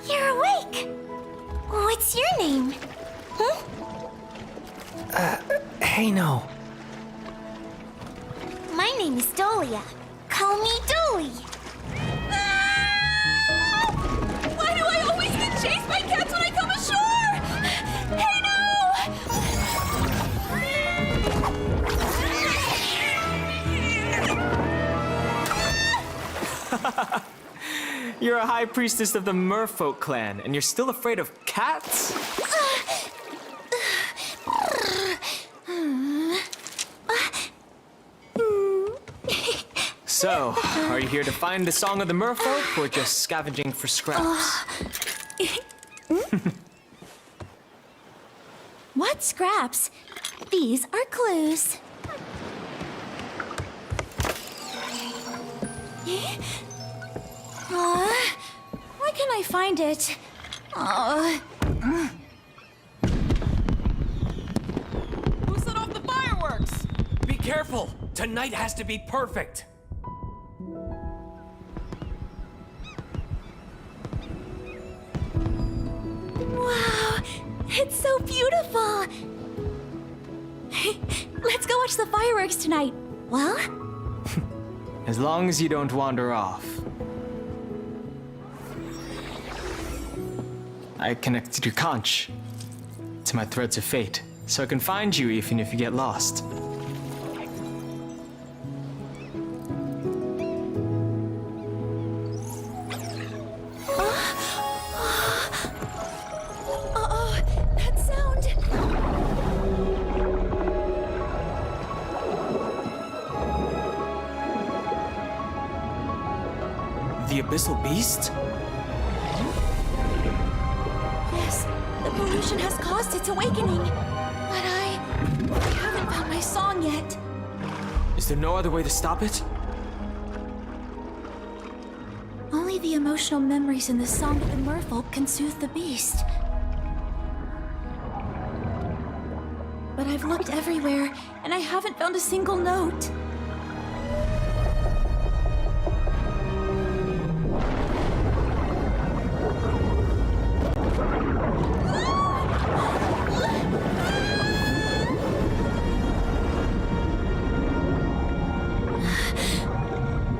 You're awake! What's your name? Hey, no. My name is Dolia. Call me Dolly. Ah! Why do I always get chased by cats when I come ashore? Hey, no! You're a high priestess of the Merfolk clan, and you're still afraid of cats? So, are you here to find the Song of the Merfolk, or just scavenging for scraps? What scraps? These are clues. Why can't I find it? Who set off the fireworks? Be careful! Tonight has to be perfect! Wow, it's so beautiful! Let's go watch the fireworks tonight. Well? As long as you don't wander off. I connected your conch to my threads of fate, so I can find you even if you get lost. That sound! The Abyssal Beast? Yes, the pollution has caused its awakening. But I haven't found my song yet. Is there no other way to stop it? Only the emotional memories in the Song of the Merfolk can soothe the beast. But I've looked everywhere, and I haven't found a single note.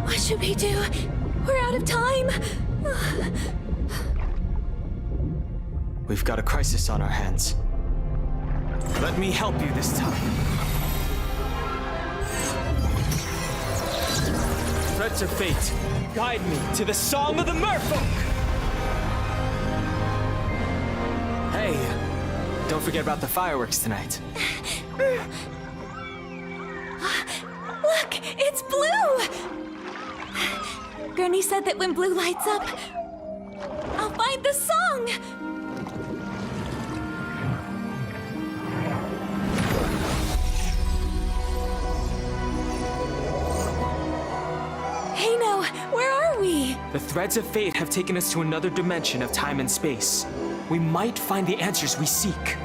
What should we do? We're out of time. We've got a crisis on our hands. Let me help you this time. Threads of fate, guide me to the Song of the Merfolk! Hey, don't forget about the fireworks tonight. Look, it's blue! Gurney said that when blue lights up, I'll find the song! Hey, no, where are we? The threads of fate have taken us to another dimension of time and space. We might find the answers we seek.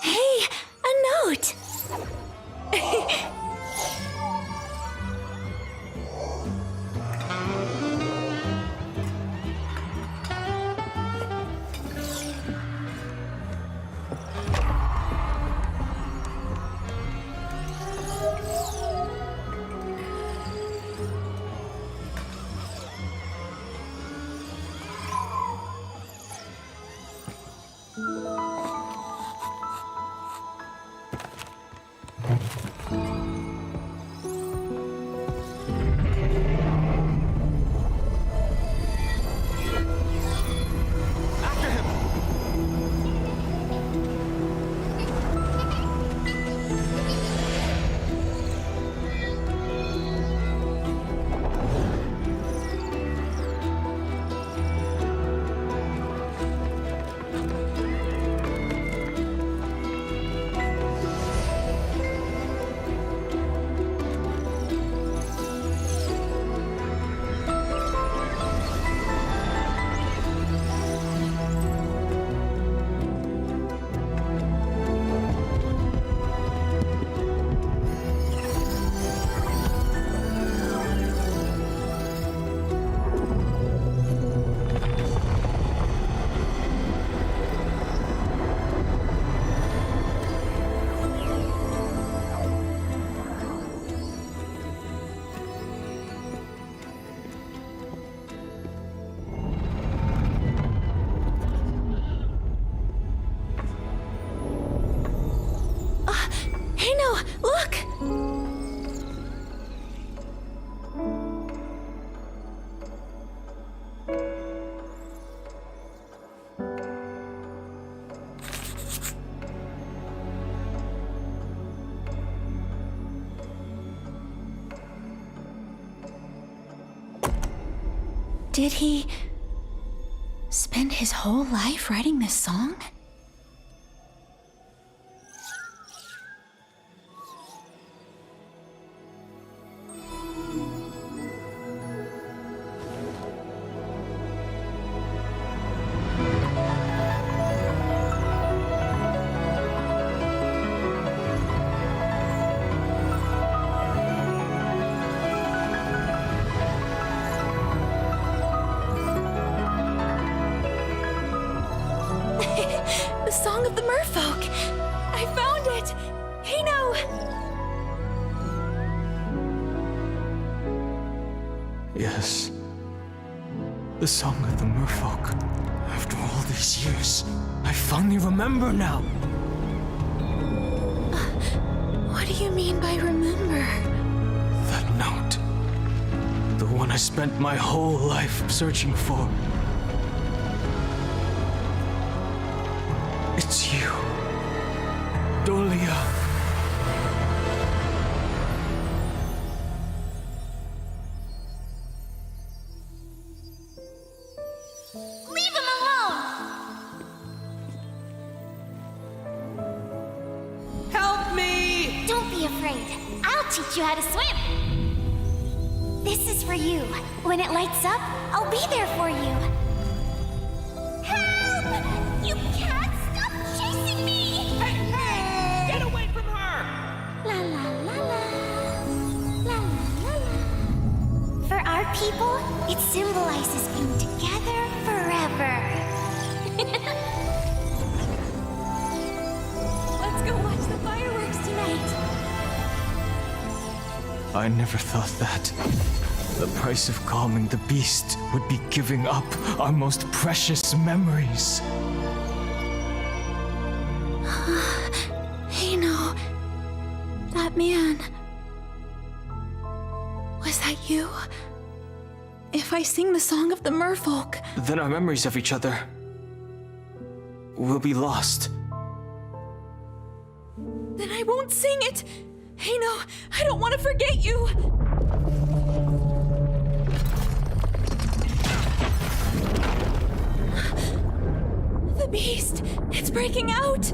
Hey, a note! Did he spend his whole life writing this song? The Song of the Merfolk! I found it! Hey, no! Yes. The Song of the Merfolk. After all these years, I finally remember now. What do you mean by remember? That note. The one I spent my whole life searching for. It's you. Dolia. Leave him alone! Help me! Don't be afraid. I'll teach you how to swim. This is for you. When it lights up, I'll be there for you. Help! You can't stop chasing me! Hey! Get away from her! La la la la. La la la la. For our people, it symbolizes being together forever. Let's go watch the fireworks tonight. I never thought that. The price of calming the beast would be giving up our most precious memories. Hey, no. That man. Was that you? If I sing the Song of the Merfolk, Then our memories of each other will be lost. then I won't sing it. Hey, no, I don't want to forget you. The beast, it's breaking out.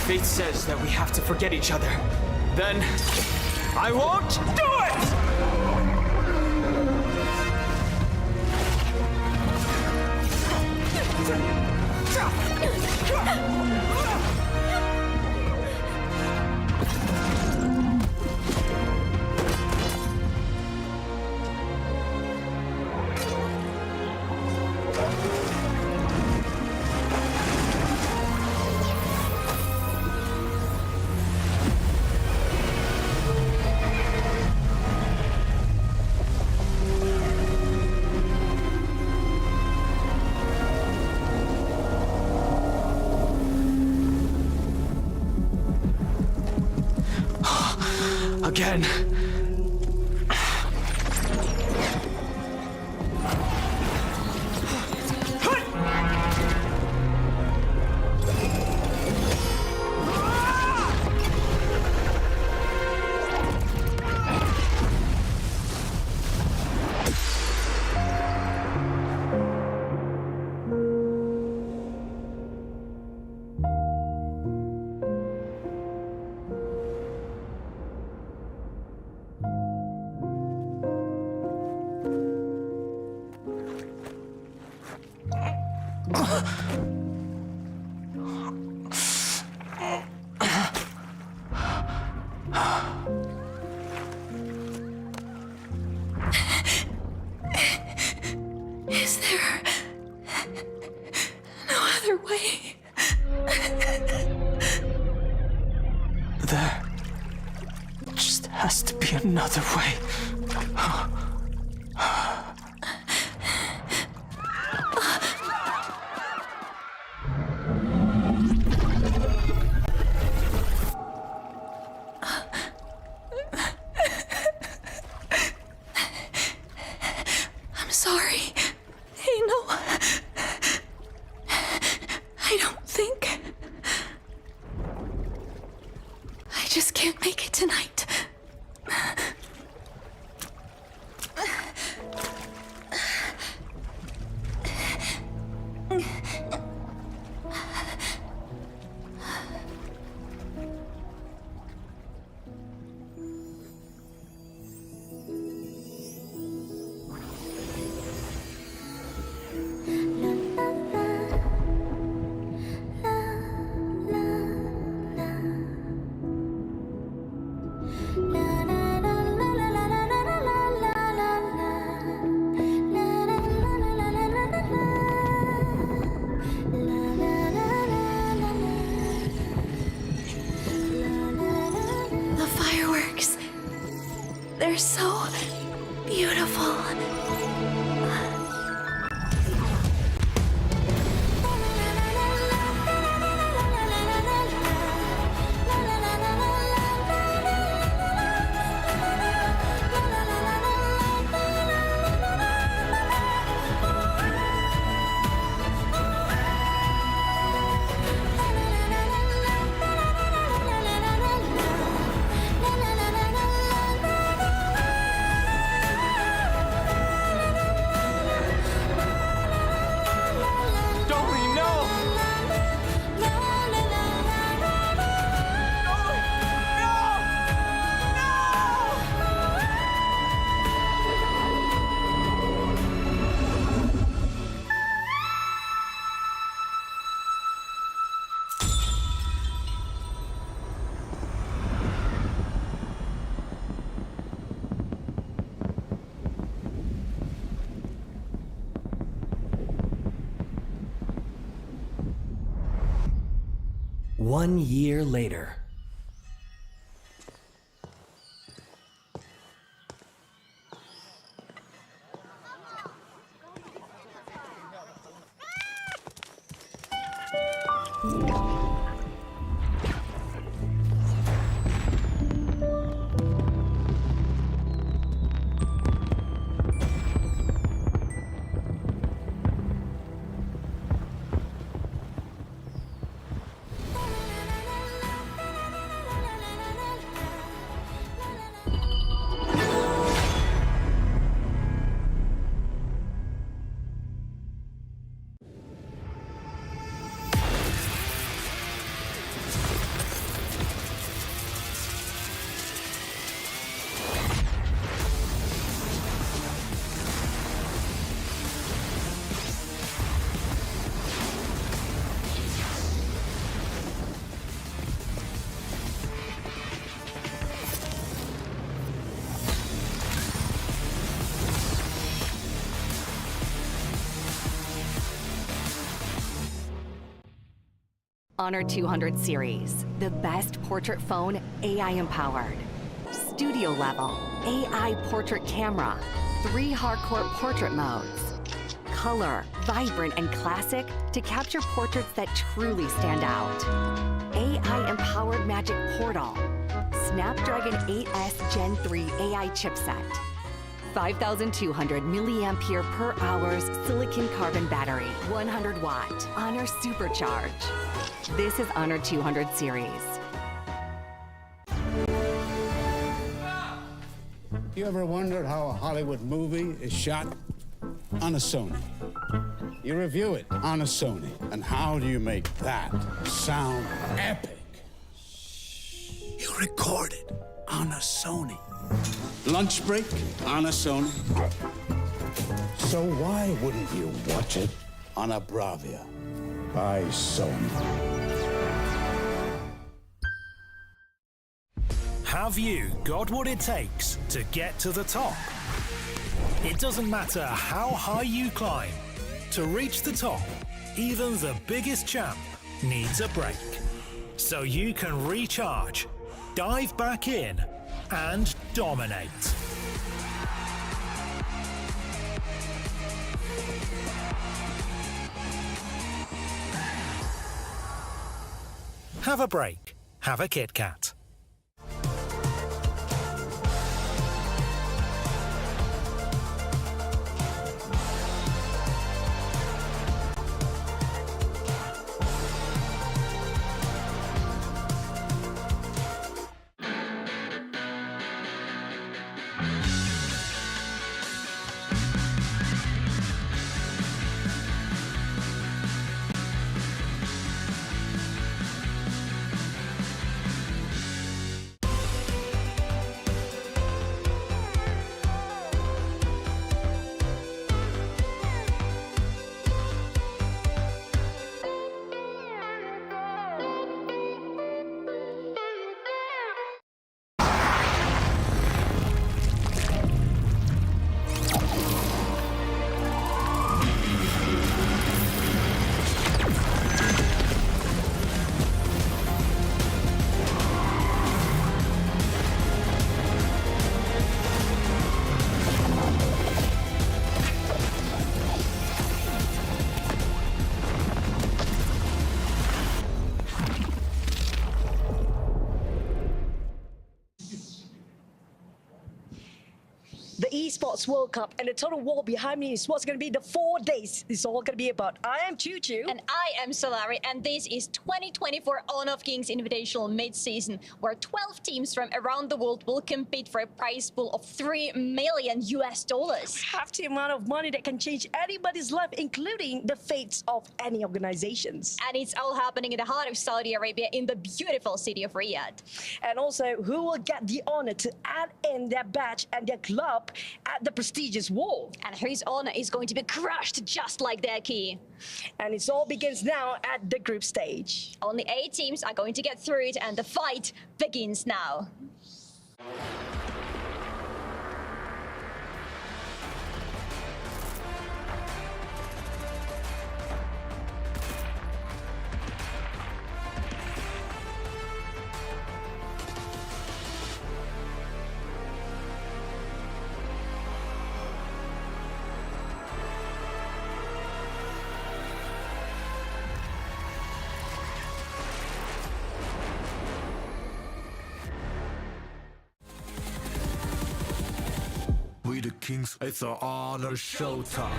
Fate says that we have to forget each other. Then I won't do it! Again. another way. There just has to be another way. I'm sorry. Hey, no. I don't think. I just can't make it tonight. The fireworks. They're so beautiful. Dory, no! One year later. Honor 200 series, the best portrait phone AI empowered. Studio level, AI portrait camera, 3 hardcore portrait modes. Color, vibrant and classic to capture portraits that truly stand out. AI empowered magic portal. Snapdragon 8S Gen 3 AI chipset. 5,200 milliampere per hours silicon carbon battery, 100 watt, Honor Supercharge. This is Honor 200 series. You ever wondered how a Hollywood movie is shot? On a Sony. You review it on a Sony. And how do you make that sound epic? You record it on a Sony. Lunch break on a Sony. So why wouldn't you watch it on a Bravia by Sony? Have you got what it takes to get to the top? It doesn't matter how high you climb. To reach the top, even the biggest champ needs a break. So you can recharge, dive back in, and dominate. Have a break. Have a Kit Kat. The Esports World Cup and the total wall behind me is what's going to be the 4 days it's all going to be about. I am Choo Choo. And I am Solari, and this is 2024 Honor of Kings Invitational Midseason, where 12 teams from around the world will compete for a prize pool of $3 million. Half the amount of money that can change anybody's life, including the fates of any organizations. And it's all happening in the heart of Saudi Arabia in the beautiful city of Riyadh. And also, who will get the honor to add in their badge and their club at the prestigious wall? And whose honor is going to be crushed just like their key. And it all begins now at the group stage. Only 8 teams are going to get through it, and the fight begins now. We the kings, it's our honor showtime.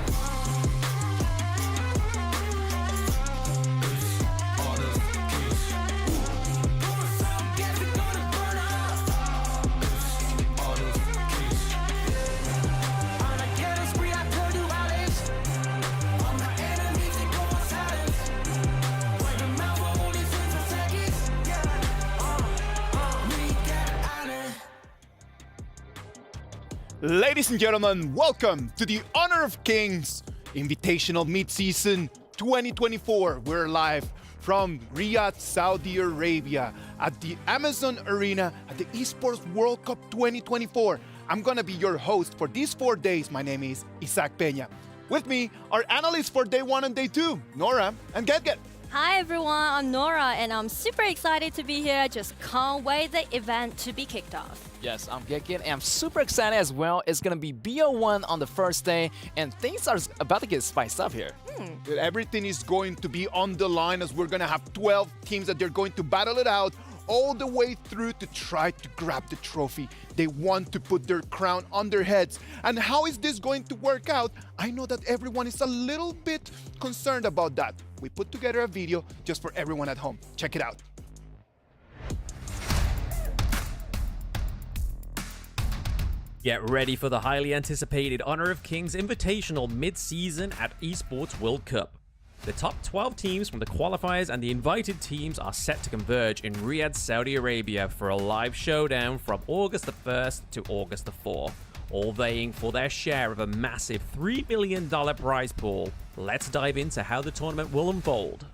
Ladies and gentlemen, welcome to the Honor of Kings Invitational Midseason 2024. We're live from Riyadh, Saudi Arabia at the Amazon Arena at the Esports World Cup 2024. I'm gonna be your host for these 4 days. My name is Isaac Peña. With me are analysts for day 1 and day 2, Nora and Get. Hi everyone, I'm Nora and I'm super excited to be here. Just can't wait the event to be kicked off. Yes, I'm Gekit and I'm super excited as well. It's gonna be BO1 on the first day and things are about to get spiced up here. Everything is going to be on the line as we're gonna have 12 teams that they're going to battle it out all the way through to try to grab the trophy. They want to put their crown on their heads. And how is this going to work out? I know that everyone is a little bit concerned about that. We put together a video just for everyone at home. Check it out. Get ready for the highly anticipated Honor of Kings Invitational mid-season at Esports World Cup. The top 12 teams from the qualifiers and the invited teams are set to converge in Riyadh, Saudi Arabia for a live showdown from August the 1st to August the 4th, all vying for their share of a massive $3 million prize pool. Let's dive into how the tournament will unfold.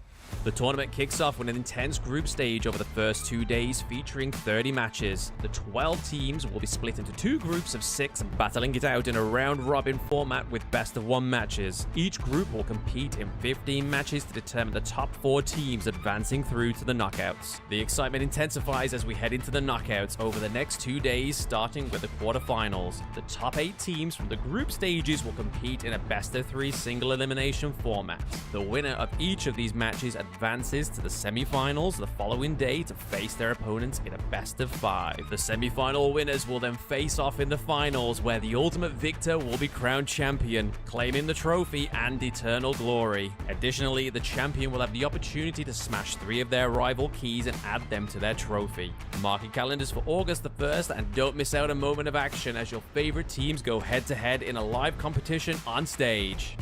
The tournament kicks off with an intense group stage over the first 2 days, featuring 30 matches. The 12 teams will be split into 2 groups of 6, battling it out in a round-robin format with best-of-1 matches. Each group will compete in 15 matches to determine the top 4 teams advancing through to the knockouts. The excitement intensifies as we head into the knockouts over the next 2 days, starting with the quarterfinals. The top 8 teams from the group stages will compete in a best-of-3 single elimination format. The winner of each of these matches advances to the semi-finals the following day to face their opponents in a best-of-5. The semi-final winners will then face off in the finals, where the ultimate victor will be crowned champion, claiming the trophy and eternal glory. Additionally, the champion will have the opportunity to smash 3 of their rival keys and add them to their trophy. Mark your calendars for August the 1st and don't miss out a moment of action as your favorite teams go head-to-head in a live competition on stage.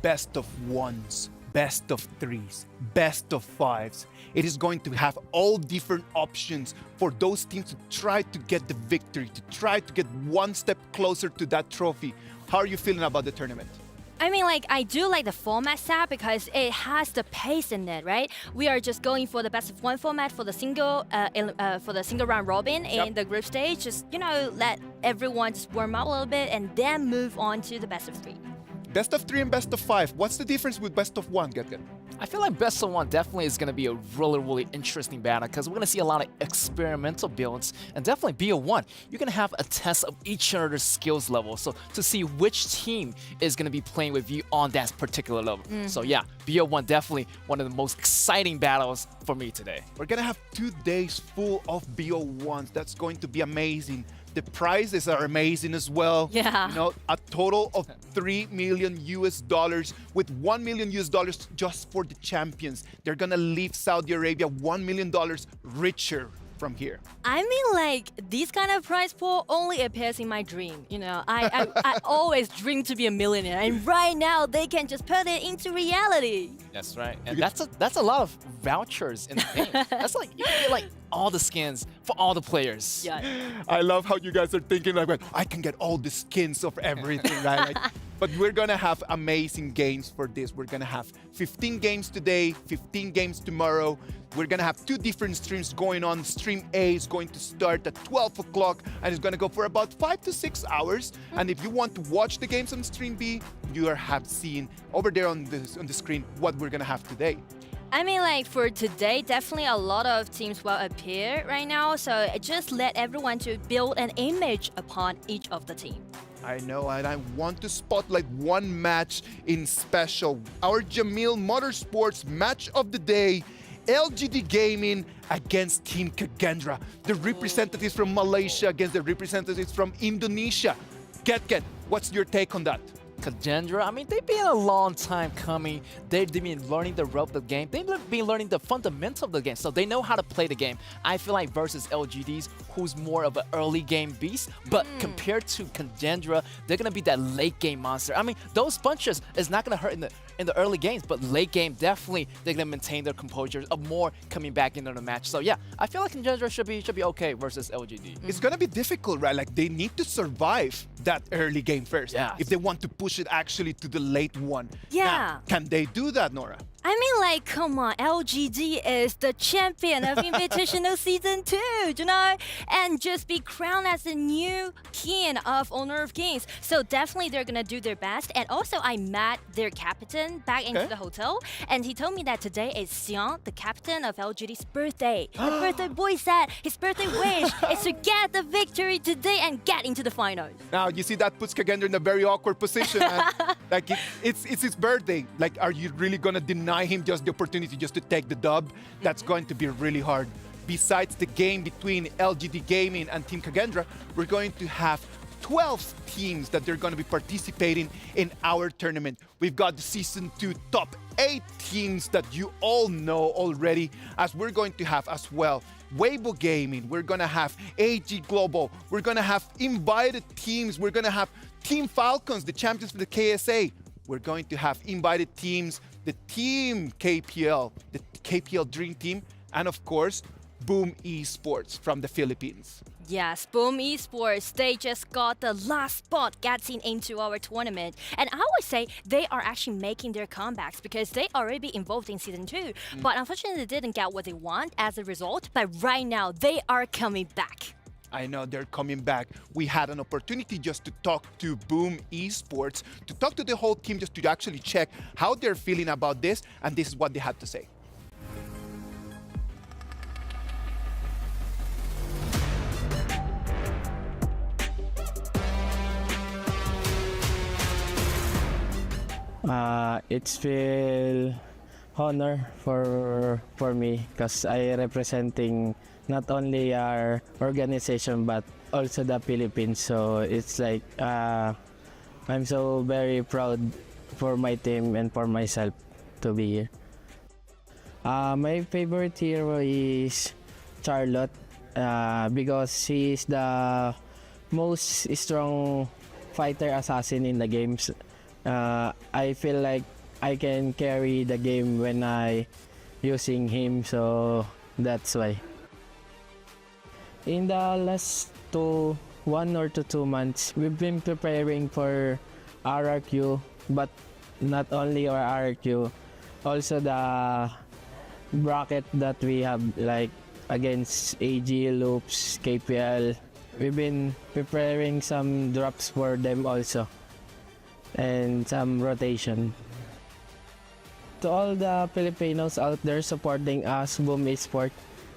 Best of 1s, best of 3s, best of 5s. It is going to have all different options for those teams to try to get the victory, to try to get one step closer to that trophy. How are you feeling about the tournament? I mean, like, I do like the format set because it has the pace in it, right? We are just going for the best of 1 format for the single round robin in the group stage. Just, you know, let everyone just warm up a little bit and then move on to the best of 3. Best of 3 and best of 5. What's the difference with best of 1, Kagendra? I feel like best of 1 definitely is going to be a really interesting battle because we're going to see a lot of experimental builds, and definitely BO1, you're going to have a test of each other's skills level, so to see which team is going to be playing with you on that particular level. So yeah, BO1 definitely one of the most exciting battles for me today. We're going to have 2 days full of BO1s. That's going to be amazing. The prizes are amazing as well. Yeah. You know, a total of $3 million with $1 million just for the champions. They're gonna leave Saudi Arabia $1 million richer from here. I mean, like, this kind of prize pool only appears in my dream. You know, I always dream to be a millionaire, and right now they can just put it into reality. That's right, and that's a lot of vouchers in the game. That's like you can get like all the skins for all the players. Yeah. I love how you guys are thinking like, I can get all the skins of everything, right? Like, but we're gonna have amazing games for this. We're gonna have 15 games today, 15 games tomorrow. We're gonna have 2 different streams going on. Stream A is going to start at 12 o'clock and it's gonna go for about 5 to 6 hours. And if you want to watch the games on Stream B, you have seen over there on the screen what we're gonna have today. I mean, like, for today, definitely a lot of teams will appear right now, so just let everyone to build an image upon each of the team. I know, and I want to spotlight one match in special. Our Jamil Motorsports match of the day, LGD Gaming against Team Kagendra. The representatives from Malaysia against the representatives from Indonesia. Get, what's your take on that? Kagendra, I mean, they've been a long time coming. They've been learning the rope of the game. They've been learning the fundamentals of the game, so they know how to play the game. I feel like versus LGDs, who's more of an early game beast, but compared to Kagendra, they're gonna be that late game monster. I mean, those punches is not gonna hurt in the early games, but late game, definitely they're gonna maintain their composure of more coming back into the match. So yeah, I feel like Kagendra should be okay versus LGD. It's gonna be difficult, right? Like, they need to survive that early game first if they want to push it actually to the late one. Yeah. Now, can they do that, Nora? I mean, like, come on, LGD is the champion of Invitational Season 2, you know? And just be crowned as the new king of Honor of Kings. So definitely they're gonna do their best. And also, I met their captain back into the hotel, and he told me that today is Xian, the captain of LGD's birthday. The birthday boy said his birthday wish is to get the victory today and get into the finals. Now, you see, that puts Kagendra in a very awkward position. Like, it's his birthday. Like, are you really gonna deny him just the opportunity just to take the dub? That's going to be really hard. Besides the game between LGD Gaming and Team Kagendra, we're going to have 12 teams that they're going to be participating in our tournament. We've got the Season 2 top 8 teams that you all know already, as we're going to have as well Weibo Gaming, we're going to have AG Global, we're going to have invited teams, we're going to have Team Falcons, the champions for the KSA. We're going to have invited teams, the Team KPL, the KPL Dream Team, and of course, Boom Esports from the Philippines. Yes, Boom Esports, they just got the last spot getting into our tournament. And I would say they are actually making their comebacks because they already been involved in Season 2. But unfortunately, they didn't get what they want as a result. But right now, they are coming back. I know they're coming back. We had an opportunity just to talk to Boom Esports, to talk to the whole team, just to actually check how they're feeling about this. And this is what they had to say. It's feel honor for me because I representing not only our organization but also the Philippines. So it's like I'm so very proud for my team and for myself to be here. My favorite hero is Charlotte because she is the most strong fighter assassin in the games. I feel like I can carry the game when I using him, so that's why. In the last 1 or 2 months, we've been preparing for RRQ, but not only our RRQ, also the bracket that we have like against AG, Loops, KPL. We've been preparing some drops for them also, and some rotation. To all the Filipinos out there supporting us, Boom Esports,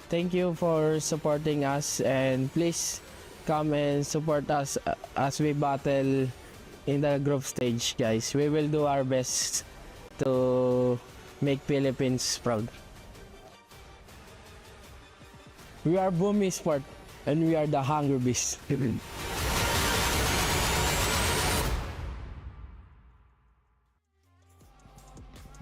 thank you for supporting us, and please come and support us as we battle in the group stage, guys. We will do our best to make Philippines proud. We are Boom Esports, and we are the Hunger Beast.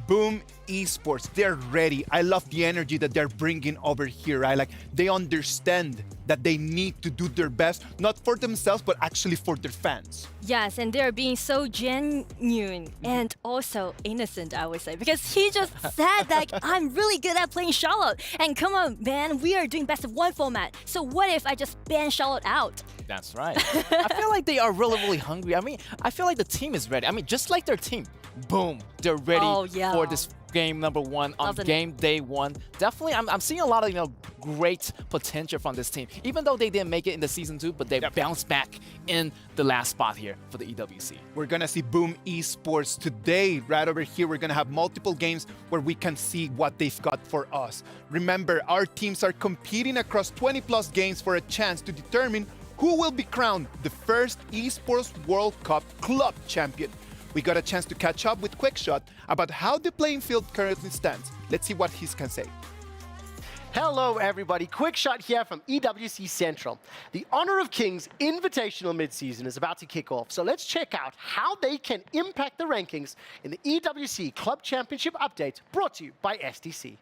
Boom Esports, they're ready. I love the energy that they're bringing over here, right? Like, they understand that they need to do their best, not for themselves, but actually for their fans. Yes, and they're being so genuine and also innocent, I would say, because he just said like, I'm really good at playing Charlotte, and come on, man, we are doing best of 1 format, so what if I just ban Charlotte out? That's right. I feel like they are really hungry. I mean, I feel like the team is ready. I mean, just like their team, boom, they're ready for this game number 1 on game day 1. Definitely, I'm seeing a lot of great potential from this team. Even though they didn't make it in the Season 2, but they bounced back in the last spot here for the EWC. We're gonna see Boom Esports today. Right over here, we're gonna have multiple games where we can see what they've got for us. Remember, our teams are competing across 20+ games for a chance to determine who will be crowned the first Esports World Cup Club Champion. We got a chance to catch up with Quickshot about how the playing field currently stands. Let's see what he can say. Hello everybody, Quickshot here from EWC Central. The Honor of Kings Invitational Midseason is about to kick off, so let's check out how they can impact the rankings in the EWC Club Championship update brought to you by STC.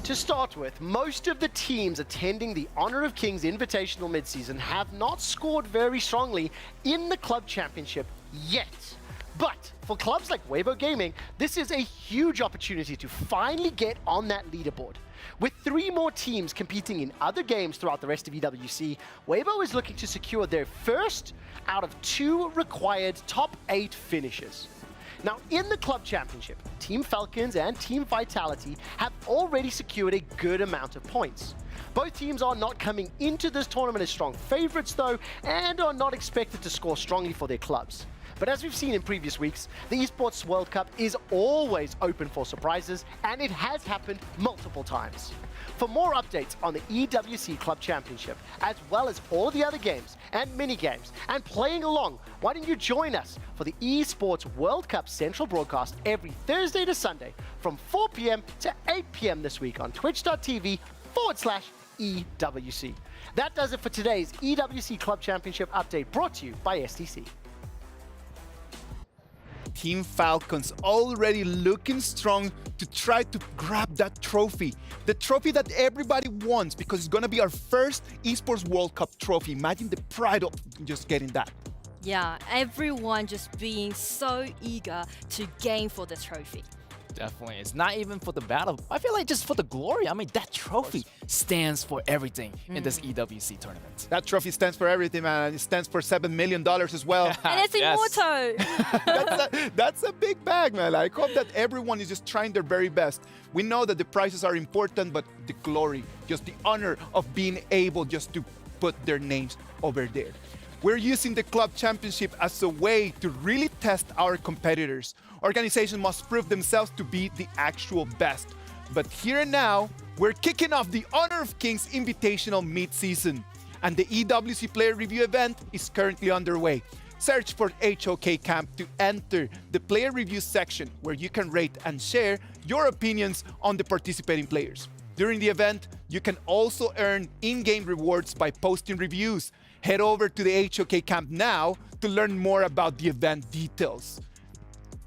To start with, most of the teams attending the Honor of Kings Invitational Midseason have not scored very strongly in the Club Championship yet. But for clubs like Weibo Gaming, this is a huge opportunity to finally get on that leaderboard. With 3 more teams competing in other games throughout the rest of EWC, Weibo is looking to secure their first out of 2 required top 8 finishes. Now, in the Club Championship, Team Falcons and Team Vitality have already secured a good amount of points. Both teams are not coming into this tournament as strong favorites, though, and are not expected to score strongly for their clubs. But as we've seen in previous weeks, the Esports World Cup is always open for surprises, and it has happened multiple times. For more updates on the EWC Club Championship, as well as all the other games and mini-games, and playing along, why don't you join us for the Esports World Cup Central broadcast every Thursday to Sunday from 4 p.m. to 8 p.m. this week on twitch.tv/EWC. That does it for today's EWC Club Championship update brought to you by STC. Team Falcons already looking strong to try to grab that trophy. The trophy that everybody wants, because it's going to be our first Esports World Cup trophy. Imagine the pride of just getting that. Yeah, everyone just being so eager to game for this trophy. Definitely. It's not even for the battle. I feel like just for the glory. I mean, that trophy stands for everything in this EWC tournament. That trophy stands for everything, man. It stands for $7 million as well. And it's immortal. That's a big bag, man. I hope that everyone is just trying their very best. We know that the prizes are important, but the glory, just the honor of being able just to put their names over there. We're using the club championship as a way to really test our competitors. Organizations must prove themselves to be the actual best. But here and now, we're kicking off the Honor of Kings Invitational mid-season, and the EWC Player Review event is currently underway. Search for HoK Camp to enter the player review section where you can rate and share your opinions on the participating players. During the event, you can also earn in-game rewards by posting reviews. Head over to the HoK Camp now to learn more about the event details.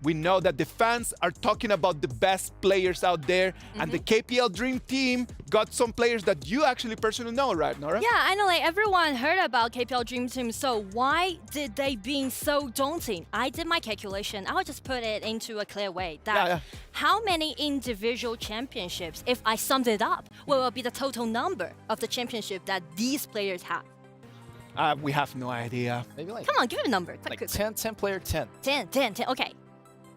We know that the fans are talking about the best players out there, and the KPL Dream Team got some players that you actually personally know, right, Nora? Yeah, I know, like everyone heard about KPL Dream Team, so why did they being so daunting? I did my calculation. I'll just put it into a clear way that how many individual championships, if I summed it up, will be the total number of the championship that these players have? We have no idea. Maybe like... Come on, give it a number. Like 10 player 10. 10, okay.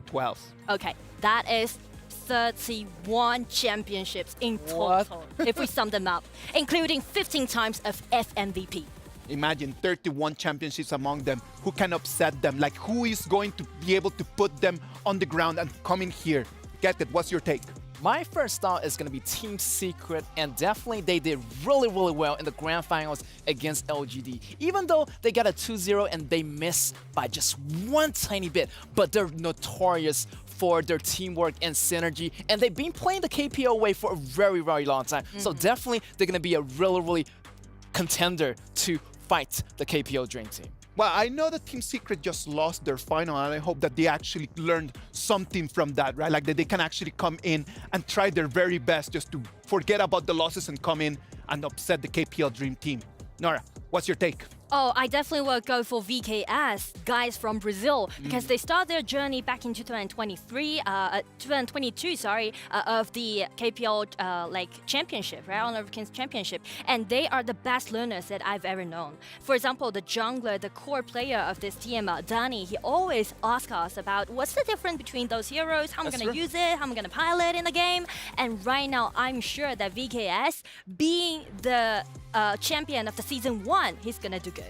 12. Okay, that is 31 championships in total, if we sum them up, including 15 times of FMVP. Imagine 31 championships among them. Who can upset them? Like, who is going to be able to put them on the ground and come in here? Get it, what's your take? My first thought is going to be Team Secret, and definitely they did really well in the grand finals against LGD. Even though they got a 2-0 and they missed by just one tiny bit, but they're notorious for their teamwork and synergy, and they've been playing the KPO way for a very long time. So definitely they're going to be a really contender to fight the KPO Dream Team. Well, I know that Team Secret just lost their final, and I hope that they actually learned something from that, right? Like that they can actually come in and try their very best just to forget about the losses and come in and upset the KPL Dream Team. Nora, what's your take? Oh, I definitely will go for VKS, guys from Brazil, because they started their journey back in 2022, of the KPL championship, right? Honor of Kings championship, and they are the best learners that I've ever known. For example, the jungler, the core player of this team, Danny, he always asks us about what's the difference between those heroes, how I'm going to use it, how I'm going to pilot in the game, and right now I'm sure that VKS, being the champion of the season 1, he's going to do good.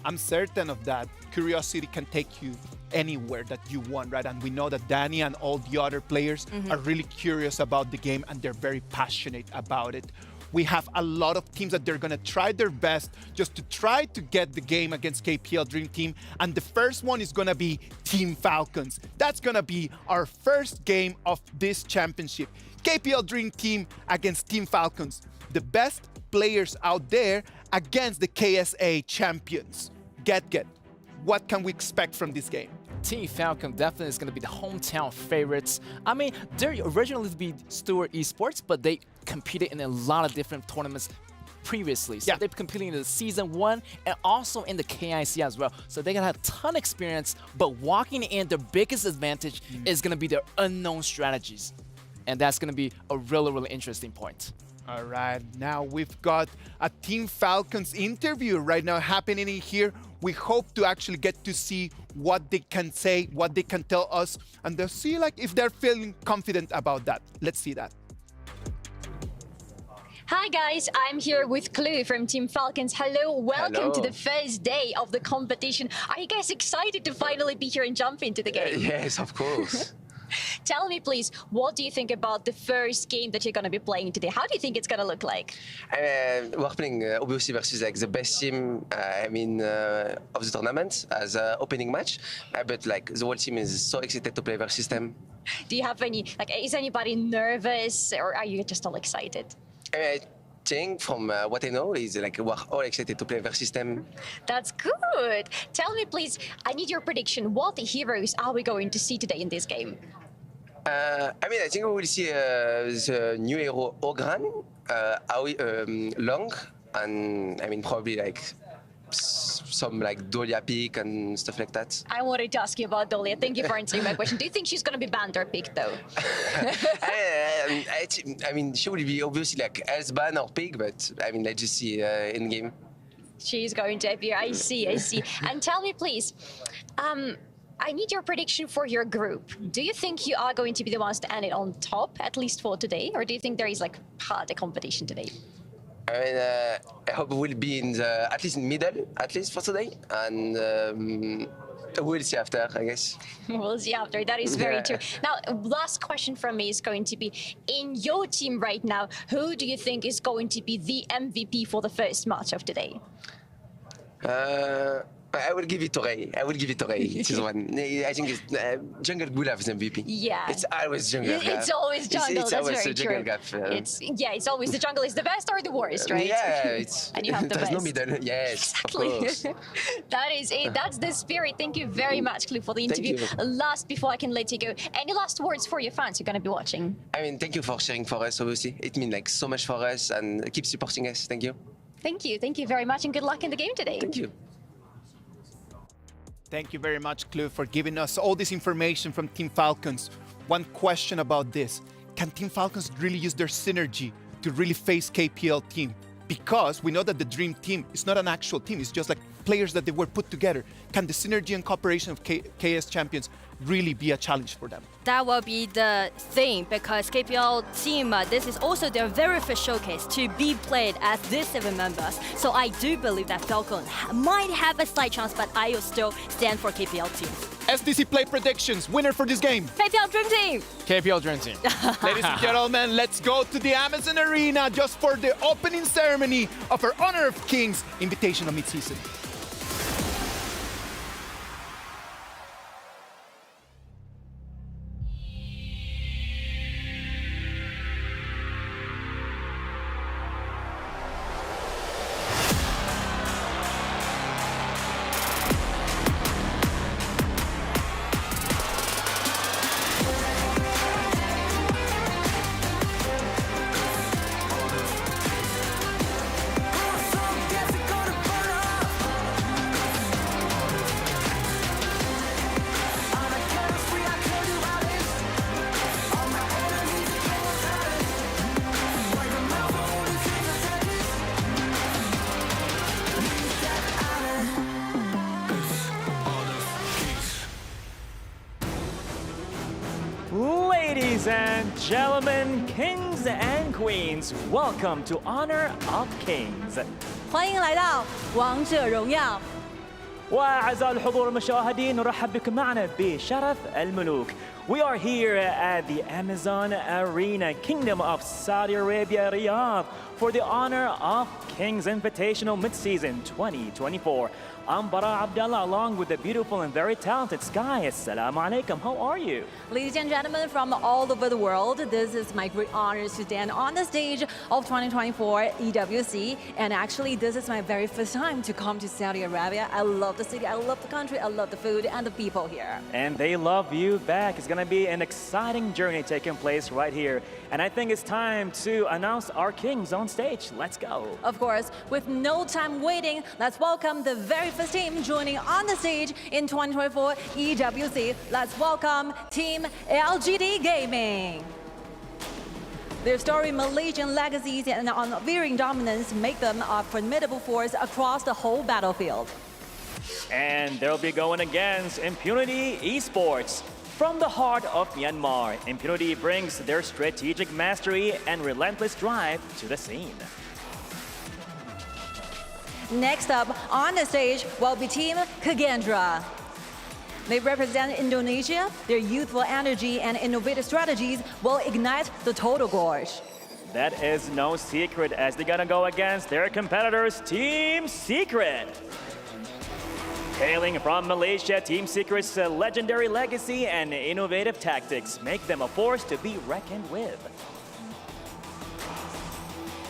I'm certain of that. Curiosity can take you anywhere that you want, right? And we know that Danny and all the other players are really curious about the game, and they're very passionate about it. We have a lot of teams that they're going to try their best just to try to get the game against KPL Dream Team. And the first one is going to be Team Falcons. That's going to be our first game of this championship. KPL Dream Team against Team Falcons. The best players out there against the KSA champions. Get. What can we expect from this game? Team Falcon definitely is going to be the hometown favorites. I mean, they're originally to be Stewart Esports, but they competed in a lot of different tournaments previously. So they're competing in the Season 1 and also in the KIC as well. So they got a ton of experience, but walking in, their biggest advantage is going to be their unknown strategies. And that's going to be a really interesting point. All right, now we've got a Team Falcons interview right now happening in here. We hope to actually get to see what they can say, what they can tell us, and they'll see like if they're feeling confident about that. Let's see that. Hi guys, I'm here with Clue from Team Falcons. Hello, welcome to the first day of the competition. Are you guys excited to finally be here and jump into the game? Yes, of course. Tell me, please, what do you think about the first game that you're going to be playing today? How do you think it's going to look like? We're playing obviously versus like the best team, of the tournament as an opening match. But like the whole team is so excited to play versus them. Do you have any, is anybody nervous, or are you just all excited? I think from what I know is like we're all excited to play versus them. That's good. Tell me, please, I need your prediction. What heroes are we going to see today in this game? I think we will see the new hero Ogran, Long, and probably like some like Dolia pick and stuff like that. I wanted to ask you about Dolia. Thank you for answering my question. Do you think she's going to be banned or picked, though? I mean, she will be obviously like else ban or pick, but I mean, let's just see in game. She's going to appear. I see. And tell me, please, I need your prediction for your group. Do you think you are going to be the ones to end it on top, at least for today? Or do you think there is like harder competition today? I mean, I hope we'll be in the, at least in middle, at least for today. And we'll see after, I guess. We'll see after. That is very true. Now, last question from me is going to be, in your team right now, who do you think is going to be the MVP for the first match of today? I will give it to Ray. This is one. I think it's Jungle Gulaf's MVP. Yeah. It's always Jungle Gulaf. It's always Jungle. It's That's always very true. It's always the jungle is the best or the worst, right? Yeah, and you have the there's best. no middle. Yes, exactly. Of course. That is it. That's the spirit. Thank you very much, Clue, for the interview. Last, before I can let you go, any last words for your fans who are going to be watching? I mean, thank you for sharing for us, obviously. It means like so much for us, and keep supporting us. Thank you. Thank you very much, and good luck in the game today. Thank you. Thank you very much, Clue, for giving us all this information from Team Falcons. One question about this. Can Team Falcons really use their synergy to really face KPL team? Because we know that the Dream Team is not an actual team. It's just like players that they were put together. Can the synergy and cooperation of KS champions really be a challenge for them? That will be the thing, because KPL team, this is also their very first showcase to be played as these 7 members. So I do believe that Falcon might have a slight chance, but I will still stand for KPL team. SDC Play predictions, winner for this game. KPL Dream Team! KPL Dream Team. Ladies and gentlemen, let's go to the Amazon Arena just for the opening ceremony of our Honor of Kings Invitational Midseason. Ladies and gentlemen, kings and queens, welcome to Honor of Kings. 欢迎来到王者荣耀。 وأعزائي الحضور المشاهدين نرحب بكم معنا بشرف الملوك. We are here at the Amazon Arena, Kingdom of Saudi Arabia, Riyadh, for the Honor of Kings Invitational Midseason 2024. I'm Bara Abdallah, along with the beautiful and very talented Sky. Assalamu alaikum. How are you? Ladies and gentlemen from all over the world, this is my great honor to stand on the stage of 2024 EWC. And actually, this is my very first time to come to Saudi Arabia. I love the city, I love the country, I love the food and the people here. And they love you back. It's going to be an exciting journey taking place right here. And I think it's time to announce our kings on stage. Let's go. Of course, with no time waiting, let's welcome the very first team joining on the stage in 2024 EWC. Let's welcome Team LGD Gaming. Their storied Malaysian legacies and unwavering dominance make them a formidable force across the whole battlefield. And they'll be going against Impunity Esports. From the heart of Myanmar, Impunity brings their strategic mastery and relentless drive to the scene. Next up on the stage will be Team Kagendra. They represent Indonesia. Their youthful energy and innovative strategies will ignite the total gorge. That is no secret, as they're gonna go against their competitors, Team Secret. Hailing from Malaysia, Team Secret's legendary legacy and innovative tactics make them a force to be reckoned with.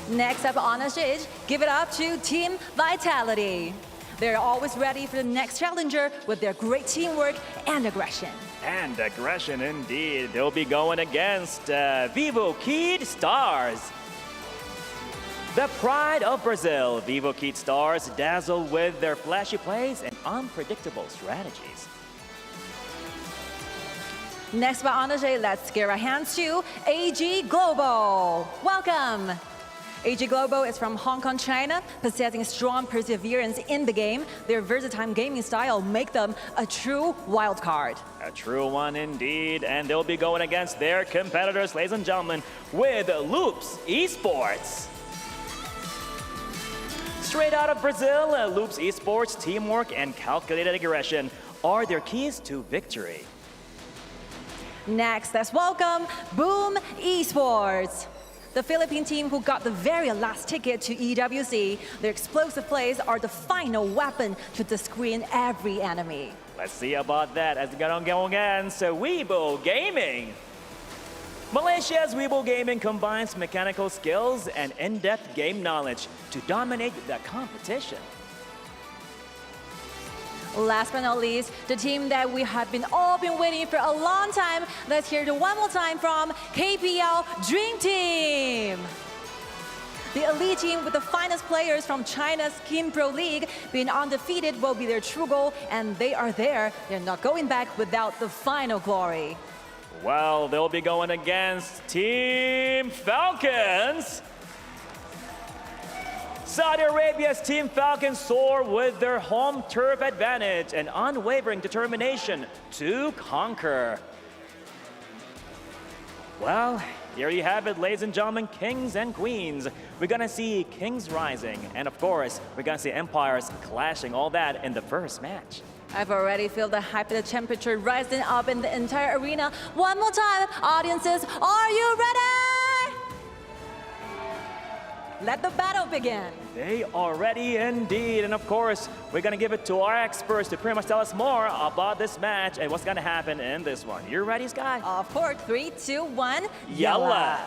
Next up on the stage, give it up to Team Vitality. They're always ready for the next challenger with their great teamwork and aggression. And aggression indeed. They'll be going against Vivo Kid Stars. The pride of Brazil, Vivo Kid stars dazzle with their flashy plays and unpredictable strategies. Next but on the day, let's give our hands to AG Global. Welcome. AG Global is from Hong Kong, China, possessing strong perseverance in the game. Their versatile gaming style make them a true wild card. A true one indeed, and they'll be going against their competitors, ladies and gentlemen, with Loops Esports. Straight out of Brazil, Loops Esports teamwork and calculated aggression are their keys to victory. Next, let's welcome Boom Esports. The Philippine team who got the very last ticket to EWC, their explosive plays are the final weapon to screen every enemy. Let's see about that as we go against Weibo Gaming. Malaysia's Weibo Gaming combines mechanical skills and in-depth game knowledge to dominate the competition. Last but not least, the team that we have all been waiting for a long time. Let's hear it one more time from KPL Dream Team. The elite team with the finest players from China's Kim Pro League being undefeated will be their true goal, and they are there. They're not going back without the final glory. Well, they'll be going against Team Falcons. Saudi Arabia's Team Falcons soar with their home turf advantage and unwavering determination to conquer. Well, here you have it, ladies and gentlemen, kings and queens. We're gonna see kings rising, and of course, we're gonna see empires clashing, all that in the first match. I've already felt the hype and the temperature rising up in the entire arena. One more time, audiences, are you ready? Let the battle begin. They are ready indeed, and of course, we're gonna give it to our experts to pretty much tell us more about this match and what's gonna happen in this one. You ready, Sky? Of course, 3, 2, 1, Yalla!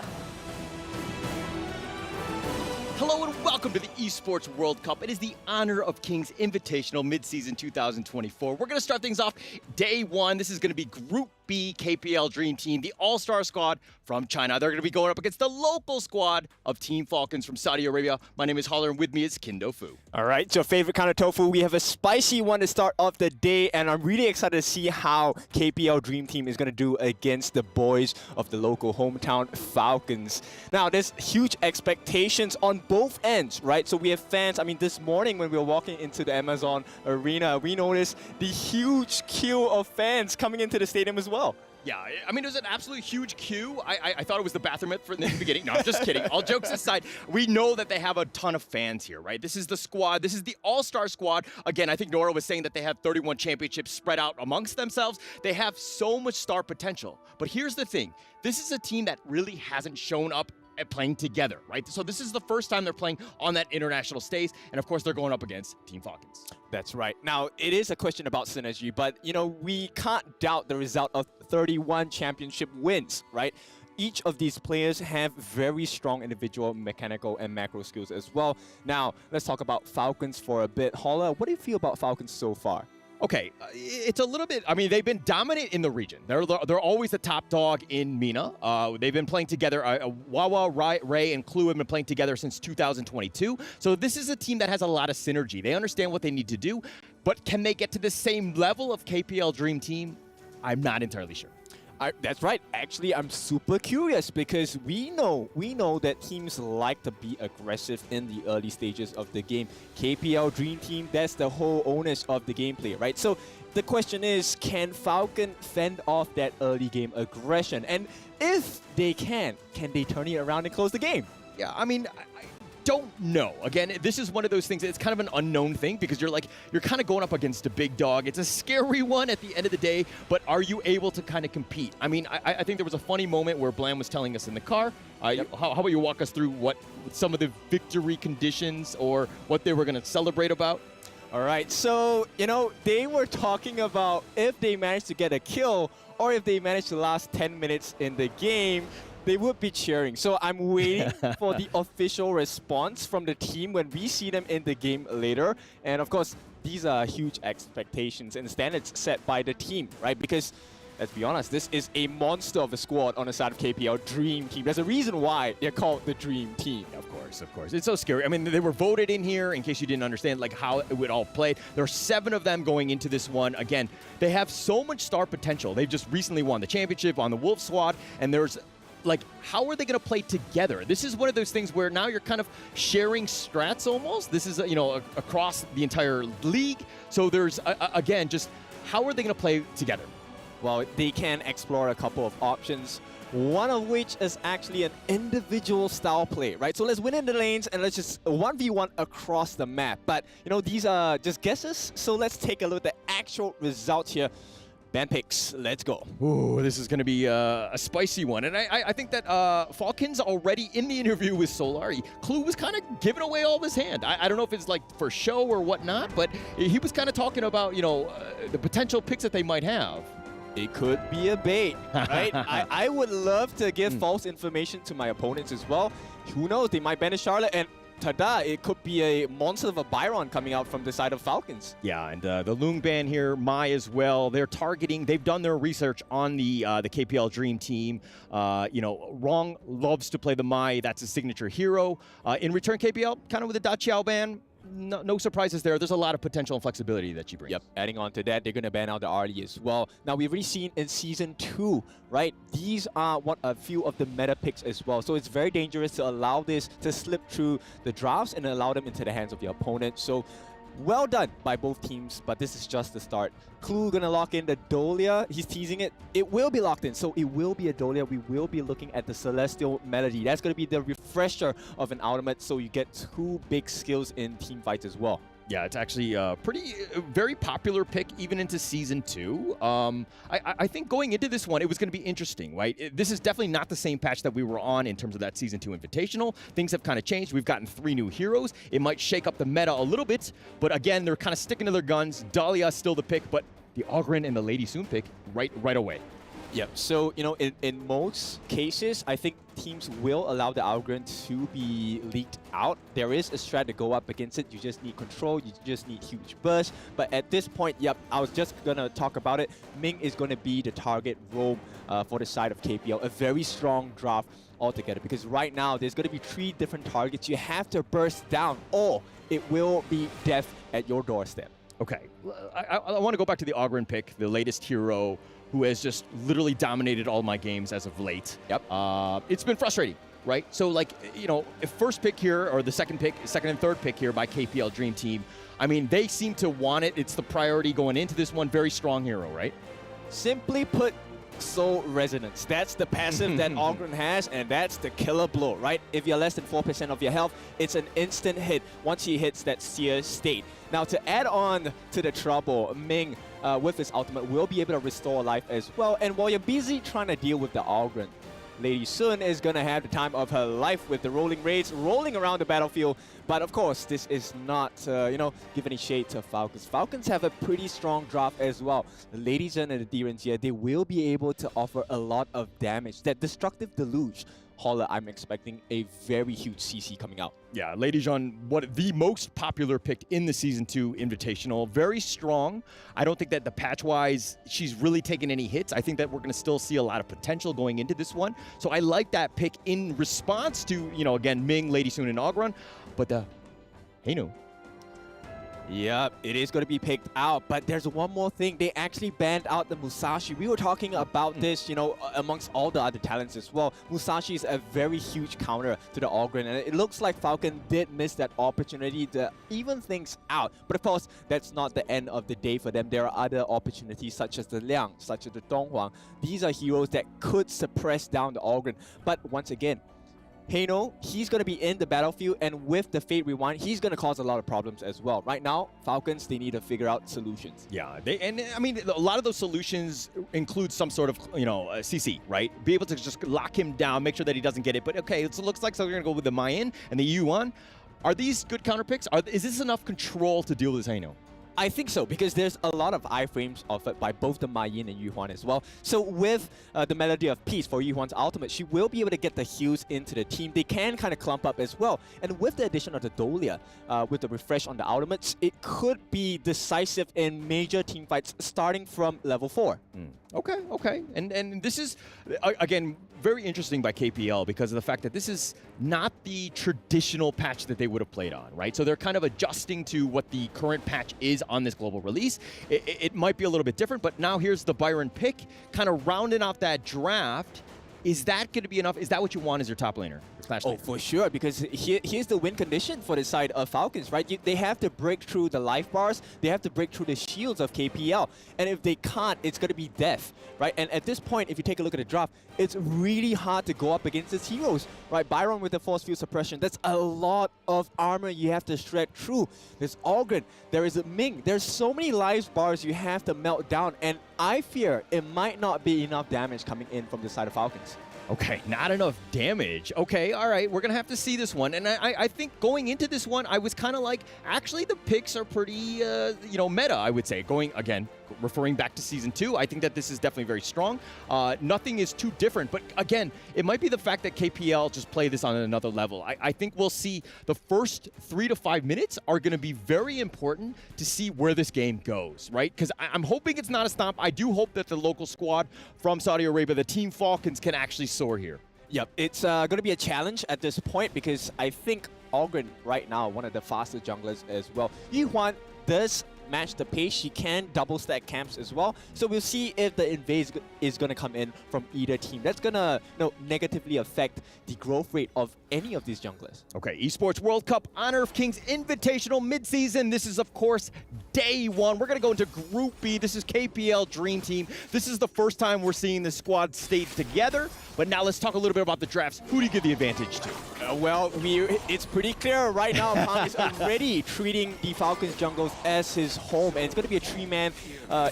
Hello and welcome to the Esports World Cup. It is the Honor of Kings Invitational Midseason 2024. We're going to start things off day one. This is going to be Group B KPL Dream Team, the all-star squad from China. They're going to be going up against the local squad of Team Falcons from Saudi Arabia. My name is Holler, and with me is Kindo Fu. All right, it's your favorite kind of tofu. We have a spicy one to start off the day, and I'm really excited to see how KPL Dream Team is going to do against the boys of the local hometown Falcons. Now, there's huge expectations on both ends, right? So we have fans. I mean, this morning when we were walking into the Amazon Arena, we noticed the huge queue of fans coming into the stadium as well. Yeah, I mean, it was an absolute huge queue. I thought it was the bathroom in the beginning. No, I'm just kidding. All jokes aside, we know that they have a ton of fans here, right? This is the squad. This is the all-star squad. Again, I think Nora was saying that they have 31 championships spread out amongst themselves. They have so much star potential. But here's the thing. This is a team that really hasn't shown up at playing together, right? So this is the first time they're playing on that international stage, and of course they're going up against Team Falcons. That's right. Now, it is a question about synergy, but, you know, we can't doubt the result of 31 championship wins, right? Each of these players have very strong individual mechanical and macro skills as well. Now, let's talk about Falcons for a bit. Holla, what do you feel about Falcons so far? Okay, it's a little bit, I mean, they've been dominant in the region. They're always the top dog in MENA. They've been playing together. Wawa, Ray, and Clue have been playing together since 2022. So this is a team that has a lot of synergy. They understand what they need to do, but can they get to the same level of KPL Dream Team? I'm not entirely sure. That's right. Actually, I'm super curious because we know that teams like to be aggressive in the early stages of the game. KPL Dream Team, that's the whole onus of the gameplay, right? So the question is, can Falcon fend off that early game aggression? And if they can they turn it around and close the game? Yeah, I mean, I don't know. Again, this is one of those things, it's kind of an unknown thing because you're kind of going up against a big dog. It's a scary one at the end of the day, but are you able to kind of compete? I mean, I think there was a funny moment where Blam was telling us in the car. Yep. How about you walk us through what some of the victory conditions or what they were going to celebrate about? All right, so, you know, they were talking about if they managed to get a kill or if they managed to last 10 minutes in the game, they would be cheering. So I'm waiting for the official response from the team when we see them in the game later. And of course, these are huge expectations and standards set by the team, right? Because let's be honest, this is a monster of a squad on the side of KPL Dream Team. There's a reason why they're called the Dream Team, of course. course, of course. It's so scary. I mean, they were voted in here, in case you didn't understand, like how it would all play. There are 7 of them going into this one. Again, they have so much star potential. They've just recently won the championship on the Wolf squad, and there's like, how are they going to play together? This is one of those things where now you're kind of sharing strats almost. This is, across the entire league. So there's, again, just how are they going to play together? Well, they can explore a couple of options, one of which is actually an individual style play, right? So let's win in the lanes and let's just 1v1 across the map. But, these are just guesses. So let's take a look at the actual results here. Band picks, let's go. Ooh, this is going to be a spicy one. And I think that Falcons already in the interview with Solari, Clue was kind of giving away all of his hand. I don't know if it's like for show or whatnot, but he was kind of talking about, the potential picks that they might have. It could be a bait, right? I would love to give false information to my opponents as well. Who knows, they might banish Charlotte, and tada, it could be a monster of a Byron coming out from the side of Falcons. Yeah, and the Loong ban here, Mai as well. They're targeting, they've done their research on the KPL Dream Team. Rong loves to play the Mai, that's his signature hero. In return, KPL, kind of with the Da Chiao ban, no surprises there. There's a lot of potential and flexibility that she brings. Yep, adding on to that, they're going to ban out the Arlie as well. Now, we've already seen in Season 2, right? These are a few of the meta picks as well. So it's very dangerous to allow this to slip through the drafts and allow them into the hands of your opponent. So well done by both teams, but this is just the start. Clue gonna lock in the Dolia. He's teasing it. It will be locked in, so it will be a Dolia. We will be looking at the Celestial Melody. That's gonna be the refresher of an ultimate, so you get 2 big skills in team fights as well. Yeah, it's actually a very popular pick even into Season 2. I think going into this one, it was going to be interesting, right? This is definitely not the same patch that we were on in terms of that Season 2 Invitational. Things have kind of changed. We've gotten 3 new heroes. It might shake up the meta a little bit, but again, they're kind of sticking to their guns. Dahlia is still the pick, but the Oghren and the Lady Soon pick right away. Yep. So, in most cases, I think teams will allow the Oghren to be leaked out. There is a strat to go up against it. You just need control. You just need huge burst. But at this point, yep, I was just going to talk about it. Ming is going to be the target roam for the side of KPL. A very strong draft altogether, because right now there's going to be 3 different targets you have to burst down, or it will be death at your doorstep. Okay. I want to go back to the Oghren pick, the latest hero, who has just literally dominated all my games as of late. Yep. It's been frustrating, right? So, if first pick here, or the second and third pick here by KPL Dream Team, I mean, they seem to want it. It's the priority going into this one. Very strong hero, right? Simply put, Soul Resonance. That's the passive that Oghren has, and that's the killer blow, right? If you're less than 4% of your health, it's an instant hit once he hits that seer state. Now, to add on to the trouble, Ming, with his ultimate, will be able to restore life as well. And while you're busy trying to deal with the Oghren, Lady Sun is going to have the time of her life with the rolling raids rolling around the battlefield. But of course, this is not, give any shade to Falcons. Falcons have a pretty strong draft as well. The Lady Sun and the Direns here, they will be able to offer a lot of damage. That Destructive Deluge, Holla, I'm expecting a very huge CC coming out. Yeah, Lady Jean, the most popular pick in the Season 2 Invitational. Very strong. I don't think that the patch-wise, she's really taken any hits. I think that we're going to still see a lot of potential going into this one. So I like that pick in response to, again, Ming, Lady Soon, and Oghren. But the Hainu. Yep, it is going to be picked out, but there's one more thing. They actually banned out the Musashi. We were talking about this, amongst all the other talents as well. Musashi is a very huge counter to the Oghren, and it looks like Falcon did miss that opportunity to even things out. But of course, that's not the end of the day for them. There are other opportunities such as the Liang, such as the Donghuang. These are heroes that could suppress down the Oghren. But once again, Heino, he's going to be in the battlefield, and with the Fate Rewind, he's going to cause a lot of problems as well. Right now, Falcons, they need to figure out solutions. Yeah, a lot of those solutions include some sort of, CC, right? Be able to just lock him down, make sure that he doesn't get it. But okay, it looks like so we're going to go with the Mayan and the Yuan. Are these good counter picks? Is this enough control to deal with this Heino? I think so, because there's a lot of iframes offered by both the Ma Yin and Yu Huan as well. So with the Melody of Peace for Yu Huan's ultimate, she will be able to get the heals into the team. They can kind of clump up as well. And with the addition of the Dolia, with the refresh on the ultimates, it could be decisive in major team fights starting from level 4. Okay, okay. And this is, again, very interesting by KPL because of the fact that this is not the traditional patch that they would have played on, right? So they're kind of adjusting to what the current patch is on this global release. It might be a little bit different, but now here's the Byron pick, kind of rounding out that draft. Is that going to be enough? Is that what you want as your top laner? Oh, for sure, because here's the win condition for the side of Falcons, right? They have to break through the life bars, they have to break through the shields of KPL, and if they can't, it's going to be death, right? And at this point, if you take a look at the draft, it's really hard to go up against his heroes, right? Byron with the force field suppression, that's a lot of armor you have to shred through. There's Ogren, there is a Ming, there's so many life bars you have to melt down, and I fear it might not be enough damage coming in from the side of Falcons. Okay, not enough damage. Okay, all right, we're going to have to see this one. And I think going into this one, I was kind of like, actually, the picks are pretty, meta, I would say. Going, again, referring back to Season 2, I think that this is definitely very strong. Nothing is too different. But, again, it might be the fact that KPL just play this on another level. I think we'll see the first 3 to 5 minutes are going to be very important to see where this game goes, right? Because I'm hoping it's not a stomp. I do hope that the local squad from Saudi Arabia, the Team Falcons, can actually soar here. Yep, it's going to be a challenge at this point because I think Ogren right now, one of the fastest junglers as well. Yuhuan does match the pace. She can double stack camps as well. So we'll see if the invade is going to come in from either team. That's going to negatively affect the growth rate of any of these junglers. Okay, Esports World Cup Honor of Kings Invitational Midseason. This is, of course, day one. We're going to go into Group B. This is KPL Dream Team. This is the first time we're seeing the squad stage together. But now let's talk a little bit about the drafts. Who do you give the advantage to? Well, it's pretty clear right now. Pang is already treating the Falcons jungles as his home, and it's going to be a 3-man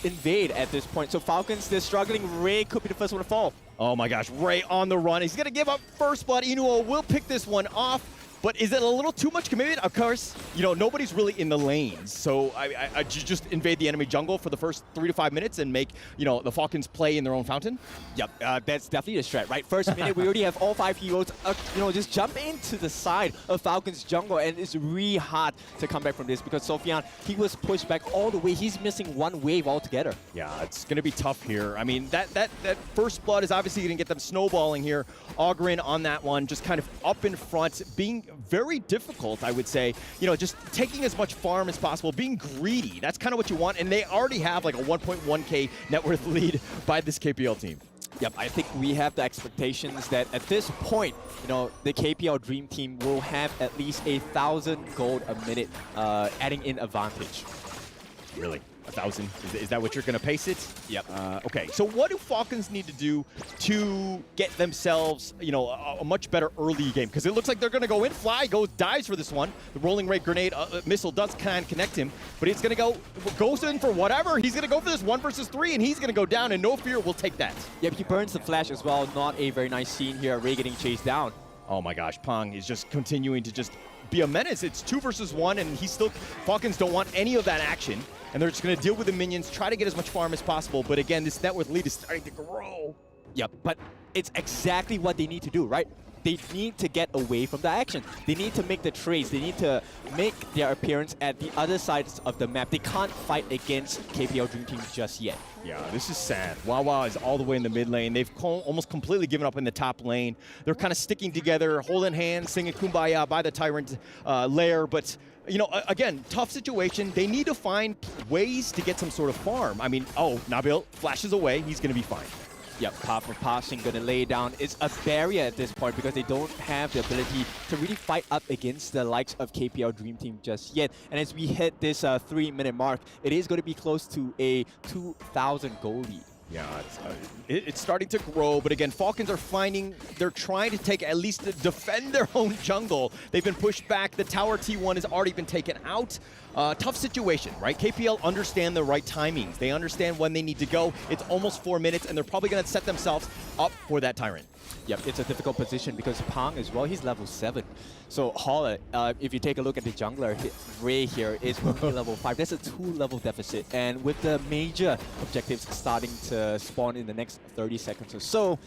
invade at this point. So Falcons, they're struggling. Ray could be the first one to fall. Oh my gosh, Ray on the run. He's going to give up first blood. Inuo will pick this one off. But is it a little too much commitment? Of course, nobody's really in the lanes. So I just invade the enemy jungle for the first 3 to 5 minutes and make, the Falcons play in their own fountain? Yep, that's definitely a strat, right? First minute, we already have all 5 heroes, just jump into the side of Falcons jungle, and it's really hard to come back from this because Sofian, he was pushed back all the way. He's missing one wave altogether. Yeah, it's going to be tough here. I mean, that first blood is obviously going to get them snowballing here. Ogren on that one, just kind of up in front, being very difficult, I would say. Just taking as much farm as possible, being greedy. That's kind of what you want, and they already have like a 1.1k net worth lead by this KPL team. Yep, I think we have the expectations that at this point, the KPL Dream Team will have at least 1,000 gold a minute, adding in advantage. Really? 1,000? Is that what you're going to pace it? Yep. Okay, so what do Falcons need to do to get themselves, a much better early game? Because it looks like they're going to go in, Fly dives for this one. The rolling rate grenade missile does kind of connect him, but he's going to goes in for whatever. He's going to go for this 1 versus 3, and he's going to go down, and no fear will take that. Yep, he burns the flash as well. Not a very nice scene here. Ray getting chased down. Oh my gosh, Pang is just continuing to just be a menace. It's 2 versus 1, and Falcons don't want any of that action. And they're just going to deal with the minions, try to get as much farm as possible. But again, this net worth lead is starting to grow. Yep, but it's exactly what they need to do, right? They need to get away from the action. They need to make the trades. They need to make their appearance at the other sides of the map. They can't fight against KPL Dream Team just yet. Yeah, this is sad. Wawa is all the way in the mid lane. They've almost completely given up in the top lane. They're kind of sticking together, holding hands, singing Kumbaya by the Tyrant lair. But again, tough situation. They need to find ways to get some sort of farm. I mean, Nabil flashes away. He's going to be fine. Yep, path of passing going to lay down. It's a barrier at this point because they don't have the ability to really fight up against the likes of KPL Dream Team just yet. And as we hit this 3-minute mark, it is going to be close to a 2,000 gold lead. Yeah, it's starting to grow, but again, Falcons are they're trying to defend their own jungle. They've been pushed back. The tower T1 has already been taken out. Tough situation, right? KPL understand the right timings. They understand when they need to go. It's almost 4 minutes, and they're probably going to set themselves up for that Tyrant. Yep, it's a difficult position because Pang as well, he's level 7. So Holla, if you take a look at the jungler, Ray here is only level 5. That's a 2-level deficit. And with the major objectives starting to spawn in the next 30 seconds or so,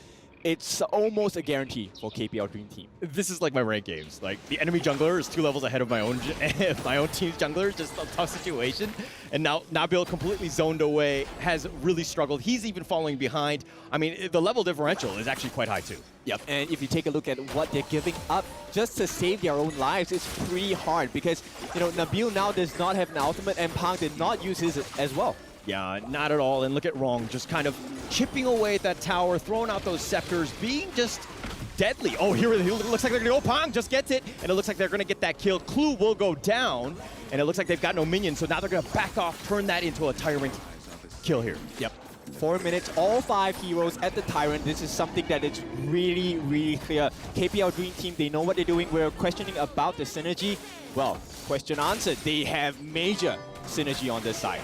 it's almost a guarantee for KPL Dream Team. This is like my ranked games. Like the enemy jungler is 2 levels ahead of my own team's jungler. Just a tough situation. And now Nabil completely zoned away, has really struggled. He's even falling behind. I mean, the level differential is actually quite high too. Yep, and if you take a look at what they're giving up just to save their own lives, it's pretty hard because, you know, Nabil now does not have an ultimate and Pang did not use his as well. Yeah, not at all. And look at Wrong just kind of chipping away at that tower, throwing out those scepters, being just deadly. Oh, here it looks like they're going to go. Pang just gets it, and it looks like they're going to get that kill. Clue will go down, and it looks like they've got no minions, so now they're going to back off, turn that into a Tyrant kill here. Yep. 4 minutes, all 5 heroes at the Tyrant. This is something that is really, really clear. KPL Dream Team, they know what they're doing. We're questioning about the synergy. Well, question answered. They have major synergy on this side.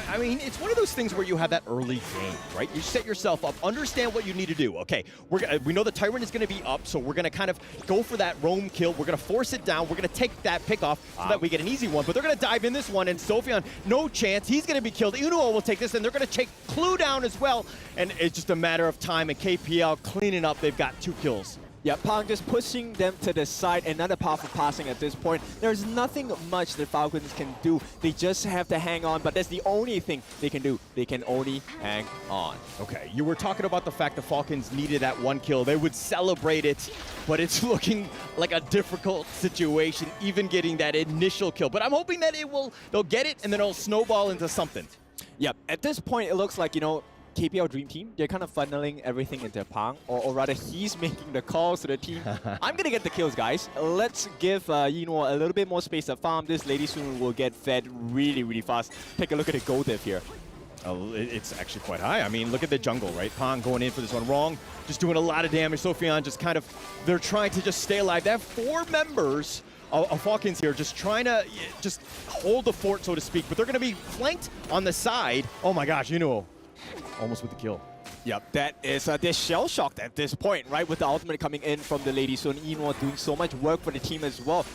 I mean, it's one of those things where you have that early game, right? You set yourself up, understand what you need to do. Okay, we know the Tyrant is going to be up, so we're going to kind of go for that roam kill. We're going to force it down. We're going to take that pick off so that we get an easy one. But they're going to dive in this one, and Sophian, no chance. He's going to be killed. Unuo will take this, and they're going to take Clue down as well. And it's just a matter of time, and KPL cleaning up. They've got 2 kills. Yeah, Pang just pushing them to the side, another powerful passing at this point. There's nothing much the Falcons can do. They just have to hang on, but that's the only thing they can do. They can only hang on. Okay, you were talking about the fact the Falcons needed that 1 kill. They would celebrate it, but it's looking like a difficult situation, even getting that initial kill. But I'm hoping that they'll get it, and then it'll snowball into something. Yep, at this point, it looks like, you know, KPL Dream Team, they're kind of funneling everything into Pang, or rather he's making the calls to the team. I'm going to get the kills, guys. Let's give a little bit more space to farm. This lady soon will get fed really, really fast. Take a look at the gold diff here. Oh, it's actually quite high. I mean, look at the jungle, right? Pang going in for this one. Wrong, just doing a lot of damage. Sophian just kind of, they're trying to just stay alive. They have 4 members of Falcons here just trying to just hold the fort, so to speak, but they're going to be flanked on the side. Oh my gosh, almost with the kill. Yep, that is they're shell-shocked at this point, right? With the ultimate coming in from the Lady Sun, Eno doing so much work for the team as well.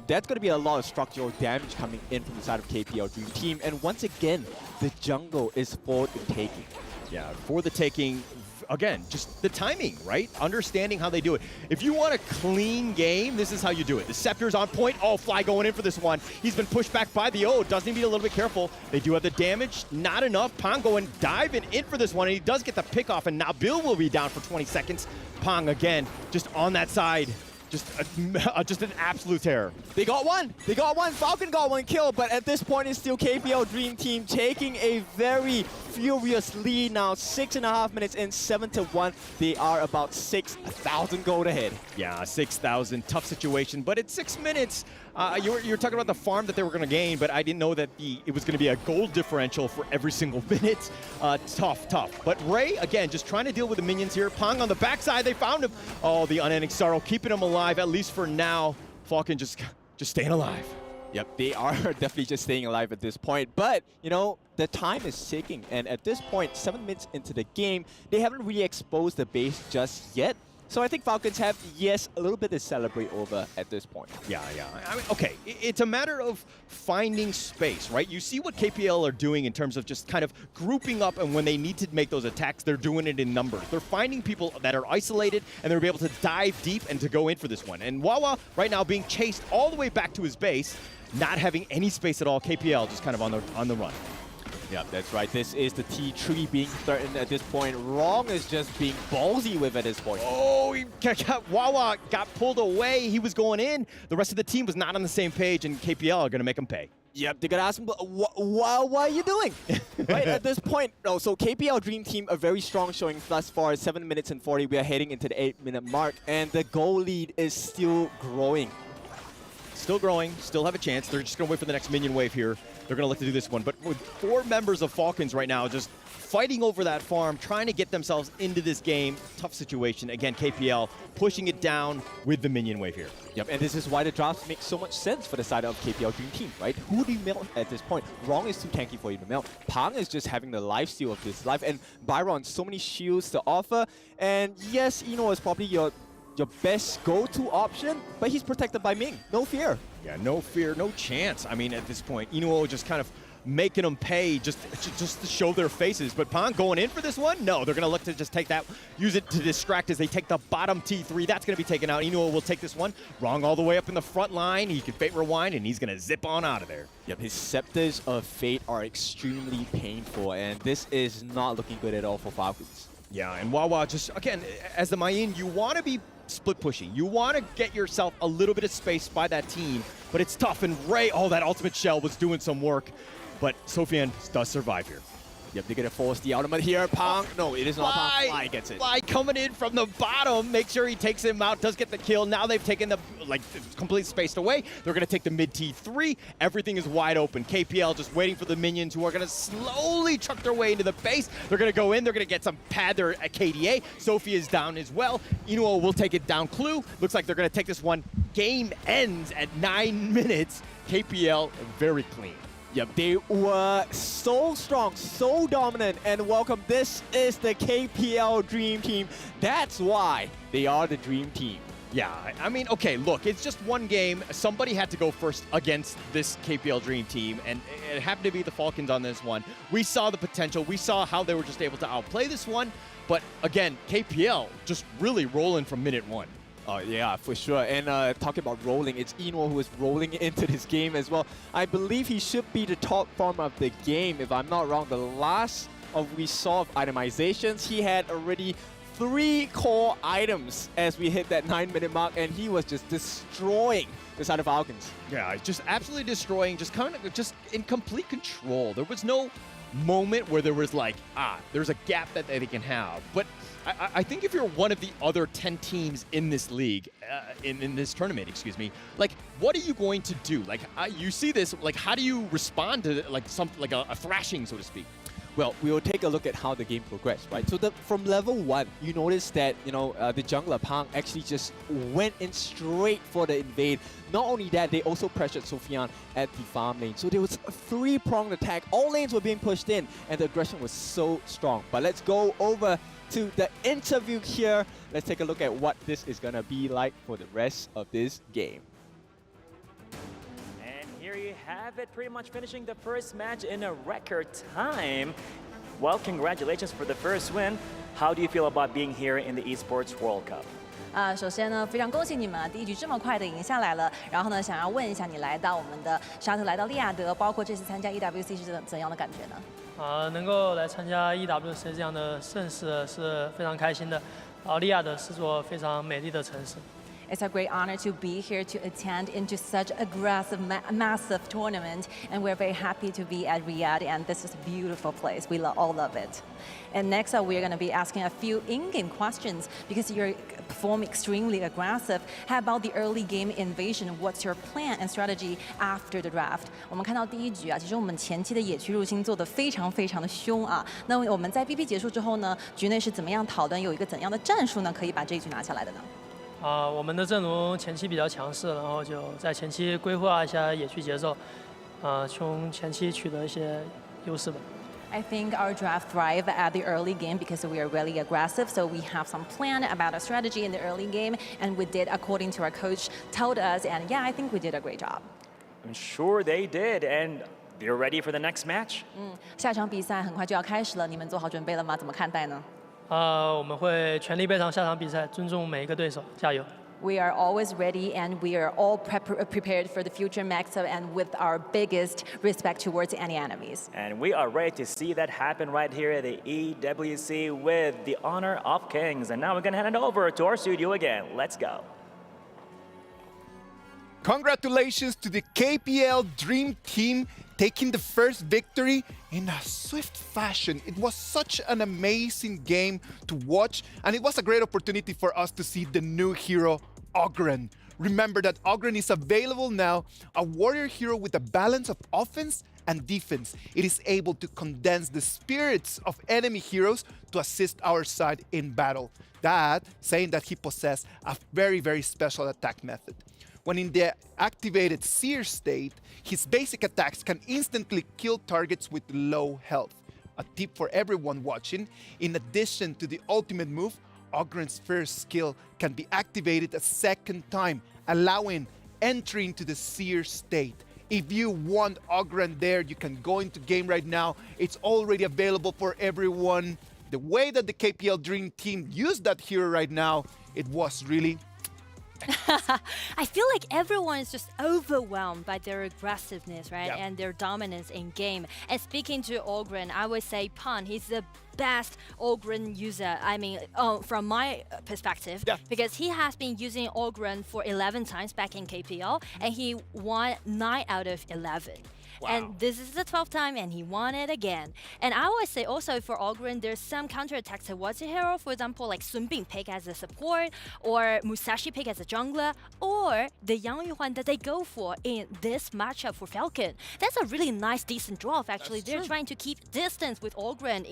That's going to be a lot of structural damage coming in from the side of KPL Dream Team. And once again, the jungle is for the taking. Yeah, for the taking. Again, just the timing, right? Understanding how they do it. If you want a clean game, this is how you do it. The Scepter's on point. Oh, Fly going in for this one. He's been pushed back by the O. Does need to be a little bit careful. They do have the damage. Not enough. Pang going diving in for this one, and he does get the pick off, and now Bill will be down for 20 seconds. Pang, again, just on that side. Just an absolute terror. They got one. They got one. Falcon got 1 kill, but at this point, it's still KPL Dream Team taking a very furious lead now. 6.5 minutes in, 7-1. They are about 6,000 gold ahead. Yeah, 6,000. Tough situation, but it's 6 minutes. You were talking about the farm that they were going to gain, but I didn't know that it was going to be a gold differential for every single minute. Tough. But Ray, again, just trying to deal with the minions here. Pang on the backside, they found him. Oh, the unending sorrow, keeping him alive, at least for now. Falcon just staying alive. Yep, they are definitely just staying alive at this point. But, you know, the time is ticking. And at this point, 7 minutes into the game, they haven't really exposed the base just yet. So I think Falcons have, yes, a little bit to celebrate over at this point. Yeah. I mean, okay, it's a matter of finding space, right? You see what KPL are doing in terms of just kind of grouping up, and when they need to make those attacks, they're doing it in numbers. They're finding people that are isolated, and they're able to dive deep and to go in for this one. And Wawa right now being chased all the way back to his base, not having any space at all. KPL just kind of on the run. Yeah, that's right. This is the T3 being threatened at this point. Wrong is just being ballsy with at this point. Oh, Wawa got pulled away. He was going in. The rest of the team was not on the same page, and KPL are going to make him pay. Yep, they're going to ask him, what are you doing? Right, at this point, so KPL Dream Team, a very strong showing thus far. 7 minutes and 40. We are heading into the 8-minute mark, and the goal lead is still growing. Still growing, still have a chance. They're just going to wait for the next minion wave here. They're going to look to do this one. But with 4 members of Falcons right now just fighting over that farm, trying to get themselves into this game. Tough situation. Again, KPL pushing it down with the minion wave here. Yep, and this is why the drafts make so much sense for the side of KPL Dream Team, right? Who do you melt at this point? Wrong is too tanky for you to melt. Pang is just having the lifesteal of this life. And Byron, so many shields to offer. And yes, Eno is probably your best go-to option, but he's protected by Ming. No fear. Yeah, no fear, no chance. I mean, at this point, Inuo just kind of making them pay just to show their faces. But Pong going in for this one? No, they're going to look to just take that, use it to distract as they take the bottom T3. That's going to be taken out. Inuo will take this one. Wrong all the way up in the front line. He can Fate Rewind, and he's going to zip on out of there. Yep, his Scepters of Fate are extremely painful, and this is not looking good at all for Falcons. Yeah, and Wawa just, again, as the Mayin, you want to be split pushing. You want to get yourself a little bit of space by that team, but it's tough. And Ray, oh, that ultimate shell was doing some work, but Sofian does survive here. Yep, they're gonna force the ultimate here. Pong, no, it is not Pong. Fly gets it. Fly coming in from the bottom, make sure he takes him out, does get the kill. Now they've taken the, complete spaced away. They're gonna take the mid T3. Everything is wide open. KPL just waiting for the minions who are gonna slowly truck their way into the base. They're gonna go in, they're gonna get some pad there at KDA. Sophie is down as well. Inuo will take it down. Clue, looks like they're gonna take this one. Game ends at 9 minutes. KPL very clean. Yep, they were so strong, so dominant, and welcome. This is the KPL Dream Team. That's why they are the Dream Team. Yeah, I mean, okay, look, it's just one game. Somebody had to go first against this KPL Dream Team, and it happened to be the Falcons on this one. We saw the potential. We saw how they were just able to outplay this one. But again, KPL just really rolling from minute one. Oh, yeah, for sure. And talking about rolling, it's Inuo who is rolling into this game as well. I believe he should be the top form of the game, if I'm not wrong. The last we saw of itemizations, he had already 3 core items as we hit that 9-minute mark, and he was just destroying the side of Falcons. Yeah, just absolutely destroying, just in complete control. There was no moment where there was like, there's a gap that they can have. But I think if you're one of the other 10 teams in this league, in this tournament, excuse me, like, what are you going to do? Like, you see this, like, how do you respond to like a thrashing, so to speak? Well, we will take a look at how the game progressed, right? So from level 1, you notice that, the jungler Pang actually just went in straight for the invade. Not only that, they also pressured Sofian at the farm lane. So there was a 3-pronged attack. All lanes were being pushed in, and the aggression was so strong. But let's go over to the interview here. Let's take a look at what this is going to be like for the rest of this game. Here you have it, pretty much finishing the first match in a record time. Well, congratulations for the first win. How do you feel about being here in the Esports World Cup? 首先呢，非常恭喜你们，第一局这么快的赢下来了。然后呢，想要问一下你来到我们的沙特，来到利雅得，包括这次参加 EWC 是怎样的感觉呢？能够来参加 EWC 这样的盛事是非常开心的。利雅得是座非常美丽的城市。 It's a great honor to be here to attend into such aggressive, massive tournament, and we're very happy to be at Riyadh, and this is a beautiful place. We all love it. And next up, we're going to be asking a few in-game questions because you perform extremely aggressive. How about the early game invasion? What's your plan and strategy after the draft? 我们看到第一局啊，其实我们前期的野区入侵做得非常的凶啊。那我们在 BP 结束之后呢，局内是怎么样讨论，有一个怎样的战术呢，可以把这一局拿下来的呢？ 我们的阵容前期比较强势，然后就在前期规划一下野区节奏，从前期取得一些优势吧。 I think our draft thrive at the early game because we are really aggressive. So we have some plan about a strategy in the early game, and we did according to our coach told us. And yeah, I think we did a great job. I'm sure they did, and they're ready for the next match. 下场比赛很快就要开始了，你们做好准备了吗？怎么看待呢？ 我们会全力备战下场比赛，尊重每一个对手，加油！ We are always ready, and we are all prepared for the future matchup, and with our biggest respect towards any enemies. And we are ready to see that happen right here at the EWC with the Honor of Kings. And now we're going to hand it over to our studio again. Let's go. Congratulations to the KPL Dream Team taking the first victory in a swift fashion. It was such an amazing game to watch, and it was a great opportunity for us to see the new hero, Ogren. Remember that Ogren is available now, a warrior hero with a balance of offense and defense. It is able to condense the spirits of enemy heroes to assist our side in battle. That saying that he possesses a very, very special attack method. When in the activated Seer state, his basic attacks can instantly kill targets with low health. A tip for everyone watching, in addition to the ultimate move, Ogren's first skill can be activated a second time, allowing entry into the Seer state. If you want Ogren there, you can go into game right now. It's already available for everyone. The way that the KPL Dream Team used that hero right now, it was really... I feel like everyone is just overwhelmed by their aggressiveness, right? Yep. And their dominance in game. And speaking to Ogren, I would say Pan, he's the best Ogren user. I mean, from my perspective, because he has been using Ogren for 11 times back in KPL, and he won 9 out of 11. Wow. And this is the 12th time, and he won it again. And I would say also for Ogren, there's some counterattacks towards a hero. For example, like Sun Bin pick as a support, or Musashi pick as a jungler, or the Yang Yuan that they go for in this matchup for Falcon. That's a really nice, decent draw. Actually, they're trying to keep distance with Ogren,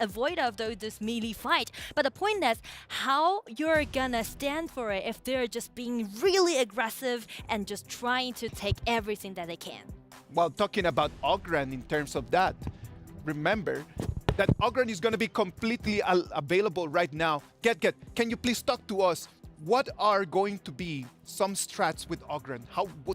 avoid of this melee fight. But the point is, how you're gonna stand for it if they're just being really aggressive and just trying to take everything that they can. Well, talking about Ogren in terms of that, remember that Ogren is going to be completely available right now. Get, can you please talk to us? What are going to be some strats with Ogren?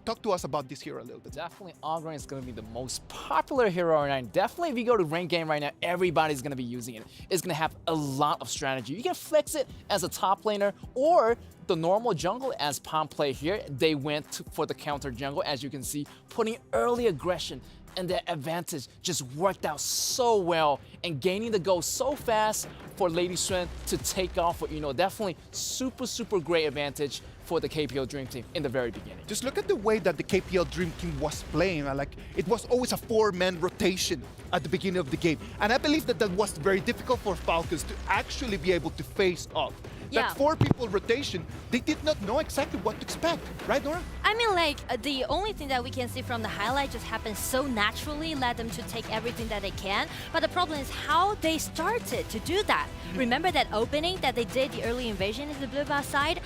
Talk to us about this hero a little bit. Definitely Ogren is going to be the most popular hero right now. Definitely if you go to ranked game right now, everybody's going to be using it. It's going to have a lot of strategy. You can flex it as a top laner or the normal jungle as Palm play here. They went for the counter jungle, as you can see, putting early aggression, and the advantage just worked out so well and gaining the goal so fast for Lady Sun to take off with, definitely super great advantage for the KPL Dream Team in the very beginning. Just look at the way that the KPL Dream Team was playing. Like, it was always a 4-man rotation at the beginning of the game. And I believe that that was very difficult for Falcons to actually be able to face off. Yeah. That 4-people rotation, they did not know exactly what to expect. Right, Nora? I mean, like, the only thing that we can see from the highlight just happens so naturally, led them to take everything that they can. But the problem is how they started to do that. Remember that opening that they did, the early invasion in the blue buff side?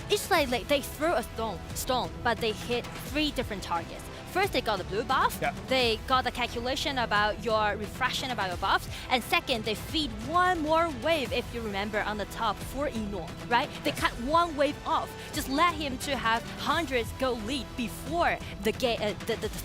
It's like they threw a stone, but they hit 3 different targets. First, they got the blue buff. Yeah. They got the calculation about your refraction about your buffs. And second, they feed 1 more wave, if you remember, on the top for Eno, right? They cut 1 wave off. Just let him to have hundreds go lead before the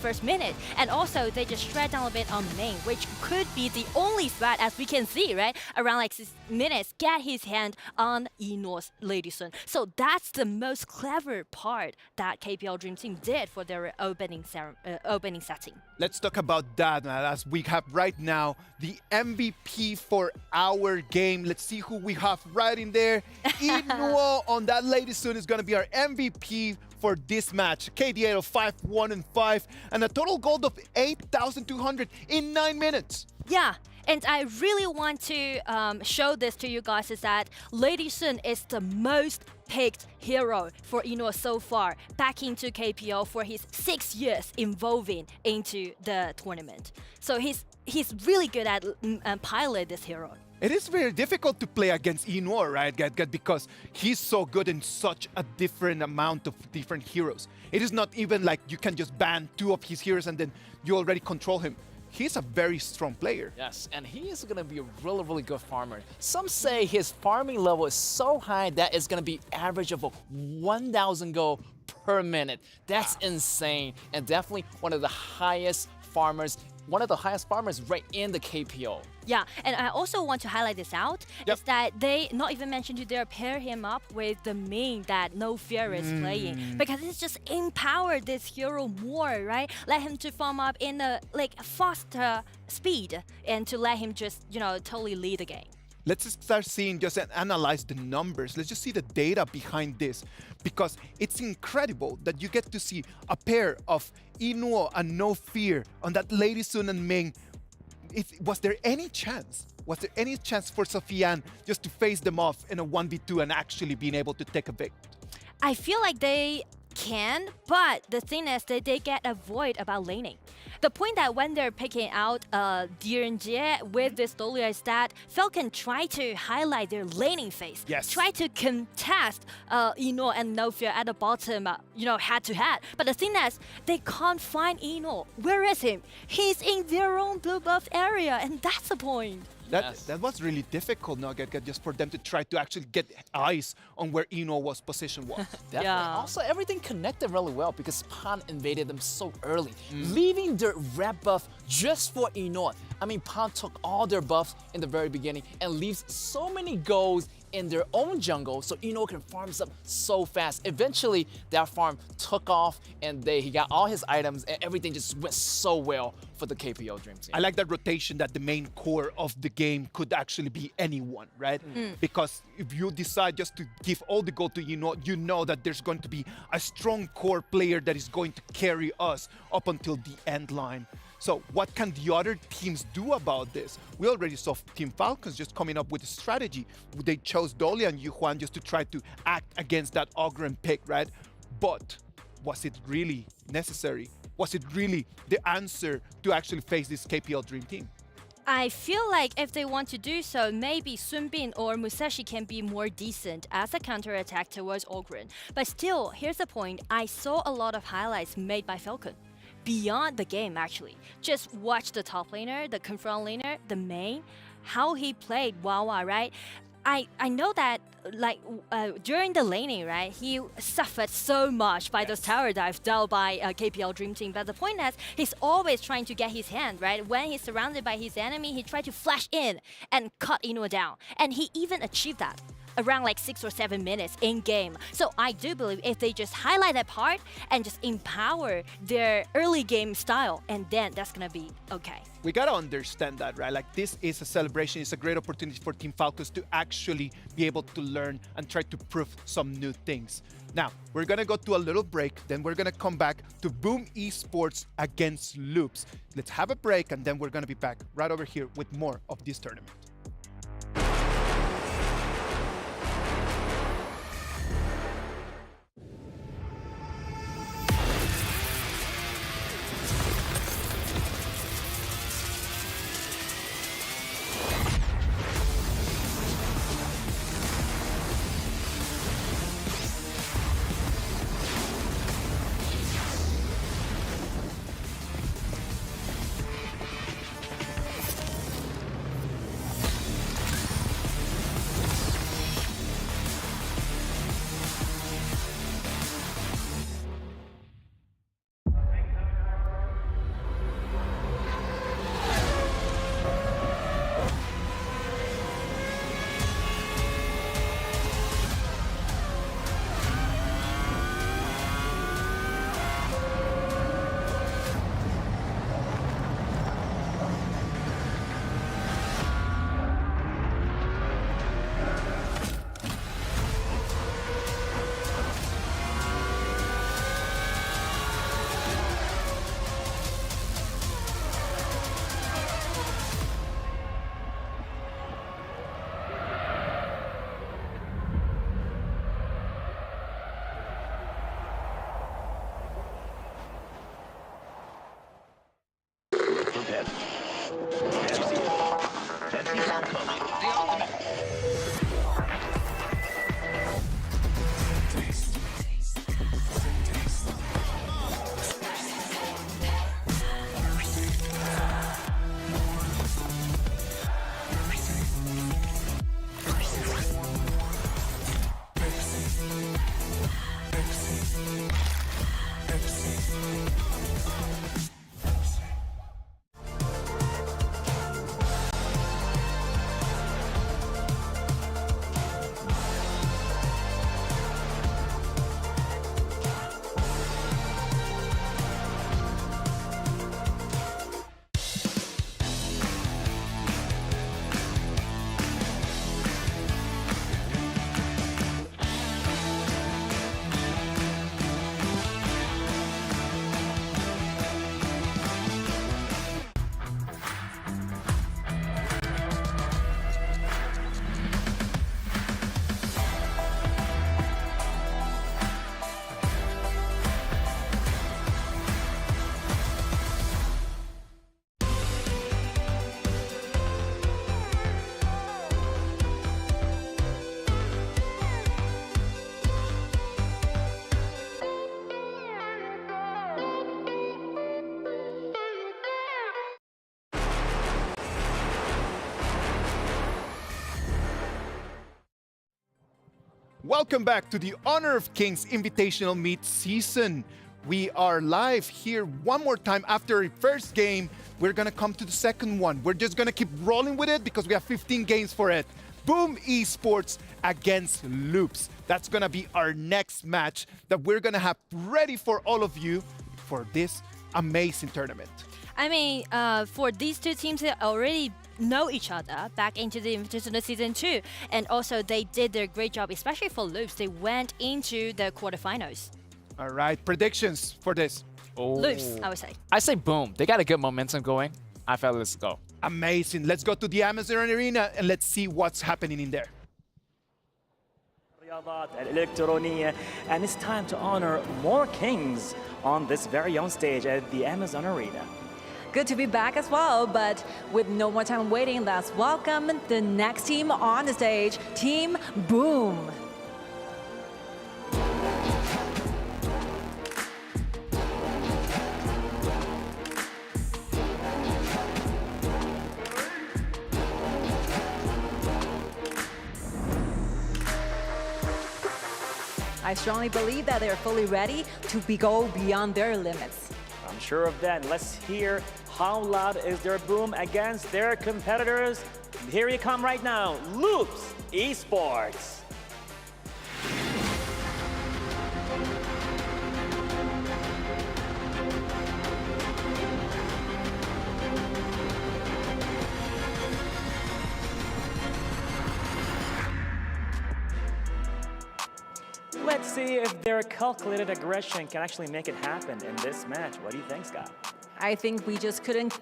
first minute. And also, they just shred down a bit on main, which could be the only threat, as we can see, right? Around like 6 minutes, get his hand on Eno's Lady Sun. So that's the most clever part that KPL Dream Team did for their opening setting. Let's talk about that, as we have right now the MVP for our game. Let's see who we have right in there. Inuo on that Lady Sun is going to be our MVP for this match. KDA of 5-1-5 and a total gold of 8,200 in 9 minutes. Yeah. And I really want to show this to you guys, is that Lady Sun is the most picked hero for Eno so far, back into KPL for his 6 years involving into the tournament. So he's really good at pilot this hero. It is very difficult to play against Eno, right, because he's so good in such a different amount of different heroes. It is not even like you can just ban 2 of his heroes and then you already control him. He's a very strong player. Yes, and he is going to be a really good farmer. Some say his farming level is so high that it's going to be average of 1,000 gold per minute. That's insane, and definitely one of the highest farmers right in the KPO. Yeah, and I also want to highlight this out, is that they not even mentioned to there pair him up with the main that No Fear is playing, because it's just empowered this hero more, right? Let him to farm up in a faster speed and to let him just, totally lead the game. Let's start seeing, just analyze the numbers. Let's just see the data behind this, because it's incredible that you get to see a pair of Inuo and No Fear on that Lady Sun and Ming. Was there any chance for Sofian just to face them off in a 1v2 and actually being able to take a victory? I feel like they can, but the thing is that they get a void about laning. The point that when they're picking out Direnjie with this Dolia is that Falcon try to highlight their laning phase. Yes. Try to contest Eno and No Fear at the bottom, head to head. But the thing is, they can't find Eno. Where is him? He's in their own blue buff area, and that's the point. That was really difficult, Nugget, just for them to try to actually get eyes on where Eno was position was. Definitely. Also, everything connected really well because Pan invaded them so early, leaving their red buff just for Eno. I mean, Pan took all their buffs in the very beginning and leaves so many golds in their own jungle, so Eno can farm up so fast. Eventually, that farm took off, and he got all his items, and everything just went so well for the KPO Dream Team. I like that rotation that the main core of the game could actually be anyone, right? Because if you decide just to give all the gold to Eno, you know that there's going to be a strong core player that is going to carry us up until the end line. So what can the other teams do about this? We already saw Team Falcons just coming up with a strategy. They chose Dolly and Yuhuan just to try to act against that Ogren pick, right? But was it really necessary? Was it really the answer to actually face this KPL Dream Team? I feel like if they want to do so, maybe Sun Bin or Musashi can be more decent as a counterattack towards Ogren. But still, here's the point. I saw a lot of highlights made by Falcon. Beyond the game, actually. Just watch the top laner, the confront laner, the main, how he played Wawa, right? I know that like during the laning, right, he suffered so much by those tower dives dealt by KPL Dream Team. But the point is, he's always trying to get his hand, right? When he's surrounded by his enemy, he tried to flash in and cut Ino down. And he even achieved that around like 6 or 7 minutes in game. So I do believe if they just highlight that part and just empower their early game style, and then that's gonna be okay. We gotta understand that, right? Like, this is a celebration. It's a great opportunity for Team Falcons to actually be able to learn and try to prove some new things. Now, we're gonna go to a little break, then we're gonna come back to Boom Esports against Loops. Let's have a break, and then we're gonna be back right over here with more of this tournament. Welcome back to the Honor of Kings Invitational Midseason. We are live here one more time after a first game. We're gonna come to the second one. We're just gonna keep rolling with it because we have 15 games for it. Boom Esports against Loops. That's gonna be our next match that we're gonna have ready for all of you for this amazing tournament. I mean, for these two teams, they already know each other back into the Invitational Season 2. And also, they did their great job, especially for Loops. They went into the quarterfinals. All right, predictions for this. Loops, I would say. I say Boom. They got a good momentum going. I felt let's go. Amazing. Let's go to the Amazon Arena and let's see what's happening in there. الرياضات الإلكترونية, and it's time to honor more kings on this very own stage at the Amazon Arena. Good to be back as well, but with no more time waiting, let's welcome the next team on the stage, Team Boom. I strongly believe that they're fully ready to go beyond their limits. I'm sure of that. Let's hear how loud is their boom against their competitors. Here you come right now, Loops Esports. Let's see if their calculated aggression can actually make it happen in this match. What do you think, Scott? I think we just couldn't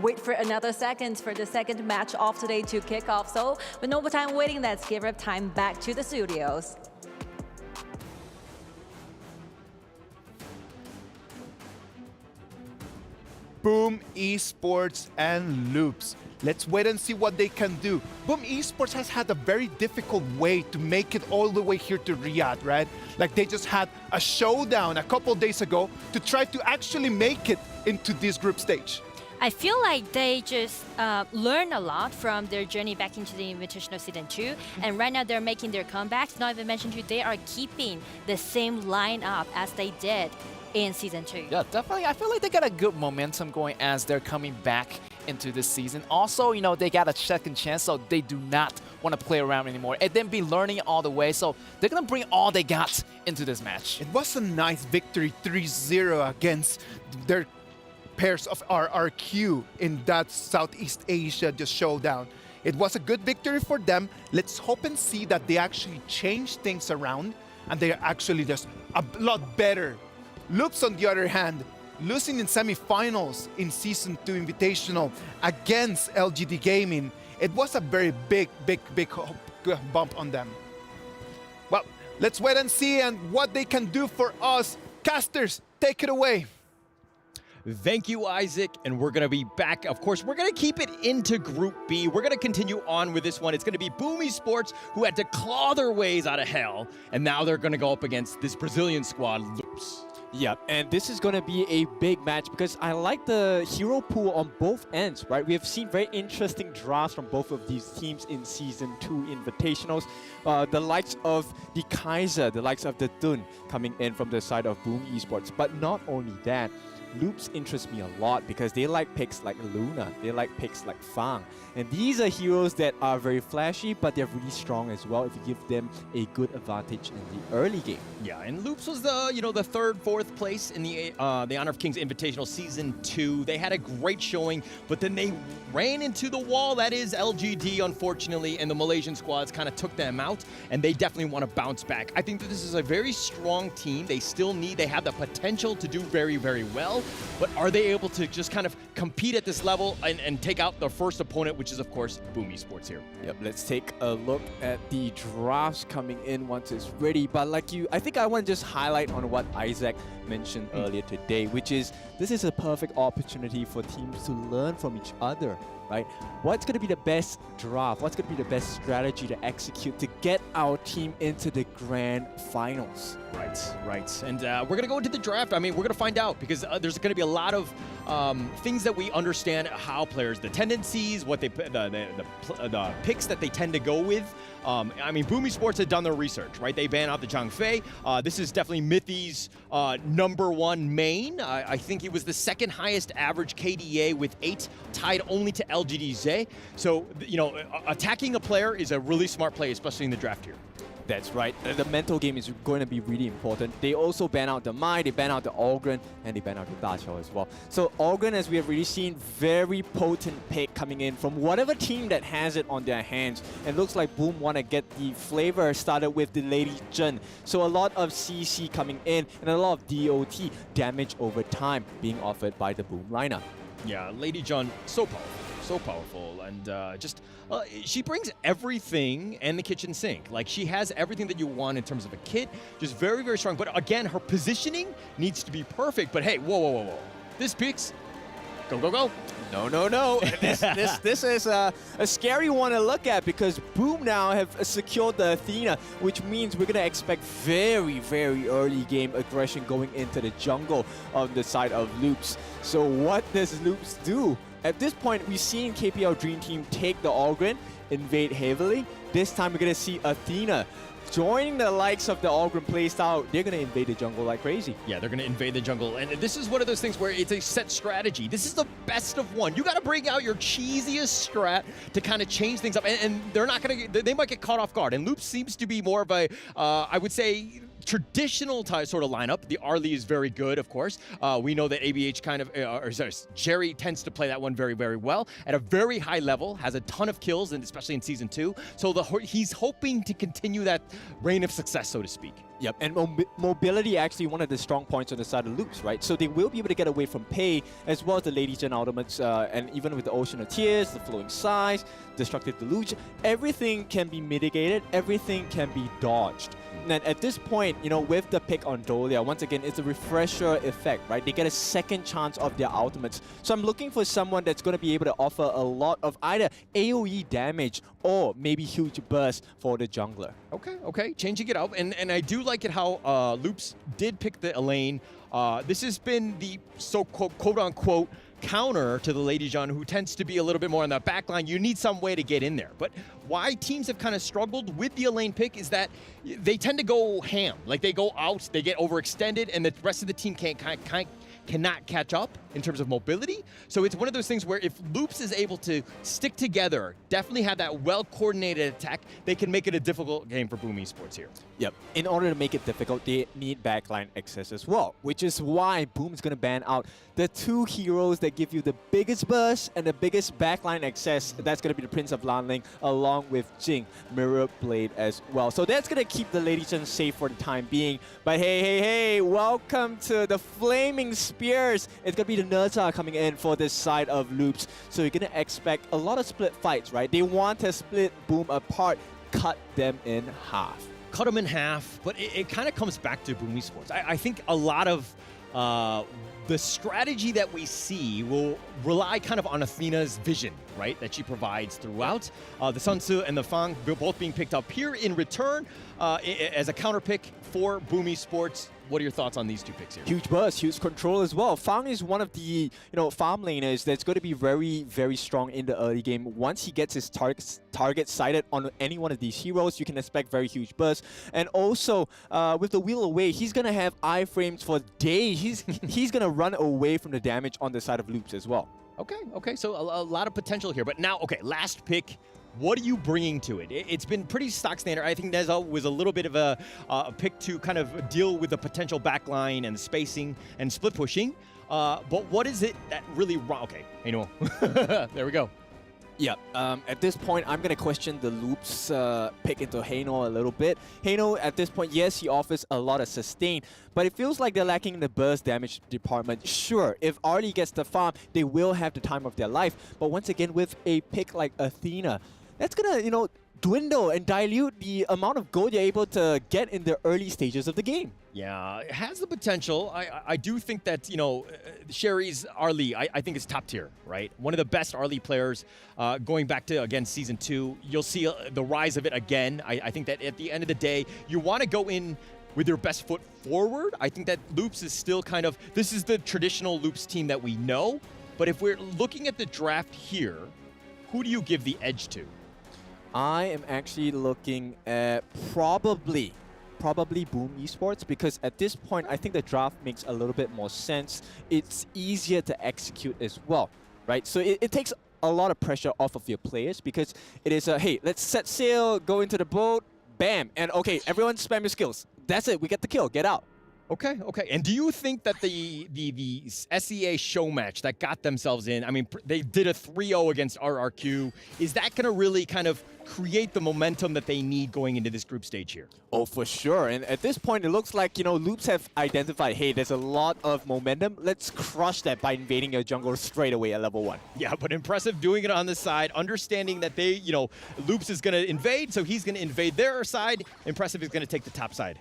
wait for another second for the second match of today to kick off. So with no more time waiting, let's give up time back to the studios. Boom Esports and Loops. Let's wait and see what they can do. Boom Esports has had a very difficult way to make it all the way here to Riyadh, right? Like they just had a showdown a couple days ago to try to actually make it into this group stage. I feel like they just learned a lot from their journey back into the Invitational Season 2. And right now they're making their comebacks. Not even mentioned too, they are keeping the same lineup as they did in Season 2. Yeah, definitely. I feel like they got a good momentum going as they're coming back into this season. Also, you know, they got a second chance, so they do not want to play around anymore and then be learning all the way. So they're going to bring all they got into this match. It was a nice victory, 3-0 against their pairs of RRQ in that Southeast Asia just showdown. It was a good victory for them. Let's hope and see that they actually change things around and they are actually just a lot better. Loops, on the other hand, losing in semifinals in Season 2 Invitational against LGD Gaming, it was a very big bump on them. Well, let's wait and see and what they can do for us. Casters, take it away. Thank you, Isaac, and we're going to be back. Of course, we're going to keep it into Group B. We're going to continue on with this one. It's going to be Boom Esports, who had to claw their ways out of hell, and now they're going to go up against this Brazilian squad, Loops. Yeah, and this is going to be a big match because I like the hero pool on both ends, right? We have seen very interesting drafts from both of these teams in Season 2 Invitationals. The likes of the Kaiser, the likes of the Dun coming in from the side of Boom Esports. But not only that, Loops interest me a lot because they like picks like Luna, they like picks like Fang. And these are heroes that are very flashy, but they're really strong as well if you give them a good advantage in the early game. Yeah, and Loops was the third, fourth place in the Honor of Kings Invitational Season 2. They had a great showing, but then they ran into the wall. That is LGD, unfortunately, and the Malaysian squads kind of took them out, and they definitely want to bounce back. I think that this is a very strong team. They have the potential to do very, very well, but are they able to just kind of compete at this level and take out their first opponent, which is, of course, Boom Esports here. Yep, let's take a look at the drafts coming in once it's ready. But I think I want to just highlight on what Isaac mentioned earlier today, which is this is a perfect opportunity for teams to learn from each other, right? What's going to be the best draft? What's going to be the best strategy to execute to get our team into the grand finals? Right. And we're going to go into the draft. I mean, we're going to find out because there's going to be a lot of things that we understand how players, the tendencies, what they the picks that they tend to go with. I mean, Boom Esports had done their research, right? They ban out the Zhang Fei. This is definitely Mithy's #1 main. I think it was the second highest average KDA with 8, tied only to LGD Zay. So, you know, attacking a player is a really smart play, especially in the draft here. That's right. The mental game is going to be really important. They also ban out the Mai, they ban out the Ogren, and they ban out the Dachao as well. So Ogren, as we have really seen, very potent pick coming in from whatever team that has it on their hands. And looks like Boom want to get the flavor started with the Lady Zhen. So a lot of CC coming in and a lot of DOT, damage over time, being offered by the Boom lineup. Yeah, Lady Zhen, so powerful, and she brings everything and the kitchen sink. Like, she has everything that you want in terms of a kit, just very, very strong. But again, her positioning needs to be perfect. But hey, whoa. This picks, go. No. This is a scary one to look at because Boom now have secured the Athena, which means we're going to expect very, very early game aggression going into the jungle on the side of Loops. So what does Loops do? At this point, we've seen KPL Dream Team take the Ogren, invade heavily. This time, we're going to see Athena joining the likes of the Ogren playstyle. They're going to invade the jungle like crazy. Yeah, they're going to invade the jungle. And this is one of those things where it's a set strategy. This is the best of one. You got to bring out your cheesiest strat to kind of change things up. And they're not going to, they might get caught off guard. And Loop seems to be more of a, I would say, traditional type sort of lineup. The Arlie is very good, of course. We know that ABH kind of, Jerry tends to play that one very, very well at a very high level, has a ton of kills, and especially in Season 2. So he's hoping to continue that reign of success, so to speak. Yep, and mobility actually one of the strong points on the side of Loops, right? So they will be able to get away from Pei, as well as the Lady Zhen ultimates, and even with the Ocean of Tears, the Flowing Size, Destructive Deluge, everything can be mitigated, everything can be dodged. And at this point, you know, with the pick on Dolia, once again, it's a refresher effect, right? They get a second chance of their ultimates. So I'm looking for someone that's going to be able to offer a lot of either AoE damage or maybe huge burst for the jungler. Okay, changing it up. And I do like it how Loops did pick the Elaine. This has been the quote-unquote counter to the Lady Zhen, who tends to be a little bit more on the back line. You need some way to get in there. But why teams have kind of struggled with the Elaine pick is that they tend to go ham. Like, they go out, they get overextended, and the rest of the team cannot catch up in terms of mobility. So it's one of those things where if Loops is able to stick together, definitely have that well-coordinated attack, they can make it a difficult game for Boom Esports here. Yep. In order to make it difficult, they need backline access as well, which is why Boom's going to ban out the two heroes that give you the biggest burst and the biggest backline access. That's going to be the Prince of Lanling along with Jing, Mirror Blade as well. So that's going to keep the Lady Zhen safe for the time being. But hey, welcome to the Flaming Spears. It's going to be the Nerta coming in for this side of Loops. So you're going to expect a lot of split fights, right? They want to split Boom apart, cut them in half. Cut them in half, but it kind of comes back to Boom Esports. I think a lot of the strategy that we see will rely kind of on Athena's vision, right, that she provides throughout. The Sun Tzu and the Fang both being picked up here in return as a counter pick for Boom Esports. What are your thoughts on these two picks here? Huge burst, huge control as well. Fang is one of the farm laners that's going to be very, very strong in the early game. Once he gets his target sighted on any one of these heroes, you can expect very huge bursts. And also, with the Wheel Away, he's going to have iframes for days. He's going to run away from the damage on the side of Loops as well. Okay, so a lot of potential here. But now, last pick. What are you bringing to it? It's been pretty stock standard. I think Neza was a little bit of a pick to kind of deal with the potential backline and the spacing and split pushing. But what is it that really wrong? Okay, Heino. There we go. Yeah, at this point, I'm going to question the Loops pick into Heino a little bit. Heino, at this point, yes, he offers a lot of sustain, but it feels like they're lacking in the burst damage department. Sure, if Arlie gets the farm, they will have the time of their life. But once again, with a pick like Athena, that's going to, dwindle and dilute the amount of gold you're able to get in the early stages of the game. Yeah, it has the potential. I do think that, Sherry's Arlie, I think is top tier, right? One of the best Arlie players going back to, again, Season 2. You'll see the rise of it again. I think that at the end of the day, you want to go in with their best foot forward. I think that Loops is still kind of, this is the traditional Loops team that we know. But if we're looking at the draft here, who do you give the edge to? I am actually looking at probably Boom Esports, because at this point, I think the draft makes a little bit more sense. It's easier to execute as well, right? So it takes a lot of pressure off of your players, because it is a, hey, let's set sail, go into the boat, bam, and okay, everyone spam your skills. That's it, we get the kill, get out. Okay, okay. And do you think that the SEA show match that got themselves in, I mean, they did a 3-0 against RRQ, is that going to really kind of create the momentum that they need going into this group stage here? Oh, for sure. And at this point, it looks like, you know, Loops have identified, hey, there's a lot of momentum. Let's crush that by invading your jungle straight away at level 1. Yeah, but Impressive doing it on the side, understanding that they, you know, Loops is going to invade, so he's going to invade their side. Impressive is going to take the top side.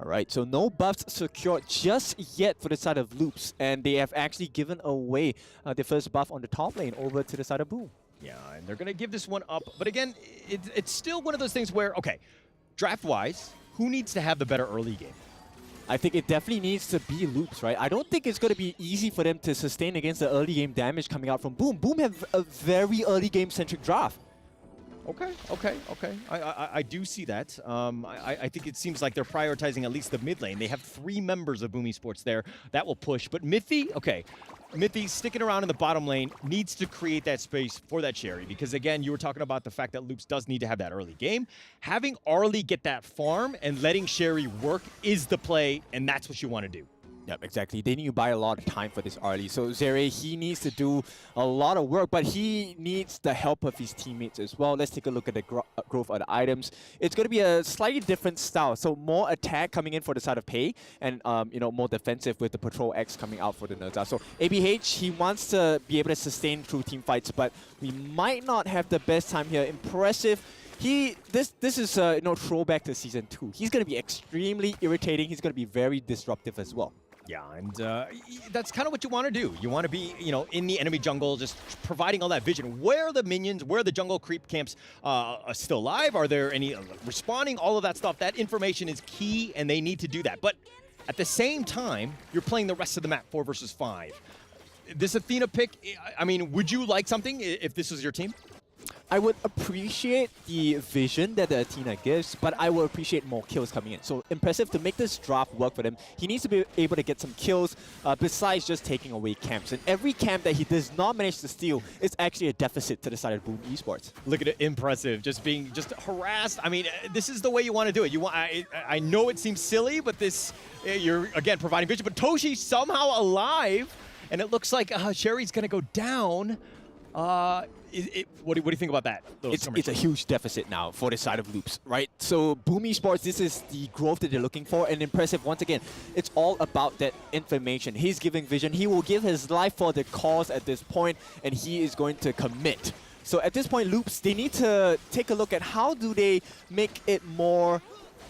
All right, so no buffs secured just yet for the side of Loops, and they have actually given away their first buff on the top lane over to the side of Boom. Yeah, and they're going to give this one up. But again, it's still one of those things where, okay, draft-wise, who needs to have the better early game? I think it definitely needs to be Loops, right? I don't think it's going to be easy for them to sustain against the early game damage coming out from Boom. Boom have a very early game-centric draft. Okay, okay, okay. I do see that. I think it seems like they're prioritizing at least the mid lane. They have 3 members of Boom Esports there. That will push. But Mithy, okay. Mithy sticking around in the bottom lane needs to create that space for that Sherry, because again, you were talking about the fact that Loops does need to have that early game. Having Arlie get that farm and letting Sherry work is the play, and that's what you want to do. Yep, exactly. They need to buy a lot of time for this Arlie. So Zere, he needs to do a lot of work, but he needs the help of his teammates as well. Let's take a look at the growth of the items. It's going to be a slightly different style. So more attack coming in for the side of Pei, and you know, more defensive with the Patrol X coming out for the Nerza. So ABH, he wants to be able to sustain through team fights, but we might not have the best time here. Impressive. This is you know, throwback to Season 2. He's going to be extremely irritating. He's going to be very disruptive as well. Yeah, and that's kind of what you want to do. You want to be, you know, in the enemy jungle, just providing all that vision. Where are the minions? Where are the jungle creep camps still alive? Are there any respawning? All of that stuff. That information is key, and they need to do that. But at the same time, you're playing the rest of the map 4 versus 5. This Athena pick, I mean, would you like something if this was your team? I would appreciate the vision that the Athena gives, but I would appreciate more kills coming in. So Impressive, to make this draft work for them, he needs to be able to get some kills besides just taking away camps. And every camp that he does not manage to steal is actually a deficit to the side of Boom Esports. Look at it, Impressive, just being harassed. I mean, this is the way you want to do it. You want. I know it seems silly, but this, you're again providing vision. But Toshi somehow alive, and it looks like Sherry's going to go down. What do you think about that? It's a huge deficit now for the side of Loops, right? So Boom Esports, this is the growth that they're looking for, and Impressive, once again, it's all about that information. He's giving vision. He will give his life for the cause at this point, and he is going to commit. So at this point, Loops, they need to take a look at how do they make it more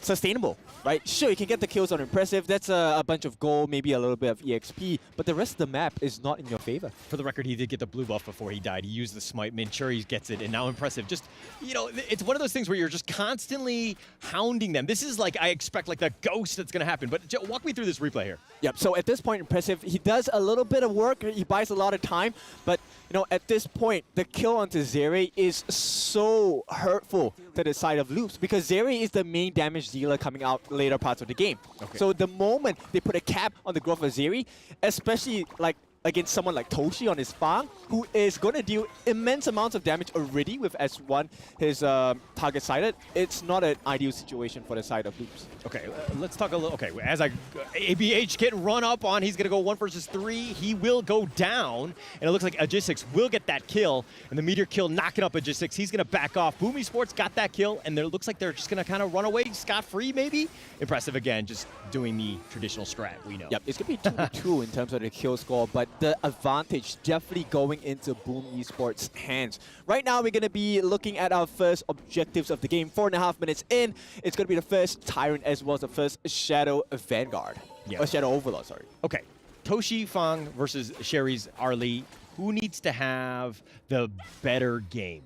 sustainable, right? Sure, you can get the kills on Impressive. That's a bunch of gold, maybe a little bit of EXP, but the rest of the map is not in your favor. For the record, he did get the blue buff before he died. He used the smite. Sure, he gets it, and now Impressive. Just, you know, it's one of those things where you're just constantly hounding them. This is like, I expect like the ghost that's going to happen, but walk me through this replay here. Yep, so at this point, Impressive, he does a little bit of work. He buys a lot of time, but you know, at this point, the kill onto Zere is so hurtful to the side of Loops, because Zere is the main damage dealer coming out later parts of the game. Okay. So the moment they put a cap on the growth of Zere, especially like against someone like Toshi on his farm, who is going to deal immense amounts of damage already with S1, his target sighted, it's not an ideal situation for the side of Loops. Okay, let's talk a little. Okay, as ABH getting run up on, he's going to go 1 versus 3. He will go down, and it looks like Aegis will get that kill, and the Meteor kill knocking up Aegis. He's going to back off. Boom Esports got that kill, and it looks like they're just going to kind of run away scot-free, maybe? Impressive again, just doing the traditional strat, we know. Yep, it's going to be 2-2 in terms of the kill score, but the advantage definitely going into Boom Esports' hands. Right now, we're going to be looking at our first objectives of the game. 4.5 minutes in, it's going to be the first Tyrant as well as the first Shadow Vanguard. Yeah. Or Shadow Overlord, sorry. Okay, Toshi Fang versus Sherry's Arlie. Who needs to have the better game?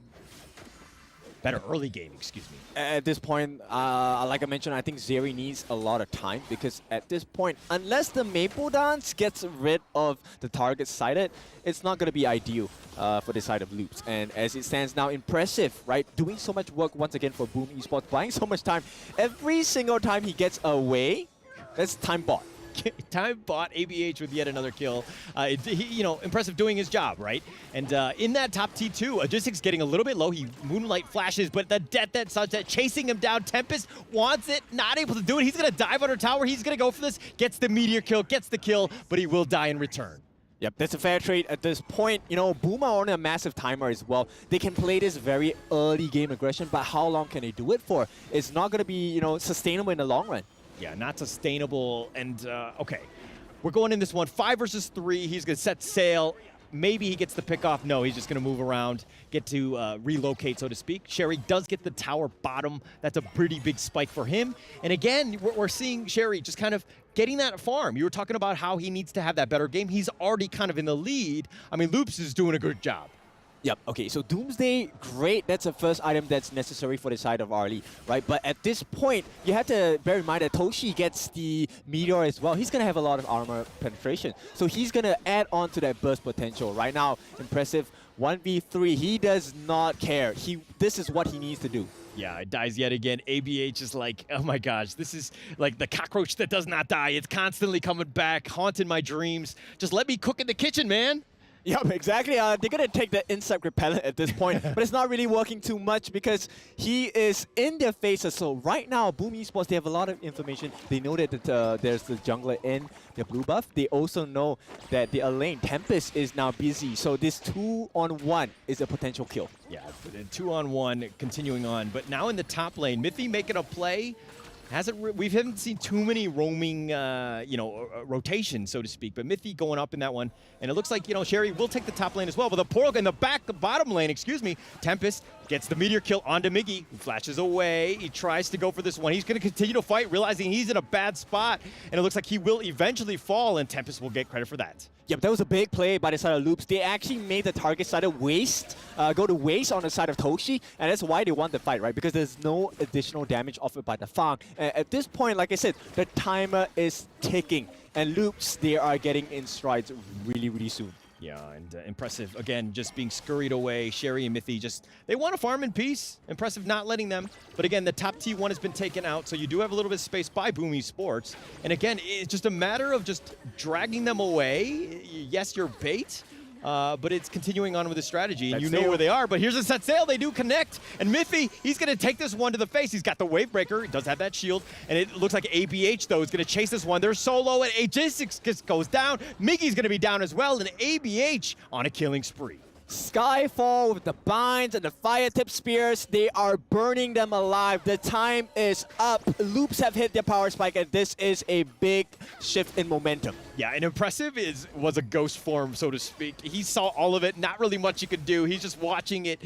better early game, excuse me. At this point, like I mentioned, I think Zeri needs a lot of time because at this point, unless the Maple Dance gets rid of the target sighted, it's not going to be ideal for the side of Loops. And as it stands now, impressive, right? Doing so much work once again for Boom Esports, buying so much time. Every single time he gets away, that's time bought. Time bought ABH with yet another kill. Impressive doing his job, right? And in that top T2, Logistics getting a little bit low. He Moonlight flashes, but the Death that Sunset chasing him down. Tempest wants it, not able to do it. He's going to dive under tower. He's going to go for this. Gets the meteor kill, gets the kill, but he will die in return. Yep, that's a fair trade at this point. You know, Boom are on a massive timer as well. They can play this very early game aggression, but how long can they do it for? It's not going to be, sustainable in the long run. Yeah, not sustainable. And, okay, we're going in this one 5 versus 3. He's going to set sail. Maybe he gets the pick off. No, he's just going to move around, get to relocate, so to speak. Sherry does get the tower bottom. That's a pretty big spike for him. And again, we're seeing Sherry just kind of getting that farm. You were talking about how he needs to have that better game. He's already kind of in the lead. I mean, Loops is doing a good job. Yep, okay, so Doomsday, great. That's the first item that's necessary for the side of Arlie, right? But at this point, you have to bear in mind that Toshi gets the Meteor as well. He's going to have a lot of armor penetration. So he's going to add on to that burst potential. Right now, impressive 1v3. He does not care. This is what he needs to do. Yeah, it dies yet again. ABH is like, oh my gosh, this is like the cockroach that does not die. It's constantly coming back, haunting my dreams. Just let me cook in the kitchen, man. Yep, exactly. They're going to take the insect repellent at this point, but it's not really working too much because he is in their faces. So right now, Boom Esports, they have a lot of information. They know that there's the jungler in the blue buff. They also know that the lane, Tempest, is now busy. So this 2-on-1 is a potential kill. Yeah, 2-on-1 continuing on. But now in the top lane, Mithy making a play. We haven't seen too many roaming, rotations, so to speak. But Mithy going up in that one, and it looks like Sherry will take the top lane as well. But the portal in the bottom lane, Tempest gets the meteor kill onto Miggy, who flashes away. He tries to go for this one. He's going to continue to fight, realizing he's in a bad spot, and it looks like he will eventually fall, and Tempest will get credit for that. Yep, that was a big play by the side of Loops. They actually made the target side of go to waste on the side of Toshi, and that's why they won the fight, right? Because there's no additional damage offered by the Fang. At this point, like I said, the timer is ticking, and Loops, they are getting in strides really, really soon. Yeah, and impressive, again, just being scurried away. Sherry and Mithy they want to farm in peace. Impressive not letting them. But again, the top T1 has been taken out, so you do have a little bit of space by Boom Esports. And again, it's just a matter of just dragging them away. Yes, you're bait. But it's continuing on with the strategy, and you know where they are. But here's a set sail. They do connect. And Miffy, he's going to take this one to the face. He's got the wave breaker. He does have that shield. And it looks like ABH, though, is going to chase this one. They're solo, and AJ6 just goes down. Miggy's going to be down as well, and ABH on a killing spree. Skyfall with the binds and the fire tip spears, they are burning them alive. The time is up. Loops have hit their power spike, and this is a big shift in momentum. Yeah, and Impressive was a ghost form, so to speak. He saw all of it, not really much he could do. He's just watching it,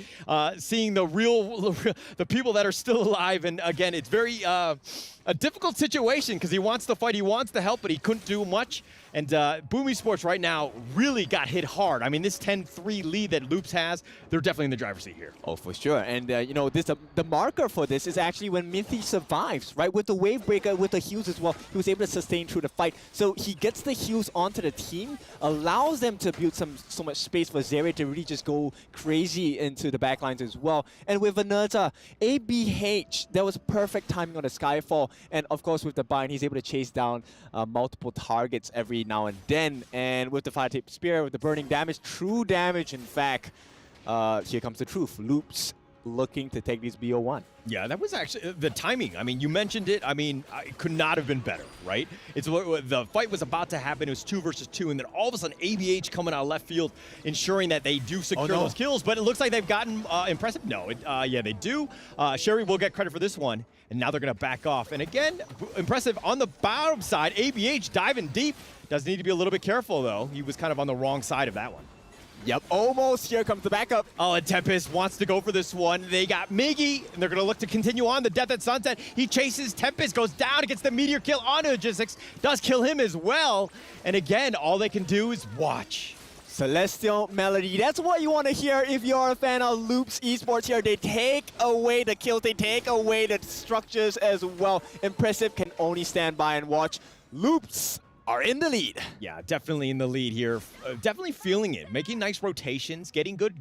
seeing the people that are still alive. And again, it's very a difficult situation because he wants to fight, he wants to help, but he couldn't do much. And Boom Esports right now really got hit hard. I mean, this 10-3 lead that Loops has, they're definitely in the driver's seat here. Oh, for sure. And, the marker for this is actually when Mithy survives, right? With the wave breaker, with the heals as well, he was able to sustain through the fight. So he gets the heals onto the team, allows them to build so much space for Zeri to really just go crazy into the backlines as well. And with another ABH, there was perfect timing on the Skyfall. And, of course, with the bind, he's able to chase down multiple targets every now and then. And with the fire tip spear, with the burning damage, true damage, in fact, here comes the truth. Loops looking to take these BO1. Yeah, that was actually the timing. I mean, you mentioned it. I mean, it could not have been better, right? The fight was about to happen. It was 2 versus 2, and then all of a sudden, ABH coming out of left field, ensuring that they do secure those kills. But it looks like they've gotten Impressive. No, yeah, they do. Sherry will get credit for this one, and now they're going to back off. And again, Impressive on the bottom side. ABH diving deep. Does need to be a little bit careful, though. He was kind of on the wrong side of that one. Yep, almost. Here comes the backup. Oh, and Tempest wants to go for this one. They got Miggy, and they're going to look to continue on. The Death at Sunset. He chases Tempest, goes down, gets the meteor kill onto Logistics. Does kill him as well. And again, all they can do is watch. Celestial Melody. That's what you want to hear if you're a fan of Loops Esports here. They take away the kills, they take away the structures as well. Impressive can only stand by and watch. Loops are in the lead. Yeah, definitely in the lead here. Definitely feeling it, making nice rotations, getting good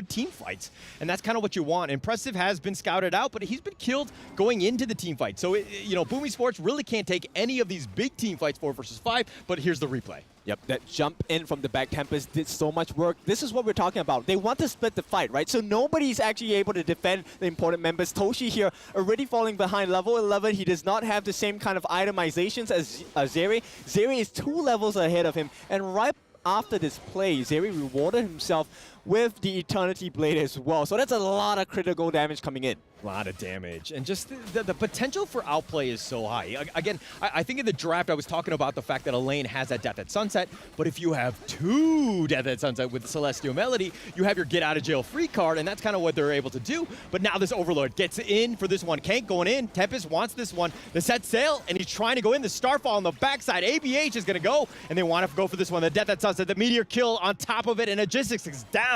team fights, and that's kind of what you want. Impressive has been scouted out, but he's been killed going into the team fight. So, Boom Esports really can't take any of these big team fights 4 versus 5, but here's the replay. Yep, that jump in from the back Tempest did so much work. This is what we're talking about. They want to split the fight, right? So nobody's actually able to defend the important members. Toshi here already falling behind level 11. He does not have the same kind of itemizations as Zeri. Zeri is 2 levels ahead of him. And right after this play, Zeri rewarded himself with the Eternity Blade as well. So that's a lot of critical damage coming in. A lot of damage. And just the potential for outplay is so high. Again, I think in the draft I was talking about the fact that a lane has that Death at Sunset, but if you have 2 Death at Sunset with Celestial Melody, you have your get out of jail free card, and that's kind of what they're able to do. But now this Overlord gets in for this one. Kank going in. Tempest wants this one. The set sail, and he's trying to go in. The Starfall on the backside. ABH is going to go, and they want to go for this one. The Death at Sunset, the Meteor kill on top of it, and Logistics is down.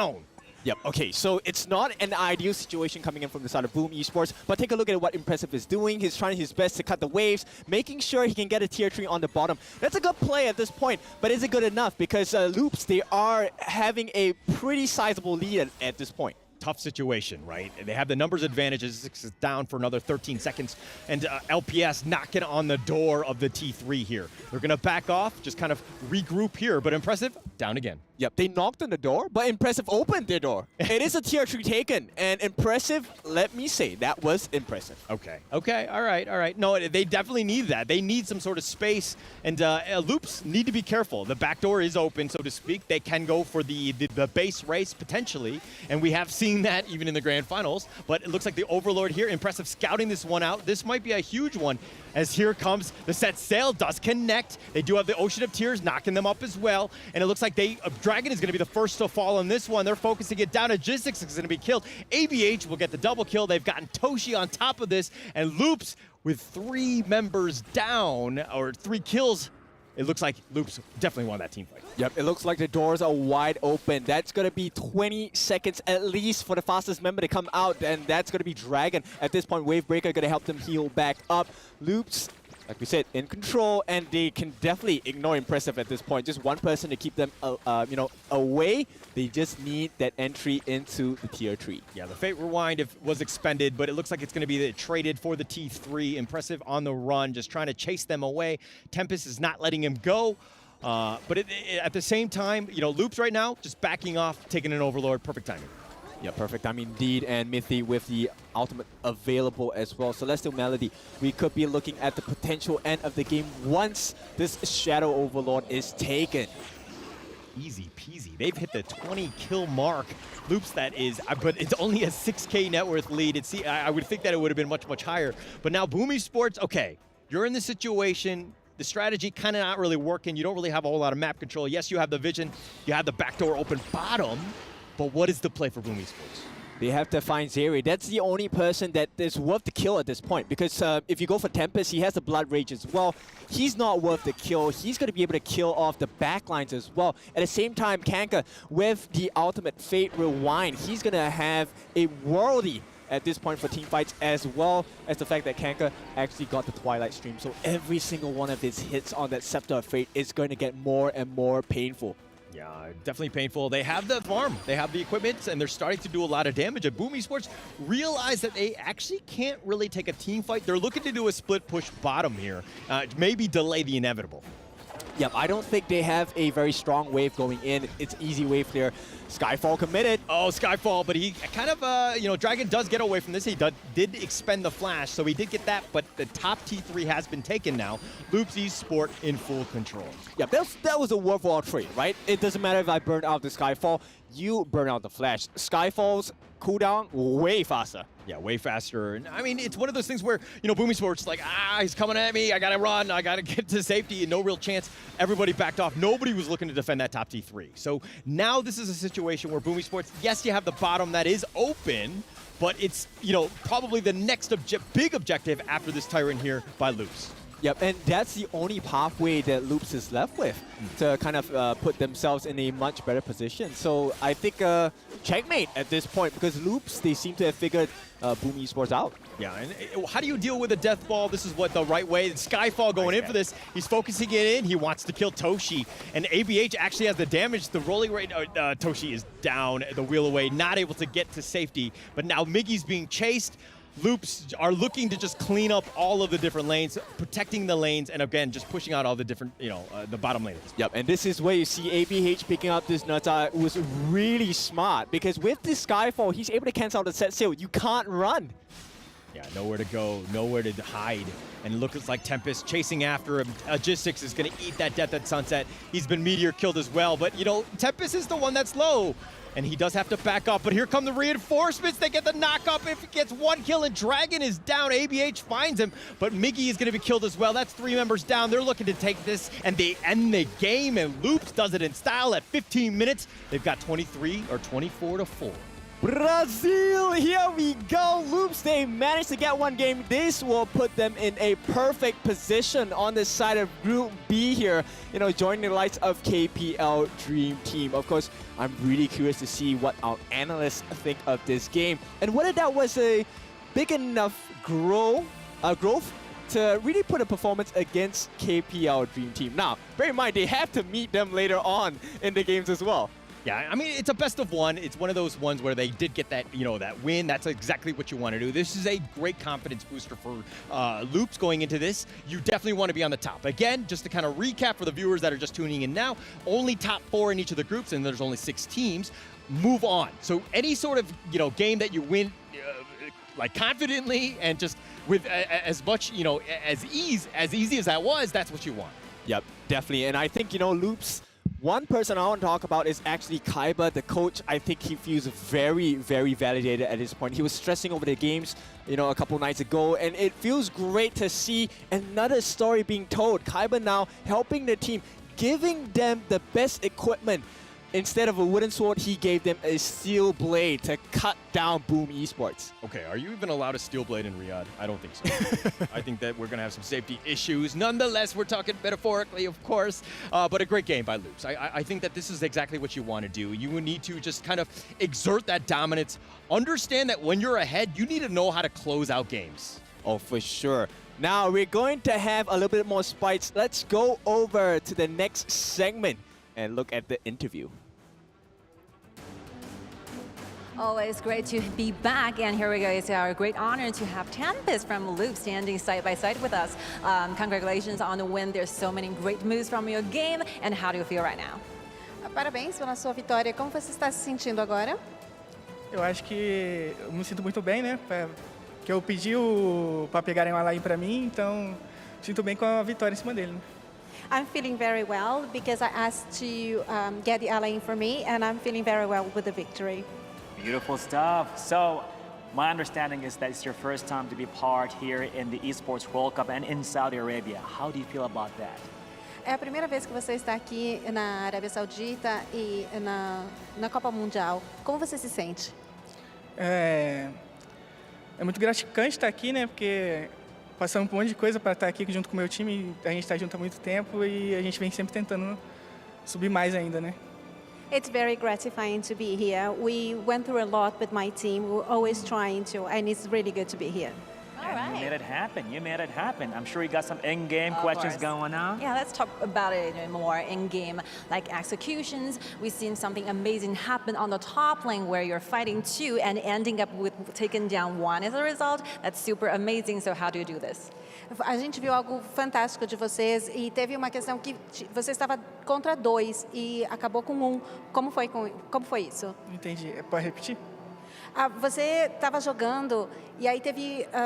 Yep, okay, so it's not an ideal situation coming in from the side of Boom Esports, but take a look at what Impressive is doing. He's trying his best to cut the waves, making sure he can get a tier 3 on the bottom. That's a good play at this point, but is it good enough? Because Loops, they are having a pretty sizable lead at this point. Tough situation, right? They have the numbers advantages. Six is down for another 13 seconds, and LPS knocking on the door of the T3 here. They're going to back off, just kind of regroup here, but Impressive, down again. Yep, they knocked on the door, but Impressive opened their door. It is a tier 3 taken, and Impressive, let me say, that was impressive. Okay, all right. No, they definitely need that. They need some sort of space, and Loops need to be careful. The back door is open, so to speak. They can go for the base race, potentially, and we have seen that even in the grand finals, but it looks like the Overlord here, Impressive scouting this one out. This might be a huge one, as here comes the set sail, does connect. They do have the Ocean of Tears knocking them up as well, and it looks like Dragon is going to be the first to fall on this one. They're focusing it down. Logistics is going to be killed. ABH will get the double kill. They've gotten Toshi on top of this, and Loops with 3 members down, or 3 kills. It looks like Loops definitely won that team fight. Yep, it looks like the doors are wide open. That's going to be 20 seconds at least for the fastest member to come out, and that's going to be Dragon. At this point, Wavebreaker going to help them heal back up. Loops, like we said, in control, and they can definitely ignore Impressive at this point. Just one person to keep them, away. They just need that entry into the tier 3. Yeah, the Fate Rewind was expended, but it looks like it's going to be traded for the T3. Impressive on the run, just trying to chase them away. Tempest is not letting him go. But at the same time, Loops right now, just backing off, taking an Overlord. Perfect timing. Yeah, perfect timing indeed, and Mithy with the ultimate available as well. Celestial Melody, we could be looking at the potential end of the game once this Shadow Overlord is taken. Easy peasy. They've hit the 20 kill mark. Loops, that is, but it's only a 6K net worth lead. I would think that it would have been much, much higher. But now Boom Esports, okay, you're in this situation. The strategy kind of not really working. You don't really have a whole lot of map control. Yes, you have the vision. You have the backdoor open bottom. But what is the play for Boom Esports? They have to find Zeri. That's the only person that is worth the kill at this point. Because if you go for Tempest, he has the Blood Rage as well. He's not worth the kill. He's going to be able to kill off the backlines as well. At the same time, Kanka, with the ultimate Fate Rewind, he's going to have a worldy at this point for team fights, as well as the fact that Kanka actually got the Twilight Stream. So every single one of his hits on that Scepter of Fate is going to get more and more painful. Yeah, definitely painful. They have the farm, they have the equipment, and they're starting to do a lot of damage. And Boom Esports realize that they actually can't really take a team fight. They're looking to do a split push bottom here, maybe delay the inevitable. Yep, I don't think they have a very strong wave going in. It's easy wave clear. Skyfall committed. Oh, Skyfall, but he kind of, Dragon does get away from this. He did expend the flash, so he did get that, but the top T3 has been taken now. Loops Esport in full control. Yep, that was a worthwhile trade, right? It doesn't matter if I burn out the Skyfall, you burn out the flash. Skyfall's cooldown way faster. Yeah, way faster. And I mean, it's one of those things where, Boom Esports like, he's coming at me. I got to run. I got to get to safety. And no real chance. Everybody backed off. Nobody was looking to defend that top T3. So now this is a situation where Boom Esports, yes, you have the bottom that is open, but it's, probably the next big objective after this Tyrant here by Loops. Yep, and that's the only pathway that Loops is left with to kind of put themselves in a much better position. So I think checkmate at this point, because Loops, they seem to have figured Boom Esports out. Yeah, and how do you deal with a death ball? This is what the right way. Skyfall going in for this. He's focusing it in. He wants to kill Toshi. And ABH actually has the damage. The rolling rate, Toshi is down the wheel away, not able to get to safety. But now Miggy's being chased. Loops are looking to just clean up all of the different lanes, protecting the lanes, and again, just pushing out all the different, the bottom lanes. Yep, and this is where you see ABH picking up this Nuta. It was really smart, because with this Skyfall, he's able to cancel out the set sail. You can't run. Yeah, nowhere to go, nowhere to hide. And it looks like Tempest chasing after him. Logistics is going to eat that death at Sunset. He's been Meteor killed as well, but, Tempest is the one that's low. And he does have to back up, but here come the reinforcements. They get the knock up. If he gets one kill and Dragon is down, ABH finds him, but Miggy is going to be killed as well. That's 3 members down. They're looking to take this, and they end the game, and Loops does it in style at 15 minutes. They've got 23 or 24-4. Brazil, here we go. Loops, they managed to get one game. This will put them in a perfect position on the side of Group B here, joining the likes of KPL Dream Team. Of course, I'm really curious to see what our analysts think of this game and whether that was a big enough growth to really put a performance against KPL Dream Team. Now, bear in mind, they have to meet them later on in the games as well. Yeah, I mean, it's a best of one. It's one of those ones where they did get that, that win. That's exactly what you want to do. This is a great confidence booster for Loops going into this. You definitely want to be on the top. Again, just to kind of recap for the viewers that are just tuning in now, only top 4 in each of the groups, and there's only 6 teams. Move on. So any sort of, game that you win, confidently and just with as much, as easy as that was, that's what you want. Yep, definitely. And I think, Loops, one person I want to talk about is actually Kaiba, the coach. I think he feels very, very validated at this point. He was stressing over the games, a couple nights ago, and it feels great to see another story being told. Kaiba now helping the team, giving them the best equipment. Instead of a wooden sword, he gave them a steel blade to cut down Boom Esports. Okay, are you even allowed a steel blade in Riyadh? I don't think so. I think that we're going to have some safety issues. Nonetheless, we're talking metaphorically, of course, but a great game by Loops. I think that this is exactly what you want to do. You need to just kind of exert that dominance. Understand that when you're ahead, you need to know how to close out games. Oh, for sure. Now, we're going to have a little bit more spikes. Let's go over to the next segment and look at the interview. Always great to be back, and here we go. It's our great honor to have Tempest from Loop standing side by side with us. Congratulations on the win. There's so many great moves from your game, and how do you feel right now? Parabéns pela sua vitória. Como você está se sentindo agora? Eu acho que eu me sinto muito bem, né? Que eu pedi para pegarem o Alain para mim, então sinto bem com a vitória em cima dele. Né? I'm feeling very well because I asked to get the Alain for me, and I'm feeling very well with the victory. Beautiful stuff. So, my understanding is that it's your first time to be part here in the Esports World Cup and in Saudi Arabia. How do you feel about that? É a primeira vez que você está aqui na Arábia Saudita e na Copa Mundial. Como você se sente? É muito gratificante estar aqui, né? Porque passamos por um monte de coisa para estar aqui junto com o meu time. A gente está junto há muito tempo e a gente vem sempre tentando subir mais ainda, né? It's very gratifying to be here. We went through a lot with my team. We're always trying to, and it's really good to be here. And you made it happen. You made it happen. I'm sure you got some in-game questions going on. Yeah, let's talk about it more in-game, like executions. We've seen something amazing happen on the top lane where you're fighting 2 and ending up with taking down 1 as a result. That's super amazing. So how do you do this? A gente viu algo fantástico de vocês e teve uma questão que você estava contra 2 e acabou com 1. Como foi isso? Não entendi. Pode repetir? Você estava jogando e aí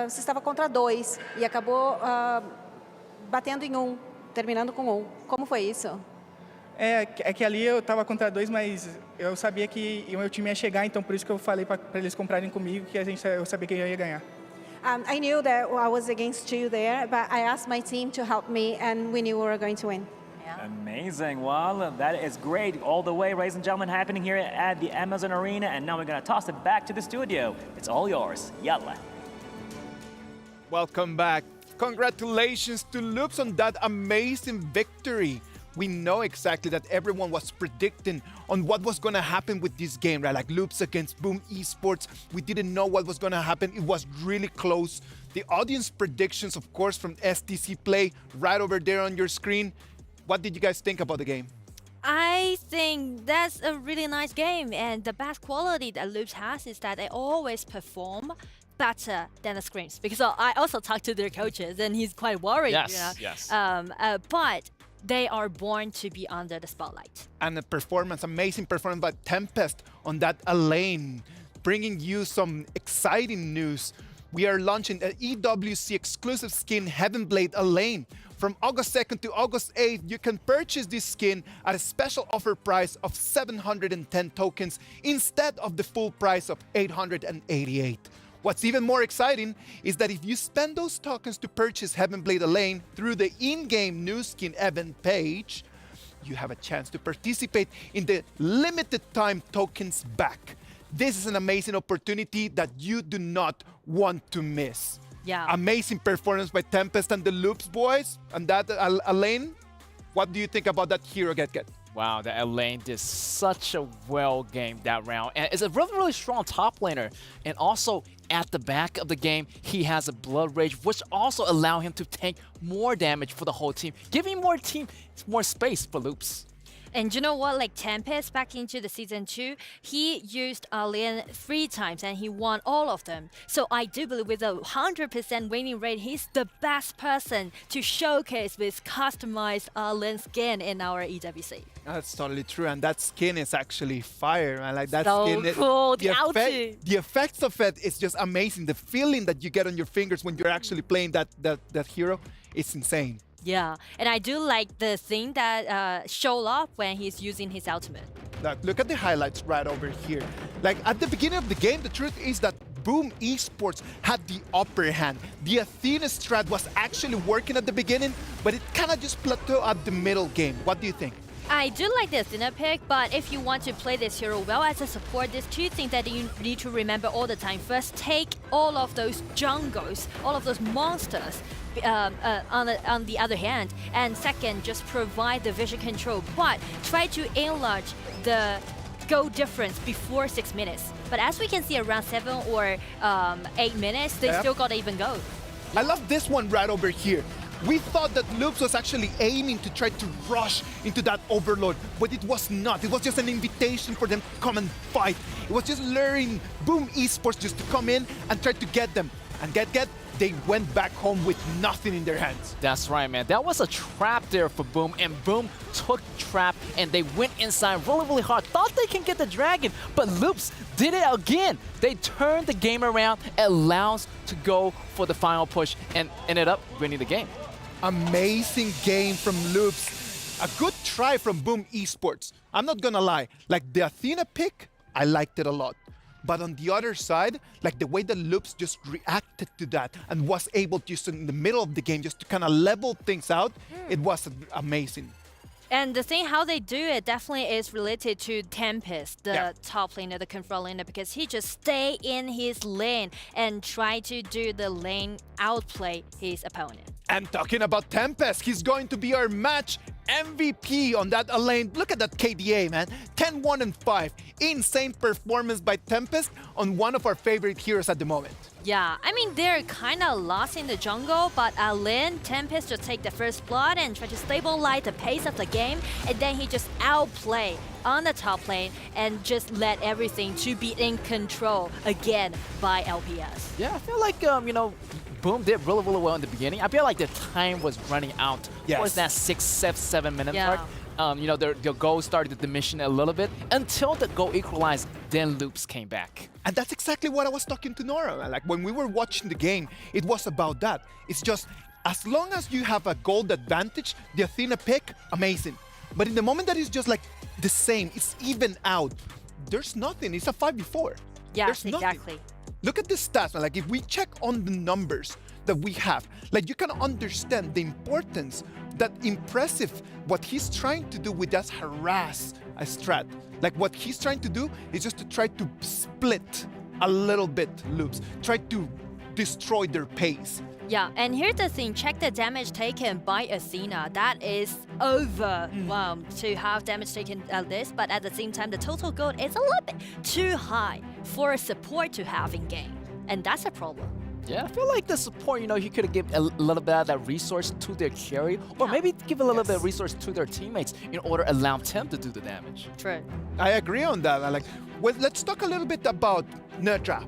você estava contra 2 e acabou batendo em 1, terminando com 1. Como foi isso? É que ali eu estava contra 2, mas eu sabia que o meu time ia chegar, então por isso que eu falei para eles comprarem comigo, que eu sabia que eu ia ganhar. I knew that I was against 2 there, but I asked my team to help me, and we knew we were going to win. Amazing. Well, that is great all the way, ladies and gentlemen, happening here at the Amazon Arena. And now we're going to toss it back to the studio. It's all yours. Yalla. Welcome back. Congratulations to Loops on that amazing victory. We know exactly that everyone was predicting on what was going to happen with this game, right? Like Loops against Boom Esports. We didn't know what was going to happen. It was really close. The audience predictions, of course, from STC Play right over there on your screen. What did you guys think about the game? I think that's a really nice game, and the best quality that Loops has is that they always perform better than the screens. Because I also talked to their coaches, and he's quite worried. Yes, you know? yes. But they are born to be under the spotlight. And the performance, amazing performance by Tempest on that lane, bringing you some exciting news. We are launching an EWC exclusive skin, Heavenblade Elaine. From August 2nd to August 8th, you can purchase this skin at a special offer price of 710 tokens instead of the full price of 888. What's even more exciting is that if you spend those tokens to purchase Heavenblade Elaine through the in-game new skin event page, you have a chance to participate in the limited time tokens back. This is an amazing opportunity that you do not want to miss. Yeah. Amazing performance by Tempest and the Loops boys. And that Elaine, what do you think about that hero get? Wow, the Elaine did such a well game that round. And it's a really, really strong top laner. And also at the back of the game, he has a Blood Rage, which also allow him to tank more damage for the whole team, giving more space for Loops. And you know what, like Tempest back into the Season 2, he used Lien 3 times and he won all of them. So I do believe with a 100% winning rate, he's the best person to showcase with customized Lien skin in our EWC. That's totally true, and that skin is actually fire, man. Like that So skin, cool, the outie. The effects of it is just amazing. The feeling that you get on your fingers when you're actually playing that hero, it's insane. Yeah, and I do like the thing that show up when he's using his ultimate. Look at the highlights right over here. Like at the beginning of the game, the truth is that Boom Esports had the upper hand. The Athena strat was actually working at the beginning, but it kind of just plateaued at the middle game. What do you think? I do like the Athena pick, but if you want to play this hero well as a support, there's two things that you need to remember all the time. First, take all of those jungles, all of those monsters on the other hand. And second, just provide the vision control, but try to enlarge the goal difference before 6 minutes. But as we can see, around 7 or 8 minutes, they still got even go. I love this one right over here. We thought that Loops was actually aiming to try to rush into that overload, but it was not. It was just an invitation for them to come and fight. It was just luring Boom Esports just to come in and try to get them. And get, they went back home with nothing in their hands. That's right, man. That was a trap there for Boom, and Boom took the trap, and they went inside really, really hard. Thought they can get the dragon, but Loops did it again. They turned the game around, allows to go for the final push, and ended up winning the game. Amazing game from Loops. A good try from Boom Esports. I'm not gonna lie, like the Athena pick, I liked it a lot. But on the other side, like the way that Loops just reacted to that and was able to just in the middle of the game just to kind of level things out, it was amazing. And the thing how they do it definitely is related to Tempest, the top laner, the control laner, because he just stay in his lane and try to do the lane outplay his opponent. And talking about Tempest, he's going to be our match MVP on that lane. Look at that KDA, man. 10-1-5. Insane performance by Tempest on one of our favorite heroes at the moment. Yeah, I mean, they're kind of lost in the jungle, but Lin, Tempest just take the first blood and try to stabilize the pace of the game, and then he just outplay on the top lane and just let everything to be in control again by LPS. Yeah, I feel like, you know, Boom did really, really well in the beginning. I feel like the time was running out towards that 6, 7 minute mark. You know, their goal started to diminish a little bit until the goal equalized, then Loops came back. And that's exactly what I was talking to Nora. Like when we were watching the game, it was about that. It's just, as long as you have a gold advantage, the Athena pick, amazing. But in the moment that it's just like the same, it's even out, there's nothing. It's a 5v4. Yeah, there's exactly. Nothing. Look at the stats, man. Like if we check on the numbers that we have, like you can understand the importance, that impressive, what he's trying to do with that harass a strat. Like what he's trying to do is just to try to split a little bit Loops, try to destroy their pace. Yeah, and here's the thing, check the damage taken by Athena. That is overwhelmed to have damage taken at this, but at the same time, the total gold is a little bit too high for a support to have in game. And that's a problem. Yeah, I feel like the support, he could have given a little bit of that resource to their carry, or maybe give a little bit of resource to their teammates in order to allow them to do the damage. True. I agree on that. Well, let's talk a little bit about Nutra.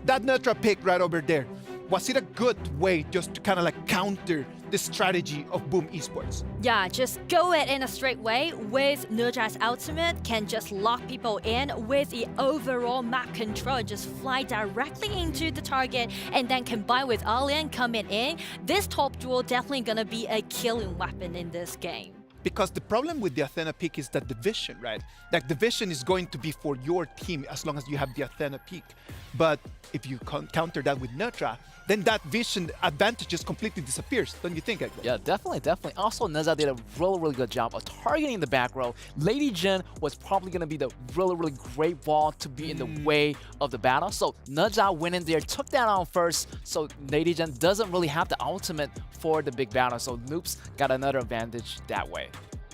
That Nutra pick right over there. Was it a good way just to kind of counter the strategy of Boom Esports? Yeah, just go it in a straight way with Nutra's ultimate, can just lock people in with the overall map control, just fly directly into the target and then combine with Alien coming in. This top duel definitely gonna be a killing weapon in this game. Because the problem with the Athena pick is that the vision, right? The vision is going to be for your team as long as you have the Athena pick. But if you counter that with Nutra, then that vision advantage just completely disappears, don't you think, Edgar? Yeah, definitely. Also, Neza did a really good job of targeting the back row. Lady Jin was probably going to be the really great ball to be in the way of the battle. So Neza went in there, took that on first, so Lady Jin doesn't really have the ultimate for the big battle. So Noops got another advantage that way.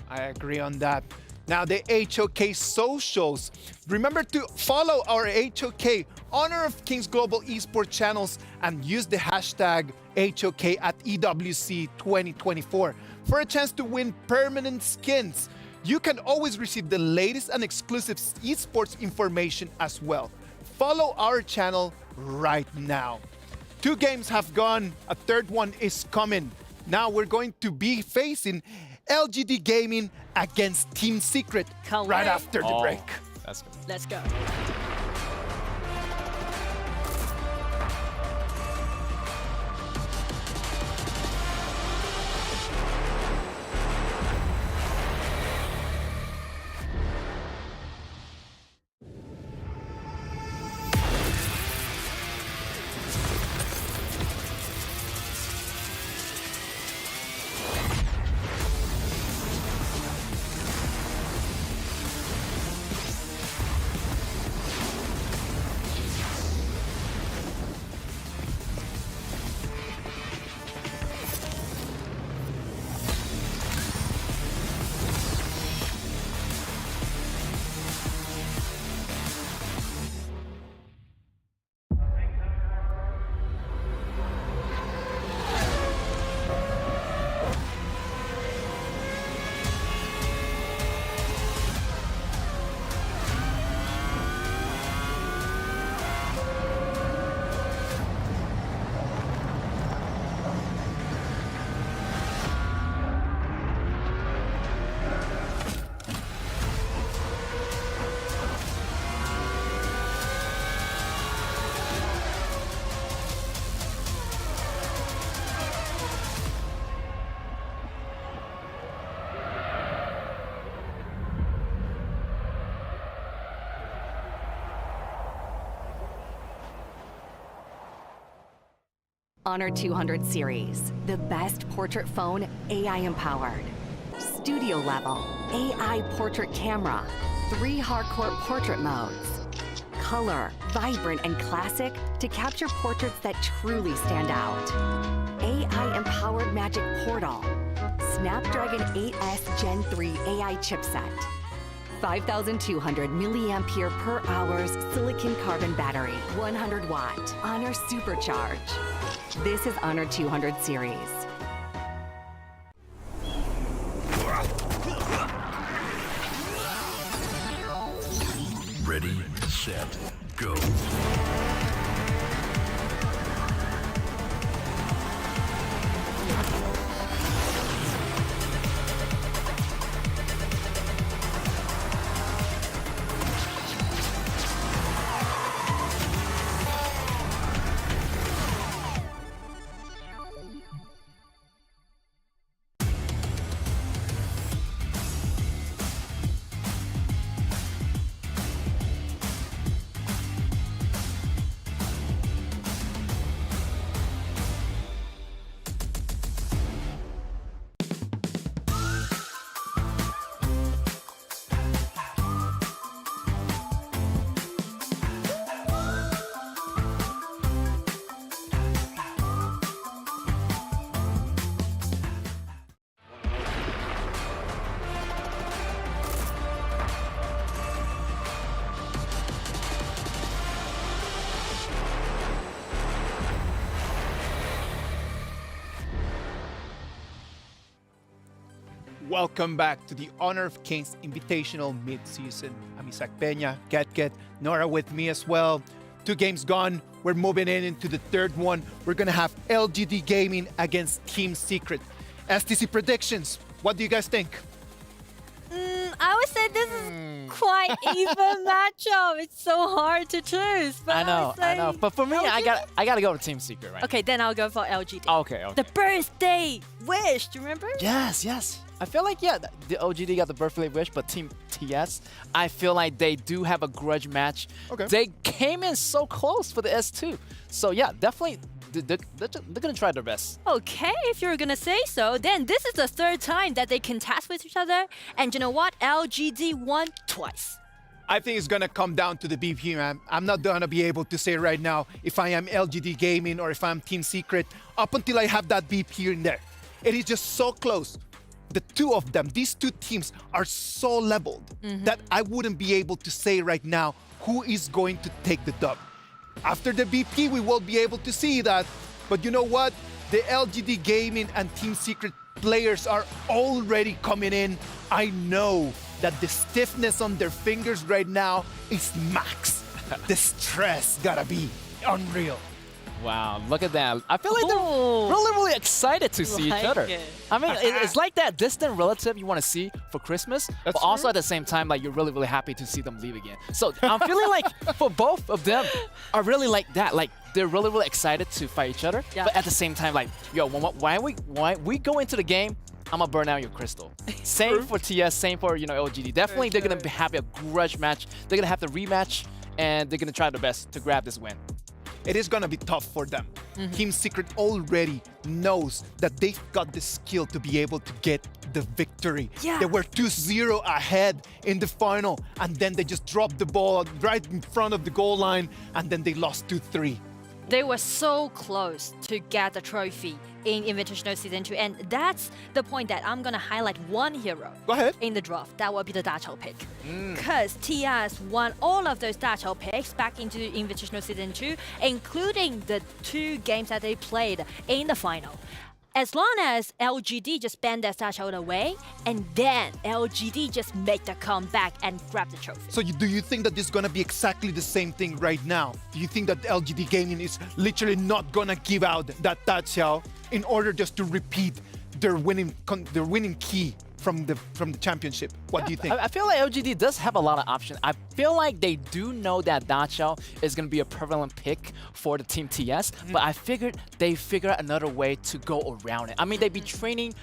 I agree on that. Now the HoK socials. Remember to follow our HoK Honor of Kings Global Esports channels and use the hashtag HoK at EWC 2024 for a chance to win permanent skins. You can always receive the latest and exclusive esports information as well. Follow our channel right now. 2 games have gone, a third one is coming. Now we're going to be facing LGD Gaming against Team Secret right after the break. That's good. Let's go. Honor 200 series, the best portrait phone AI empowered. Studio level, AI portrait camera, 3 hardcore portrait modes. Color, vibrant and classic to capture portraits that truly stand out. AI empowered magic portal. Snapdragon 8S Gen 3 AI chipset. 5,200 milliampere per hour's silicon carbon battery, 100 watt, Honor Supercharge. This is Honor 200 series. Ready, set, go. welcome back to the Honor of Kings Invitational Mid-Season. I'm Isaac Peña, Get, Nora with me as well. 2 games gone, we're moving into the third one. We're gonna have LGD Gaming against Team Secret. STC predictions, what do you guys think? I would say this is quite even matchup. It's so hard to choose. But I know. But for me, I gotta go with Team Secret, right? Okay, then I'll go for LGD. Okay. The birthday wish, do you remember? Yes. I feel like, yeah, the LGD got the birthday wish, but Team TS, I feel like they do have a grudge match. Okay. They came in so close for the S2. So, yeah, definitely, they're going to try their best. Okay, if you're going to say so, then this is the 3rd time that they contest with each other. And you know what? LGD won twice. I think it's going to come down to the BP, man. I'm not going to be able to say right now if I am LGD Gaming or if I'm Team Secret up until I have that BP in there. It is just so close. The two of them, these 2 teams are so leveled that I wouldn't be able to say right now who is going to take the dub. After the BP, we will be able to see that. But you know what? The LGD Gaming and Team Secret players are already coming in. I know that the stiffness on their fingers right now is max. The stress gotta be unreal. Wow, look at that. I feel like they're really excited to see each other. I mean, it's like that distant relative you want to see for Christmas, but also at the same time, like, you're really happy to see them leave again. So I'm feeling like for both of them are really like that. Like, they're really excited to fight each other, but at the same time, like, yo, why we go into the game, I'm gonna burn out your crystal. Same for TS, same for, LGD. Definitely, they're gonna have a grudge match. They're gonna have the rematch, and they're gonna try their best to grab this win. It is going to be tough for them. Team Secret already knows that they've got the skill to be able to get the victory. They were 2-0 ahead in the final, and then they just dropped the ball right in front of the goal line, and then they lost 2-3. They were so close to get the trophy in Invitational Season 2, and that's the point that I'm going to highlight one hero in the draft. That will be the Dachau pick. Because TS won all of those Dachau picks back into Invitational Season 2, including the 2 games that they played in the final. As long as LGD just banned that Dachau away, and then LGD just make the comeback and grab the trophy. So do you think that this is going to be exactly the same thing right now? Do you think that LGD Gaming is literally not going to give out that Dachau in order just to repeat their winning key from the championship? What do you think? I feel like LGD does have a lot of options. I feel like they do know that Dachau is going to be a prevalent pick for the Team TS, but I figured they figure out another way to go around it. I mean, they've been training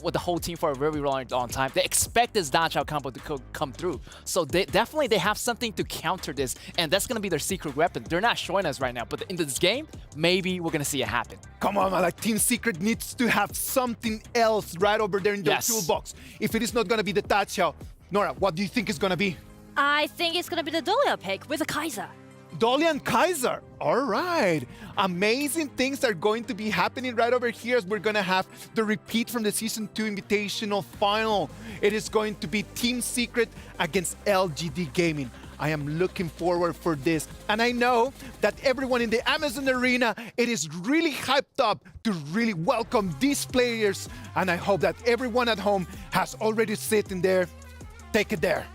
with the whole team for a very long time. They expect this Dachau combo to come through. So they have something to counter this, and that's going to be their secret weapon. They're not showing us right now, but in this game, maybe we're going to see it happen. Come on, man. Like, Team Secret needs to have something else right over there in their toolbox. If it is not going to be the Dachau, Nora, what do you think it's going to be? I think it's going to be the Dolia pick with the Kaiser. Dolly and Kaiser. All right. Amazing things are going to be happening right over here as we're going to have the repeat from the Season 2 Invitational Final. It is going to be Team Secret against LGD Gaming. I am looking forward for this. And I know that everyone in the Amazon Arena, it is really hyped up to really welcome these players. And I hope that everyone at home has already sitting there. Take it there.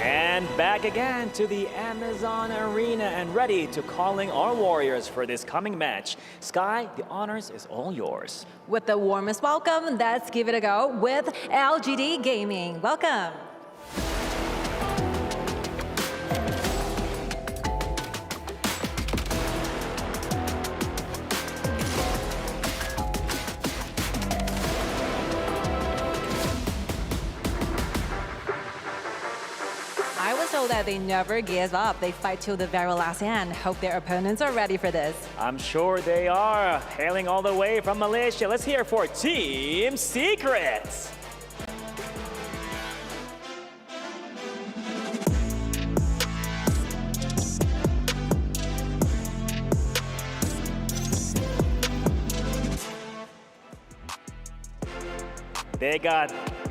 And back again to the Amazon Arena and ready to calling our warriors for this coming match. Sky, the honors is all yours. With the warmest welcome, let's give it a go with LGD Gaming. Welcome. I was told that they never give up. They fight till the very last end. Hope their opponents are ready for this. I'm sure they are. Hailing all the way from Malaysia, let's hear for Team Secret.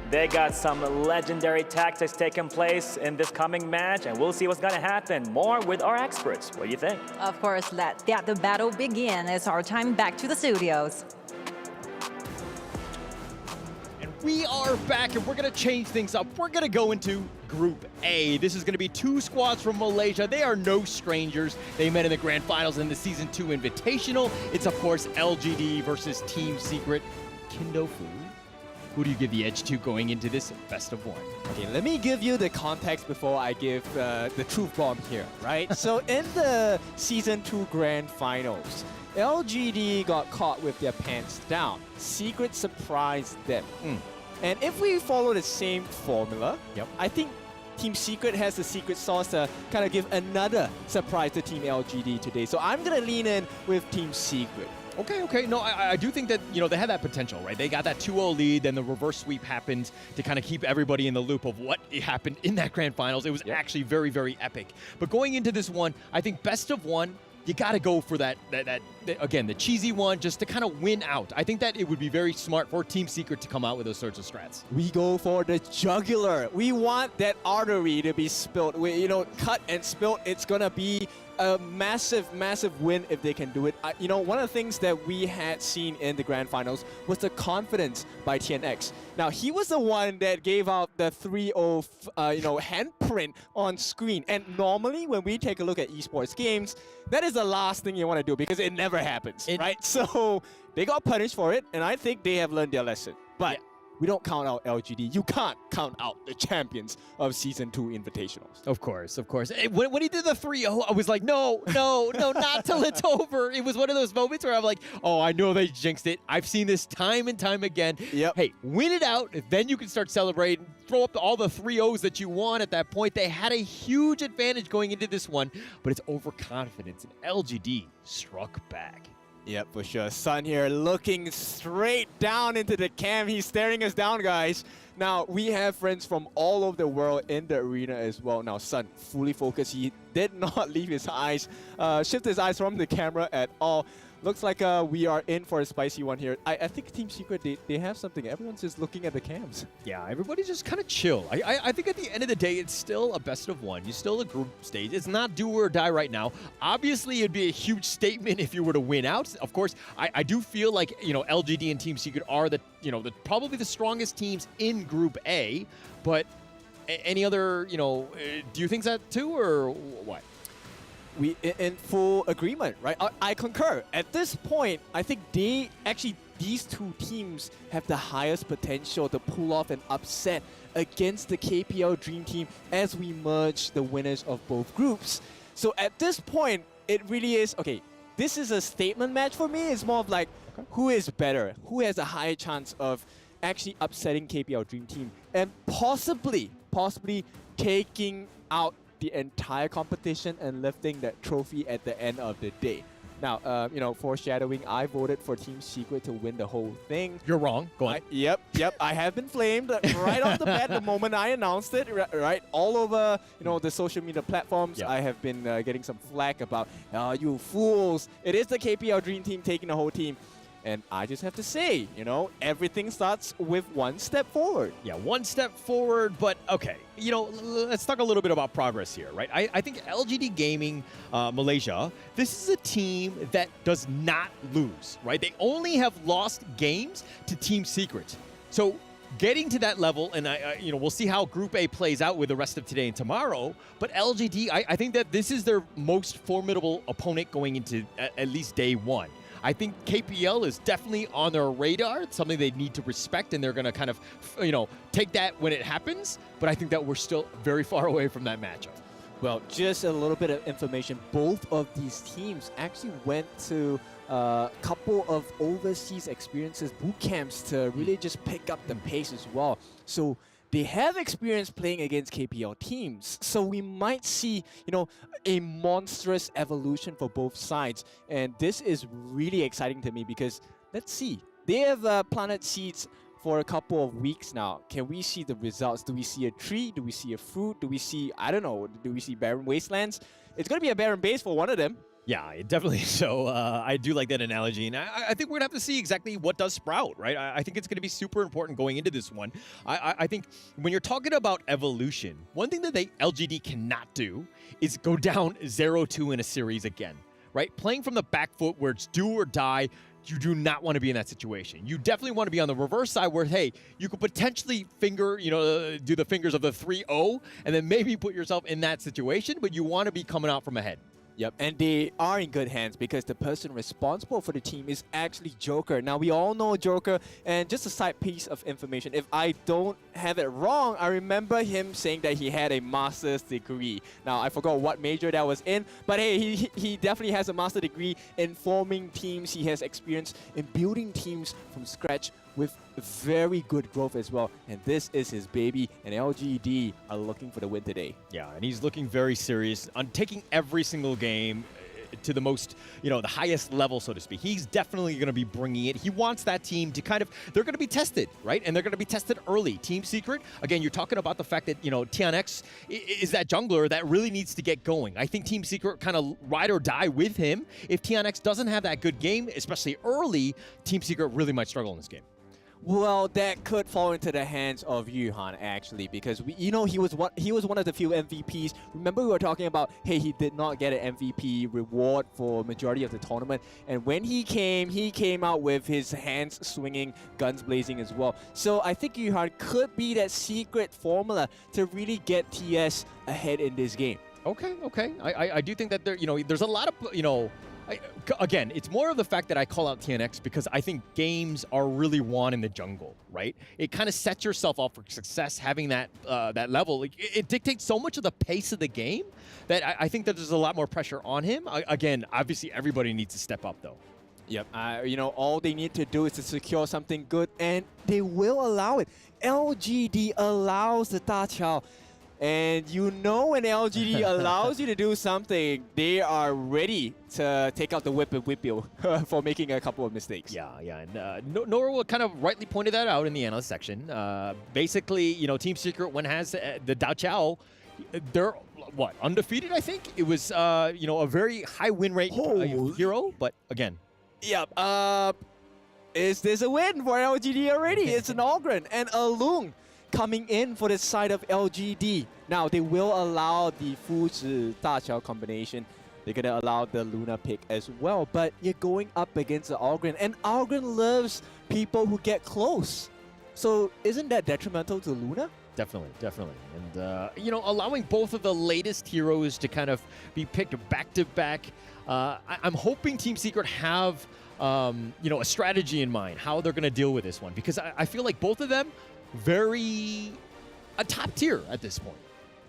They got some legendary tactics taking place in this coming match, and we'll see what's gonna happen. More with our experts. What do you think? Of course, let the battle begin. It's our time back to the studios. We are back and we're going to change things up. We're going to go into Group A. This is going to be two squads from Malaysia. They are no strangers. They met in the grand finals in the Season 2 Invitational. It's, of course, LGD versus Team Secret. Kindofu, who do you give the edge to going into this best of one? Okay, let me give you the context before I give the truth bomb here, right? So in the Season 2 grand finals, LGD got caught with their pants down. Secret surprised them. And if we follow the same formula, I think Team Secret has the secret sauce to kind of give another surprise to Team LGD today. So I'm going to lean in with Team Secret. Okay. No, I do think that, you know, they had that potential, right? They got that 2-0 lead, then the reverse sweep happened to kind of keep everybody in the loop of what happened in that grand finals. It was actually very, very epic. But going into this one, I think best of one, you got to go for that, again, the cheesy one, just to kind of win out. I think that it would be very smart for Team Secret to come out with those sorts of strats. We go for the jugular. We want that artery to be spilled. Cut and spilled. It's going to be a massive, massive win if they can do it. One of the things that we had seen in the grand finals was the confidence by TNX. Now, he was the one that gave out the 3-0, handprint on screen. And normally, when we take a look at esports games, that is the last thing you want to do because it never happens, right? So they got punished for it, and I think they have learned their lesson. But we don't count out LGD. You can't count out the champions of Season 2 Invitationals. Of course. When he did the 3-0, I was like, no, not till it's over. It was one of those moments where I'm like, oh, I know they jinxed it. I've seen this time and time again. Hey, win it out, then you can start celebrating. Throw up all the 3-0s that you want at that point. They had a huge advantage going into this one, but it's overconfidence, and LGD struck back. Yep, for sure. Sun here looking straight down into the cam. He's staring us down, guys. Now, we have friends from all over the world in the arena as well. Now, Sun, fully focused. He did not leave his eyes, shift his eyes from the camera at all. Looks like we are in for a spicy one here. I think Team Secret, they have something. Everyone's just looking at the cams. Yeah, everybody's just kind of chill. I think at the end of the day, it's still a best of one. You're still a group stage. It's not do or die right now. Obviously, it'd be a huge statement if you were to win out. Of course, I do feel like, LGD and Team Secret are probably the strongest teams in Group A. But any other, do you think that too, or what? We in full agreement, right? I concur. At this point, I think these two teams have the highest potential to pull off an upset against the KPL Dream Team as we merge the winners of both groups. So at this point, it really is, okay, this is a statement match for me. It's more of like, who is better? Who has a higher chance of actually upsetting KPL Dream Team and possibly taking out the entire competition and lifting that trophy at the end of the day. Now, foreshadowing, I voted for Team Secret to win the whole thing. You're wrong. Go on. Yep. I have been flamed right off the bat the moment I announced it, right? All over, the social media platforms, I have been getting some flack about, you fools. It is the KPL Dream Team taking the whole team. And I just have to say, everything starts with one step forward. Yeah, one step forward, but okay. Let's talk a little bit about progress here, right? I think LGD Gaming Malaysia, this is a team that does not lose, right? They only have lost games to Team Secret. So getting to that level, and we'll see how Group A plays out with the rest of today and tomorrow, but LGD, I think that this is their most formidable opponent going into at least day one. I think KPL is definitely on their radar. It's something they need to respect, and they're going to kind of, take that when it happens. But I think that we're still very far away from that matchup. Well, just a little bit of information. Both of these teams actually went to a couple of overseas experiences, boot camps, to really just pick up the pace as well. So they have experience playing against KPL teams, so we might see, a monstrous evolution for both sides. And this is really exciting to me because, let's see, they have planted seeds for a couple of weeks now. Can we see the results? Do we see a tree? Do we see a fruit? Do we see, do we see barren wastelands? It's going to be a barren base for one of them. Yeah, definitely. So I do like that analogy. And I think we're going to have to see exactly what does sprout, right? I think it's going to be super important going into this one. I think when you're talking about evolution, one thing that LGD cannot do is go down 0-2 in a series again, right? Playing from the back foot where it's do or die, you do not want to be in that situation. You definitely want to be on the reverse side where, hey, you could potentially finger, do the fingers of the 3-0 and then maybe put yourself in that situation, but you want to be coming out from ahead. Yep, and they are in good hands because the person responsible for the team is actually Joker. Now, we all know Joker, and just a side piece of information, if I don't have it wrong, I remember him saying that he had a master's degree. Now, I forgot what major that was in, but hey, he definitely has a master's degree in forming teams. He has experience in building teams from scratch with very good growth as well. And this is his baby, and LGD are looking for the win today. Yeah, and he's looking very serious on taking every single game to the most, the highest level, so to speak. He's definitely going to be bringing it. He wants that team to they're going to be tested, right? And they're going to be tested early. Team Secret, again, you're talking about the fact that, TNX is that jungler that really needs to get going. I think Team Secret kind of ride or die with him. If TNX doesn't have that good game, especially early, Team Secret really might struggle in this game. Well, that could fall into the hands of Yuhan actually, because he was one of the few MVPs. Remember, we were talking about, hey, he did not get an MVP reward for majority of the tournament, and when he came out with his hands swinging, guns blazing as well. So I think Yuhan could be that secret formula to really get TS ahead in this game. Okay. I do think that there's a lot of again, it's more of the fact that I call out TNX because I think games are really won in the jungle, right? It kind of sets yourself up for success having that that level. It dictates so much of the pace of the game that I think that there's a lot more pressure on him. Again, obviously everybody needs to step up though. Yep, all they need to do is to secure something good, and they will allow it. LGD allows the Da Chao. And when LGD allows you to do something, they are ready to take out the whip and whip you for making a couple of mistakes. Yeah. And Nora kind of rightly pointed that out in the analyst section. Basically, Team Secret, when has the Da Chao, they're, undefeated, I think? It was, a very high win rate hero, but again. Yep. Is this a win for LGD already? It's an Ogren and a Lung coming in for the side of LGD. Now, they will allow the Fu-Zhi Da Chao combination. They're going to allow the Luna pick as well. But you're going up against the Ogren, and Ogren loves people who get close. So isn't that detrimental to Luna? Definitely. And, allowing both of the latest heroes to kind of be picked back-to-back. I'm hoping Team Secret have, a strategy in mind, how they're going to deal with this one. Because I feel like both of them, a top tier at this point.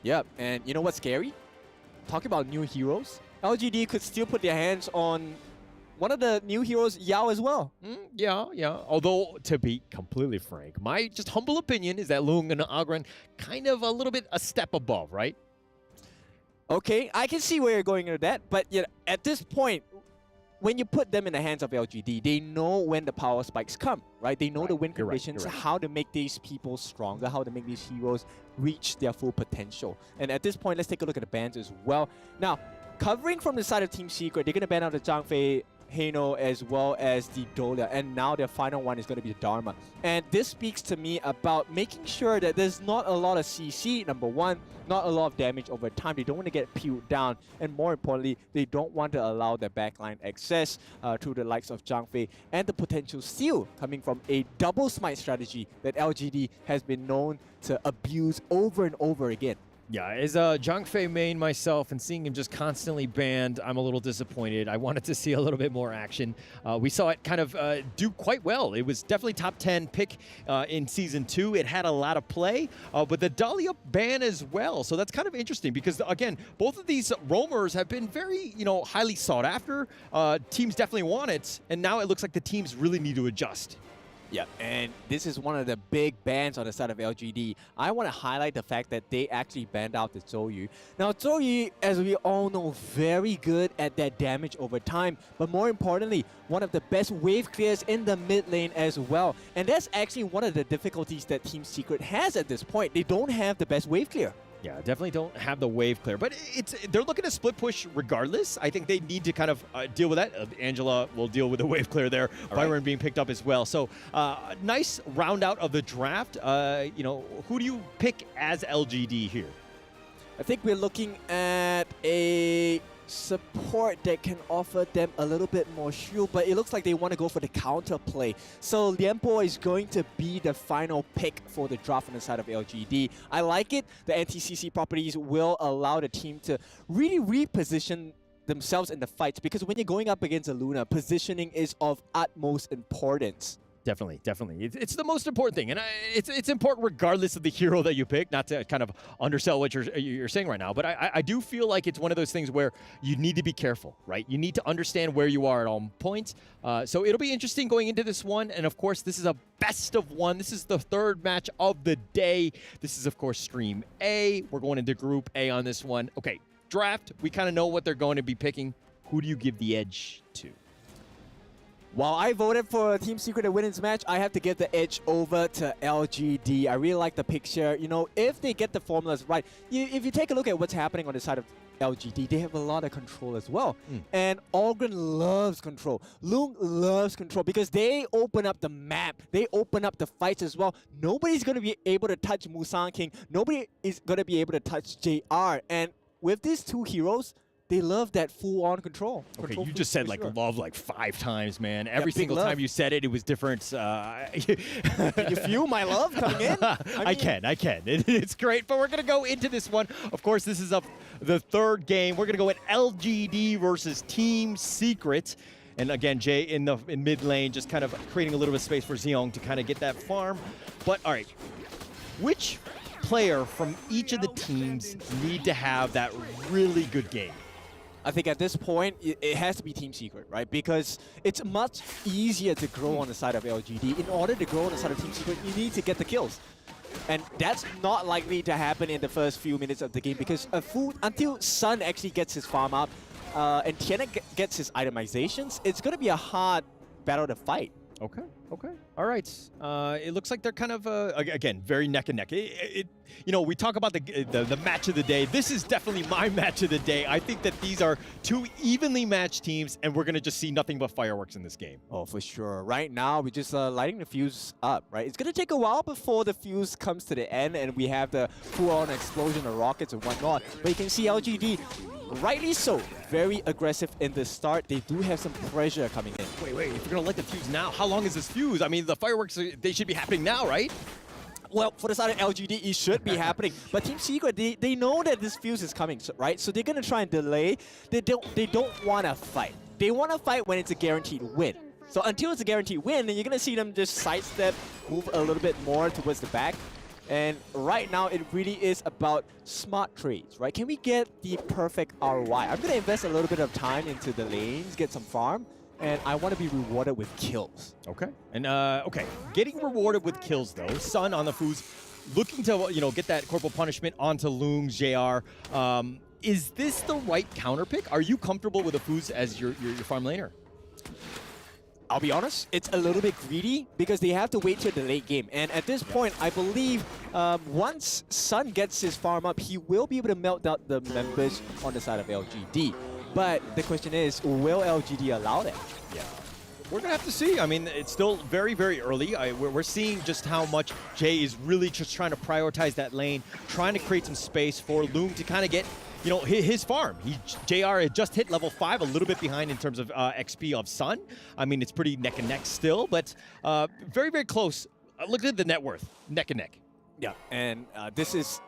Yep, and you know what's scary? Talking about new heroes, LGD could still put their hands on one of the new heroes, Yao, as well. Yeah. Although, to be completely frank, my just humble opinion is that Lung and Ogren kind of a little bit a step above, right? Okay, I can see where you're going with that, but at this point, when you put them in the hands of LGD, they know when the power spikes come, right? They know the win conditions, how to make these people stronger, how to make these heroes reach their full potential. And at this point, let's take a look at the bans as well. Now, covering from the side of Team Secret, they're going to ban out the Zhang Fei, Heino, as well as the Dolia. And now their final one is going to be the Dharma. And this speaks to me about making sure that there's not a lot of CC, number one, not a lot of damage over time. They don't want to get peeled down. And more importantly, they don't want to allow their backline access to the likes of Zhang Fei and the potential steal coming from a double smite strategy that LGD has been known to abuse over and over again. Yeah, as a Zhang Fei main myself and seeing him just constantly banned, I'm a little disappointed. I wanted to see a little bit more action. We saw it kind of do quite well. It was definitely top 10 pick in Season 2. It had a lot of play, but the Dahlia ban as well. So that's kind of interesting because, again, both of these roamers have been very, highly sought after. Teams definitely want it, and now it looks like the teams really need to adjust. Yeah, and this is one of the big bans on the side of LGD. I want to highlight the fact that they actually banned out the Zhouyu. Now, Zhouyu, as we all know, very good at that damage over time, but more importantly, one of the best wave clears in the mid lane as well. And that's actually one of the difficulties that Team Secret has at this point. They don't have the best wave clear. Yeah, definitely don't have the wave clear, but they're looking to split push regardless. I think they need to kind of deal with that. Angela will deal with the wave clear there. Byron being picked up as well. So nice round out of the draft. Who do you pick as LGD here? I think we're looking at a support that can offer them a little bit more shield, but it looks like they want to go for the counter play. So Lianpo is going to be the final pick for the draft on the side of LGD. I like it. The NTCC properties will allow the team to really reposition themselves in the fights, because when you're going up against a Luna, positioning is of utmost importance. Definitely, definitely. It's the most important thing, and it's important regardless of the hero that you pick. Not to kind of undersell what you're saying right now, but I do feel like it's one of those things where you need to be careful, right? You need to understand where you are at all points. So it'll be interesting going into this one, and of course, this is a best of one. This is the third match of the day. This is, of course, Stream A. We're going into Group A on this one. Okay, draft. We kind of know what they're going to be picking. Who do you give the edge to? While I voted for Team Secret to win this match, I have to give the edge over to LGD. I really like the picture. You know, if they get the formulas right, if you take a look at what's happening on the side of LGD, they have a lot of control as well. And Algren loves control. Loong loves control because they open up the map. They open up the fights as well. Nobody's going to be able to touch Musang King. Nobody is going to be able to touch JR. And with these two heroes, they love that full-on control. Okay, you just said like love like 5 times, man. Every big single love. time you said it, it was different. Can you feel my love coming in? I can. It's great, but we're going to go into this one. Of course, this is the third game. We're going to go at LGD versus Team Secret. And again, Jay in mid lane, just kind of creating a little bit of space for Zeong to kind of get that farm. But all right, which player from each of the teams need to have that really good game? I think at this point, it has to be Team Secret, right? Because it's much easier to grow on the side of LGD. In order to grow on the side of Team Secret, you need to get the kills. And that's not likely to happen in the first few minutes of the game, because until Sun actually gets his farm up and Tiana gets his itemizations, it's going to be a hard battle to fight. Okay. All right. It looks like they're kind of, again, very neck and neck. You know, we talk about the match of the day. This is definitely my match of the day. I think that these are two evenly matched teams, and we're going to just see nothing but fireworks in this game. Oh, for sure. Right now, we're just lighting the fuse up, right? It's going to take a while before the fuse comes to the end, and we have the full-on explosion of rockets and whatnot. But you can see LGD, rightly so, very aggressive in the start. They do have some pressure coming in. Wait, if you're going to light the fuse now, how long is this fuse? I mean, the fireworks, they should be happening now, right? Well, for the side of LGD, it should be happening. But Team Secret, they know that this fuse is coming, right? So they're going to try and delay. They don't want to fight. They want to fight when it's a guaranteed win. So until it's a guaranteed win, then you're going to see them just sidestep, move a little bit more towards the back. And right now, it really is about smart trades, right? Can we get the perfect ROI? I'm going to invest a little bit of time into the lanes, get some farm, and I want to be rewarded with kills. Okay. And, okay, getting rewarded with kills, though. Sun on the Foos, looking to, you know, get that corporal punishment onto Loong, JR. Is this the right counter pick? Are you comfortable with the Foos as your farm laner? I'll be honest, it's a little bit greedy because they have to wait till the late game. And at this point, I believe once Sun gets his farm up, he will be able to melt down the members on the side of LGD. But the question is, will LGD allow that? Yeah. We're going to have to see. I mean, it's still very, very early. We're seeing just how much Jay is really just trying to prioritize that lane, trying to create some space for Loong to kind of get, you know, his farm. JR had just hit level 5, a little bit behind in terms of XP of Sun. I mean, it's pretty neck and neck still, but very, very close. Look at the net worth, neck and neck. Yeah, and this is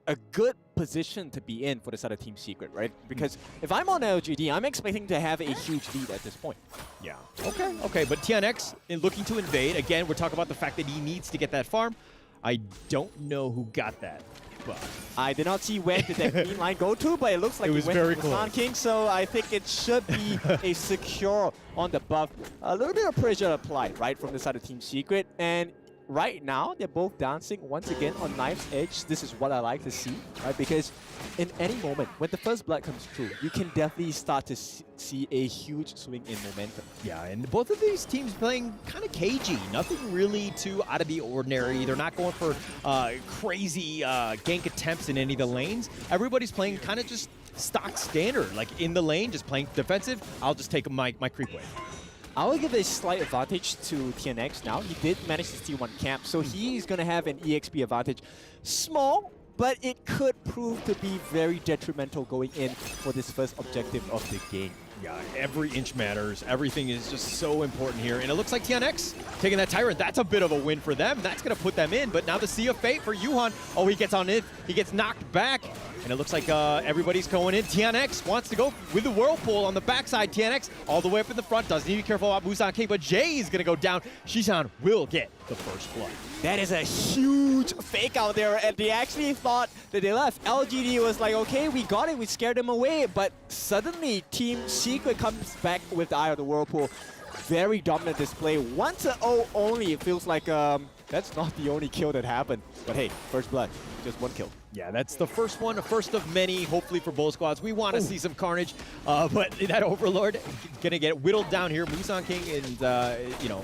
a good position to be in for the side of Team Secret, right? Because if I'm on LGD, I'm expecting to have a huge lead at this point. Yeah. Okay, but TNX looking to invade. Again, we're talking about the fact that he needs to get that farm. I don't know who got that. But I did not see where did that green line go to, but it looks like it was went very to close. Sun King, so I think it should be a secure on the buff. A little bit of pressure applied, right, from the side of Team Secret, and right now they're both dancing once again on knife's edge. This is what I like to see, right, because in any moment, when the first blood comes through, you can definitely start to see a huge swing in momentum. Yeah, and both of these teams playing kind of cagey. Nothing really too out of the ordinary. They're not going for crazy gank attempts in any of the lanes. Everybody's playing kind of just stock standard, like in the lane, just playing defensive. I'll just take my creep wave. I will give a slight advantage to TNX now. He did manage to steal one camp, so he's going to have an EXP advantage. Small, but it could prove to be very detrimental going in for this first objective of the game. Yeah, every inch matters. Everything is just so important here. And it looks like TNX taking that Tyrant. That's a bit of a win for them. That's going to put them in. But now the Sea of Fate for Yuhan. Oh, he gets on it. He gets knocked back. And it looks like everybody's going in. TNX wants to go with the Whirlpool on the backside. TNX all the way up in the front. Doesn't need to be careful about Busan King. But Jay is going to go down. Shishan will get the first blood. That is a huge fake out there, and they actually thought that they left. LGD was like, okay, we got it, we scared them away, but suddenly Team Secret comes back with the Eye of the Whirlpool. Very dominant display. 1-0 only. It feels like that's not the only kill that happened. But hey, first blood, just one kill. Yeah, that's the first one, the first of many, hopefully for both squads. We want to see some carnage, but that Overlord gonna get whittled down here. Busan King and,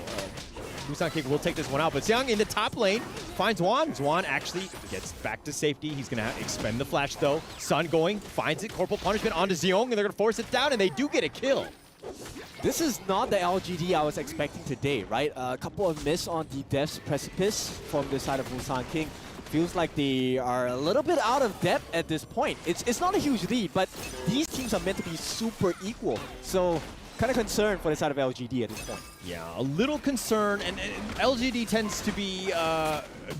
Busan King will take this one out, but Xiang in the top lane finds Zwan. Zwan actually gets back to safety. He's going to expend the flash, though. Sun going, finds it. Corporal Punishment onto Xiong, and they're going to force it down, and they do get a kill. This is not the LGD I was expecting today, right? A couple of miss on the Death's Precipice from the side of Busan King. Feels like they are a little bit out of depth at this point. It's not a huge lead, but these teams are meant to be super equal. So kind of concerned for the side of LGD at this point. Yeah, a little concern, and LGD tends to be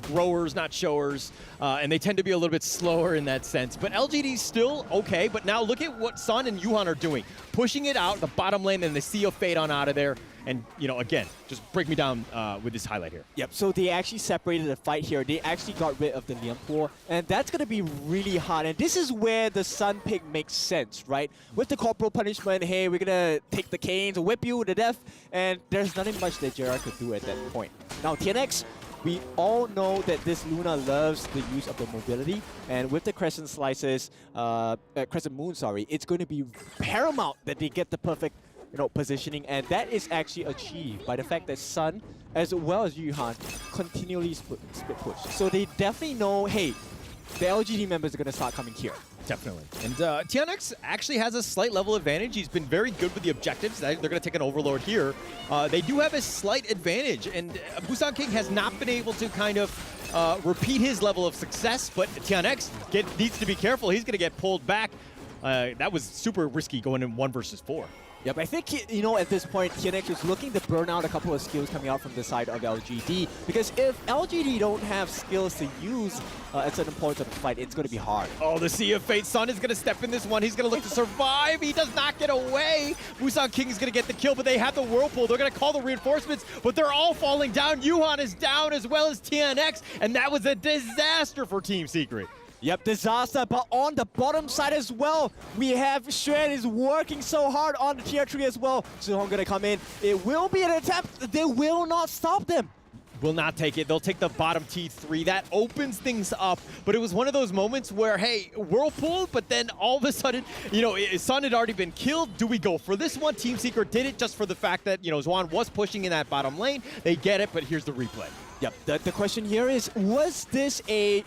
growers, not showers, and they tend to be a little bit slower in that sense. But LGD's still okay, but now look at what Sun and Yuhan are doing. Pushing it out the bottom lane, and the Sea of Fate on out of there. And, again, just break me down with this highlight here. Yep, so they actually separated the fight here. They actually got rid of the Liam Pool, and that's going to be really hard. And this is where the Sun pick makes sense, right? With the Corporal Punishment, hey, we're going to take the canes, whip you to death, and there's nothing much that JR could do at that point. Now, TNX, we all know that this Luna loves the use of the mobility, and with the Crescent Slices, Crescent Moon, sorry, it's going to be paramount that they get the perfect positioning, and that is actually achieved by the fact that Sun, as well as Yuhan, continually split push. So they definitely know, hey, the LGD members are going to start coming here. Definitely. And TNX actually has a slight level advantage. He's been very good with the objectives. They're going to take an Overlord here. They do have a slight advantage, and Busan King has not been able to kind of repeat his level of success, but TNX needs to be careful. He's going to get pulled back. That was super risky going in 1 versus 4. Yep, I think, at this point, TNX is looking to burn out a couple of skills coming out from the side of LGD. Because if LGD don't have skills to use at certain points of the fight, it's going to be hard. Oh, the Sea of Fate. Sun is going to step in this one. He's going to look to survive. He does not get away. Busan King is going to get the kill, but they have the Whirlpool. They're going to call the reinforcements, but they're all falling down. Yuhan is down as well as TNX, and that was a disaster for Team Secret. Yep, disaster, but on the bottom side as well, we have Xuan is working so hard on the tier 3 as well. Zhong gonna come in. It will be an attempt. They will not stop them. Will not take it. They'll take the bottom T3. That opens things up, but it was one of those moments where, hey, Whirlpool, but then all of a sudden, Sun had already been killed. Do we go for this one? Team Secret did it just for the fact that, Zwan was pushing in that bottom lane. They get it, but here's the replay. Yep, the question here is, was this a,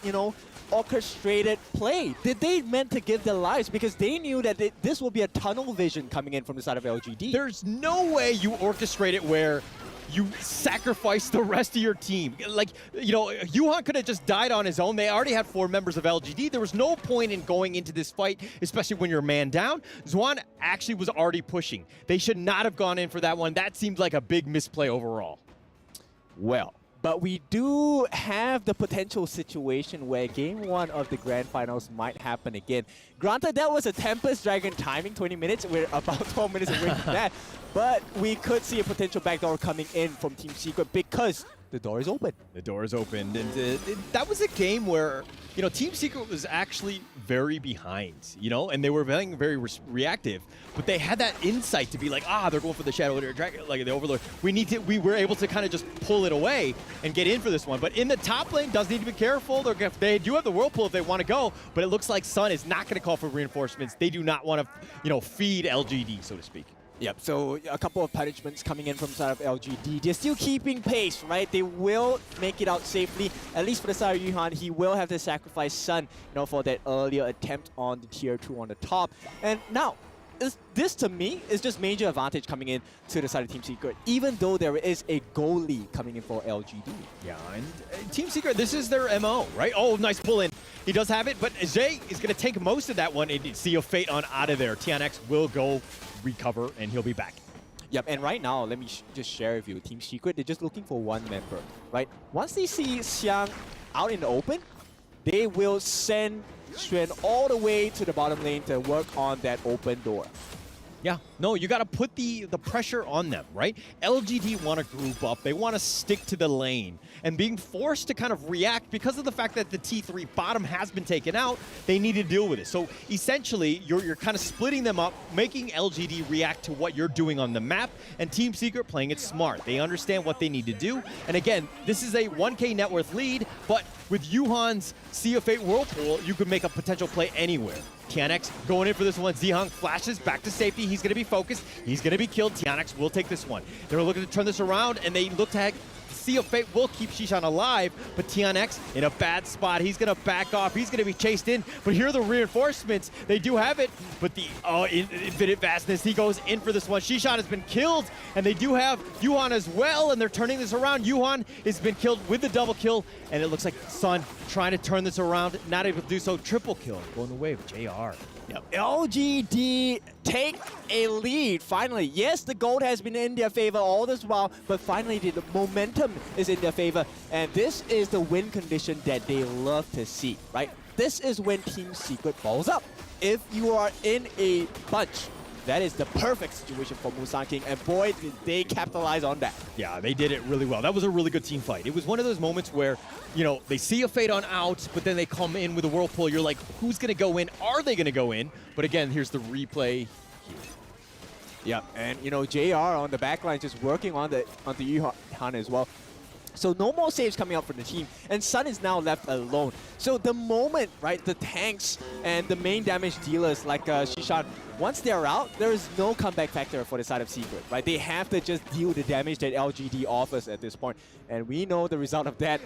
orchestrated play? Did they meant to give their lives? Because they knew that this will be a tunnel vision coming in from the side of LGD. There's no way you orchestrate it where you sacrifice the rest of your team. Like, Yuhan could have just died on his own. They already had 4 members of LGD. There was no point in going into this fight, especially when you're man down. Zwan actually was already pushing. They should not have gone in for that one. That seemed like a big misplay overall. Well, but we do have the potential situation where Game 1 of the Grand Finals might happen again. Granted, that was a Tempest Dragon timing, 20 minutes. We're about 12 minutes away from that. But we could see a potential backdoor coming in from Team Secret because the door is open. The door is opened, and that was a game where, Team Secret was actually very behind, and they were being very reactive, but they had that insight to be like, they're going for the Shadow Dragon, like the Overlord. We were able to kind of just pull it away and get in for this one, but in the top lane, does need to be careful. They do have the Whirlpool if they want to go, but it looks like Sun is not going to call for reinforcements. They do not want to, feed LGD, so to speak. Yep, so a couple of punishments coming in from the side of LGD. They're still keeping pace, right? They will make it out safely. At least for the side of Yuhan, he will have to sacrifice Sun, for that earlier attempt on the tier 2 on the top. And now, this to me is just major advantage coming in to the side of Team Secret, even though there is a goal lead coming in for LGD. Yeah, and Team Secret, this is their MO, right? Oh, nice pull in. He does have it, but Jay is going to take most of that one and Sea of Fate on out of there. TNX will go recover, and he'll be back. Yep, and right now, let me just share with you, Team Secret, they're just looking for one member, right? Once they see Xiang out in the open, they will send Xuan all the way to the bottom lane to work on that open door. Yeah, no, you got to put the pressure on them, right? LGD want to group up. They want to stick to the lane. And being forced to kind of react because of the fact that the T3 bottom has been taken out, they need to deal with it. So essentially, you're kind of splitting them up, making LGD react to what you're doing on the map, and Team Secret playing it smart. They understand what they need to do. And again, this is a 1K net worth lead, but with Yuhan's Sea of Fate Whirlpool, you could make a potential play anywhere. TNX going in for this one. Zihang flashes back to safety. He's going to be focused. He's going to be killed. TNX will take this one. They're looking to turn this around, and they look to Sea of Fate will keep Shishan alive, but TNX in a bad spot. He's going to back off. He's going to be chased in, but here are the reinforcements. They do have it, but the infinite vastness, he goes in for this one. Shishan has been killed, and they do have Yuhan as well, and they're turning this around. Yuhan has been killed with the double kill, and it looks like Sun trying to turn this around, not able to do so. Triple kill going away with JR. Yep. LGD take a lead, finally. Yes, the gold has been in their favor all this while, but finally the momentum is in their favor, and this is the win condition that they love to see, right? This is when Team Secret balls up. If you are in a bunch, that is the perfect situation for Musang King, and boy, did they capitalize on that. Yeah, they did it really well. That was a really good team fight. It was one of those moments where, you know, they see a fate on out, but then they come in with a whirlpool. You're like, who's going to go in? Are they going to go in? But again, here's the replay here. Yeah, and you know, JR on the backline just working on the Yuhan as well. So no more saves coming up from the team, and Sun is now left alone. So the moment, right, the tanks and the main damage dealers like Shishan, once they're out, there is no comeback factor for the side of Secret, right? They have to just deal the damage that LGD offers at this point, and we know the result of that.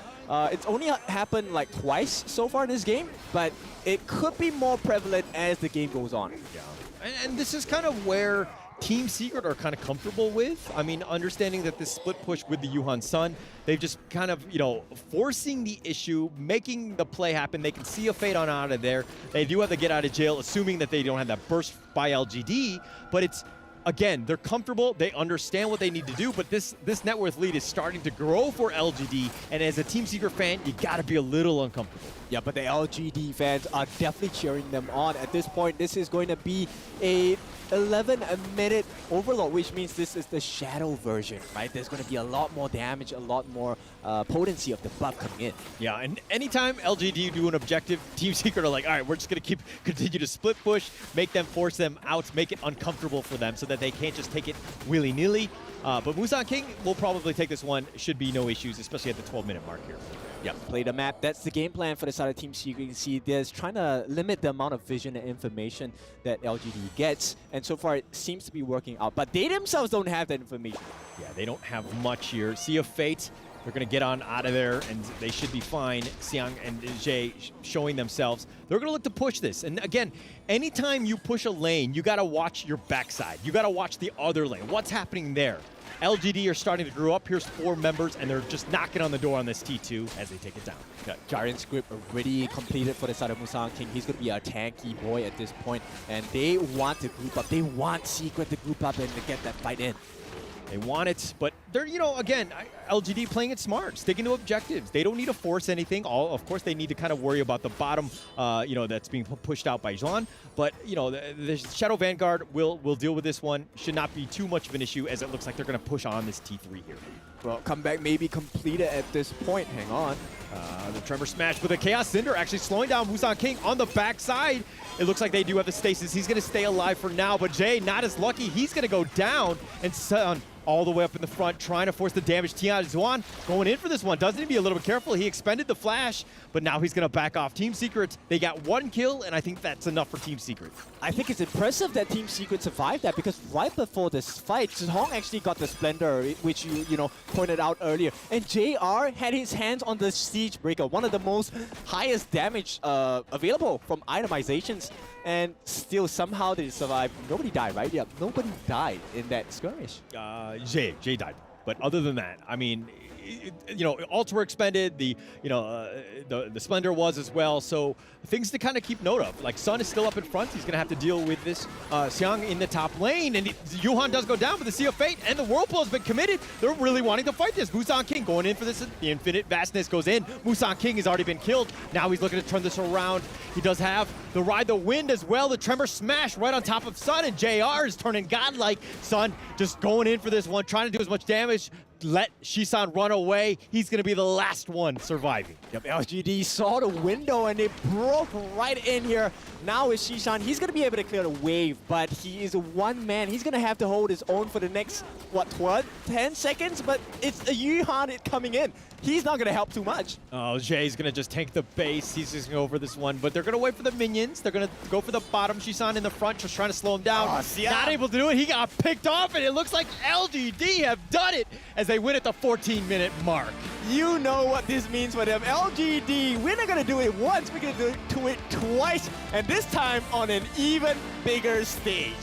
It's only happened like twice so far in this game, but it could be more prevalent as the game goes on. Yeah, and this is kind of where Team Secret are kind of comfortable with. I mean, understanding that this split push with the Yuhan Sun, they've just kind of, you know, forcing the issue, making the play happen. They can see a fate on out of there. They do have to get out of jail, assuming that they don't have that burst by LGD, but it's, again, they're comfortable, they understand what they need to do, but this net worth lead is starting to grow for LGD, and as a Team Secret fan, you gotta be a little uncomfortable. Yeah, but the LGD fans are definitely cheering them on. At this point, this is going to be a 11-minute overload, which means this is the shadow version, right? There's going to be a lot more damage, a lot more potency of the buff coming in. Yeah, and anytime LGD do an objective, Team Secret are like, all right, we're just going to continue to split push, make them force them out, make it uncomfortable for them so that they can't just take it willy-nilly. But Musang King will probably take this one. Should be no issues, especially at the 12-minute mark here. Yep, play the map. That's the game plan for the side of Team Secret. You can see there's trying to limit the amount of vision and information that LGD gets, and so far it seems to be working out. But they themselves don't have that information. Yeah, they don't have much here. Sea of Fate, they're going to get on out of there, and they should be fine. Xiang and Jay showing themselves. They're going to look to push this. And again, anytime you push a lane, you got to watch your backside. You got to watch the other lane. What's happening there? LGD are starting to grow up. Here's 4 members, and they're just knocking on the door on this T2 as they take it down. Yeah, Giant's grip already completed for the side of Musang King. He's going to be a tanky boy at this point, and they want to group up. They want Secret to group up and to get that fight in. They want it, but they're, you know, again, LGD playing it smart, sticking to objectives. They don't need to force anything. Of course, they need to kind of worry about the bottom, you know, that's being pushed out by Zhuan. But, you know, the Shadow Vanguard will deal with this one. Should not be too much of an issue, as it looks like they're going to push on this T3 here. Well, comeback may be completed at this point. Hang on. The Tremor Smash with a Chaos Cinder actually slowing down Musang King on the backside. It looks like they do have the stasis. He's going to stay alive for now, but Jay not as lucky. He's going to go down, and Sun all the way up in the front, trying to force the damage. Tian Zuan going in for this one. Doesn't he be a little bit careful? He expended the flash, but now he's going to back off. Team Secret, they got 1 kill, and I think that's enough for Team Secret. I think it's impressive that Team Secret survived that, because right before this fight, HoK actually got the Splendor, which you know pointed out earlier. And JR had his hands on the Siege Breaker, one of the most highest damage available from itemizations. And still somehow they survived. Nobody died, right? Yeah, nobody died in that skirmish. Jay died. But other than that, I mean, you know, ults were expended. The Splendor was as well. So things to kind of keep note of. Like Sun is still up in front. He's gonna have to deal with this. Xiang in the top lane, and Yuhan does go down, but the Sea of Fate and the Whirlpool has been committed. They're really wanting to fight this. Musan King going in for this. The Infinite Vastness goes in. Musan King has already been killed. Now he's looking to turn this around. He does have the Ride the Wind as well. The Tremor Smash right on top of Sun, and JR is turning godlike. Sun just going in for this one, trying to do as much damage. Let Shisan run away. He's going to be the last one surviving. Yep, LGD saw the window and they broke right in here. Now with Shisan, he's going to be able to clear the wave, but he is a one man. He's going to have to hold his own for the next, what, 10 seconds? But it's a Yuhan coming in. He's not going to help too much. Oh, Jay's going to just tank the base. He's just going to go for this one, but they're going to wait for the minions. They're going to go for the bottom. Shisan in the front, just trying to slow him down. Not able to do it. He got picked off, and it looks like LGD have done it as they win at the 14-minute mark. You know what this means for them. LGD, we're not going to do it once. We're going to do it twice, and this time on an even bigger stage.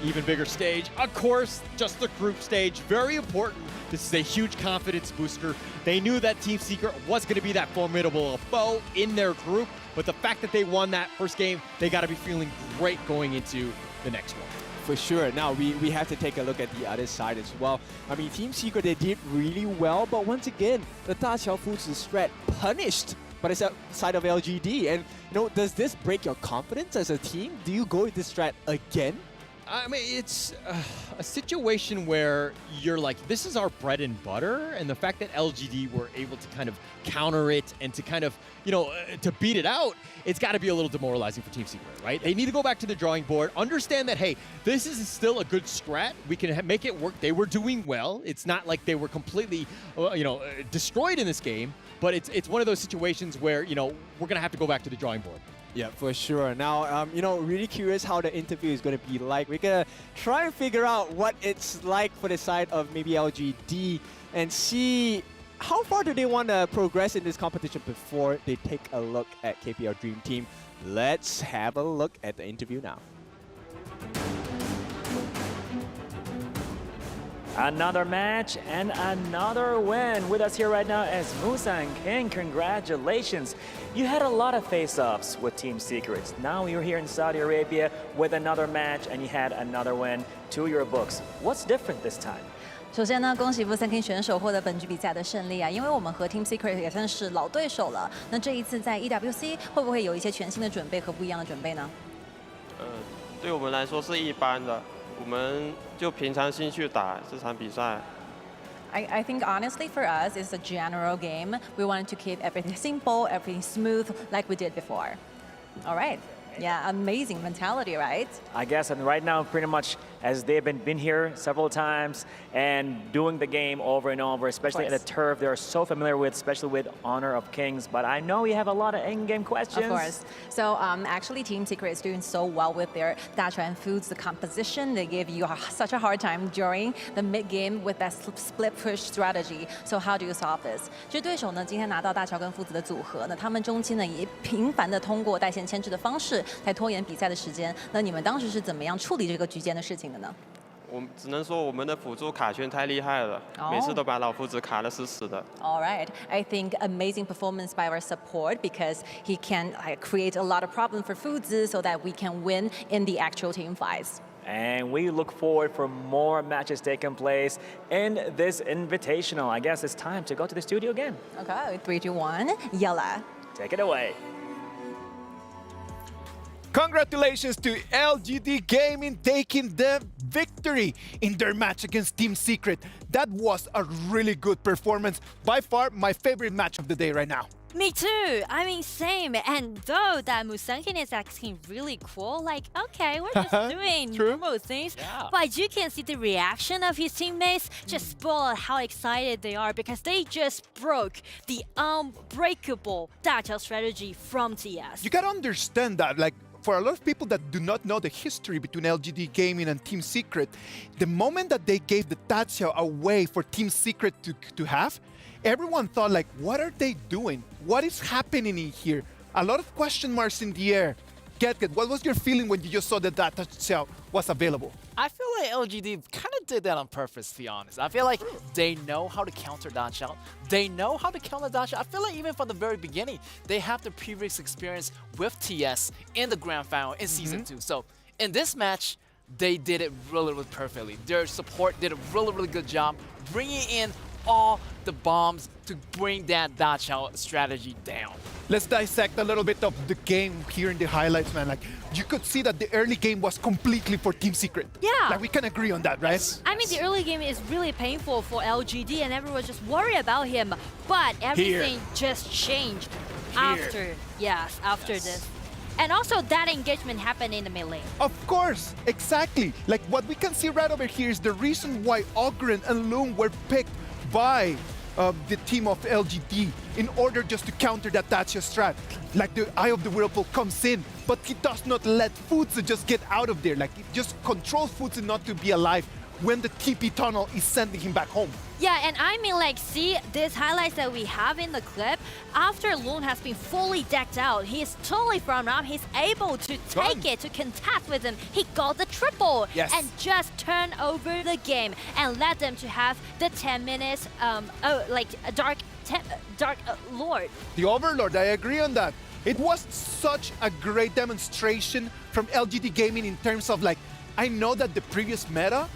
Even bigger stage. Of course, just the group stage. Very important. This is a huge confidence booster. They knew that Team Secret was going to be that formidable foe in their group, but the fact that they won that first game, they got to be feeling great going into the next one. For sure. Now, we have to take a look at the other side as well. I mean, Team Secret, they did really well, but once again, the Da Xiaofu's strat punished by the side of LGD. And, you know, does this break your confidence as a team? Do you go with this strat again? I mean, it's a situation where you're like, this is our bread and butter, and the fact that LGD were able to kind of counter it and to kind of, you know, to beat it out, it's got to be a little demoralizing for Team Secret, right? They need to go back to the drawing board, understand that, hey, this is still a good strat. We can make it work. They were doing well. It's not like they were completely, you know, destroyed in this game, but it's one of those situations where, you know, we're going to have to go back to the drawing board. Yeah, for sure. Now, you know, really curious how the interview is going to be like. We're going to try and figure out what it's like for the side of maybe LGD and see how far do they want to progress in this competition before they take a look at KPL Dream Team. Let's have a look at the interview now. Another match and another win. With us here right now is Musan King. Congratulations. You had a lot of face-offs with Team Secrets. Now you're here in Saudi Arabia with another match and you had another win to your books. What's different this time? 首先呢，恭喜Musan King 选手获得本局比赛的胜利啊！因为我们和 Team Secret 也算是老对手了。那这一次在 EWC 会不会有一些全新的准备和不一样的准备呢？对我们来说是一般的，我们就平常心去打这场比赛。I think honestly for us it's a general game. We wanted to keep everything simple, everything smooth like we did before. All right. Yeah, amazing mentality, right? I guess, and right now, pretty much as they've been here several times and doing the game over and over, especially at the turf, they're so familiar with, especially with Honor of Kings. But I know you have a lot of in-game questions. Of course. So actually, Team Secret is doing so well with their Dachuan Foods, the composition. They gave you such a hard time during the mid-game with that split push strategy. So how do you solve this? 其实对手呢，今天拿到大乔跟父子的组合，那他们中期呢也频繁的通过带线牵制的方式。来拖延比赛的时间，那你们当时是怎么样处理这个局间的事情的呢？我只能说我们的辅助卡圈太厉害了，每次都把老夫子卡得死死的。All right, I think amazing performance by our support because he can create a lot of problem for Fuzi so that we can win in the actual team fights. And we look forward for more matches taking place in this Invitational. I guess it's time to go to the studio again. Okay, 3, 2, 1, yalla. Take it away. Congratulations to LGD Gaming taking the victory in their match against Team Secret. That was a really good performance. By far, my favorite match of the day right now. Me too. I mean, same. And though that Musankin is acting really cool, like, okay, we're just doing normal things. Yeah. But you can see the reaction of his teammates just spoil how excited they are because they just broke the unbreakable Dachao strategy from TS. You gotta understand that, like, for a lot of people that do not know the history between LGD Gaming and Team Secret, the moment that they gave the Dachao away for Team Secret to have, everyone thought like, what are they doing? What is happening in here? A lot of question marks in the air. Get, what was your feeling when you just saw that Dachao was available? I feel like LGD kind of did that on purpose, to be honest. I feel like they know how to counter Dachao. They know how to counter Dachao. I feel like even from the very beginning, they have the previous experience with TS in the grand final in Season 2. So in this match, they did it really, really perfectly. Their support did a really, really good job bringing in all the bombs to bring that Dachao strategy down. Let's dissect a little bit of the game here in the highlights, man. Like, you could see that the early game was completely for Team Secret. Yeah. Like, we can agree on that, right? I mean, the early game is really painful for LGD and everyone just worried about him. But everything just changed after, after this. And also that engagement happened in the mid lane. Of course, exactly. Like what we can see right over here is the reason why Ogren and Loom were picked by the team of LGD in order just to counter that Dachao strat. Like the Eye of the Whirlpool comes in, but he does not let Futsu just get out of there. Like it just controls Futsu not to be alive when the TP tunnel is sending him back home. Yeah, and I mean, like, see these highlights that we have in the clip. After Loon has been fully decked out, he's totally farmed up. He's able to take it, to contest with him. He got the triple and just turn over the game and let them to have the 10 minutes, Dark Lord. The Overlord, I agree on that. It was such a great demonstration from LGD Gaming in terms of, like, I know that the previous meta,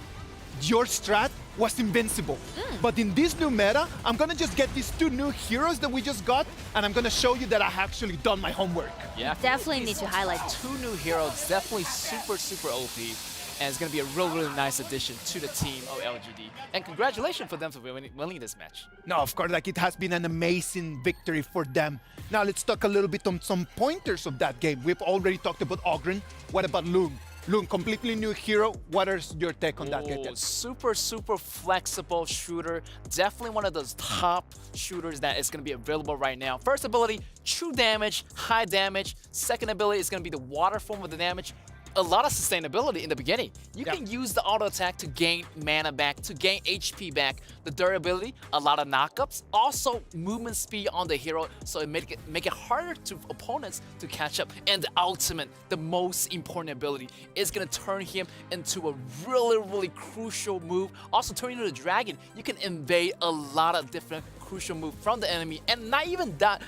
your strat was invincible. But in this new meta, I'm gonna just get these two new heroes that we just got, and I'm gonna show you that I actually done my homework. Yeah, definitely need to highlight two new heroes, definitely super, super OP. And it's gonna be a really, really nice addition to the team of LGD. And congratulations for them for winning this match. No, of course, like it has been an amazing victory for them. Now let's talk a little bit on some pointers of that game. We've already talked about Ogren. What about Loom? Loom, completely new hero. What is your take on that? Super, super flexible shooter. Definitely one of those top shooters that is going to be available right now. First ability, true damage, high damage. Second ability is going to be the water form of the damage. A lot of sustainability in the beginning. You can use the auto attack to gain mana back, to gain HP back. The durability, a lot of knockups. Also movement speed on the hero, so it make it harder to opponents to catch up. And the ultimate, the most important ability, is gonna turn him into a really, really crucial move. Also turning into the dragon, you can invade a lot of different crucial moves from the enemy, and not even that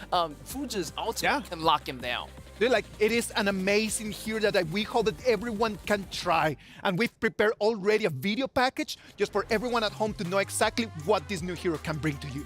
Fuji's ultimate can lock him down. Like, it is an amazing hero that we hope that everyone can try. And we've prepared already a video package just for everyone at home to know exactly what this new hero can bring to you.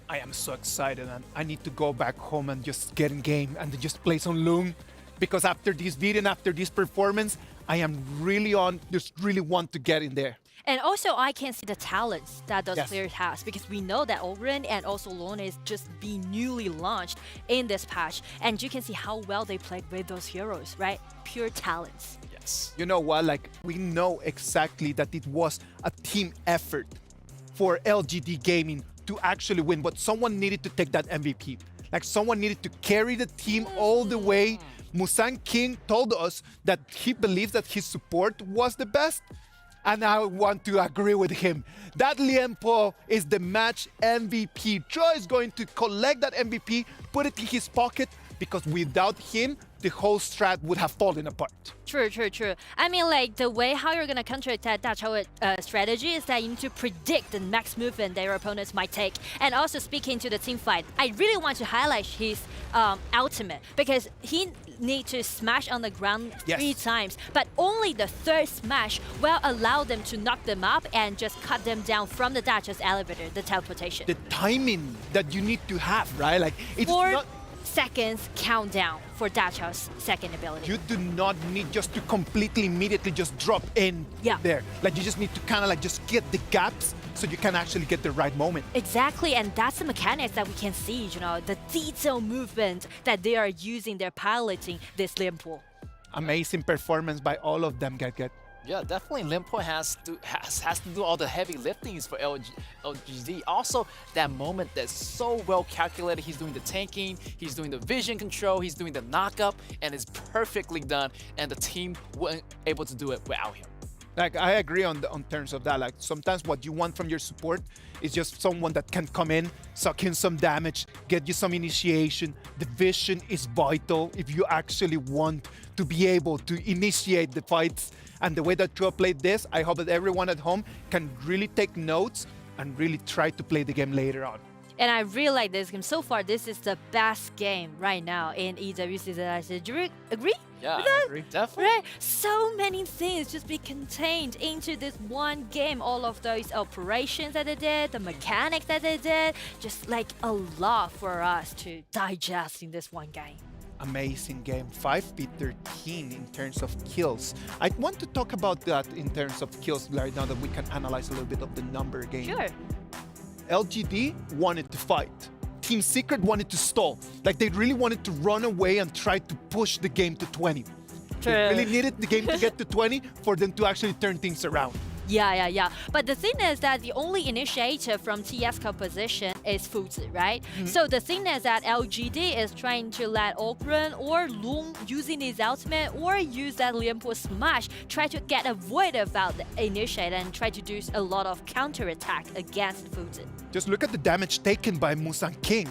I am so excited, and I need to go back home and just get in game and just play some Loom, because after this video and after this performance, I am really just really want to get in there. And also, I can see the talents that those players have, because we know that Ogren and also Lorna is just being newly launched in this patch, and you can see how well they played with those heroes, right? Pure talents. Yeah. Yes. You know what? Like, we know exactly that it was a team effort for LGD Gaming to actually win, but someone needed to take that MVP. Like, someone needed to carry the team all the way. Musang King told us that he believes that his support was the best, and I want to agree with him. That Liempo is the match MVP. Joe is going to collect that MVP, put it in his pocket, because without him, the whole strat would have fallen apart. True. I mean, like, the way how you're gonna counterattack that strategy is that you need to predict the next movement that your opponents might take. And also, speaking to the team fight, I really want to highlight his ultimate, because he need to smash on the ground 3 times, but only the 3rd smash will allow them to knock them up and just cut them down from the Dach's elevator, the teleportation. The timing that you need to have, right? Like, it's 4 not... seconds countdown for Dachao's second ability. You do not need just to completely immediately just drop in there. Like, you just need to kind of like just get the gaps so you can actually get the right moment. Exactly, and that's the mechanics that we can see, you know, the detailed movement that they are using, they're piloting this Liempo. Amazing performance by all of them, Get. Yeah, definitely Limpo has to do all the heavy liftings for LGD. Also, that moment that's so well calculated. He's doing the tanking, he's doing the vision control, he's doing the knockup, and it's perfectly done. And the team wasn't able to do it without him. Like, I agree on terms of that. Like, sometimes what you want from your support is just someone that can come in, suck in some damage, get you some initiation. The vision is vital if you actually want to be able to initiate the fights. And the way that Joe played this, I hope that everyone at home can really take notes and really try to play the game later on. And I really like this game. So far, this is the best game right now in EWC that I said. Do you agree? Yeah, with that? I agree. Definitely. Right? So many things just be contained into this one game. All of those operations that they did, the mechanics that they did, just like a lot for us to digest in this one game. Amazing game. 5v13 in terms of kills. I want to talk about that in terms of kills right now that we can analyze a little bit of the number game. Sure. LGD wanted to fight. Team Secret wanted to stall. Like, they really wanted to run away and try to push the game to 20. They really needed the game to get to 20 for them to actually turn things around. Yeah. But the thing is that the only initiator from TS composition is Fuzi, right? So the thing is that LGD is trying to let Ogren or Loom using his ultimate or use that Liempo smash, try to get a void about the initiator and try to do a lot of counterattack against Fuzi. Just look at the damage taken by Musang King.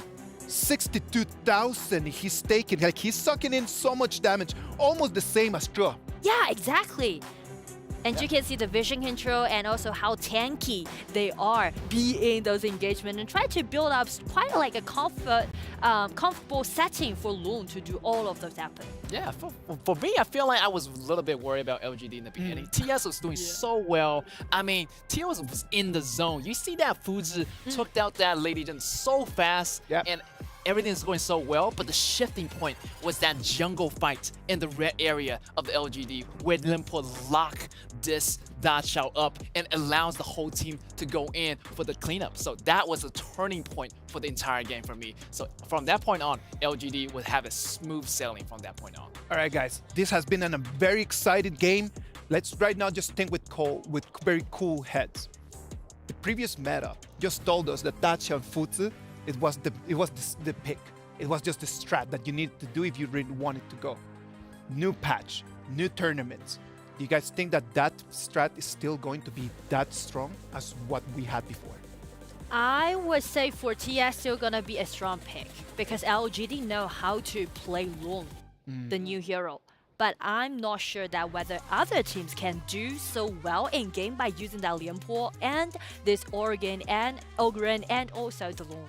62,000 he's taking. Like, he's sucking in so much damage, almost the same as Joe. Yeah, exactly. And you can see the vision control and also how tanky they are being those engagements and try to build up quite like a comfortable setting for Loon to do all of those happen. Yeah, for me, I feel like I was a little bit worried about LGD in the beginning. TS was doing so well. I mean, TS was in the zone. You see that Fuzi took out that Lady Jin so fast, and everything's going so well, but the shifting point was that jungle fight in the red area of the LGD where Limpo lock this Dachao up and allows the whole team to go in for the cleanup. So that was a turning point for the entire game for me. So from that point on, LGD would have a smooth sailing from that point on. All right, guys, this has been a very exciting game. Let's right now just think with very cool heads. The previous meta just told us that Dachao and Fuzi, it was the pick. It was just the strat that you needed to do if you really wanted to go. New patch, new tournaments. Do you guys think that that strat is still going to be that strong as what we had before? I would say for TS still gonna be a strong pick because LGD know how to play Long, the new hero. But I'm not sure that whether other teams can do so well in game by using that Liempo and this Oregon and Ogren and also the Long.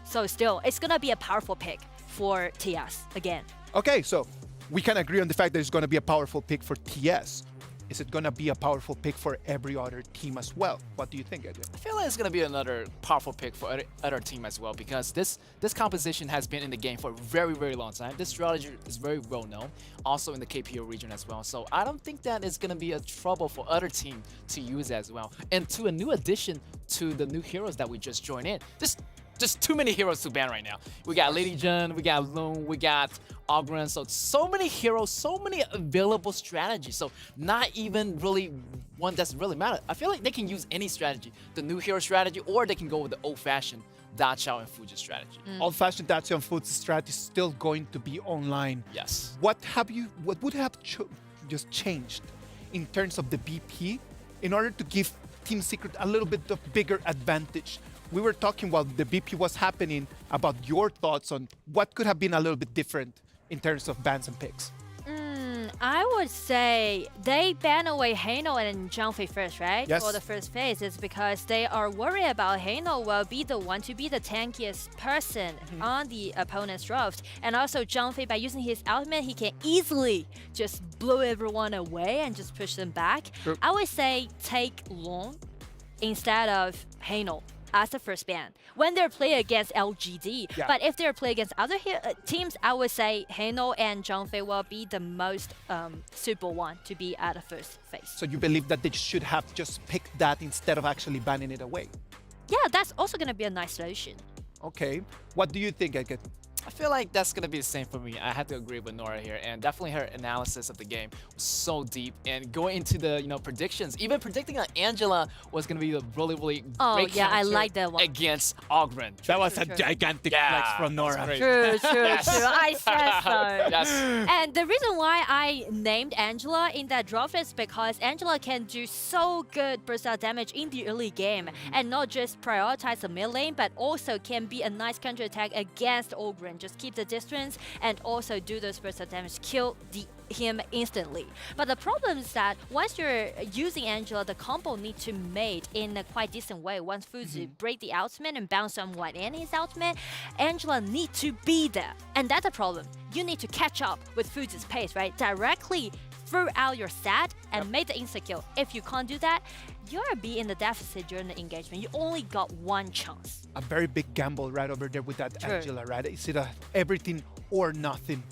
So still, it's gonna be a powerful pick for TS again. Okay, so we can agree on the fact that it's gonna be a powerful pick for TS. Is it gonna be a powerful pick for every other team as well? What do you think, Edwin? I feel like it's gonna be another powerful pick for other team as well because this composition has been in the game for a very, very long time. This strategy is very well known, also in the KPO region as well. So I don't think that it's gonna be a trouble for other team to use as well. And to a new addition to the new heroes that we just joined in, this just too many heroes to ban right now. We got Lady Jun, we got Loon, we got Ogren, so many heroes, so many available strategies. So not even really one that's really matter. I feel like they can use any strategy, the new hero strategy, or they can go with the old-fashioned Da Chao and Fuji strategy. Old-fashioned Da Chao and Fuji strategy is still going to be online. Yes. What would have just changed in terms of the BP in order to give Team Secret a little bit of bigger advantage? We were talking while the BP was happening about your thoughts on what could have been a little bit different in terms of bans and picks. I would say they ban away Heino and Zhangfei first, right? Yes. For the first phase. It's because they are worried about Heino will be the one to be the tankiest person on the opponent's draft. And also Zhangfei, by using his ultimate, he can easily just blow everyone away and just push them back. True. I would say take Long instead of Heino as the first ban when they're playing against LGD. Yeah. But if they're playing against other teams, I would say Heino and Zhangfei will be the most suitable one to be at the first phase. So you believe that they should have just picked that instead of actually banning it away? Yeah, that's also going to be a nice solution. Okay. What do you think, Eket? I feel like that's going to be the same for me. I have to agree with Nora here, and definitely her analysis of the game was so deep. And going into the predictions, even predicting that Angela was going to be a really great yeah, I counter like that one. against Ogren. That was a gigantic flex from Nora. True. Yes. I said so. Yes. And the reason why I named Angela in that draft is because Angela can do so good burst out damage in the early game and not just prioritize the mid lane, but also can be a nice counter attack against Ogren. Just keep the distance and also do those burst of damage, kill him instantly. But the problem is that once you're using Angela, the combo needs to mate in a quite decent way. Once Fuji break the ultimate and bounce someone in his ultimate, Angela needs to be there. And that's a problem. You need to catch up with Fuji's pace, right? Directly throw out your stat and make the insta-kill. If you can't do that, you're gonna be in the deficit during the engagement. You only got one chance. A very big gamble right over there with that True. Angela, right? Is it a everything or nothing?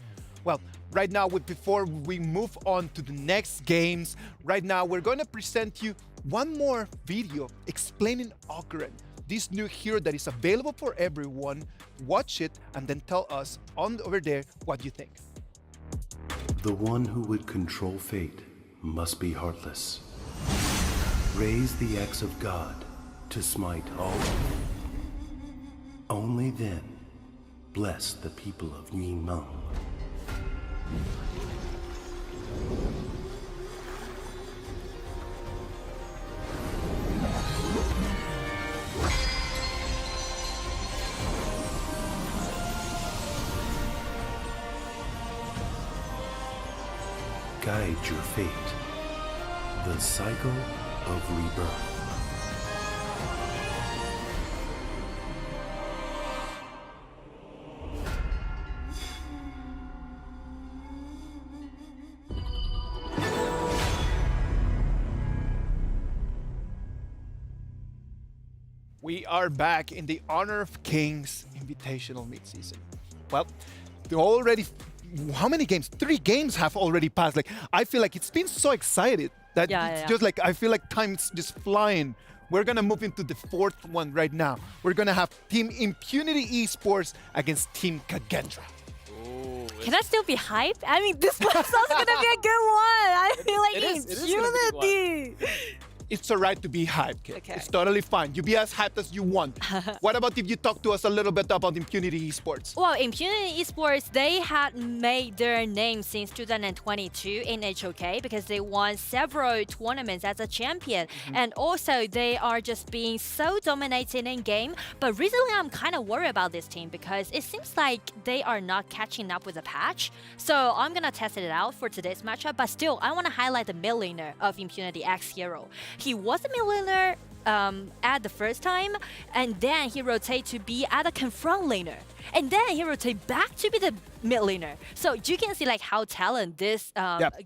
Well, right now, before we move on to the next games, right now we're going to present you one more video explaining Ogren, this new hero that is available for everyone. Watch it and then tell us on over there what you think. The one who would control fate must be heartless. Raise the axe of God to smite all. Only then bless the people of Yingmeng. Guide your fate. The cycle of rebirth. We are back in the Honor of Kings Invitational midseason. Well, they're already, how many games? 3 games have already passed. Like, I feel like it's been so excited that it's just like, I feel like time's just flying. We're gonna move into the 4th one right now. We're gonna have Team Impunity Esports against Team Kagendra. Can I still be hyped? I mean, this one's also gonna be a good one. I feel like It is gonna be a good Impunity. It's alright to be hyped, kid. Okay. It's totally fine. You be as hyped as you want. What about if you talk to us a little bit about Impunity Esports? Well, Impunity Esports, they had made their name since 2022 in HoK because they won several tournaments as a champion. And also, they are just being so dominating in game. But recently, I'm kind of worried about this team because it seems like they are not catching up with the patch. So I'm going to test it out for today's matchup. But still, I want to highlight the mid laner of Impunity, X Hero. He was a mid laner at the first time, and then he rotated to be at a confront laner, and then he rotated back to be the mid laner. So you can see like how talent this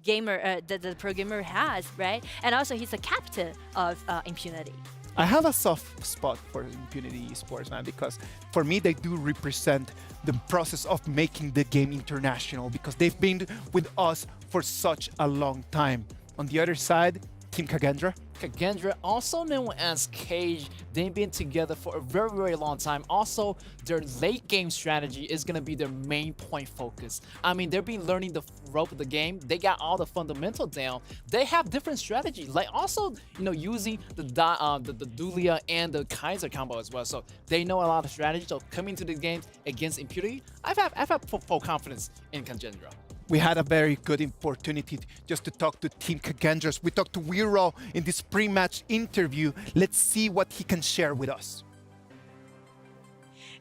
gamer, the pro gamer has, right? And also he's a captain of Impunity. I have a soft spot for Impunity Esports, man, because for me, they do represent the process of making the game international because they've been with us for such a long time. On the other side, Team Kagendra? Kagendra, also known as Cage, they've been together for a very, very long time. Also, their late game strategy is going to be their main point focus. I mean, they've been learning the rope of the game. They got all the fundamentals down. They have different strategies, like also, using the Dulia and the Kaiser combo as well. So they know a lot of strategy. So coming to the game against Impunity, I've had full confidence in Kagendra. We had a very good opportunity just to talk to Team Kagendras. We talked to Wiro in this pre-match interview. Let's see what he can share with us.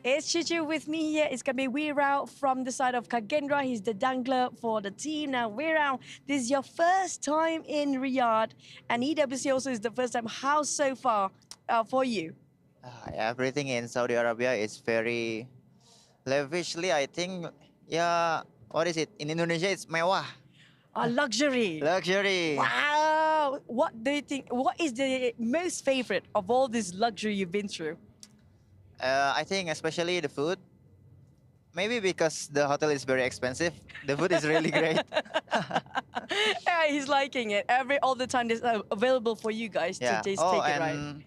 It's Chichu with me here. It's going to be Weirao from the side of Kagendra. He's the dangler for the team. Now, Weirao, this is your first time in Riyadh, and EWC also is the first time. How so far for you? Everything in Saudi Arabia is very lavishly, I think. Yeah, what is it? In Indonesia, it's mewah. Luxury. Luxury. Wow. What do you think? What is the most favorite of all this luxury you've been through? I think especially the food. Maybe because the hotel is very expensive. The food is really great. Yeah, he's liking it. All the time it's available for you guys to just take it, right?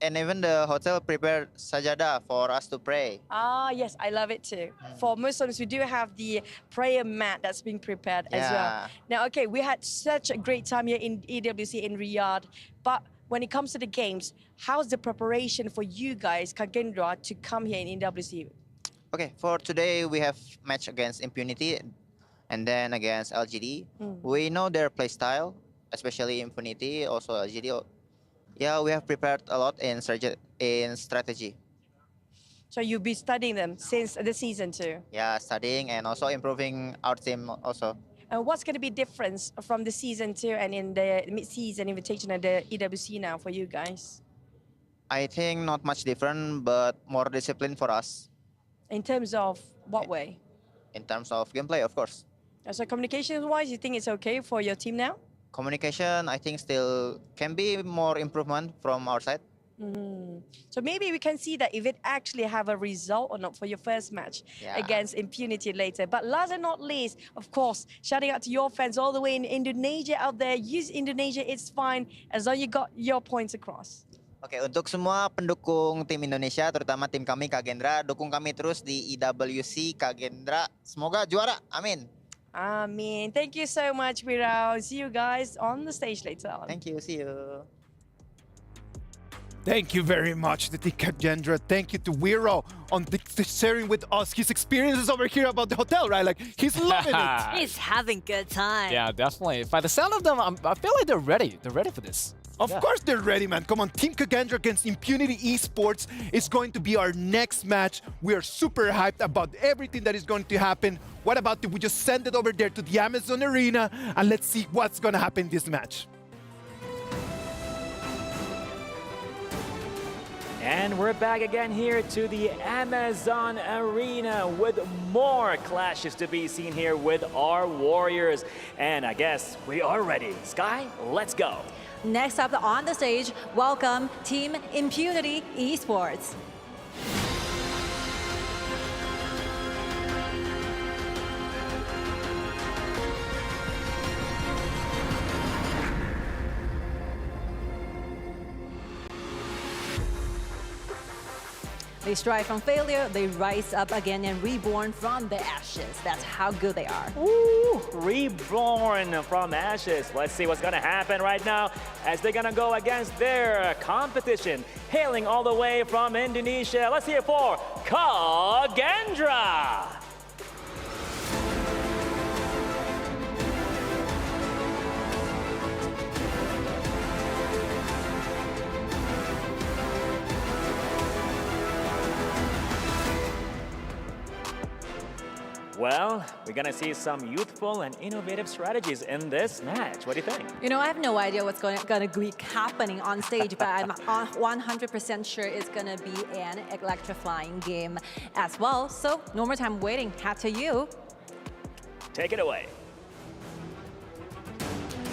And even the hotel prepared sajada for us to pray. Ah, yes, I love it too. For Muslims, we do have the prayer mat that's being prepared as well. Now, okay, we had such a great time here in EWC in Riyadh, but when it comes to the games, how's the preparation for you guys, Kagendra, to come here in EWC? Okay, for today, we have match against Impunity and then against LGD. We know their play style, especially Impunity, also LGD. Yeah, we have prepared a lot in strategy. So you'll be studying them since the season too? Yeah, studying and also improving our team also. And what's going to be difference from the season 2 and in the mid-season invitation at the EWC now for you guys? I think not much different, but more discipline for us. In terms of what way? In terms of gameplay, of course. So communications-wise, you think it's okay for your team now? Communication, I think still can be more improvement from our side. So maybe we can see that if it actually have a result or not for your first match against Impunity later. But last and not least, of course, shouting out to your fans all the way in Indonesia out there. Use Indonesia, it's fine as long as you got your points across. Oke, untuk semua pendukung tim Indonesia, terutama tim kami Kagendra, dukung kami terus di EWC Kagendra. Semoga juara, amin. Amin. Thank you so much, Wirao. See you guys on the stage later on. Thank you. See you. Thank you very much to Kagendra. Thank you to Wiro on sharing with us his experiences over here about the hotel, right? Like, he's loving it. He's having good time. Yeah, definitely. By the sound of them, I feel like they're ready. They're ready for this. Of course they're ready, man. Come on, Team Kagendra against Impunity Esports is going to be our next match. We are super hyped about everything that is going to happen. What about if we just send it over there to the Amazon Arena and let's see what's going to happen in this match. And we're back again here to the Amazon Arena with more clashes to be seen here with our Warriors. And I guess we are ready. Sky, let's go. Next up on the stage, welcome Team Impunity Esports. They strive from failure, they rise up again and reborn from the ashes. That's how good they are. Ooh, reborn from ashes. Let's see what's gonna happen right now as they're gonna go against their competition. Hailing all the way from Indonesia, let's hear for Kagendra. Well, we're gonna see some youthful and innovative strategies in this match. What do you think? You know, I have no idea what's gonna be happening on stage, but I'm 100% sure it's gonna be an electrifying game as well. So no more time waiting. Hat to you. Take it away.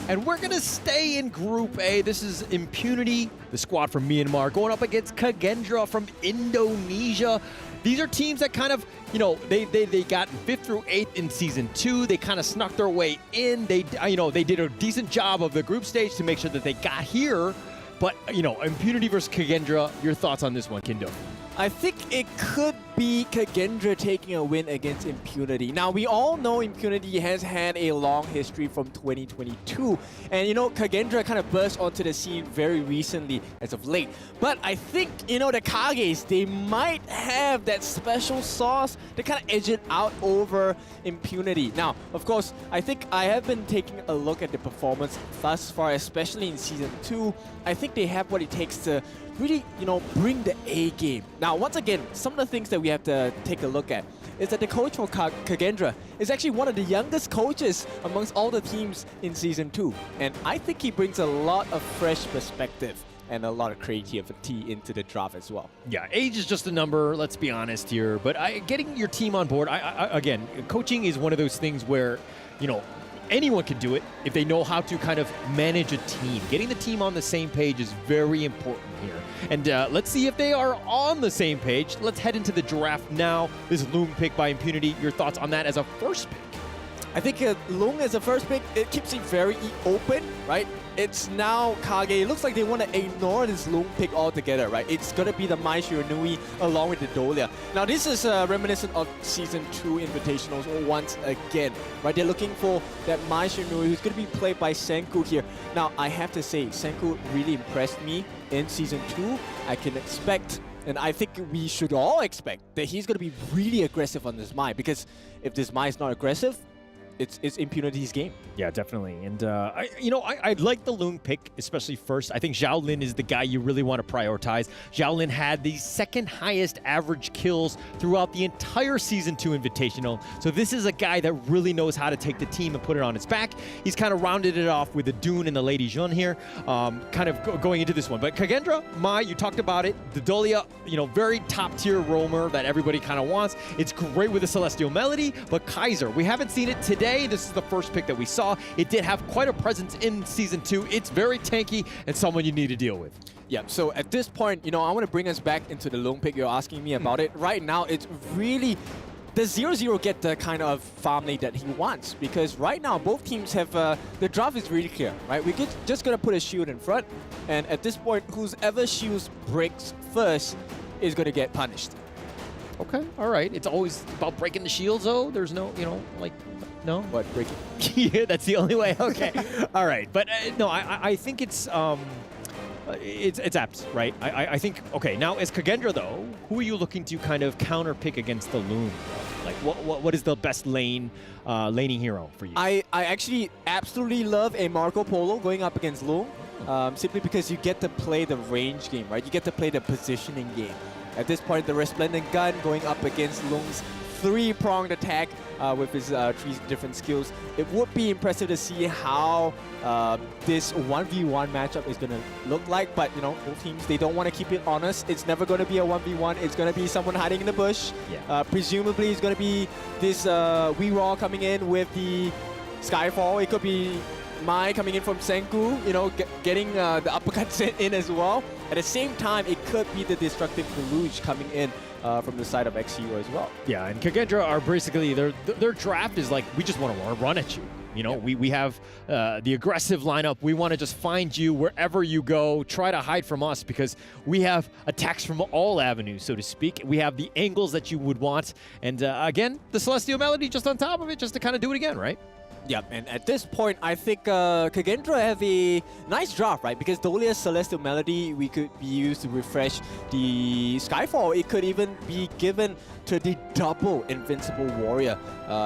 And we're going to stay in Group A. This is Impunity, the squad from Myanmar, going up against Kagendra from Indonesia. These are teams that kind of, you know, they got 5th through 8th in Season 2. They kind of snuck their way in. They did a decent job of the group stage to make sure that they got here. But, you know, Impunity versus Kagendra, your thoughts on this one, Kindo? I think it could be Kagendra taking a win against Impunity. Now, we all know Impunity has had a long history from 2022. And, you know, Kagendra kind of burst onto the scene very recently as of late. But I think, you know, the Kages, they might have that special sauce to kind of edge it out over Impunity. Now, of course, I think I have been taking a look at the performance thus far, especially in Season 2. I think they have what it takes to really, you know, bring the A game. Now, once again, some of the things that we have to take a look at is that the coach for Kagendra is actually one of the youngest coaches amongst all the teams in Season 2. And I think he brings a lot of fresh perspective and a lot of creativity into the draft as well. Yeah, age is just a number, let's be honest here. But getting your team on board, again, coaching is one of those things where, you know, anyone can do it if they know how to kind of manage a team. Getting the team on the same page is very important here. And let's see if they are on the same page. Let's head into the draft now. This Loong pick by Impunity. Your thoughts on that as a first pick? I think Loong as a first pick, it keeps it very open, right? It's now Kage. It looks like they want to ignore this Loong pick altogether, right? It's going to be the Mai Shiranui along with the Dolia. Now, this is reminiscent of Season 2 Invitationals once again, right? They're looking for that Mai Shiranui who's going to be played by Senku here. Now, I have to say, Senku really impressed me in Season 2. I can expect, and I think we should all expect, that he's going to be really aggressive on this Mai, because if this Mai is not aggressive, it's Impunity's game. Yeah, definitely. And, I like the Loong pick, especially first. I think Zhao Lin is the guy you really want to prioritize. Zhao Lin had the second highest average kills throughout the entire Season 2 Invitational. So this is a guy that really knows how to take the team and put it on its back. He's kind of rounded it off with the Dune and the Lady Jun here, kind of going into this one. But Kagendra, Mai, you talked about it. The Dolia, you know, very top-tier roamer that everybody kind of wants. It's great with the Celestial Melody, but Kaiser, we haven't seen it today. This is the first pick that we saw. It did have quite a presence in Season 2. It's very tanky and someone you need to deal with. Yeah, so at this point, you know, I want to bring us back into the Loong pick. You're asking me about it. Right now, it's really... Does 0-0 get the kind of farm lane that he wants? Because right now, both teams have... the draft is really clear, right? We're just going to put a shield in front. And at this point, whoever shields breaks first is going to get punished. Okay, all right. It's always about breaking the shields, though. There's no, you know, like... No? What, breaking? Yeah, that's the only way. Okay. All right. But no, I think it's apps, right? I think, okay, now as Kagendra, though, who are you looking to kind of counter pick against the Loong? Like, what is the best laning hero for you? I actually absolutely love a Marco Polo going up against Loong, simply because you get to play the range game, right? You get to play the positioning game. At this point, the Resplendent Gun going up against Loong's 3-pronged attack with his 3 different skills. It would be impressive to see how this 1v1 matchup is going to look like, but you know, both teams, they don't want to keep it honest. It's never going to be a 1v1. It's going to be someone hiding in the bush. Yeah. Presumably, it's going to be this Weeraw coming in with the Skyfall. It could be Mai coming in from Senku, you know, getting the uppercuts in as well. At the same time, it could be the Destructive Deluge coming in from the side of X-Hero as well. Yeah, and Kagendra are basically, their draft is like, we just want to run at you. You know, we have the aggressive lineup. We want to just find you wherever you go. Try to hide from us because we have attacks from all avenues, so to speak. We have the angles that you would want. And again, the Celestial Melody just on top of it, just to kind of do it again, right? Yep, and at this point, I think Kagendra have a nice draft, right? Because Dolia's Celestial Melody, we could be used to refresh the Skyfall. It could even be given to the double Invincible Warrior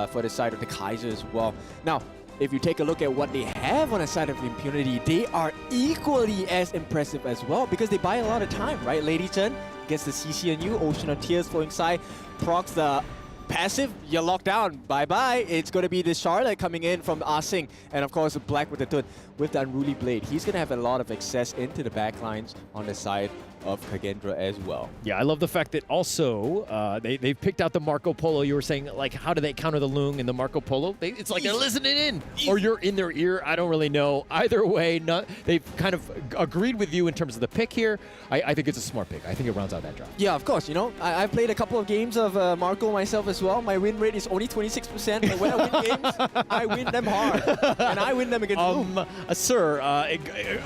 for the side of the Kaiser as well. Now, if you take a look at what they have on the side of Impunity, they are equally as impressive as well because they buy a lot of time, right? Lady Chen gets the CC on you, Ocean of Tears flowing side, procs the passive, you're locked down. Bye-bye. It's going to be the Charlotte coming in from Asing. And of course, Black with the Tun with the Unruly Blade. He's going to have a lot of access into the backlines on the side of Kagendra as well. Yeah, I love the fact that also they've picked out the Marco Polo. You were saying, like, how do they counter the Lung and the Marco Polo? It's like they're listening in, or you're in their ear. I don't really know. Either way, they've kind of agreed with you in terms of the pick here. I think it's a smart pick. I think it rounds out that draft. Yeah, of course. You know, I've played a couple of games of Marco myself as well. My win rate is only 26%, but when I win games, I win them hard. And I win them against Lung. Sir,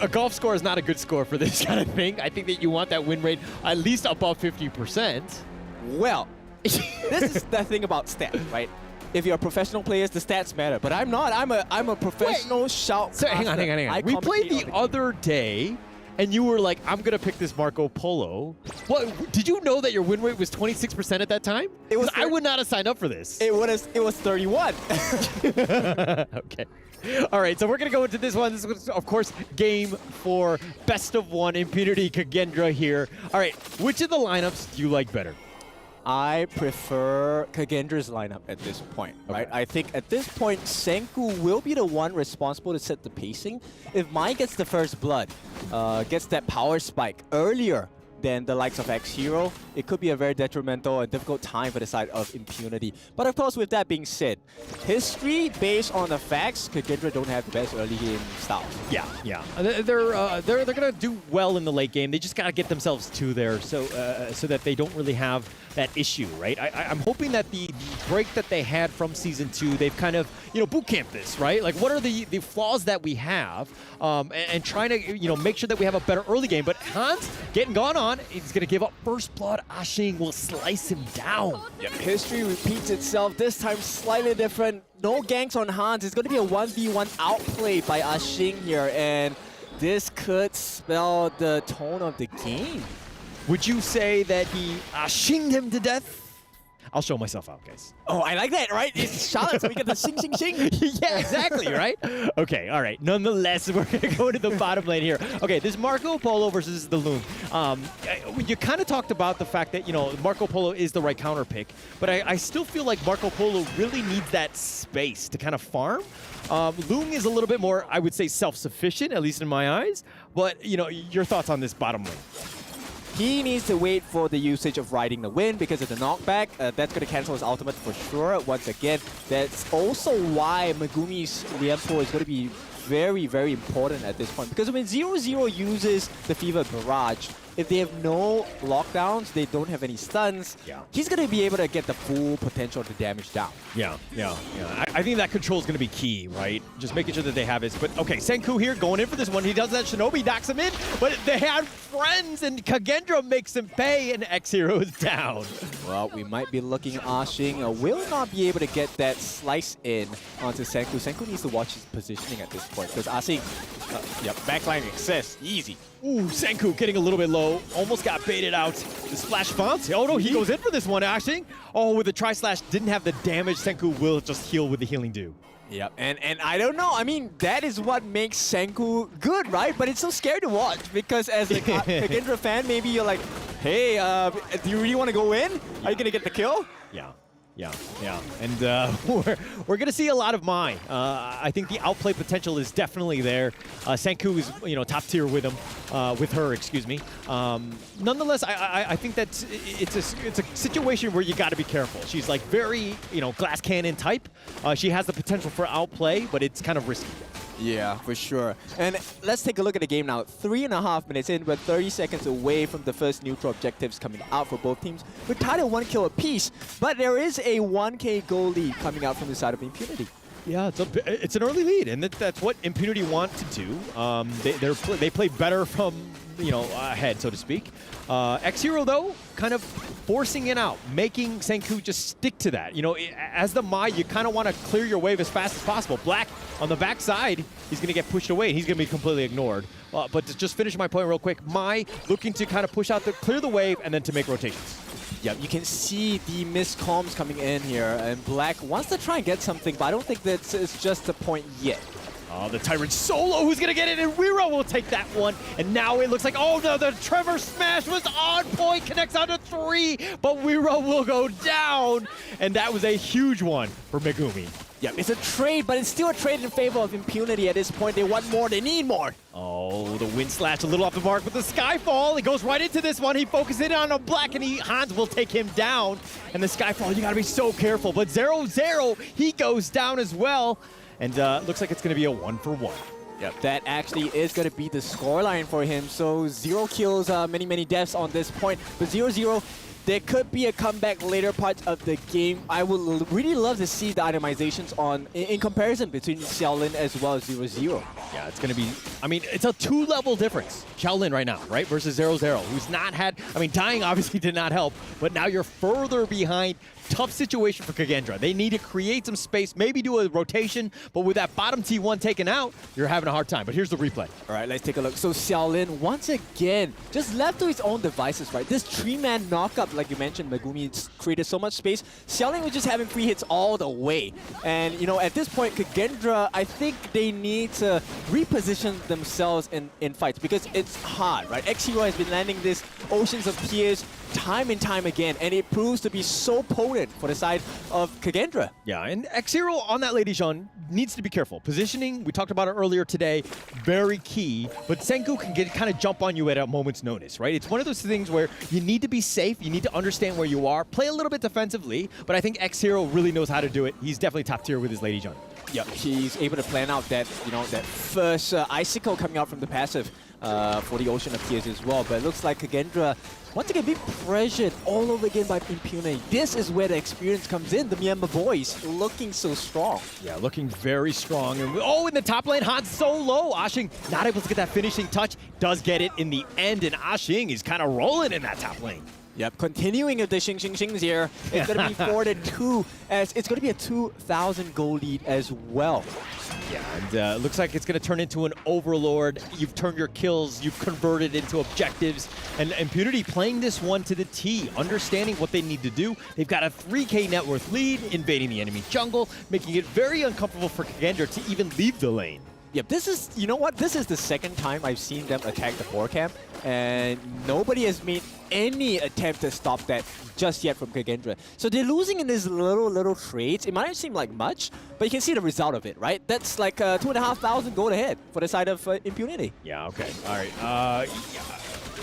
a golf score is not a good score for this kind of thing. I think that you want that win rate at least above 50%. Well, this is the thing about stats, right? If you're a professional player, the stats matter. But I'm not. I'm a professional shout. So hang on. We played the other day, and you were like, I'm going to pick this Marco Polo. What? Did you know that your win rate was 26% at that time? It was. I would not have signed up for this. It was 31. Okay. All right, so we're going to go into this one. This is, of course, game 4, best of 1, Impunity Kagendra here. All right, which of the lineups do you like better? I prefer Kagendra's lineup at this point, right? I think at this point, Senku will be the one responsible to set the pacing. If Mai gets the first blood, gets that power spike earlier than the likes of X-Hero, it could be a very detrimental and difficult time for the side of Impunity. But of course, with that being said, history based on the facts, Kagendra don't have the best early game styles. Yeah. They're gonna do well in the late game. They just gotta get themselves to there, so that they don't really have that issue, right? I'm hoping that the break that they had from Season 2, they've kind of, boot camp this, right? Like, what are the flaws that we have, and trying to, make sure that we have a better early game. But Hans getting gone on, he's going to give up first blood. Ashing will slice him down. Yep. History repeats itself, this time slightly different. No ganks on Hans. It's going to be a 1v1 outplay by Ashing here, and this could spell the tone of the game. Would you say that he Ashinged him to death? I'll show myself out, guys. Oh, I like that, right? It's Charlotte, so we get the sing. Yeah, exactly, right? Okay, all right. Nonetheless, we're going to go to the bottom lane here. Okay, this Marco Polo versus the Loom. You kind of talked about the fact that, Marco Polo is the right counter pick, but I still feel like Marco Polo really needs that space to kind of farm. Loom is a little bit more, I would say, self-sufficient, at least in my eyes. But, your thoughts on this bottom lane? He needs to wait for the usage of riding the wind because of the knockback. That's going to cancel his ultimate for sure. Once again, that's also why Megumi's Liempo is going to be very, very important at this point. Because when 0-0 uses the Fever Barrage, if they have no lockdowns, they don't have any stuns, he's going to be able to get the full potential to damage down. Yeah. I think that control is going to be key, right? Just making sure that they have it. But okay, Senku here going in for this one. He does that. Shinobi knocks him in, but they had friends, and Kagendra makes him pay, and X-Hero is down. Well, we might be looking Ashing will not be able to get that slice in onto Senku. Senku needs to watch his positioning at this point because Ashing, backline access, easy. Ooh, Senku getting a little bit low. Almost got baited out. The splash bounce. Oh no, he goes in for this one, Ashing. Oh, with the tri-slash, didn't have the damage. Senku will just heal with the healing dew. Yep, and I don't know. I mean, that is what makes Senku good, right? But it's so scary to watch because as a Kagendra fan, maybe you're like, hey, do you really want to go in? Are you going to get the kill? Yeah. And we're going to see a lot of Mai. I think the outplay potential is definitely there. Senku is, top tier with him, with her, excuse me. Nonetheless, I think that it's a situation where you got to be careful. She's like very, glass cannon type. She has the potential for outplay, but it's kind of risky. Yeah, for sure. And let's take a look at the game now. 3.5 minutes in, we're 30 seconds away from the first neutral objectives coming out for both teams. We're tied at 1 kill apiece, but there is a 1K goal lead coming out from the side of Impunity. Yeah, it's an early lead, and that's what Impunity want to do. They play better from ahead, so to speak. X-Hero, though, kind of forcing it out, making Senku just stick to that. As the Mai, you kind of want to clear your wave as fast as possible. Black on the backside, he's going to get pushed away, and he's going to be completely ignored. But to just finish my point real quick, Mai looking to kind of push out, clear the wave, and then to make rotations. Yeah, you can see the missed comms coming in here, and Black wants to try and get something, but I don't think it's just the point yet. Oh, the Tyrant solo, who's gonna get it? And Wero will take that one. And now it looks like, oh no, the Trevor smash was on point, connects onto 3, but Wero will go down. And that was a huge one for Megumi. Yeah, it's a trade, but it's still a trade in favor of Impunity at this point. They want more, they need more. Oh, the wind slash a little off the mark with the Skyfall. He goes right into this one. He focuses in on a black, and Hans will take him down. And the Skyfall, you gotta be so careful. But 0-0, he goes down as well. And looks like it's going to be a 1-for-1. Yep, that actually is going to be the scoreline for him. So 0 kills, many deaths on this point. But 0-0, there could be a comeback later part of the game. I would really love to see the itemizations on in comparison between Xiaolin as well as 0-0. Yeah, it's going to be, I mean, it's a 2-level difference. Xiaolin right now, right, versus 0-0, who's not had, I mean, dying obviously did not help, but now you're further behind. Tough situation for Kagendra. They need to create some space, maybe do a rotation, but with that bottom T1 taken out, you're having a hard time. But here's the replay. All right, let's take a look. So Xiaolin, once again, just left to his own devices, right? This 3-man knockup, like you mentioned, Megumi created so much space. Xiaolin was just having free hits all the way. And, you know, at this point, Kagendra, I think they need to reposition themselves in fights because it's hard, right? X-Hero has been landing this Oceans of Tears time and time again, and it proves to be so potent for the side of Kagendra. Yeah, and X-Hero on that Lady Jean needs to be careful. Positioning, we talked about it earlier today, very key, but Senku can kind of jump on you at a moment's notice, right? It's one of those things where you need to be safe, you need to understand where you are, play a little bit defensively, but I think X-Hero really knows how to do it. He's definitely top tier with his Lady Jean. Yep, he's able to plan out that, you know, that first icicle coming out from the passive for the Ocean of Tears as well. But it looks like Kagendra, once again, being pressured all over again by Impunity. This is where the experience comes in. The Myanmar boys looking so strong. Yeah, looking very strong. And oh, in the top lane, Han so low. Ashing not able to get that finishing touch. Does get it in the end, and Ashing is kind of rolling in that top lane. Yep, continuing with the Xings here. It's going to be 4-2, as it's going to be a 2,000 goal lead as well. Yeah, and looks like it's going to turn into an Overlord. You've turned your kills, you've converted into objectives, and Impunity playing this one to the T, understanding what they need to do. They've got a 3K net worth lead, invading the enemy jungle, making it very uncomfortable for Kagendra to even leave the lane. Yep, this is, you know what? This is the second time I've seen them attack the 4 camp, and nobody has made any attempt to stop that just yet from Kagendra. So they're losing in these little trades. It might not seem like much, but you can see the result of it, right? That's like 2,500 gold ahead for the side of Impunity. Yeah, okay. All right.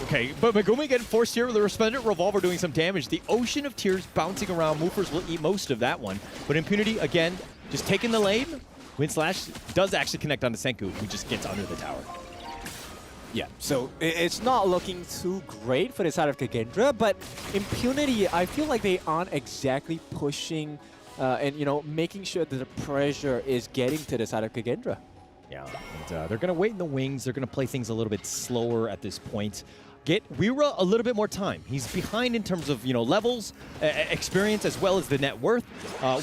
Okay, but Megumi getting forced here with the Resplendent Revolver doing some damage. The Ocean of Tears bouncing around. Moofers will eat most of that one. But Impunity, again, just taking the lane. Wind Slash does actually connect onto Senku, who just gets under the tower. Yeah, so it's not looking too great for the side of Kagendra, but Impunity, I feel like they aren't exactly pushing and, you know, making sure that the pressure is getting to the side of Kagendra. Yeah, and they're going to wait in the wings. They're going to play things a little bit slower at this point. Get Wera a little bit more time. He's behind in terms of, you know, levels, experience, as well as the net worth.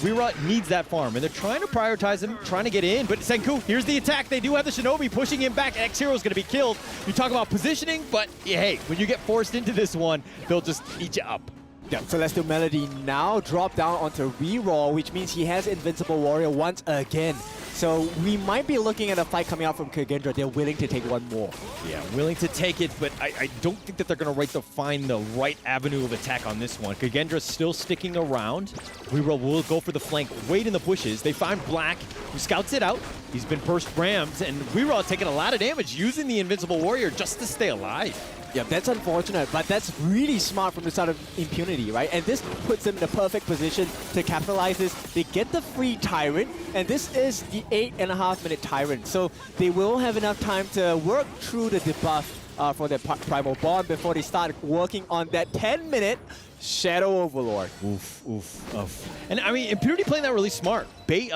Wera needs that farm, and they're trying to prioritize him, trying to get in. But Senku, here's the attack. They do have the Shinobi pushing him back. X-Hero is going to be killed. You talk about positioning, but yeah, hey, when you get forced into this one, they'll just eat you up. Yeah, Celestial Melody now dropped down onto reroll, which means he has Invincible Warrior once again. So we might be looking at a fight coming out from Kagendra. They're willing to take one more. Yeah, willing to take it, but I don't think that they're going to find the right avenue of attack on this one. Kagendra's still sticking around. Reroll will go for the flank, wait in the bushes. They find Black, who scouts it out. He's been burst rammed, and Reroll taking a lot of damage using the Invincible Warrior just to stay alive. Yeah, that's unfortunate, but that's really smart from the side of Impunity, right? And this puts them in the perfect position to capitalize this. They get the free Tyrant, and this is the 8.5-minute Tyrant. So they will have enough time to work through the debuff for their Primal Bond before they start working on that 10-minute Shadow Overlord. Oof, oof, oof. And I mean, Impunity playing that really smart.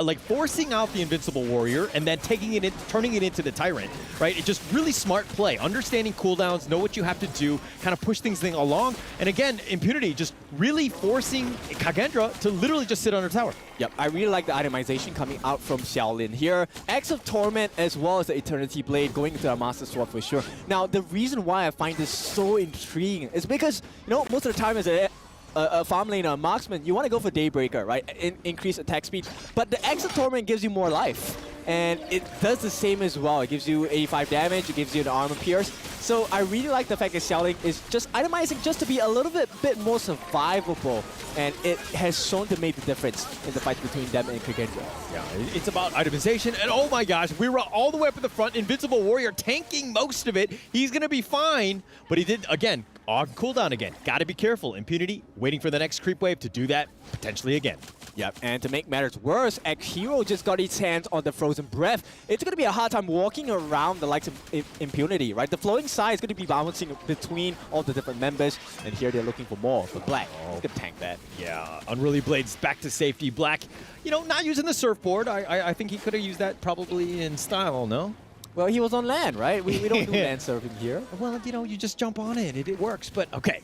Like forcing out the Invincible Warrior and then taking it in, turning it into the Tyrant, right? It's just really smart play. Understanding cooldowns, know what you have to do, kind of push things along. And again, Impunity just really forcing Kagendra to literally just sit on her tower. Yep, I really like the itemization coming out from Xiaolin here. Axe of Torment as well as the Eternity Blade going into the Master Sword for sure. Now, the reason why I find this so intriguing is because, you know, most of the time as a farm lane or marksman, you want to go for Daybreaker, right? Increase attack speed. But the Axe of Torment gives you more life. and it does the same as well. It gives you 85 damage, it gives you an armor pierce. So I really like the fact that Xiaoling is just itemizing just to be a little bit more survivable, and it has shown to make the difference in the fight between them and Kagendra. Yeah, it's about itemization, and oh my gosh, we were all the way up in the front. Invincible Warrior tanking most of it. He's going to be fine, but he did, again, on cooldown again. Got to be careful. Impunity waiting for the next creep wave to do that potentially again. Yep, and to make matters worse, X-Hero just got his hands on the Frozen Breath. It's going to be a hard time walking around the likes of Impunity, right? The floating side is going to be bouncing between all the different members, and here they're looking for more. But Black, he's going to tank that. Yeah, Unruly Blades back to safety. Black, you know, not using the surfboard. I think he could have used that probably in style, no? Well, he was on land, right? We don't do land surfing here. Well, you know, you just jump on it. It works, but okay.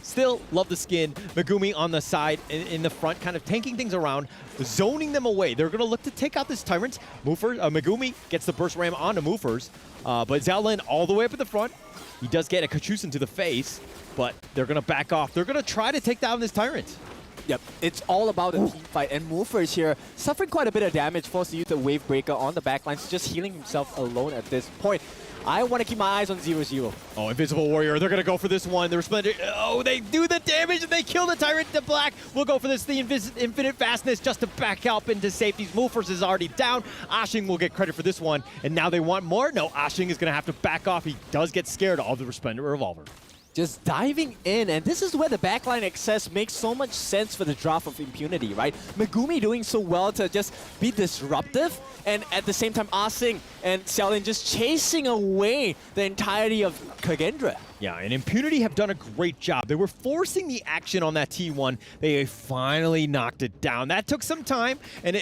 Still love the skin. Megumi on the side, in the front, kind of tanking things around, zoning them away. They're going to look to take out this Tyrant. Megumi gets the burst ram onto Moofers, but Xiaolin all the way up at the front. He does get a Kachusen to the face, but they're going to back off. They're going to try to take down this Tyrant. Yep, it's all about a team fight, and Moofers here suffering quite a bit of damage, forced to use the Wave Breaker on the backlines, just healing himself alone at this point. I want to keep my eyes on 0-0. Oh, Invisible Warrior, they're going to go for this one. They're splendid. Oh, they do the damage, and they kill the Tyrant to Black. We'll go for this, the Infinite Fastness, just to back up into safeties. Moofers is already down. Ashing will get credit for this one, and now they want more. No, Ashing is going to have to back off. He does get scared of the Resplendent Revolver. Just diving in, and this is where the backline access makes so much sense for the draft of Impunity, right? Megumi doing so well to just be disruptive, and at the same time, Asing and Xiaolin just chasing away the entirety of Kagendra. Yeah, and Impunity have done a great job. They were forcing the action on that T1. They finally knocked it down. That took some time, and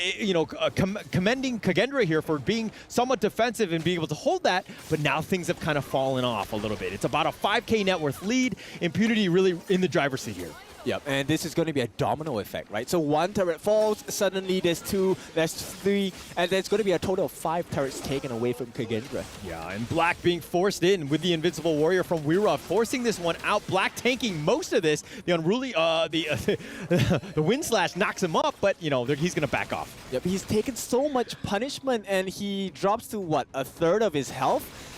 commending Kagendra here for being somewhat defensive and being able to hold that, but now things have kind of fallen off a little bit. It's about a 5K net worth lead. Impunity really in the driver's seat here. Yep, and this is going to be a domino effect, right? So one turret falls, suddenly there's 2, there's 3, and there's going to be a total of 5 turrets taken away from Kagendra. Yeah, and Black being forced in with the Invincible Warrior from Weibo, forcing this one out. Black tanking most of this. The unruly, the Wind Slash knocks him up, but, you know, he's going to back off. Yep, he's taken so much punishment, and he drops to, what, a third of his health?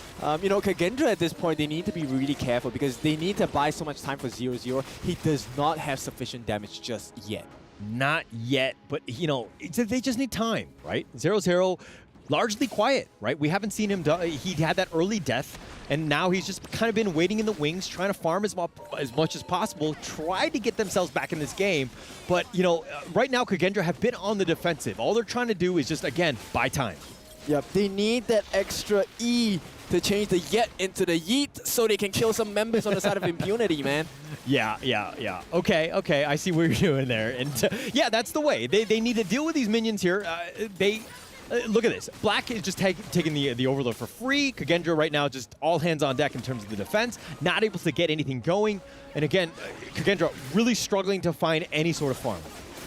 You know, Kagendra at this point, they need to be really careful because they need to buy so much time for 0-0. He does not have sufficient damage just yet. Not yet, but, you know, they just need time, right? 0-0, largely quiet, right? We haven't seen him, he had that early death, and now he's just kind of been waiting in the wings, trying to farm as much as possible, try to get themselves back in this game. But, you know, right now, Kagendra have been on the defensive. All they're trying to do is just, again, buy time. Yep, they need that extra E to change the yet into the yeet so they can kill some members on the side of Impunity, man. Yeah. Okay, I see what you're doing there. And yeah, that's the way. They need to deal with these minions here. Look at this. Black is just taking the overload for free. Kagendra right now just all hands on deck in terms of the defense. Not able to get anything going. And again, Kagendra really struggling to find any sort of farm.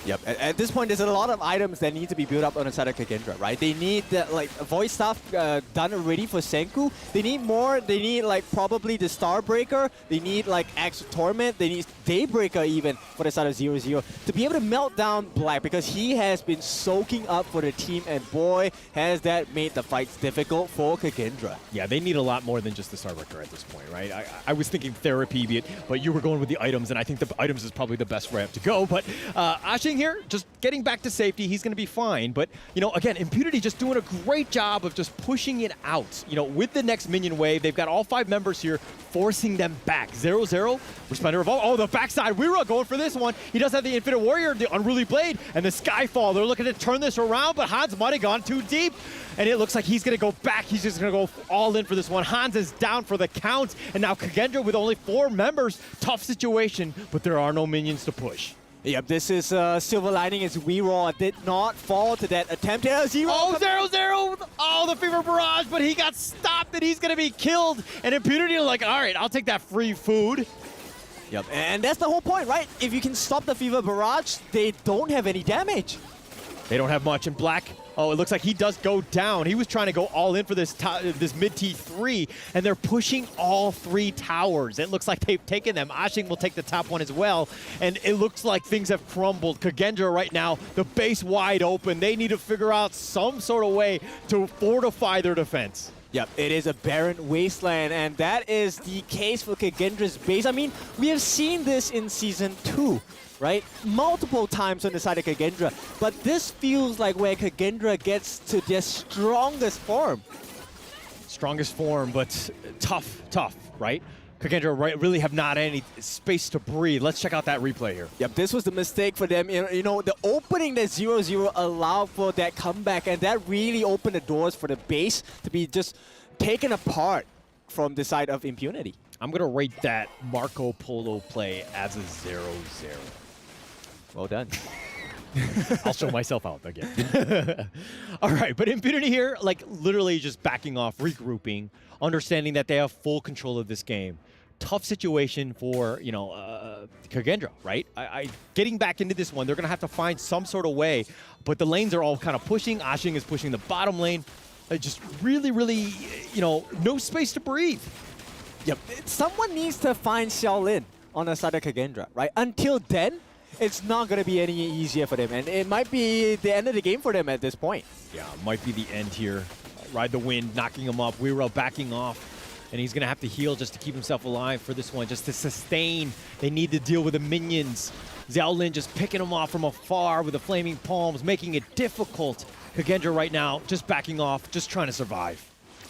Yep, at this point, there's a lot of items that need to be built up on the side of Kagendra, right? They need the, like, voice stuff done already for Senku. They need more. They need, like, probably the Starbreaker. They need, like, Axe of Torment. They need Daybreaker even for the side of 0-0 to be able to melt down Black because he has been soaking up for the team, and boy, has that made the fights difficult for Kagendra. Yeah, they need a lot more than just the Starbreaker at this point, right? I was thinking therapy, but you were going with the items, and I think the items is probably the best route to go. But Ashing here, just getting back to safety. He's going to be fine. But, you know, again, Impunity just doing a great job of just pushing it out. You know, with the next minion wave, they've got all 5 members here forcing them back. 0-0, Resplendent Revolver. Oh, the backside. We're going for this one. He does have the Infinite Warrior, the Unruly Blade, and the Skyfall. They're looking to turn this around, but Hans might have gone too deep. And it looks like he's going to go back. He's just going to go all in for this one. Hans is down for the count. And now Kagendra with only 4 members. Tough situation, but there are no minions to push. Yep, this is silver lining as Weibo did not fall to that attempt. Oh, 0-0! Oh, the Fever Barrage, but he got stopped and he's going to be killed. And Impunity are like, all right, I'll take that free food. Yep, and that's the whole point, right? If you can stop the Fever Barrage, they don't have any damage. They don't have much. And Black, oh, it looks like he does go down. He was trying to go all in for this mid T3, and they're pushing all 3 towers. It looks like they've taken them. Ashing will take the top one as well, and it looks like things have crumbled. Kagendra right now, the base wide open. They need to figure out some sort of way to fortify their defense. Yep, it is a barren wasteland, and that is the case for Kagendra's base. I mean, we have seen this in Season 2, right? Multiple times on the side of Kagendra, but this feels like where Kagendra gets to their strongest form. Strongest form, but tough, right? Kagendra really have not any space to breathe. Let's check out that replay here. Yep, this was the mistake for them. You know, the opening that 0-0 allowed for that comeback, and that really opened the doors for the base to be just taken apart from the side of Impunity. I'm going to rate that Marco Polo play as a 0-0. Well done. I'll show myself out again. All right, but Impunity here, like literally just backing off, regrouping, understanding that they have full control of this game. Tough situation for, you know, Kagendra, right? Getting back into this one, they're going to have to find some sort of way, but the lanes are all kind of pushing. Ashing is pushing the bottom lane. Just really, you know, no space to breathe. Yep, someone needs to find Xiaolin on the side of Kagendra, right? Until then, it's not going to be any easier for them, and it might be the end of the game for them at this point. Yeah, it might be the end here. Ride the wind, knocking him up. Weiro backing off, and he's going to have to heal just to keep himself alive for this one, just to sustain. They need to deal with the minions. Xiaolin just picking him off from afar with the flaming palms, making it difficult. Kagendra right now just backing off, just trying to survive.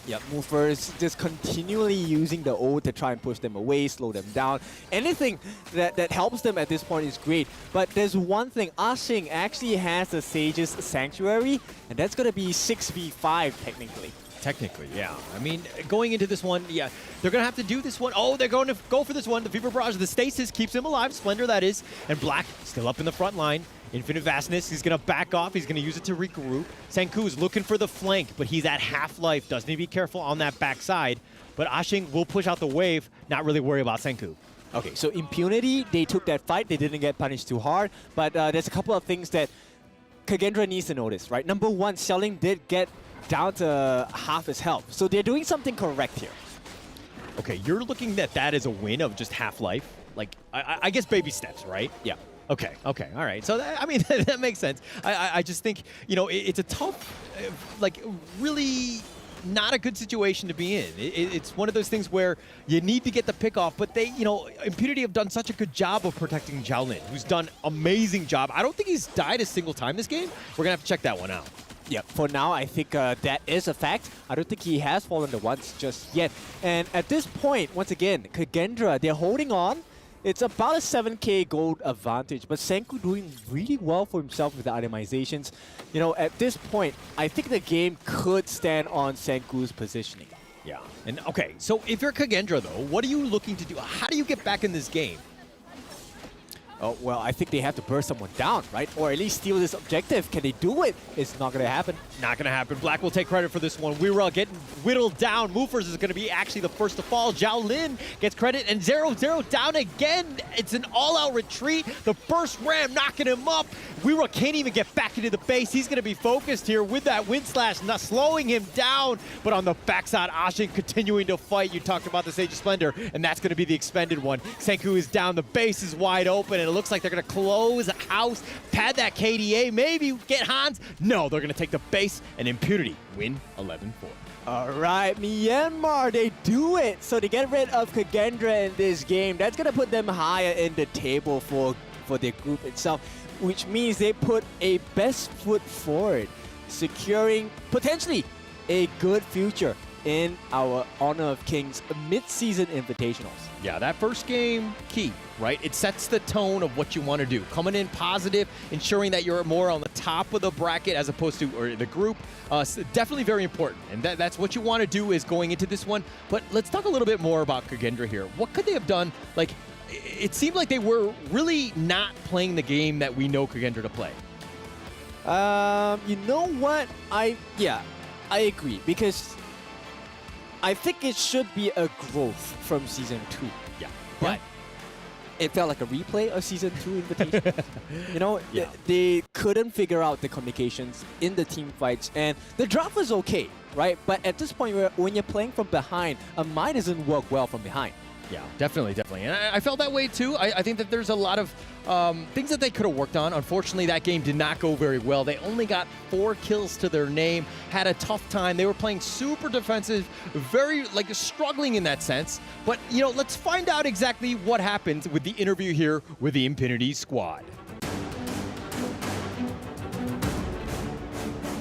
Yep, movers just continually using the ult to try and push them away, slow them down. Anything that helps them at this point is great. But there's one thing, Ashing actually has the Sage's Sanctuary, and that's going to be 6v5 technically. Technically, yeah. I mean, going into this one, yeah, they're going to have to do this one. Oh, they're going to go for this one. The Fever Barrage, the Stasis keeps him alive. Splendor, that is. And Black still up in the front line. Infinite Vastness, he's going to back off. He's going to use it to regroup. Senku is looking for the flank, but he's at half-life. Does need to be careful on that backside. But Ashing will push out the wave, not really worry about Senku. Okay, so Impunity, they took that fight. They didn't get punished too hard. But there's a couple of things that Kagendra needs to notice, right? Number one, Xiaolin did get down to half his health. So they're doing something correct here. Okay, you're looking at that as a win of just half-life. Like, I guess baby steps, right? Yeah. Okay, all right. So, I mean, that makes sense. I just think, you know, it's a tough, like, really not a good situation to be in. It's one of those things where you need to get the pick off, but they, you know, Impunity have done such a good job of protecting Xiaolin, who's done amazing job. I don't think he's died a single time this game. We're going to have to check that one out. Yeah, for now, I think that is a fact. I don't think he has fallen to once just yet. And at this point, once again, Kagendra, they're holding on. It's about a 7k gold advantage, but Senku doing really well for himself with the itemizations. You know, at this point, I think the game could stand on Senku's positioning. Yeah, and okay, so if you're Kagendra though, what are you looking to do? How do you get back in this game? Oh, well, I think they have to burst someone down, right? Or at least steal this objective. Can they do it? It's not going to happen. Not going to happen. Black will take credit for this one. Weiro getting whittled down. Movers is going to be actually the first to fall. Xiaolin gets credit, and 0-0 down again. It's an all-out retreat. The burst ram knocking him up. Weiro can't even get back into the base. He's going to be focused here with that wind slash, not slowing him down. But on the backside, Ashing continuing to fight. You talked about the Sage of Splendor, and that's going to be the expended one. Senku is down. The base is wide open, and it looks like they're going to close the house, pad that KDA, maybe get Hans. No, they're going to take the base, and Impunity win 11-4. All right, Myanmar, they do it. So they get rid of Kagendra in this game. That's going to put them higher in the table for their group itself, which means they put a best foot forward, securing potentially a good future in our Honor of Kings mid-season invitationals. Yeah, that first game, key, right? It sets the tone of what you want to do. Coming in positive, ensuring that you're more on the top of the bracket as opposed to or the group. Definitely very important. And that's what you want to do is going into this one. But let's talk a little bit more about Kagendra here. What could they have done? Like, it seemed like they were really not playing the game that we know Kagendra to play. You know what? I agree, because I think it should be a growth from Season 2. Yeah. But it felt like a replay of Season 2 Invitation. You know, they couldn't figure out the communications in the team fights, and the drop was okay, right? But at this point, when you're playing from behind, a mine doesn't work well from behind. Yeah, definitely. And I felt that way too. I think that there's a lot of things that they could have worked on. Unfortunately, that game did not go very well. They only got 4 kills to their name, had a tough time. They were playing super defensive, very struggling in that sense. But, you know, let's find out exactly what happened with the interview here with the Impunity squad.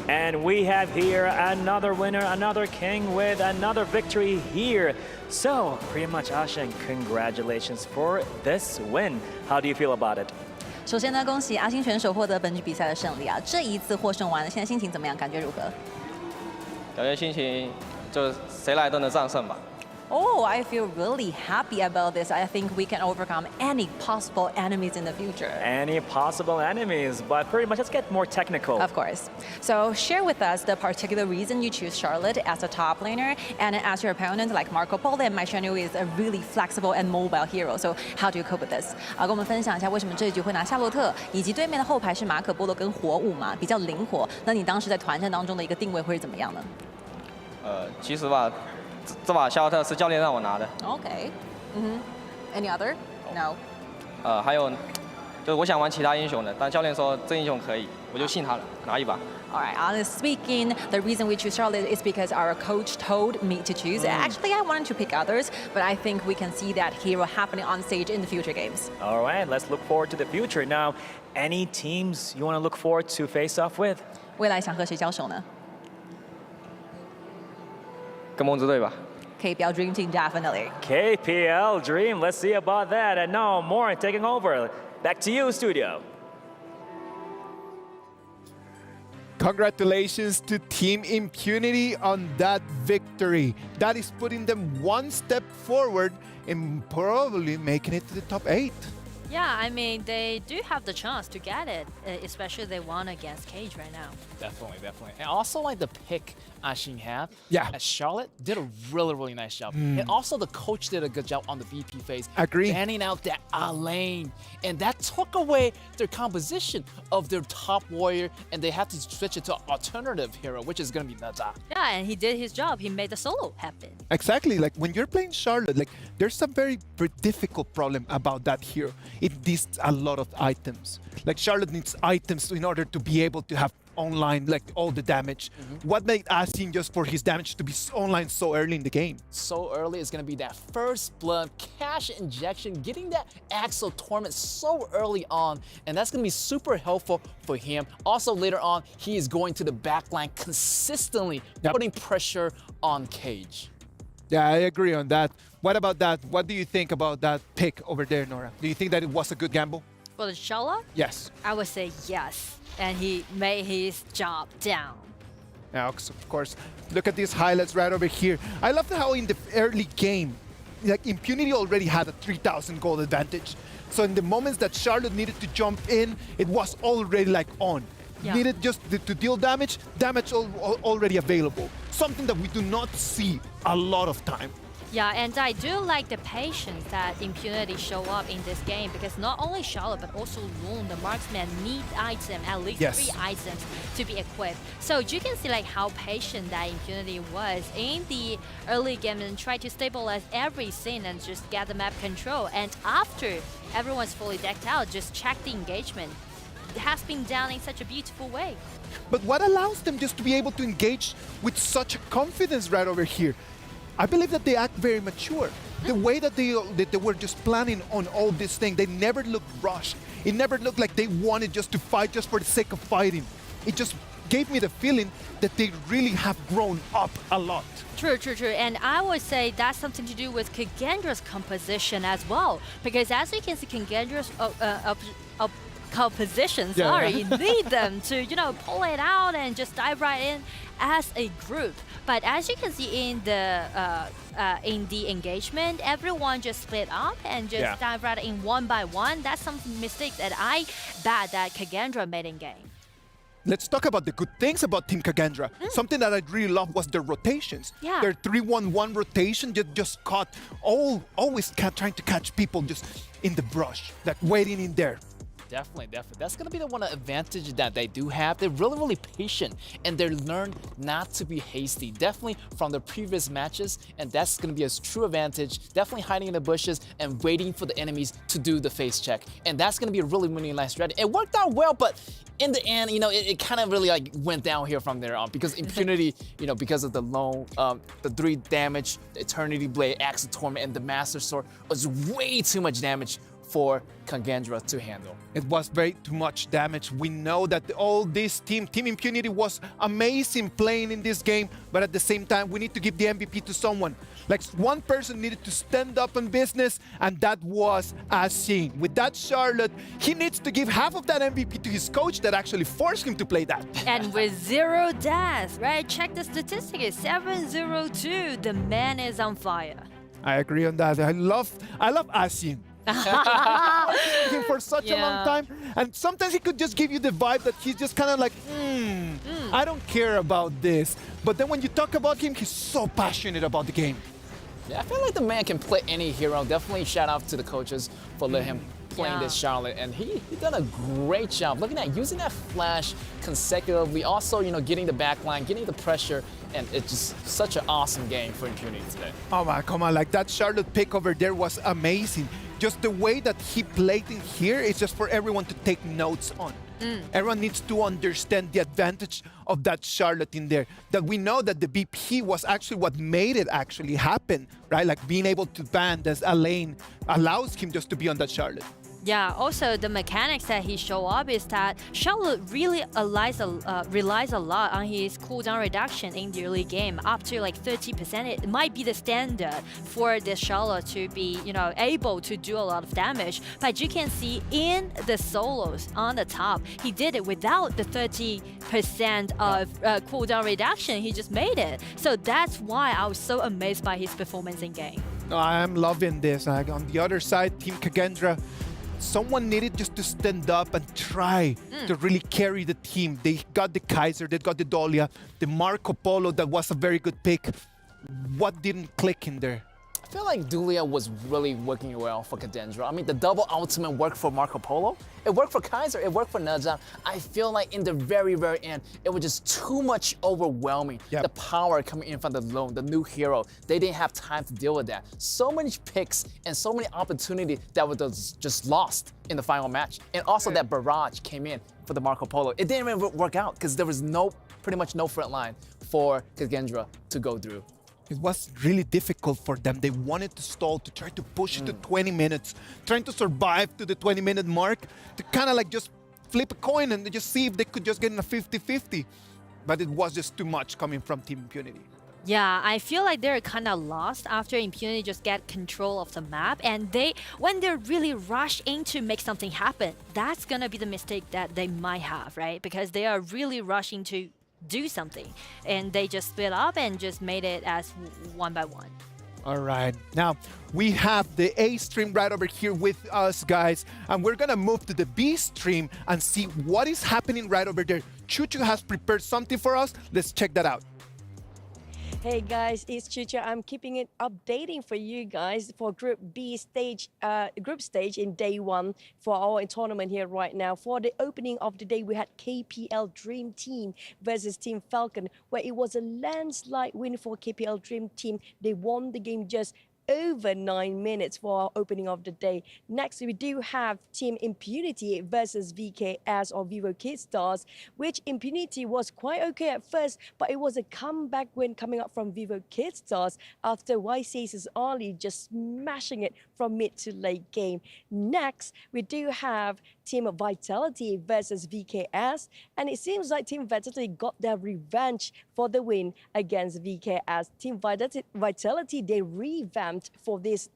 And we have here another winner, another king with another victory here. So, pretty much, Ashen, congratulations for this win. How do you feel about it? 首先呢，恭喜阿星选手获得本局比赛的胜利啊！这一次获胜完了，现在心情怎么样？感觉如何？感觉心情就谁来都能战胜吧。 Oh, I feel really happy about this. I think we can overcome any possible enemies in the future. Any possible enemies, but pretty much let's get more technical. Of course. So share with us the particular reason you choose Charlotte as a top laner, and as your opponent like Marco Polo and Maishanu is a really flexible and mobile hero. So how do you cope with this? 跟我们分享一下为什么这一局会拿夏洛特，以及对面的后排是马可波罗跟火舞嘛，比较灵活。那你当时在团战当中的一个定位会是怎么样呢？其实吧。 这把夏洛特是教练让我拿的。Okay. Any other? No. 还有，就是我想玩其他英雄的，但教练说这英雄可以，我就信他了，拿一把。 All right, honestly speaking, the reason we choose Charlotte is because our coach told me to choose. Actually, I wanted to pick others, but I think we can see that hero happening on stage in the future games. All right, let's look forward to the future. Now, any teams you want to look forward to face off with? 未来想和谁交手呢？ 跟梦之队吧。 KPL Dream Team, definitely. KPL Dream, let's see about that. And now more taking over. Back to you, studio. Congratulations to Team Impunity on that victory. That is putting them one step forward and probably making it to the top 8. Yeah, I mean, they do have the chance to get it, especially they won against Cage right now. Definitely. And also like the pick Ashin had. Yeah. As Charlotte did a really nice job. And also the coach did a good job on the VP phase. Agree. Banning out that lane. And that took away their composition of their top warrior, and they had to switch it to an alternative hero, which is going to be Naza. Yeah, and he did his job. He made the solo happen. Exactly. Like when you're playing Charlotte, like there's a very difficult problem about that hero. It needs a lot of items. Like Charlotte needs items in order to be able to have online like all the damage. What made Asin just for his damage to be online so early in the game? So early is going to be that first blood cash injection, getting that Axel Torment so early on, and that's going to be super helpful for him. Also later on, he is going to the backline consistently, putting pressure on Cage. Yeah, I agree on that. What about that? What do you think about that pick over there, Nora? Do you think that it was a good gamble? For the Charlotte? Yes. I would say yes. And he made his job down. Now, of course, look at these highlights right over here. I love how in the early game, like Impunity already had a 3,000 gold advantage. So in the moments that Charlotte needed to jump in, it was already like on. Yeah. Needed just to deal damage already available. Something that we do not see a lot of time. Yeah, and I do like the patience that Impunity show up in this game, because not only Charlotte but also Loon, the marksman, need item, at least 3 items to be equipped. So you can see like how patient that Impunity was in the early game and try to stabilize every scene and just get the map control. And after everyone's fully decked out, just check the engagement. It has been done in such a beautiful way. But what allows them just to be able to engage with such confidence right over here? I believe that they act very mature. The way that they were just planning on all this thing, they never looked rushed. It never looked like they wanted just to fight just for the sake of fighting. It just gave me the feeling that they really have grown up a lot. True. And I would say that's something to do with Kagendra's composition as well. Because as you can see, Kagendra's composition, you need them to, pull it out and just dive right in as a group. But as you can see in the engagement, everyone just split up and just dive right in one by one. That's some mistake that I bet that Kagendra made in game. let's talk about the good things about Team Kagendra. Something that I really love was their rotations. Yeah. Their 3-1-1 rotation just caught, always trying to catch people just in the brush, like waiting in there. Definitely. That's going to be the one advantage that they do have. They're really, really patient, and they learn not to be hasty. Definitely from the previous matches, and that's going to be a true advantage. Definitely hiding in the bushes and waiting for the enemies to do the face check. And that's going to be a really, really nice strategy. It worked out well, but in the end, it kind of really like went downhill from there on because Impunity, because of the lone, the 3 damage, Eternity Blade, Axe of Torment, and the Master Sword was way too much damage for Kagendra to handle. It was very too much damage. We know that all this Team Impunity was amazing playing in this game, but at the same time, we need to give the MVP to someone. Like one person needed to stand up on business, and that was Asin. With that Charlotte, he needs to give half of that MVP to his coach that actually forced him to play that. And with 0 deaths, right? Check the statistics, 7-0-2. The man is on fire. I agree on that. I love Asin. Him for such a long time, and sometimes he could just give you the vibe that he's just kind of like, I don't care about this. But then when you talk about him, he's so passionate about the game. Yeah, I feel like the man can play any hero. Definitely shout out to the coaches for letting him playing this Charlotte, and he done a great job. Looking at using that flash consecutively, also getting the backline, getting the pressure, and it's just such an awesome game for Impunity today. Oh my, come on, like that Charlotte pick over there was amazing. Just the way that he played in here is just for everyone to take notes on. Everyone needs to understand the advantage of that Charlotte in there. That we know that the BP was actually what made it actually happen, right? Like being able to ban as a lane allows him just to be on that Charlotte. Yeah, also the mechanics that he show up is that Charlotte really relies a lot on his cooldown reduction in the early game, up to like 30%. It might be the standard for this Charlotte to be, able to do a lot of damage. But you can see in the solos on the top, he did it without the 30% of cooldown reduction. He just made it. So that's why I was so amazed by his performance in game. No, I'm loving this. Like on the other side, Team Kagendra, someone needed just to stand up and try to really carry the team. They got the Kaiser, they got the Dolia, the Marco Polo, that was a very good pick. What didn't click in there? I feel like Dulia was really working well for Kagendra. I mean, the double ultimate worked for Marco Polo. It worked for Kaiser. It worked for Naja. I feel like in the very, very end, it was just too much overwhelming. The power coming in from the lone, the new hero. They didn't have time to deal with that. So many picks and so many opportunities that were just lost in the final match. And also that barrage came in for the Marco Polo. It didn't even work out because there was pretty much no front line for Kagendra to go through. It was really difficult for them. They wanted to stall, to try to push it to 20 minutes, trying to survive to the 20-minute mark, to kind of like just flip a coin and just see if they could just get in a 50-50. But it was just too much coming from Team Impunity. Yeah, I feel like they're kind of lost after Impunity just get control of the map, and when they're really rushed in to make something happen, that's gonna be the mistake that they might have, right? Because they are really rushing to do something, and they just split up and just made it as one by one. All right, now we have the A stream right over here with us, guys, and we're gonna move to the B stream and see what is happening right over there. Chuchu has prepared something for us. Let's check that out. Hey guys, it's Chucha. I'm keeping it updating for you guys for Group B stage, Group Stage in day 1 for our tournament here right now. For the opening of the day, we had KPL Dream Team versus Team Falcon, where it was a landslide win for KPL Dream Team. They won the game just over 9 minutes for our opening of the day. Next, we do have Team Impunity versus VKS or Vivo Kidstars, which Impunity was quite okay at first, but it was a comeback win coming up from Vivo Kidstars after YC's Ali just smashing it from mid to late game. Next, we do have Team Vitality versus VKS, and it seems like Team Vitality got their revenge for the win against VKS. Team Vitality, they revamped for this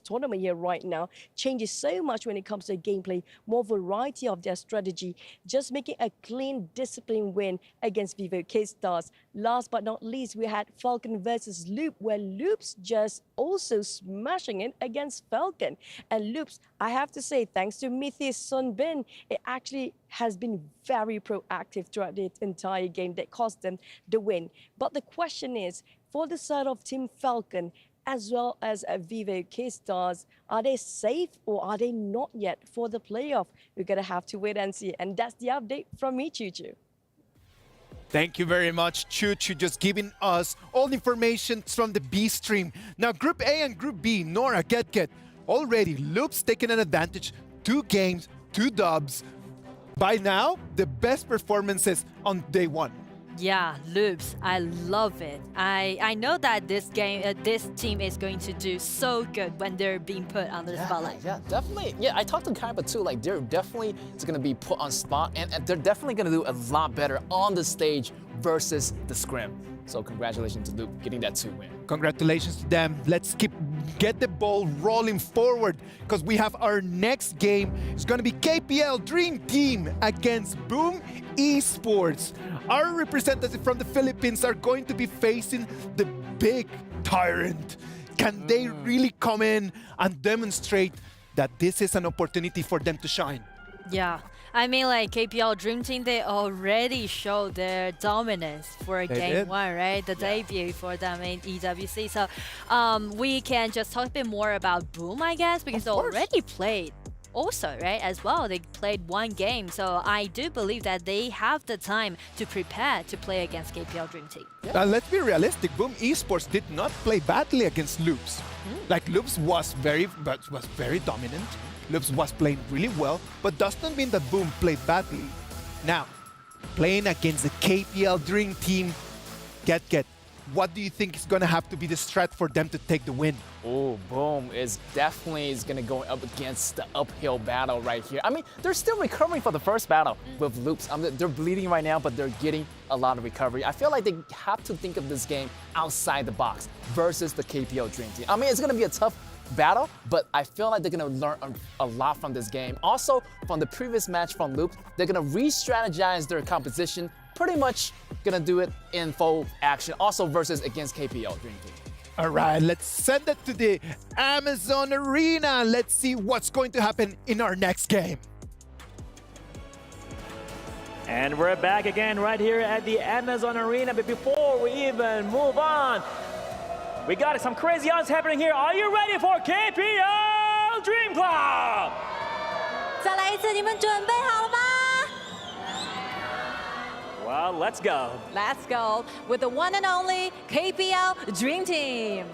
tournament here right now. Changes so much when it comes to gameplay, more variety of their strategy, just making a clean, disciplined win against Vivo Kidstars. Last but not least, we had Falcon versus Loop, where Loops just also smashing it against Falcon. And Loops, I have to say, thanks to Mythis Sun Bin, it actually has been very proactive throughout the entire game that cost them the win. But the question is, for the side of Team Falcon, as well as Vivo K-Stars, are they safe or are they not yet for the playoff? We're going to have to wait and see. And that's the update from me, Choo Choo. Thank you very much, Choo Choo, just giving us all the information from the B stream. Now, Group A and Group B, Nora, Get. Already, Loops taking an advantage, 2 games, 2 dubs. By now, the best performances on day 1. Yeah, Loops, I love it. I know that this team is going to do so good when they're being put on the spotlight. Yeah, definitely. Yeah, I talked to Kaiba too. Like, they're definitely going to be put on spot, and they're definitely going to do a lot better on the stage versus the scrim. So congratulations to Loop getting that 2 win. Congratulations to them. Let's get the ball rolling forward, because we have our next game. It's going to be KPL Dream Team against Boom Esports. Our representatives from the Philippines are going to be facing the big tyrant. Can they really come in and demonstrate that this is an opportunity for them to shine? Yeah, I mean, like KPL Dream Team, they already showed their dominance for game 1, right? The debut for them in EWC. So we can just talk a bit more about Boom, I guess, because they already played also, right, as well. They played 1 game. So I do believe that they have the time to prepare to play against KPL Dream Team. Yeah. Let's be realistic. Boom Esports did not play badly against Loops. Like, Loops was very dominant. Loops was playing really well, but doesn't mean that Boom played badly. Now, playing against the KPL Dream Team, Get. What do you think is going to have to be the strat for them to take the win? Oh, Boom is definitely going to go up against the uphill battle right here. I mean, they're still recovering for the first battle with Loops. They're bleeding right now, but they're getting a lot of recovery. I feel like they have to think of this game outside the box versus the KPL Dream Team. I mean, it's going to be a tough battle, but I feel like they're going to learn a lot from this game. Also, from the previous match from Loops, they're going to re-strategize their composition, pretty much going to do it in full action, also versus against KPL Dream Team. All right, let's send it to the Amazon Arena. Let's see what's going to happen in our next game. And we're back again right here at the Amazon Arena. But before we even move on, we got some crazy odds happening here. Are you ready for KPL Dream Club? 再来一次，你们准备好了吗？ Well, let's go. Let's go with the one and only KPL Dream Team.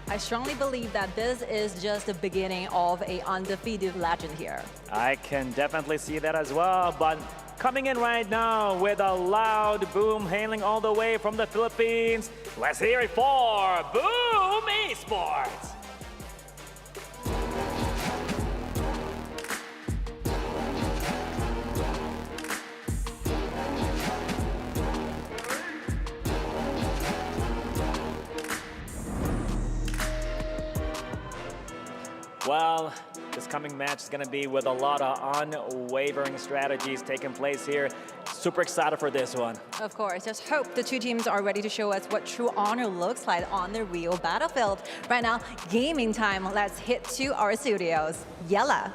I strongly believe that this is just the beginning of an undefeated legend here. I can definitely see that as well, but coming in right now with a loud Boom hailing all the way from the Philippines. Let's hear it for Boom Esports. Well, this coming match is going to be with a lot of unwavering strategies taking place here. Super excited for this one. Of course, just hope the 2 teams are ready to show us what true honor looks like on the real battlefield. Right now, gaming time. Let's hit to our studios. Yella.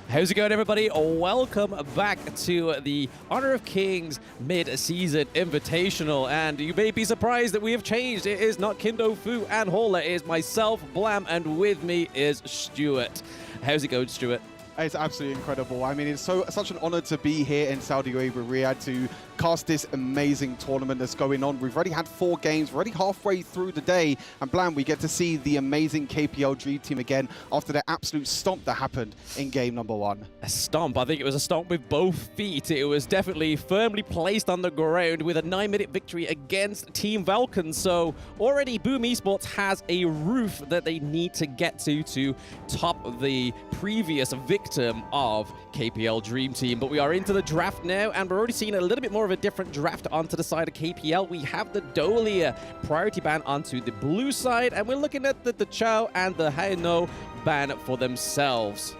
How's it going, everybody? Welcome back to the Honor of Kings Mid-Season Invitational. And you may be surprised that we have changed. It is not Kindo, Fu, and Hola. It is myself, Blam, and with me is Stuart. How's it going, Stuart? It's absolutely incredible. I mean, it's such an honor to be here in Saudi Arabia, Riyadh, to cast this amazing tournament that's going on. We've already had 4 games, we're already halfway through the day, and Blam, we get to see the amazing KPL Dream Team again after the absolute stomp that happened in game number 1. A stomp. I think it was a stomp with both feet. It was definitely firmly placed on the ground with a 9-minute victory against Team Falcons. So already Boom Esports has a roof that they need to get to top the previous victory victim of KPL Dream Team. But we are into the draft now, and we're already seeing a little bit more of a different draft onto the side of KPL. We have the Dolia priority ban onto the blue side, and we're looking at the Chao and the Haino ban for themselves.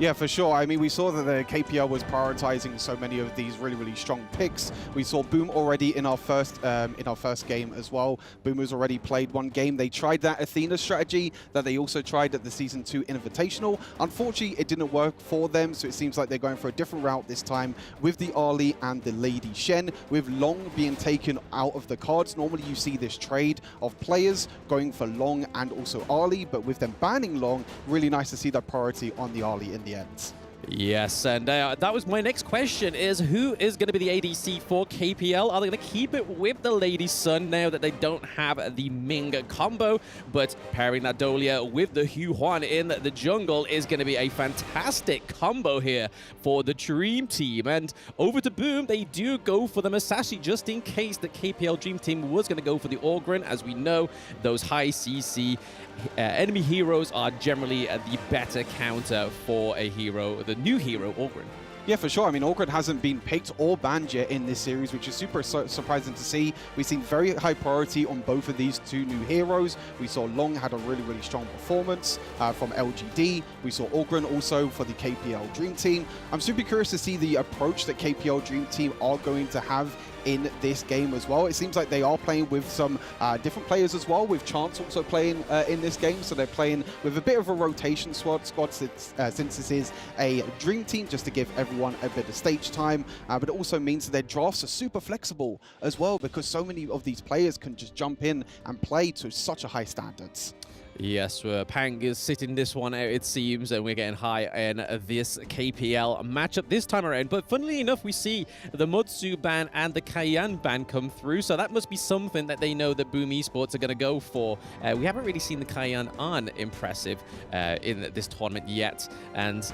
Yeah, for sure. I mean, we saw that the KPL was prioritizing so many of these really, really strong picks. We saw Boom already in our first game as well. Boom has already played one game. They tried that Athena strategy that they also tried at the Season 2 Invitational. Unfortunately, it didn't work for them, so it seems like they're going for a different route this time with the Ali and the Lady Shen, with Long being taken out of the cards. Normally, you see this trade of players going for Long and also Ali, but with them banning Long, really nice to see that priority on the Ali in the end. Yes, and that was my next question, is who is going to be the ADC for KPL? Are they going to keep it with the Lady Sun now that they don't have the Ming combo? But pairing that Dolia with the Hu Huan in the jungle is going to be a fantastic combo here for the Dream Team. And over to Boom, they do go for the Masashi just in case the KPL Dream Team was going to go for the Orgrin. As we know, those high CC enemy heroes are generally the better counter for a hero, the new hero, Orgrin. Yeah, for sure. I mean, Orgrin hasn't been picked or banned yet in this series, which is super surprising to see. We've seen very high priority on both of these two new heroes. We saw Long had a really, really strong performance from LGD. We saw Orgrin also for the KPL Dream Team. I'm super curious to see the approach that KPL Dream Team are going to have in this game as well. It seems like they are playing with some different players as well, with Chance also playing in this game. So they're playing with a bit of a rotation squad since this is a Dream Team, just to give everyone a bit of stage time. But it also means that their drafts are super flexible as well, because so many of these players can just jump in and play to such a high standards. Yes, Pang is sitting this one out, it seems, and we're getting high in this KPL matchup this time around. But funnily enough, we see the Mutsu ban and the Cayenne ban come through, so that must be something that they know that Boom Esports are going to go for. We haven't really seen the Cayenne on impressive in this tournament yet, and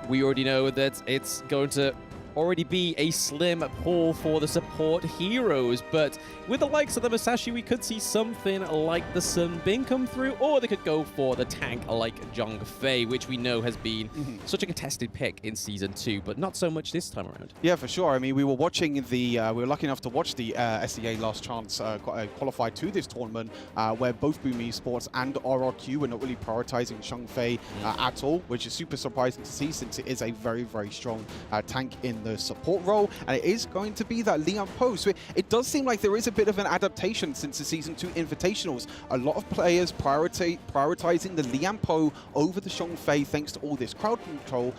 we already know that it's going to already be a slim pull for the support heroes, but with the likes of the Masashi, we could see something like the Sun Bin come through, or they could go for the tank like Zhang Fei, which we know has been such a contested pick in Season 2, but not so much this time around. Yeah, for sure. I mean, we were watching we were lucky enough to watch the SEA Last Chance qualify to this tournament, where both Boom Esports and RRQ were not really prioritizing Zhang Fei at all, which is super surprising to see, since it is a very, very strong tank in the support role, and it is going to be that Lian Po. So it does seem like there is a bit of an adaptation since the Season 2 Invitationals. A lot of players prioritizing the Lian Po over the Zhang Fei thanks to all this crowd control.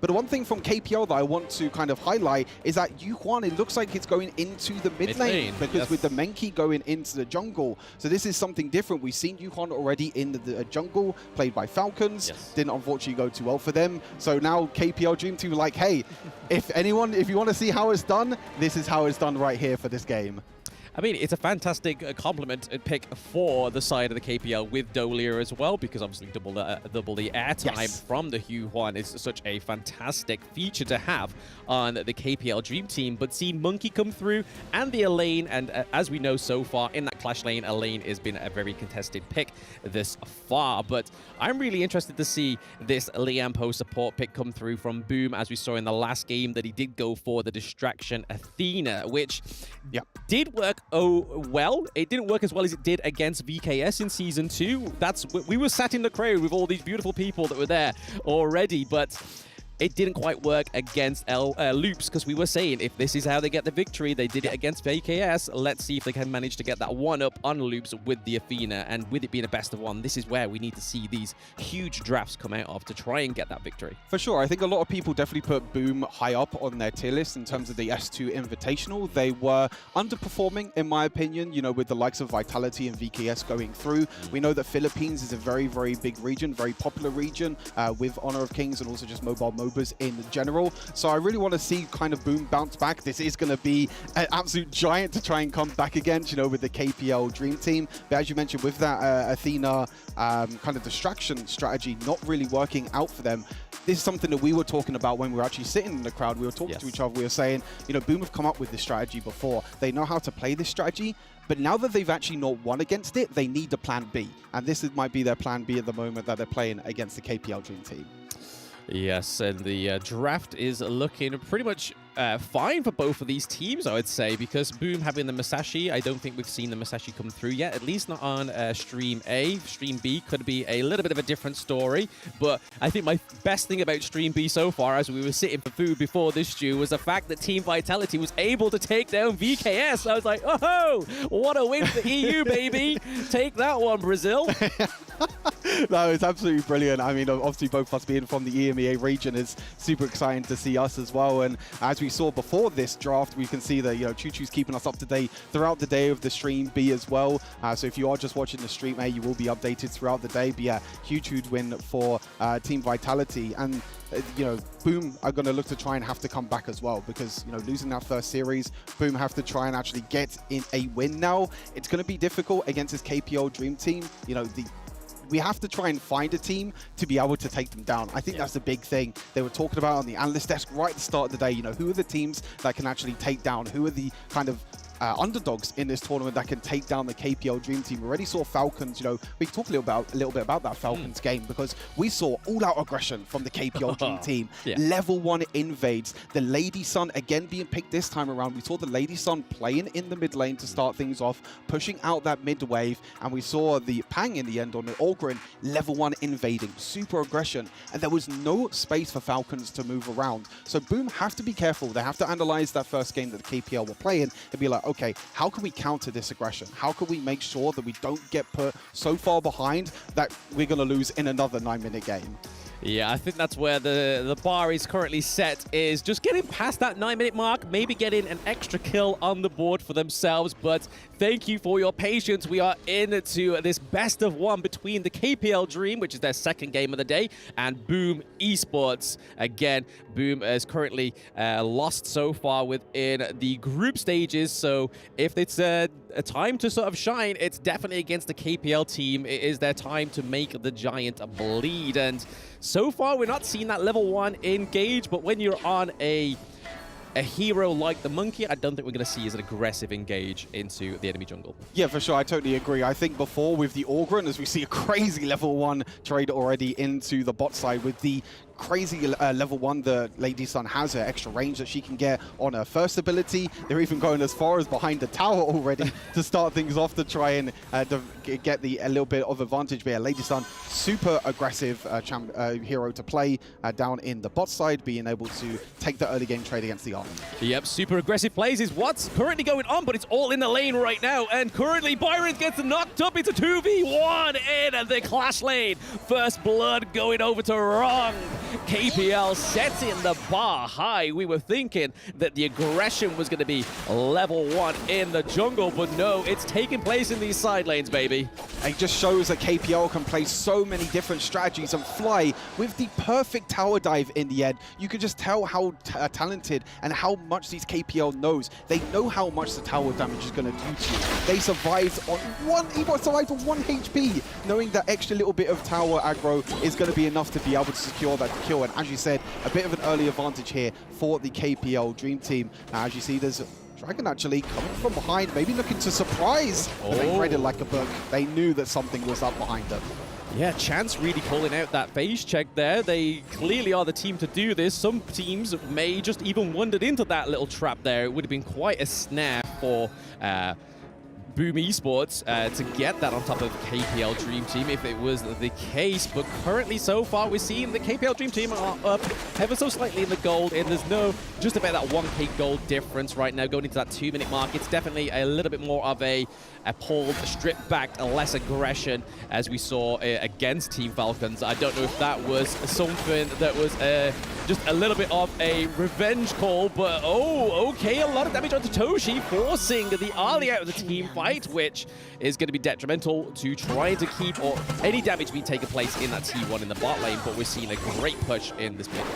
But one thing from KPL that I want to kind of highlight is that Yu Huan, it looks like it's going into the mid lane, because with the Menki going into the jungle. So this is something different. We've seen Yu Huan already in the jungle, played by Falcons. Didn't unfortunately go too well for them. So now KPL Dream Team are like, hey, if you want to see how it's done, this is how it's done right here for this game. I mean, it's a fantastic compliment and pick for the side of the KPL with Dolia as well, because obviously double the airtime from the Hu Huan is such a fantastic feature to have on the KPL Dream Team. But seeing Monkey come through and the Elaine, and as we know so far in that Clash lane, Elaine has been a very contested pick this far. But I'm really interested to see this Lian Po support pick come through from Boom, as we saw in the last game that he did go for the Distraction Athena, which did work well. It didn't work as well as it did against VKS in Season 2. We were sat in the crowd with all these beautiful people that were there already, but it didn't quite work against Loops, because we were saying if this is how they get the victory, they did it against VKS. Let's see if they can manage to get that one-up on Loops with the Athena. And with it being a best of one, this is where we need to see these huge drafts come out of to try and get that victory. For sure. I think a lot of people definitely put Boom high up on their tier list in terms of the S2 Invitational. They were underperforming, in my opinion, with the likes of Vitality and VKS going through. We know that Philippines is a very, very big region, very popular region with Honor of Kings and also just mobile MOBAs in general. So I really want to see kind of Boom bounce back. This is going to be an absolute giant to try and come back against, with the KPL Dream Team. But as you mentioned, with that Athena kind of distraction strategy not really working out for them, this is something that we were talking about when we were actually sitting in the crowd. We were talking to each other. We were saying, Boom have come up with this strategy before. They know how to play this strategy. But now that they've actually not won against it, they need a plan B. And this might be their plan B at the moment that they're playing against the KPL Dream Team. Yes, and the draft is looking pretty much fine for both of these teams, I would say, because Boom having the Masashi, I don't think we've seen the Masashi come through yet, at least not on Stream A. Stream B could be a little bit of a different story, but I think my best thing about Stream B so far, as we were sitting for food before this, Stu, was the fact that Team Vitality was able to take down VKS. I was like, oh, what a win for EU, baby. Take that one, Brazil. No, it's absolutely brilliant. I mean, obviously both of us being from the EMEA region is super exciting to see us as well. And as we saw before this draft, we can see that, you know, Choo Choo's keeping us up to date throughout the day of the Stream B as well. So if you are just watching the Stream A, you will be updated throughout the day. But yeah, huge win for Team Vitality. And you know, Boom are going to look to try and have to come back as well, because, you know, losing that first series, Boom have to try and actually get in a win now. It's going to be difficult against this KPL Dream Team. You know, we have to try and find a team to be able to take them down. I think that's the big thing they were talking about on the analyst desk right at the start of the day. You know, who are the teams that can actually take down? Who are the kind of underdogs in this tournament that can take down the KPL Dream Team? We already saw Falcons. You know, we can talk a little bit about that Falcons game, because we saw all-out aggression from the KPL Dream Team. Level 1 invades. The Lady Sun again being picked this time around. We saw the Lady Sun playing in the mid lane to start things off, pushing out that mid wave, and we saw the Pang in the end on the Ogren, level 1 invading, super aggression, and there was no space for Falcons to move around. So Boom have to be careful. They have to analyze that first game that the KPL were playing and be like, okay, how can we counter this aggression? How can we make sure that we don't get put so far behind that we're going to lose in another 9-minute game? Yeah, I think that's where the bar is currently set, is just getting past that 9-minute mark, maybe getting an extra kill on the board for themselves. But thank you for your patience. We are into this best of one between the KPL Dream, which is their second game of the day, and Boom Esports. Again, Boom has currently lost so far within the group stages, so if it's a time to sort of shine, it's definitely against the KPL team. It is their time to make the giant bleed, and so far we're not seeing that level 1 engage, but when you're on a hero like the Monkey, I don't think we're going to see as an aggressive engage into the enemy jungle. Yeah, for sure. I totally agree. I think before with the Ogren, as we see a crazy level 1 trade already into the bot side with the crazy level 1 the Lady Sun has, her extra range that she can get on her first ability. They're even going as far as behind the tower already to start things off to try and get a little bit of advantage. But yeah, Lady Sun, super aggressive hero to play down in the bot side, being able to take the early game trade against the Army. Yep, super aggressive plays is what's currently going on, but it's all in the lane right now. And currently Byron gets knocked up. It's a 2v1 in the clash lane. First blood going over to Wrong. KPL setting the bar high. We were thinking that the aggression was going to be level 1 in the jungle, but no, it's taking place in these side lanes, baby. It just shows that KPL can play so many different strategies and fly with the perfect tower dive in the end. You can just tell how talented and how much these KPL knows. They know how much the tower damage is going to do to you. They survived on one HP, knowing that extra little bit of tower aggro is going to be enough to be able to secure that kill. And as you said, a bit of an early advantage here for the KPL Dream Team. Now, as you see, there's Dragon actually coming from behind, maybe looking to surprise. But they read it like a book. They knew that something was up behind them. Yeah, Chance really calling out that phase check there. They clearly are the team to do this. Some teams may just even wandered into that little trap there. It would have been quite a snare for Boom Esports to get that on top of KPL Dream Team if it was the case. But currently, so far, we're seeing the KPL Dream Team are up ever so slightly in the gold, and there's no just about that 1k gold difference right now going into that 2-minute mark. It's definitely a little bit more of a pulled, stripped back, less aggression as we saw against Team Falcons. I don't know if that was something that was just a little bit of a revenge call, but okay, a lot of damage onto Toshi, forcing the Ali out of the team fight, which is going to be detrimental to trying to keep any damage being taken place in that T1 in the bot lane, but we're seeing a great push in this mid lane.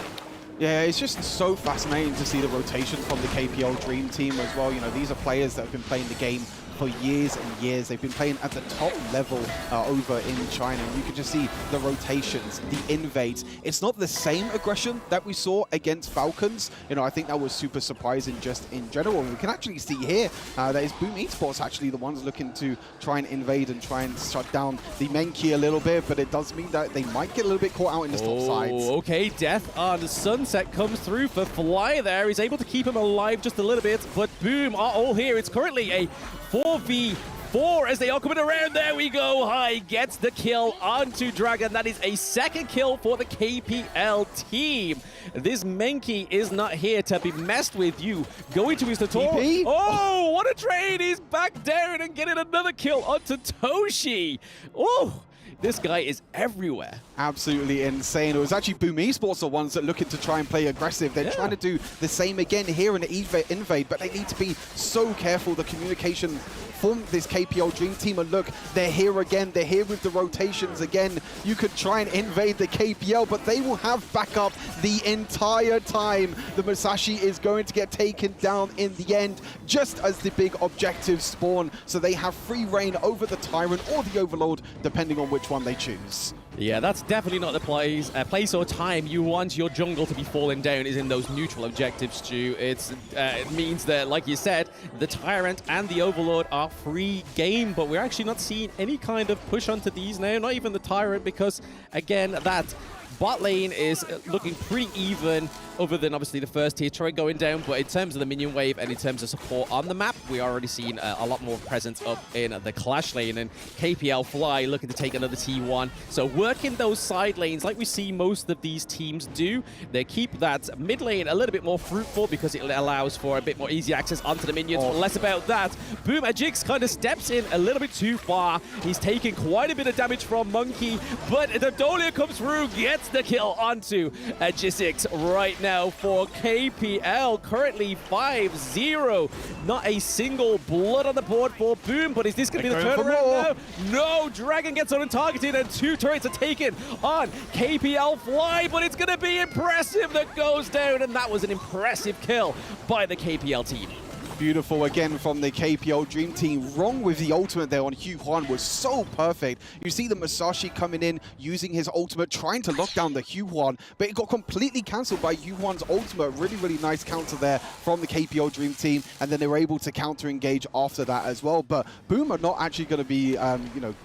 Yeah, it's just so fascinating to see the rotation from the KPL Dream Team as well. You know, these are players that have been playing the game for years and years. They've been playing at the top level over in China. And you can just see the rotations, the invades. It's not the same aggression that we saw against Falcons. You know, I think that was super surprising just in general. And we can actually see here that it's Boom Esports actually the ones looking to try and invade and try and shut down the Menki a little bit. But it does mean that they might get a little bit caught out in the top sides. Okay, Death on Sunset comes through for Fly there. He's able to keep him alive just a little bit. But Boom are all here. It's currently a 4v4 as they are coming around. There we go. High gets the kill onto Dragon. That is a second kill for the KPL team. This Menki is not here to be messed with. You going to his tutorial. Oh, what a trade. He's back down and getting another kill onto Toshi. Oh, this guy is everywhere. Absolutely insane. It was actually Boom Esports the ones that are looking to try and play aggressive. They're trying to do the same again here in the invade, but they need to be so careful. The communication from this KPL Dream Team, and look, they're here again. They're here with the rotations again. You could try and invade the KPL, but they will have backup the entire time. The Musashi is going to get taken down in the end, just as the big objectives spawn. So they have free reign over the Tyrant or the Overlord, depending on which one they choose. Yeah, that's definitely not the place or time you want your jungle to be falling down is in those neutral objectives, Stu. It means that, like you said, the Tyrant and the Overlord are free game, but we're actually not seeing any kind of push onto these now, not even the Tyrant, because, again, that bot lane is looking pretty even, other than obviously the first tier turret going down. But in terms of the minion wave and in terms of support on the map, we are already seeing a lot more presence up in the Clash lane. And KPL Fly looking to take another T1. So working those side lanes like we see most of these teams do. They keep that mid lane a little bit more fruitful because it allows for a bit more easy access onto the minions. But less about that. Boom, Ajix kind of steps in a little bit too far. He's taking quite a bit of damage from Monkey, but the Dolia comes through, gets the kill onto Ajix right now for KPL. Currently 5-0. Not a single blood on the board for Boom, but is this going to be the turnaround now? No, Dragon gets on and targeted, and two turrets are taken on KPL Fly, but it's going to be Impressive that goes down, and that was an impressive kill by the KPL team. Beautiful again from the KPL Dream Team. Wrong with the ultimate there on Hugh Huan was so perfect. You see the Musashi coming in, using his ultimate, trying to lock down the Hugh Huan, but it got completely cancelled by Hugh Huan's ultimate. Really, really nice counter there from the KPL Dream Team, and then they were able to counter engage after that as well. But Boom are not actually going to be,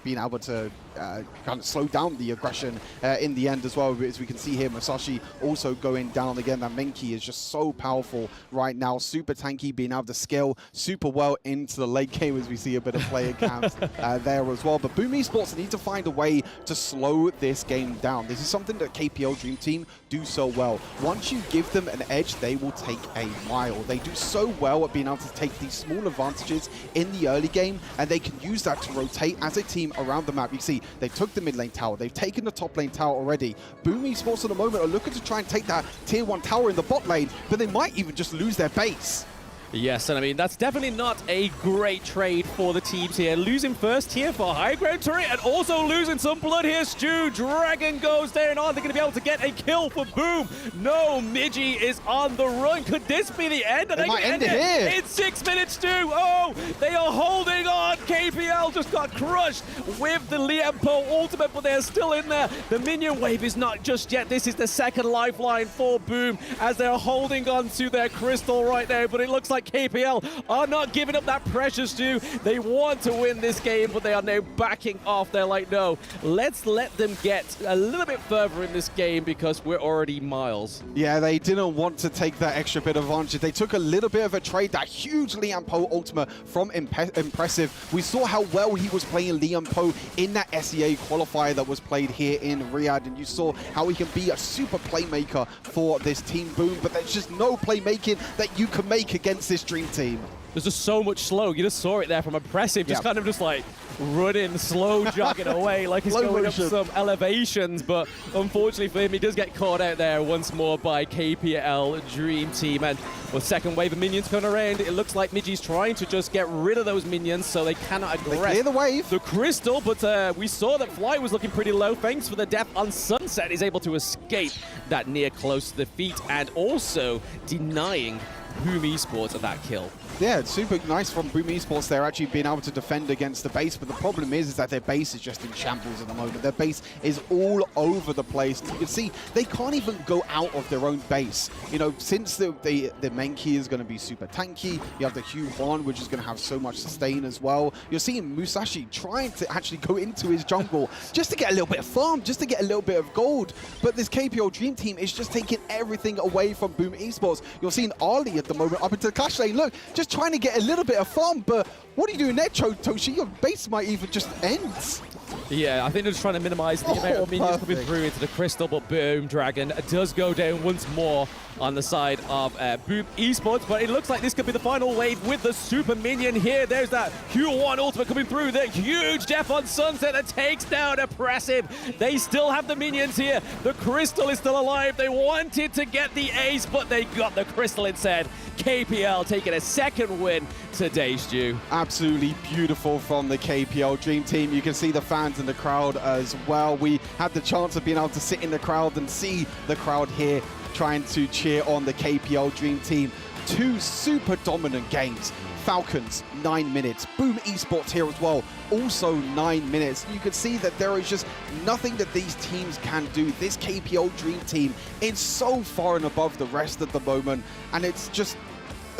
being able to kind of slow down the aggression in the end as well. As we can see here, Musashi also going down again. That Menki is just so powerful right now. Super tanky, being able to scale super well into the late game as we see a bit of player camps there as well. But Boom Esports need to find a way to slow this game down. This is something that KPL Dream Team do so well. Once you give them an edge, they will take a mile. They do so well at being able to take these small advantages in the early game, and they can use that to rotate as a team around the map. You see, they took the mid lane tower. They've taken the top lane tower already. Boom Esports at the moment are looking to try and take that tier 1 tower in the bot lane, but they might even just lose their base. Yes, and I mean, that's definitely not a great trade for the teams here. Losing first here for high ground turret and also losing some blood here. Stu, Dragon goes down. Are they going to be able to get a kill for Boom? No, Midgie is on the run. Could this be the end? They might end it here. In 6 minutes, Stu. Oh, they are holding on. KPL just got crushed with the Liampo ultimate, but they're still in there. The minion wave is not just yet. This is the second lifeline for Boom as they're holding on to their crystal right now, but it looks like KPL are not giving up that pressure, Stu. They want to win this game, but they are now backing off. They're like, no, let's let them get a little bit further in this game because we're already miles. Yeah, they didn't want to take that extra bit of advantage. They took a little bit of a trade, that huge Liam Poe ultimate from Impressive. We saw how well he was playing Liam Poe in that SEA qualifier that was played here in Riyadh, and you saw how he can be a super playmaker for this team Boom, but there's just no playmaking that you can make against this Dream Team. There's just so much slow. You just saw it there from Impressive, just kind of just like running, slow jogging away like he's Slow going motion. up some elevations, but unfortunately for him, he does get caught out there once more by KPL Dream Team. And with second wave of minions coming around, it looks like Midgie's trying to just get rid of those minions so they cannot aggress. They clear the wave. The crystal, but we saw that Fly was looking pretty low. Thanks for the death on Sunset. He's able to escape that near close to the feet and also denying Boom Esports of that kill. Yeah, it's super nice from Boom Esports. They're actually being able to defend against the base, but the problem is that their base is just in shambles at the moment. Their base is all over the place. You can see they can't even go out of their own base. You know, since the main key is going to be super tanky, you have the Hugh Huan, which is going to have so much sustain as well. You're seeing Musashi trying to actually go into his jungle just to get a little bit of farm, just to get a little bit of gold. But this KPL Dream Team is just taking everything away from Boom Esports. You're seeing Ali at the moment up into the clash lane. Look, just trying to get a little bit of farm, but what are you doing there, Toshi? Your base might even just end. Yeah, I think they're just trying to minimize the amount of minions coming through into the crystal, but Boom Dragon does go down once more on the side of Boom Esports, but it looks like this could be the final wave with the super minion here. There's that Q1 ultimate coming through, the huge death on Sunset that takes down Oppressive. They still have the minions here. The crystal is still alive. They wanted to get the ace, but they got the crystal instead. KPL taking a second win today, Stu. Absolutely beautiful from the KPL Dream Team. You can see the fans in the crowd as well. We had the chance of being able to sit in the crowd and see the crowd here trying to cheer on the KPL Dream Team. Two super dominant games. Falcons, 9 minutes. Boom Esports here as well, also 9 minutes. You can see that there is just nothing that these teams can do. This KPL Dream Team is so far and above the rest at the moment, and it's just,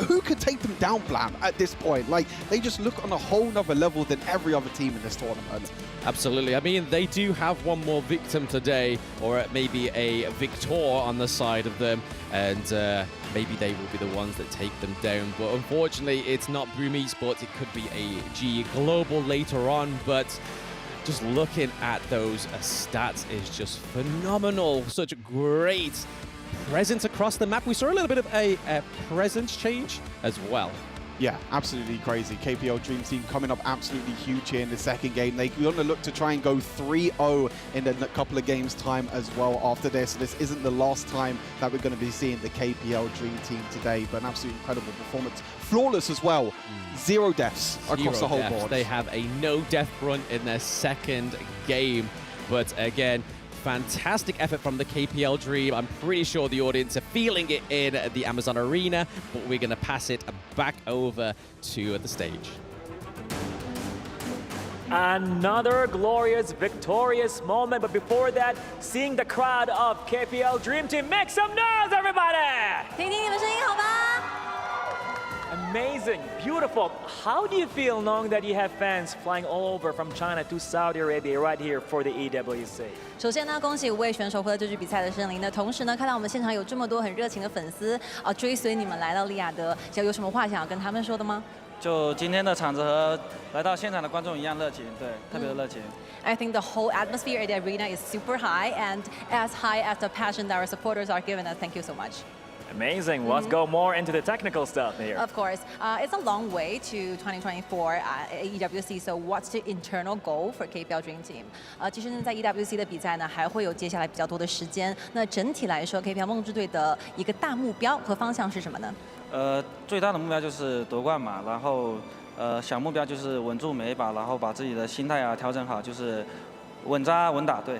who could take them down, Blam, at this point? Like, they just look on a whole nother level than every other team in this tournament. Absolutely. I mean, they do have one more victim today, or maybe a victor on the side of them, and maybe they will be the ones that take them down. But unfortunately, it's not Boom Esports. It could be a G Global later on, but just looking at those stats is just phenomenal. Such a great presence across the map. We saw a little bit of a presence change as well. Yeah, absolutely crazy. KPL Dream Team coming up absolutely huge here in the second game. They're going to look to try and go 3-0 in a couple of games' time as well after this. This isn't the last time that we're going to be seeing the KPL Dream Team today, but an absolutely incredible performance. Flawless as well. 0 deaths across the whole board. They have a no-death run in their second game, but again, fantastic effort from the KPL Dream. I'm pretty sure the audience are feeling it in the Amazon Arena, but we're going to pass it back over to the stage. Another glorious, victorious moment, but before that, seeing the crowd of KPL Dream Team, make some noise, everybody! 听听你们声音好吗？ Amazing, beautiful. How do you feel knowing that you have fans flying all over from China to Saudi Arabia right here for the EWC? 首先呢，恭喜5位选手获得这局比赛的胜利。那同时呢，看到我们现场有这么多很热情的粉丝追随你们来到利雅得，有什么话想要跟他们说的吗？就今天的场子和来到现场的观众一样热情，对，特别的热情。I think the whole atmosphere at the arena is super high and as high as the passion that our supporters are giving us. Thank you so much. Amazing. Let's go more into the technical stuff here. Of course. It's a long way to 2024 EWC, so what's the internal goal for KPL Dream Team? 其实呢，在 EWC 的比赛呢，还会有接下来比较多的时间。那整体来说 ，KPL 梦之队的一个大目标和方向是什么呢？最大的目标就是夺冠嘛，然后小目标就是稳住每一把，然后把自己的心态啊调整好，就是稳扎稳打，对。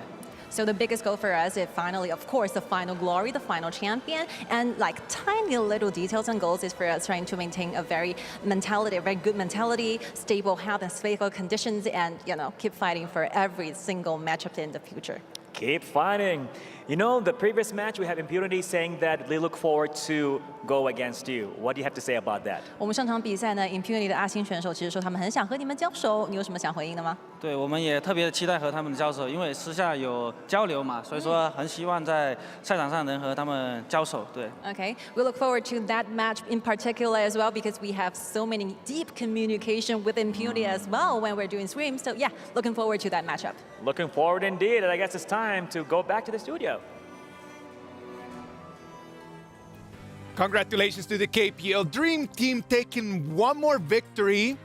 So the biggest goal for us is finally, of course, the final glory, the final champion, and like tiny little details and goals is for us trying to maintain a very good mentality, stable health and stable conditions, and keep fighting for every single matchup in the future. Keep fighting. You know, the previous match we have Impunity saying that they look forward to go against you. What do you have to say about that? 我们上场比赛呢 ，Impunity 的阿星选手其实说他们很想和你们交手，你有什么想回应的吗？对，我们也特别期待和他们的交手，因为私下有交流嘛，所以说很希望在赛场上能和他们交手。对。Okay, we look forward to that match in particular as well because we have so many deep communication with Impunity as well when we're doing streams. So yeah, looking forward to that matchup. Looking forward indeed, and I guess it's time to go back to the studio. Congratulations to the KPL Dream Team taking one more victory.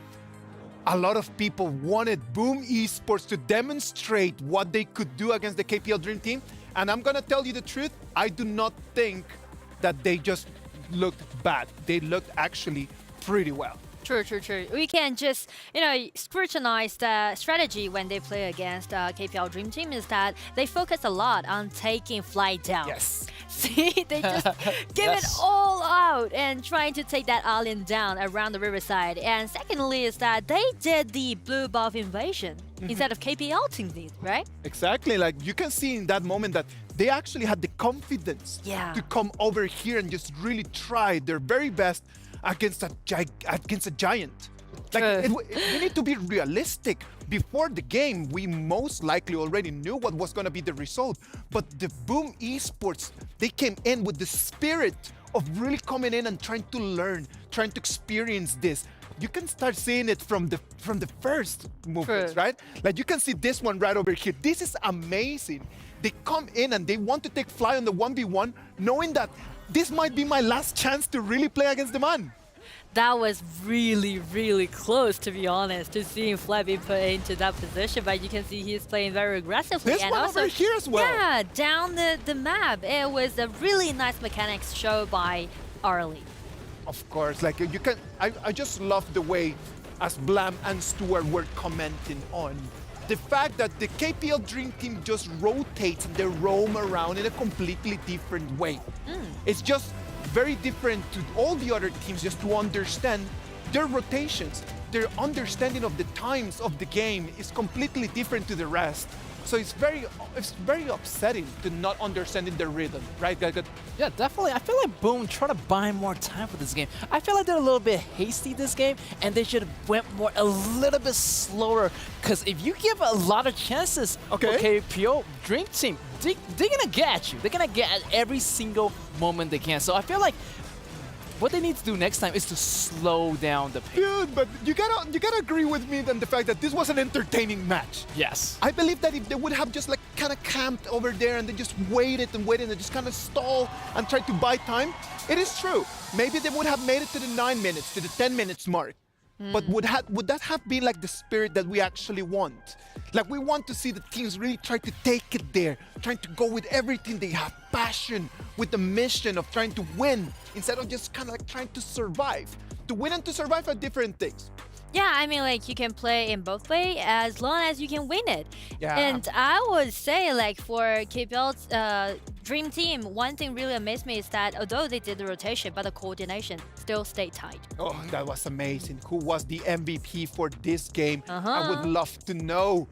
a lot of people wanted Boom Esports to demonstrate what they could do against the KPL Dream Team. And I'm gonna tell you the truth, I do not think that they just looked bad. They looked actually pretty well. True. We can just, scrutinize the strategy when they play against KPL Dream Team is that they focus a lot on taking flight down. Yes. See, they just give it all out and trying to take that island down around the riverside. And secondly is that they did the blue buff invasion instead of KPL team did, right? Exactly, like you can see in that moment that they actually had the confidence to come over here and just really try their very best against a giant. Like we need to be realistic. Before the game, we most likely already knew what was going to be the result. But the Boom Esports, they came in with the spirit of really coming in and trying to learn, trying to experience this. You can start seeing it from the first movements, right? Like you can see this one right over here. This is amazing. They come in and they want to take fly on the 1v1, knowing that this might be my last chance to really play against the man. That was really close, to be honest, to seeing Fly be put into that position. But you can see he's playing very aggressively. This and one also, over here as well. Yeah, down the map. It was a really nice mechanics show by Arlie. Of course, like you can, I just love the way as Blam and Stuart were commenting on the fact that the KPL Dream Team just rotates and they roam around in a completely different way. It's just very different to all the other teams just to understand their rotations. Their understanding of the times of the game is completely different to the rest. So it's very upsetting to not understanding the rhythm, right? Yeah, definitely. I feel like Boom tried to buy more time for this game. I feel like they're a little bit hasty this game, and they should have went a little bit slower. Because if you give a lot of chances, KPL Dream Team, they're gonna get at you. They're gonna get at every single moment they can. So I feel like what they need to do next time is to slow down the pace. Dude, but you gotta agree with me on the fact that this was an entertaining match. Yes. I believe that if they would have just like kind of camped over there and they just waited and just kind of stall and tried to buy time, it is true. Maybe they would have made it to the 9 minutes, to the 10 minutes mark. But would that have been like the spirit that we actually want? Like we want to see the teams really try to take it there, trying to go with everything they have, passion, with the mission of trying to win, instead of just kind of like trying to survive. To win and to survive are different things. Yeah, I mean, like, you can play in both ways as long as you can win it. Yeah. And I would say, like, for KPL's Dream Team, one thing really amazed me is that although they did the rotation, but the coordination still stayed tight. Oh, that was amazing. Who was the MVP for this game? I would love to know.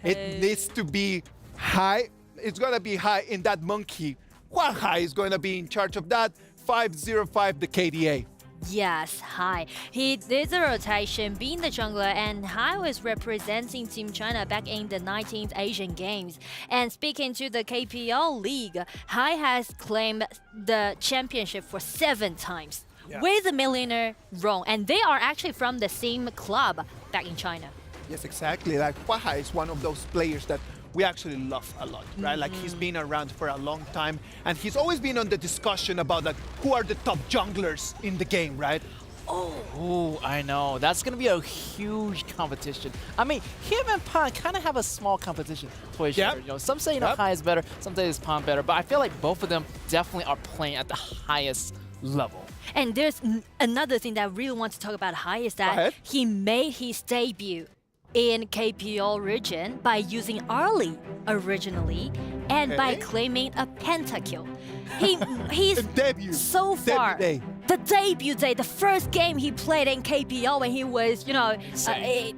It needs to be high. It's going to be high in that monkey. What high is going to be in charge of that? 505, the KDA. Yes, Hai. He did the rotation, being the jungler, and Hai was representing Team China back in the 19th Asian Games. And speaking to the KPL League, Hai has claimed the championship for 7 times with the millionaire Rong, and they are actually from the same club back in China. Yes, exactly. Like Hua is one of those players that we actually love a lot, right? Like he's been around for a long time, and he's always been on the discussion about like who are the top junglers in the game, right? Oh, I know. That's going to be a huge competition. I mean, him and Pan kind of have a small competition for sure. You know, some say Hai is better, some say it's Pan better, but I feel like both of them definitely are playing at the highest level. And there's another thing that I really want to talk about Hai is that he made his debut in KPL region by using Arlie originally and by claiming a pentakill. He's so far the debut day, the first game he played in KPL when he was, you know,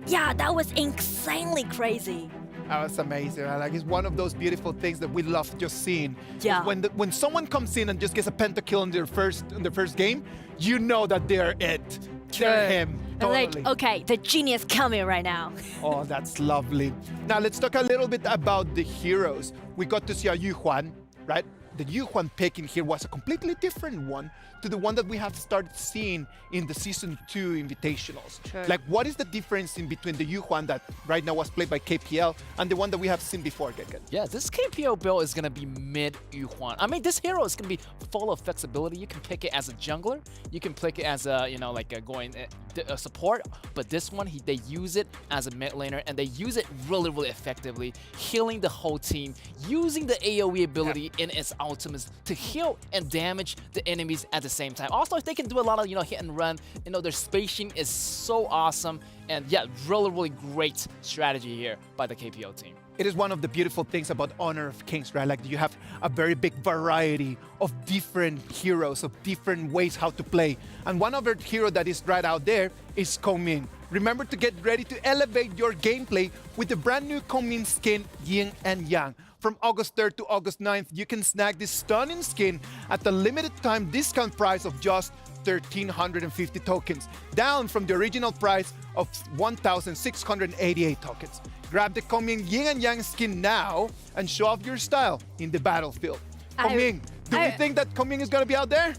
yeah, that was insanely crazy. That was amazing. Like it's one of those beautiful things that we love just seeing. Yeah. When someone comes in and just gets a pentakill in their first game, you know that they're it. They're him. Totally. Like, okay, the genius coming right now. Oh, that's lovely. Now let's talk a little bit about the heroes. We got to see a Yu Huan, right? the Yuhuan pick in here was a completely different one to the one that we have started seeing in the Season 2 Invitationals. Sure. Like, what is the difference in between the Yuhuan that right now was played by KPL and the one that we have seen before, Gegen? Yeah, this KPO build is going to be mid Yuhuan. I mean, this hero is going to be full of flexibility. You can pick it as a jungler. You can pick it as a, like a support. But this one, they use it as a mid laner, and they use it really, really effectively, healing the whole team, using the AoE ability in its ultimates to heal and damage the enemies at the same time. Also, if they can do a lot of, hit and run, their spacing is so awesome. And yeah, really, really great strategy here by the KPO team. It is one of the beautiful things about Honor of Kings, right? Like, you have a very big variety of different heroes, of different ways how to play. And one other hero that is right out there is Komin. Remember to get ready to elevate your gameplay with the brand new Komin skin, Yin and Yang. From August 3rd to August 9th, you can snag this stunning skin at the limited time discount price of just 1,350 tokens, down from the original price of 1,688 tokens. Grab the Komin Yin and Yang skin now and show off your style in the battlefield. Komin, do you think that Komin is going to be out there?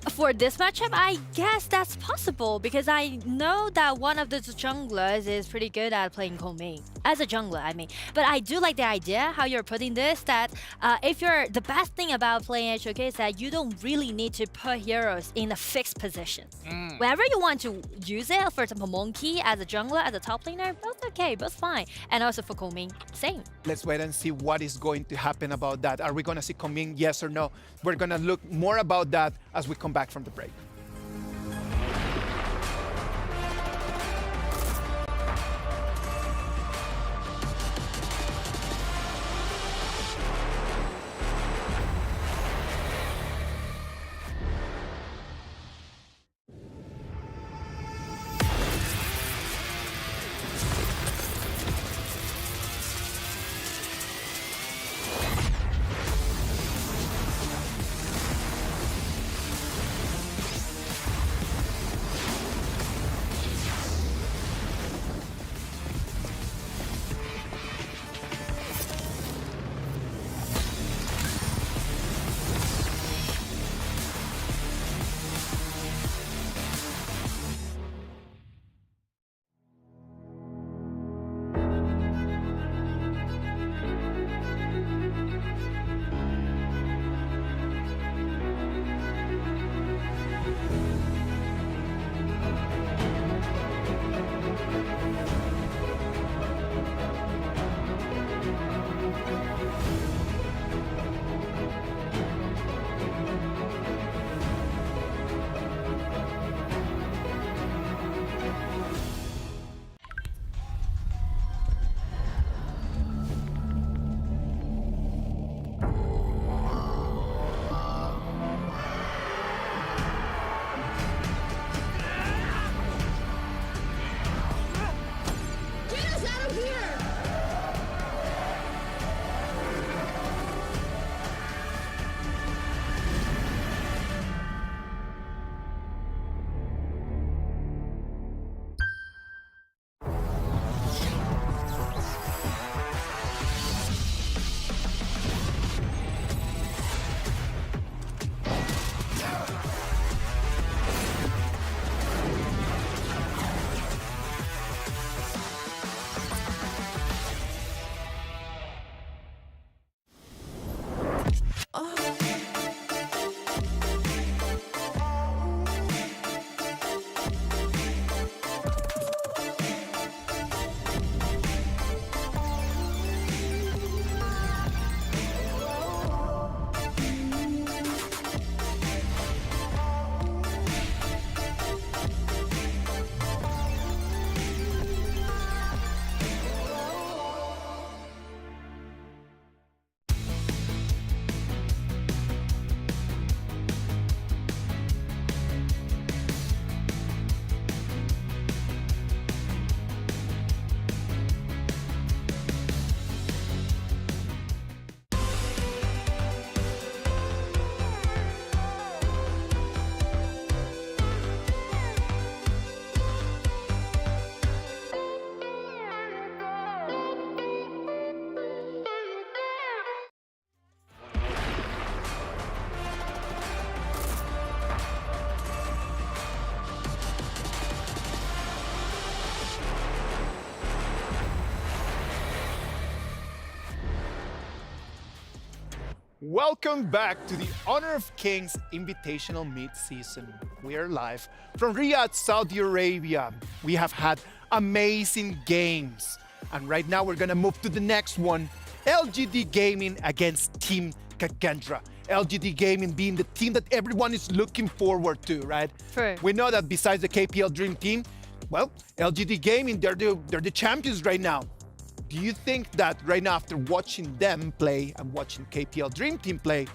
For this matchup, I guess that's possible because I know that one of the junglers is pretty good at playing Komin. As a jungler, I mean. But I do like the idea how you're putting this, that the best thing about playing HoK is that you don't really need to put heroes in a fixed position. Wherever you want to use it, for example, Monkey as a jungler, as a top laner, both okay, both fine. And also for Komin, same. Let's wait and see what is going to happen about that. Are we going to see Komin, yes or no? We're going to look more about that as we come back from the break. Welcome back to the Honor of Kings Invitational Mid-Season. We are live from Riyadh, Saudi Arabia. We have had amazing games. And right now we're gonna move to the next one. LGD Gaming against Team Kagendra. LGD Gaming being the team that everyone is looking forward to, right? True. We know that besides the KPL Dream Team, well, LGD Gaming, they're the champions right now. Do you think that right now, after watching them play and watching KPL Dream Team play,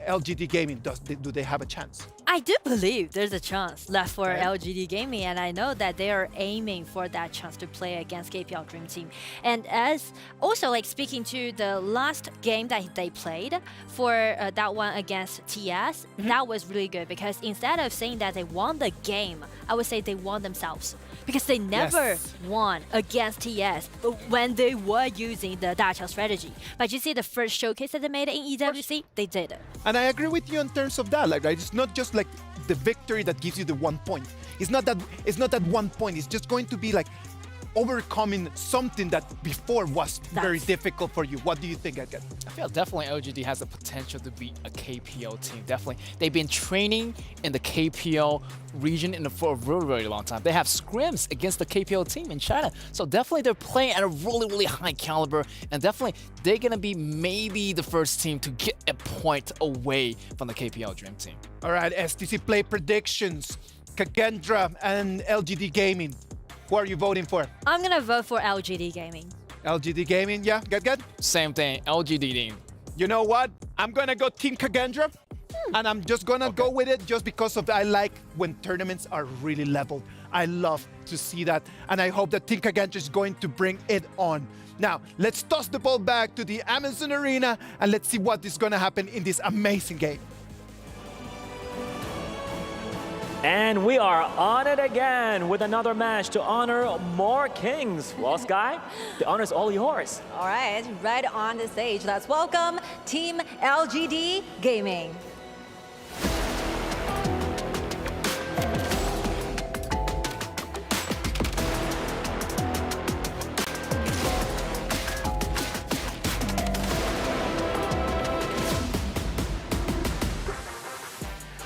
LGD Gaming, do they have a chance? I do believe there's a chance left for LGD Gaming, and I know that they are aiming for that chance to play against KPL Dream Team. And as also like speaking to the last game that they played for that one against TS, that was really good because instead of saying that they won the game, I would say they won themselves because they never won against TS when they were using the Dachao strategy. But you see the first showcase that they made in EWC, they did it. And I agree with you in terms of that. Like, right? It's not just like the victory that gives you the 1 point. It's not that 1 point. It's just going to be like overcoming something that before was very difficult for you. What do you think, Edgar? I feel definitely LGD has the potential to beat a KPL team. Definitely. They've been training in the KPL region for a really, really long time. They have scrims against the KPL team in China. So definitely they're playing at a really, really high caliber. And definitely they're going to be maybe the first team to get a point away from the KPL Dream Team. All right, STC Play predictions. Kagendra and LGD Gaming. Who are you voting for? I'm gonna vote for LGD Gaming. LGD Gaming, yeah, good? Same thing, LGD team. You know what? I'm gonna go Team Kagendra, and I'm just gonna go with it just because of I like when tournaments are really leveled. I love to see that, and I hope that Team Kagendra is going to bring it on. Now, let's toss the ball back to the Amazon Arena, and let's see what is gonna happen in this amazing game. And we are on it again with another match to honor more kings. Well, Sky, the honor is all yours. All right, right on the stage, let's welcome Team LGD Gaming.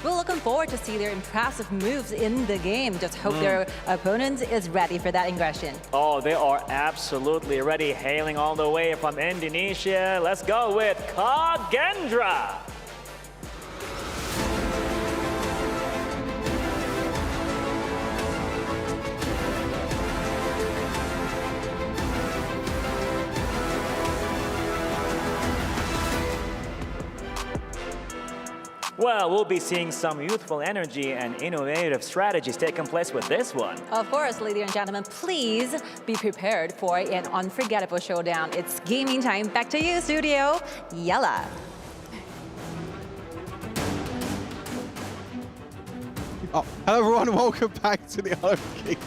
We're looking forward to see their impressive moves in the game. Just hope their opponent is ready for that aggression. Oh, they are absolutely ready, hailing all the way from Indonesia. Let's go with Kagendra. Well, we'll be seeing some youthful energy and innovative strategies taking place with this one. Of course, ladies and gentlemen, please be prepared for an unforgettable showdown. It's gaming time. Back to you, studio. Yalla. Oh, hello everyone, welcome back to the Honor of Kings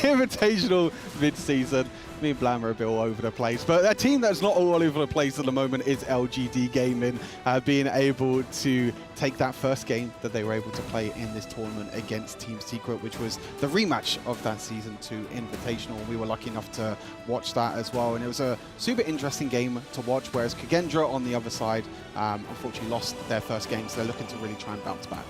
Invitational Mid-Season. Me and Blam are a bit all over the place, but a team that's not all over the place at the moment is LGD Gaming, being able to take that first game that they were able to play in this tournament against Team Secret, which was the rematch of that Season 2 Invitational. We were lucky enough to watch that as well, and it was a super interesting game to watch, whereas Kagendra on the other side unfortunately lost their first game, so they're looking to really try and bounce back.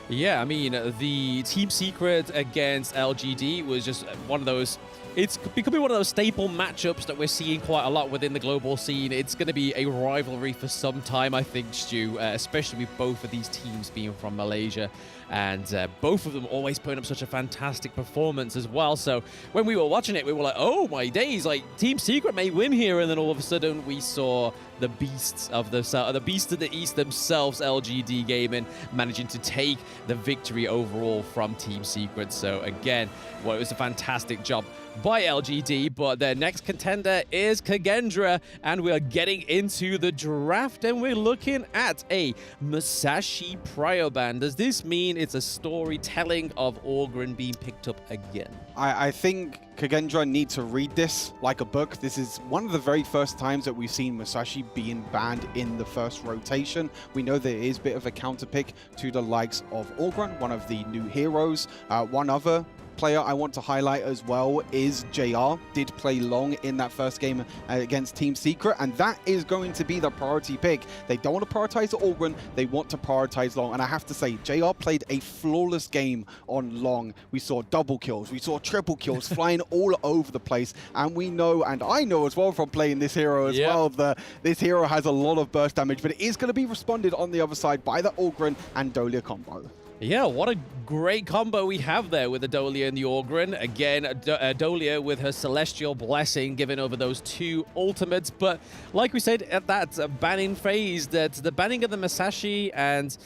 Yeah, I mean, the Team Secret against LGD was just one of those... It's becoming one of those staple matchups that we're seeing quite a lot within the global scene. It's going to be a rivalry for some time, I think, Stu, especially with both of these teams being from Malaysia. And both of them always putting up such a fantastic performance as well. So when we were watching it, we were like, oh my days, like Team Secret may win here. And then all of a sudden we saw the beasts of the south, the beasts of the east themselves, LGD Gaming, managing to take the victory overall from Team Secret. So again, well, it was a fantastic job by LGD, but their next contender is Kagendra, and we are getting into the draft, and we're looking at a Musashi Prio ban. Does this mean it's a storytelling of Orgren being picked up again? I think Kagendra need to read this like a book. This is one of the very first times that we've seen Musashi being banned in the first rotation. We know there is a bit of a counterpick to the likes of Orgren, one of the new heroes. One other player I want to highlight as well is JR. Did play long in that first game against Team Secret, and that is going to be the priority pick. They don't want to prioritize Ogryn, they want to prioritize long, and I have to say, JR played a flawless game on long. We saw double kills, we saw triple kills flying all over the place, and we know, and I know as well from playing this hero as well, that this hero has a lot of burst damage, but it is going to be responded on the other side by the Ogryn and Dolia combo. Yeah, what a great combo we have there with the Dolia and the Ogryn. Again, Dolia with her Celestial Blessing giving over those 2 ultimates. But like we said at that banning phase, that the banning of the Masashi, and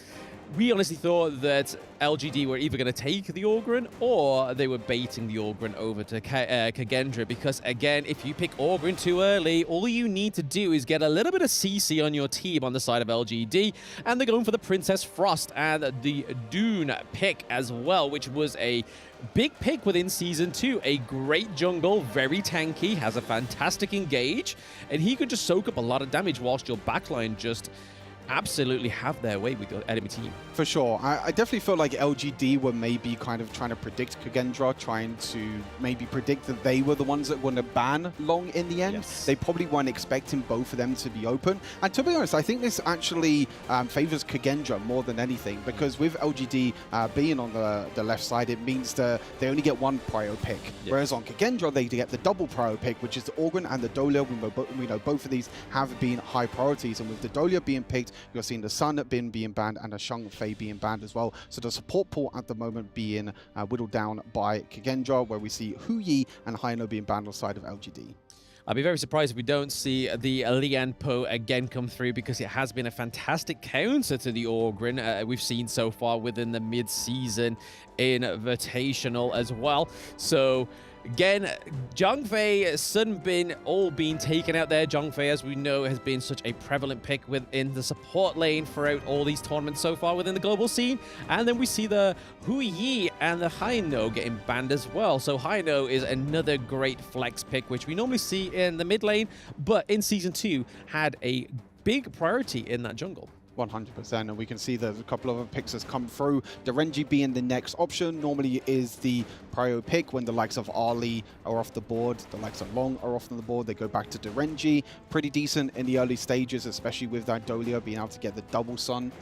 we honestly thought that LGD were either going to take the Ogryn or they were baiting the Ogryn over to Kagendra, because again, if you pick Ogryn too early, all you need to do is get a little bit of CC on your team on the side of LGD, and they're going for the Princess Frost and the Dune pick as well, which was a big pick within Season 2. A great jungle, very tanky, has a fantastic engage, and he could just soak up a lot of damage whilst your backline just absolutely have their way with your enemy team. For sure. I definitely feel like LGD were maybe kind of trying to predict Kagendra, trying to maybe predict that they were the ones that were going to ban long in the end. Yes. They probably weren't expecting both of them to be open. And to be honest, I think this actually favors Kagendra more than anything, because with LGD being on the left side, it means that they only get 1 prio pick. Yes. Whereas on Kagendra, they get the double prio pick, which is the Ogryn and the Dolia. We know both of these have been high priorities. And with the Dolia being picked, you're seeing the Sun being banned and the Shang Fei being banned as well. So the support pool at the moment being whittled down by Kagendra, where we see Hu Yi and Haino being banned on the side of LGD. I'd be very surprised if we don't see the Lian Po again come through, because it has been a fantastic counter to the Ogryn we've seen so far within the mid-season Invitational as well. So again, Zhangfei, Sun Bin, all being taken out there. Zhangfei, as we know, has been such a prevalent pick within the support lane throughout all these tournaments so far within the global scene. And then we see the Hu Yi and the Haino getting banned as well. So Haino is another great flex pick, which we normally see in the mid lane, but in Season 2 had a big priority in that jungle. 100%, and we can see that a couple of other picks has come through. The Renji being the next option normally is the prio pick when the likes of Ali are off the board, the likes of Long are off the board, they go back to the Renji. Pretty decent in the early stages, especially with that Dolia being able to get the double stun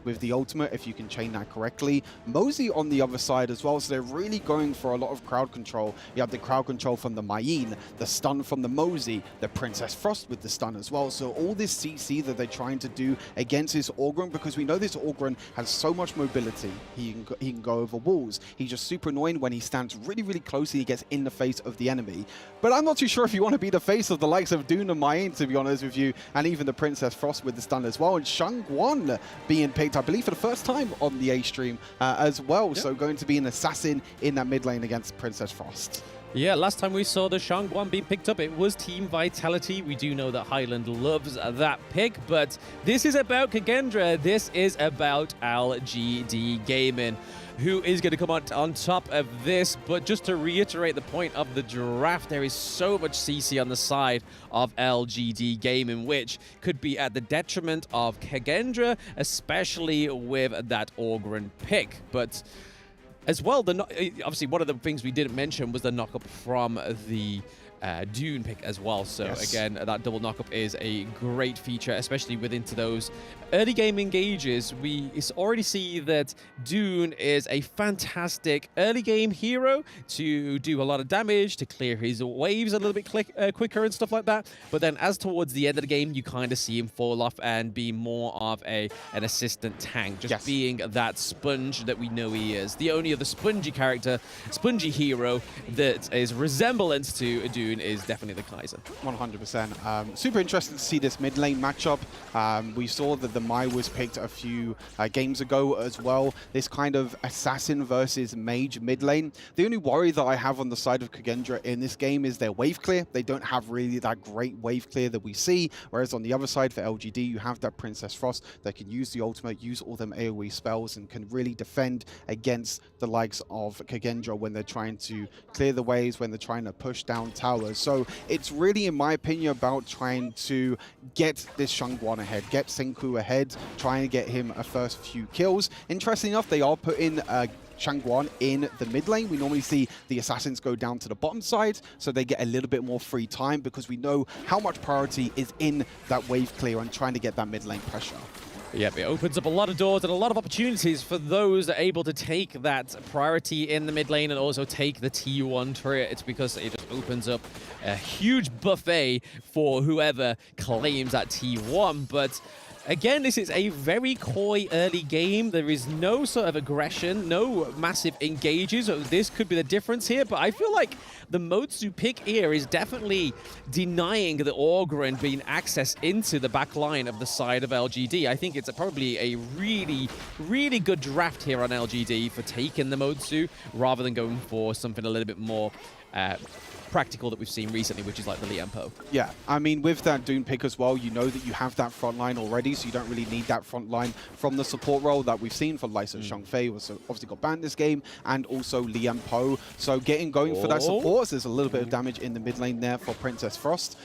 with the ultimate, if you can chain that correctly. Mosey on the other side as well, so they're really going for a lot of crowd control. You have the crowd control from the Mayin, the stun from the Mosey, the Princess Frost with the stun as well. So all this CC that they're trying to do against this Ogryn, because we know this Ogryn has so much mobility. He can go over walls. He's just super annoying when he stands really, really close and he gets in the face of the enemy. But I'm not too sure if you want to be the face of the likes of Dune and Mayin, to be honest with you, and even the Princess Frost with the stun as well. And Shangguan being picked, I believe, for the first time on the A stream as well. Yep. So going to be an assassin in that mid lane against Princess Frost. Yeah, last time we saw the Shangguan being picked up, it was Team Vitality. We do know that Highland loves that pick, but this is about Kagendra. This is about LGD Gaming, who is going to come on top of this. But just to reiterate the point of the draft, there is so much CC on the side of LGD Gaming, which could be at the detriment of Kagendra, especially with that Ogryn pick. But as well, obviously, one of the things we didn't mention was the knockup from the Dune pick as well. So yes, again, that double knockup is a great feature, especially within those early game engages. We already see that Dune is a fantastic early game hero to do a lot of damage, to clear his waves a little bit quicker and stuff like that. But then as towards the end of the game, you kind of see him fall off and be more of an assistant tank, just being that sponge that we know he is. The only other spongy hero that is resemblance to Dune is definitely the Kaiser. 100%. Super interesting to see this mid lane matchup. We saw that the Mai was picked a few games ago as well. This kind of assassin versus mage mid lane. The only worry that I have on the side of Kagendra in this game is their wave clear. They don't have really that great wave clear that we see, whereas on the other side for LGD, you have that Princess Frost that can use the ultimate, use all them AoE spells, and can really defend against the likes of Kagendra when they're trying to clear the waves, when they're trying to push down towers. So it's really, in my opinion, about trying to get this Shangguan ahead, get Senku ahead, trying to get him a first few kills. Interesting enough, they are putting Shangguan in the mid lane. We normally see the assassins go down to the bottom side, so they get a little bit more free time because we know how much priority is in that wave clear and trying to get that mid lane pressure. Yep, it opens up a lot of doors and a lot of opportunities for those that are able to take that priority in the mid lane and also take the T1 turret. It's because it just opens up a huge buffet for whoever claims that T1. But again, this is a very coy early game. There is no sort of aggression, no massive engages. So this could be the difference here, but I feel like the Motsu pick here is definitely denying the Orgren being access into the back line of the side of LGD. I think it's probably a really, really good draft here on LGD for taking the Motsu rather than going for something a little bit more practical that we've seen recently, which is like the Liempo. Yeah, I mean, with that Dune pick as well, you know that you have that front line already, so you don't really need that front line from the support role that we've seen for Lysa Shangfei, was obviously got banned this game, and also Liempo. So going for that support, so there's a little bit of damage in the mid lane there for Princess Frost.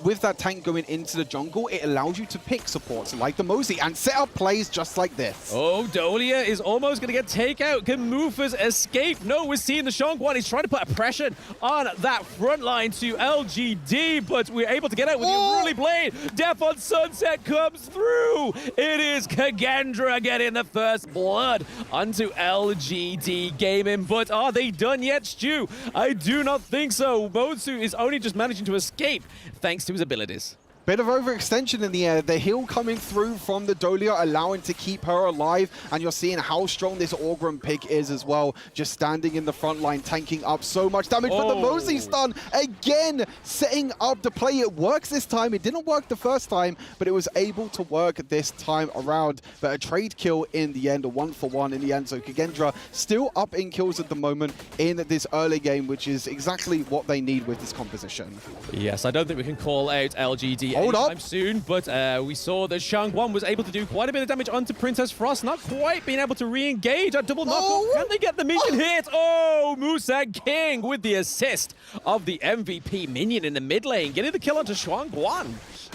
With that tank going into the jungle, it allows you to pick supports like the Mosey and set up plays just like this. Oh, Dolia is almost going to get takeout. Can Mufas escape? No, we're seeing the Shangguan. He's trying to put a pressure on that front line to LGD, but we're able to get out with the Unruly Blade. Death on Sunset comes through. It is Kagendra getting the first blood onto LGD Gaming, but are they done yet, Stu? I do not think so. Motsu is only just managing to escape thanks to his abilities. Bit of overextension in the air. The heal coming through from the Dolia, allowing to keep her alive. And you're seeing how strong this Orgren pick is as well. Just standing in the front line, tanking up so much damage. But the Mosey stun, again, setting up the play. It works this time. It didn't work the first time, but it was able to work this time around. But a trade kill in the end, a 1-for-1 in the end. So Kagendra still up in kills at the moment in this early game, which is exactly what they need with this composition. Yes, I don't think we can call out LGD anytime soon, but we saw that Shangguan was able to do quite a bit of damage onto Princess Frost, not quite being able to re-engage. A double knock. Can they get the minion hit? Oh, Musang King with the assist of the MVP minion in the mid lane, getting the kill onto Shangguan.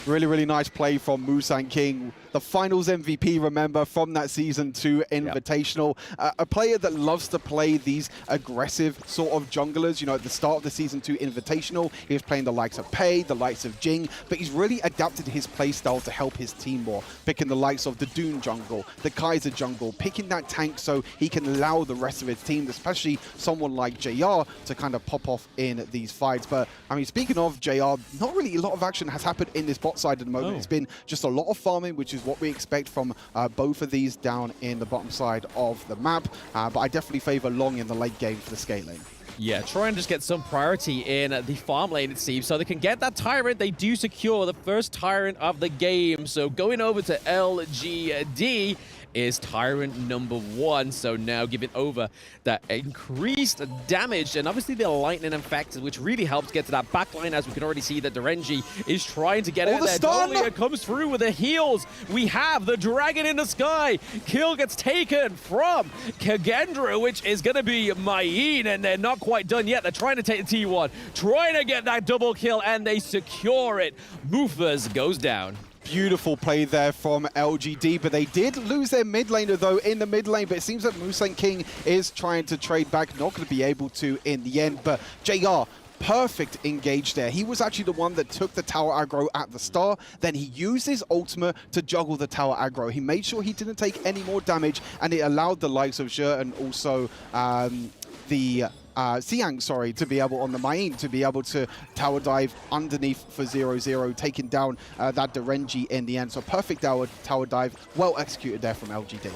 Really, really nice play from Musang King. The finals MVP, remember, from that Season 2 Invitational. A player that loves to play these aggressive sort of junglers. You know, at the start of the Season 2 Invitational, he was playing the likes of Pei, the likes of Jing, but he's really adapted his playstyle to help his team more. Picking the likes of the Dune jungle, the Kaiser jungle, picking that tank so he can allow the rest of his team, especially someone like JR, to kind of pop off in these fights. But, I mean, speaking of JR, not really a lot of action has happened in this bot side at the moment. It's been just a lot of farming, which is what we expect from both of these down in the bottom side of the map. But I definitely favor Long in the late game for the scaling. Yeah, try and just get some priority in the farm lane, it seems, so they can get that Tyrant. They do secure the first Tyrant of the game. So going over to LGD is Tyrant number 1. So now giving over that increased damage and obviously the lightning effect, which really helps get to that backline, as we can already see that Derenji is trying to get out there. Dolia comes through with the heals. We have the dragon in the sky. Kill gets taken from Kagendra, which is going to be Mayin, and they're not quite done yet. They're trying to take the T1, trying to get that double kill, and they secure it. Mufas goes down. Beautiful play there from LGD, but they did lose their mid laner, though, in the mid lane. But it seems that Musang King is trying to trade back, not going to be able to in the end. But JR, perfect engage there. He was actually the one that took the tower aggro at the start. Then he used his ultimate to juggle the tower aggro. He made sure he didn't take any more damage, and it allowed the likes of Zhe and also the Xiang, sorry, to be able, on the Mayin, to be able to tower dive underneath for 0-0, taking down that Derenji in the end. So perfect tower dive, well executed there from LGD.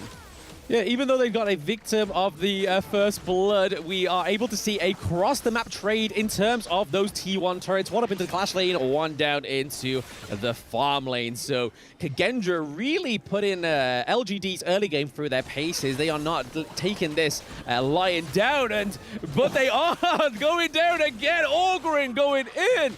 Yeah, even though they got a victim of the first blood, we are able to see a cross-the-map trade in terms of those T1 turrets. One up into the clash lane, one down into the farm lane. So Kagendra really put in LGD's early game through their paces. They are not taking this lying down, but they are going down again. Orgren going in.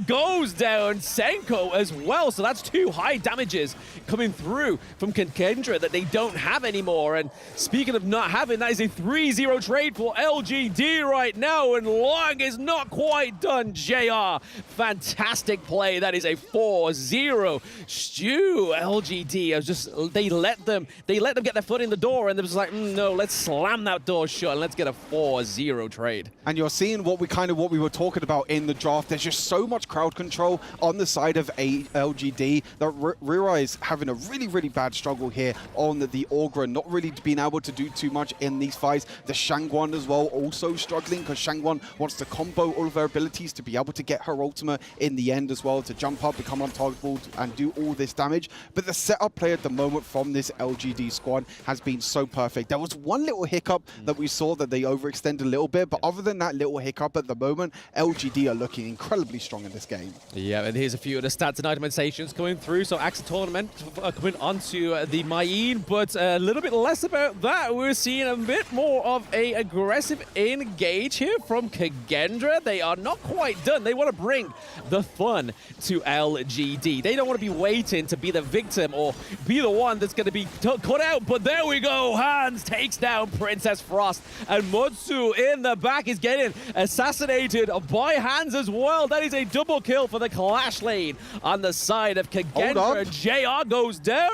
Goes down. Senko as well. So that's 2 high damages coming through from Kagendra that they don't have anymore. door. And speaking of not having, that is a 3-0 trade for LGD right now, and Long is not quite done. JR, fantastic play. That is a 4-0. Stu, LGD, they let them get their foot in the door, and it was like, no, let's slam that door shut and let's get a 4-0 trade. And you're seeing what we were talking about in the draft. There's just so much crowd control on the side of LGD that Riyadh is having a really, really bad struggle here on the Augur, not really being able to do too much in these fights. The Shangwon as well also struggling because Shangwon wants to combo all of her abilities to be able to get her ultimate in the end as well, to jump up, become untargetable, and do all this damage. But the setup play at the moment from this LGD squad has been so perfect. There was one little hiccup that we saw that they overextended a little bit, but other than that little hiccup at the moment, LGD are looking incredibly strong in this game. Yeah, and here's a few of the stats and itemizations coming through. So AXA Tournament coming onto the Mayin, but a little bit less about that. We're seeing a bit more of a aggressive engage here from Kagendra. They are not quite done. They want to bring the fun to LGD. They don't want to be waiting to be the victim or be the one that's going to be cut out. But there we go. Hans takes down Princess Frost, and Mutsu in the back is getting assassinated by Hans as well. That is a double kill for the Clash lane on the side of Kagendra. JR goes down.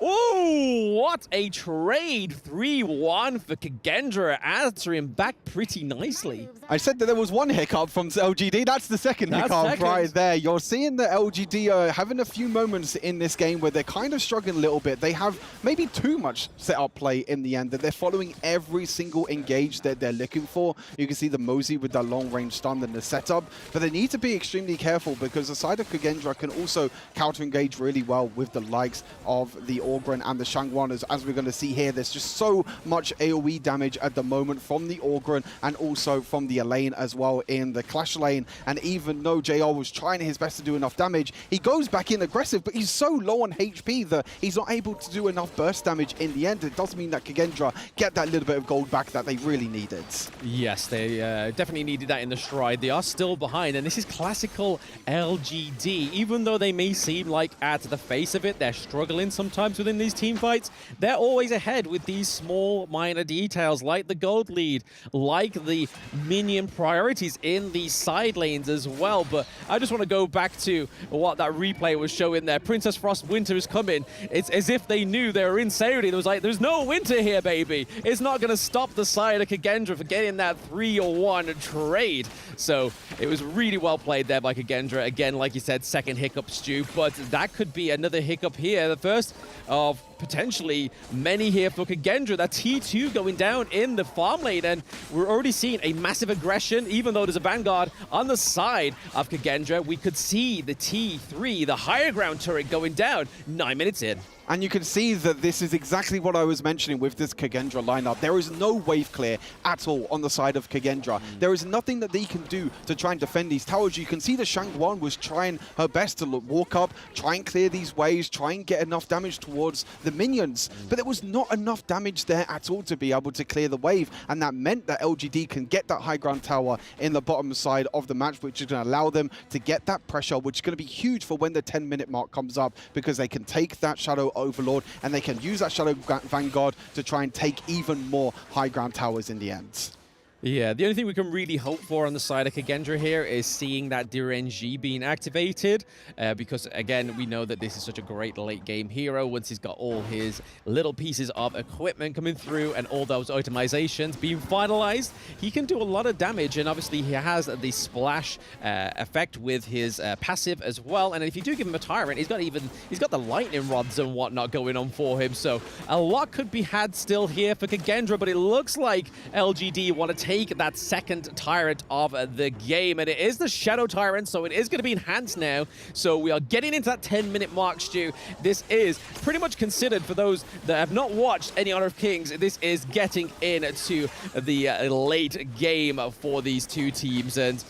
Oh, what a trade. 3-1 for Kagendra, answering back pretty nicely. I said that there was one hiccup from LGD. That's the second hiccup right there. You're seeing the LGD having a few moments in this game where they're kind of struggling a little bit. They have maybe too much setup play in the end, that they're following every single engage that they're looking for. You can see the Mosey with that long-range stun and the setup, but they need to be extremely careful because the side of Kagendra can also counter-engage really well with the likes of the Augur and the Shangwon. As we're going to see here, there's just so much AoE damage at the moment from the Augur and also from the Elaine as well in the Clash lane. And even though JR was trying his best to do enough damage, he goes back in aggressive, but he's so low on HP that he's not able to do enough burst damage in the end. It does mean that Kagendra get that little bit of gold back that they really needed. Yes, they definitely needed that in the stride. They are still behind, and this is classical LGD. Even though they may seem like at the face of it, they're struggling sometimes within these team fights, they're always ahead with these small minor details like the gold lead, like the minion priorities in the side lanes as well. But I just want to go back to what that replay was showing there. Princess Frost winter is coming. It's as if they knew they were in Saudi. It was like, there's no winter here, baby. It's not going to stop the side of Kagendra for getting that 3-1 trade. So it was really well played there by Kagendra. Again, like you said, second hiccup, Stu, but that could be another hiccup here. The first of potentially many here for Kagendra. That T2 going down in the farm lane, and we're already seeing a massive aggression. Even though there's a Vanguard on the side of Kagendra, we could see the T3, the higher ground turret, going down 9 minutes in. And you can see that this is exactly what I was mentioning with this Kagendra lineup. There is no wave clear at all on the side of Kagendra. There is nothing that they can do to try and defend these towers. You can see the Shangwon was trying her best to walk up, try and clear these waves, try and get enough damage towards the minions. But there was not enough damage there at all to be able to clear the wave. And that meant that LGD can get that high ground tower in the bottom side of the match, which is going to allow them to get that pressure, which is going to be huge for when the 10-minute mark comes up, because they can take that Shadow Overlord and they can use that Shadow Vanguard to try and take even more high ground towers in the end. Yeah, the only thing we can really hope for on the side of Kagendra here is seeing that Direnji being activated, because again, we know that this is such a great late game hero. Once he's got all his little pieces of equipment coming through and all those itemizations being finalized, he can do a lot of damage. And obviously he has the splash effect with his passive as well. And if you do give him a Tyrant, he's got the lightning rods and whatnot going on for him. So a lot could be had still here for Kagendra, but it looks like LGD want to take that second Tyrant of the game, and it is the Shadow Tyrant, so it is going to be enhanced now. So we are getting into that 10-minute mark, Stu. This is pretty much considered, for those that have not watched any Honor of Kings, this is getting into the late game for these two teams. And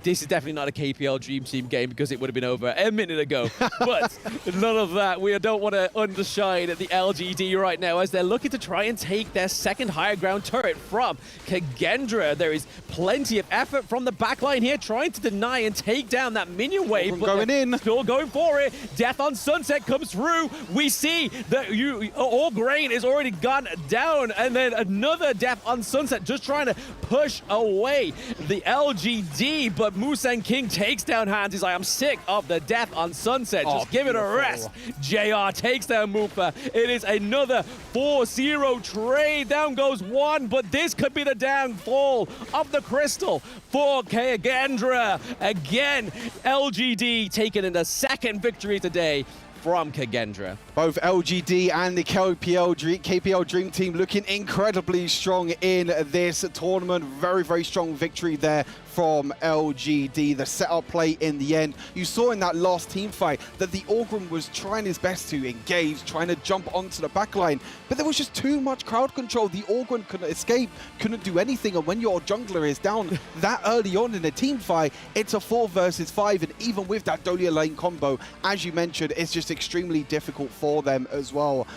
this is definitely not a KPL Dream Team game because it would have been over a minute ago. But none of that. We don't want to undershine the LGD right now as they're looking to try and take their second higher ground turret from Kagendra. There is plenty of effort from the backline here trying to deny and take down that minion wave. But going in. Still going for it. Death on Sunset comes through. We see that all grain is already gone down. And then another Death on Sunset just trying to push away the LGD. But Musang King takes down Hans. He's like, I'm sick of the Death on Sunset. Just give it a rest. JR takes down Mufa. It is another 4-0 trade. Down goes one, but this could be the downfall of the Crystal for Kagendra. Again, LGD taking in the second victory today from Kagendra. Both LGD and the KPL Dream Team looking incredibly strong in this tournament. Very, very strong victory there from LGD. The setup play in the end. You saw in that last team fight that the Orgrim was trying his best to engage, trying to jump onto the backline, but there was just too much crowd control. The Orgrim couldn't escape, couldn't do anything, and when your jungler is down that early on in a team fight, it's a 4 versus 5, and even with that Dolia lane combo, as you mentioned, it's just extremely difficult for them as well.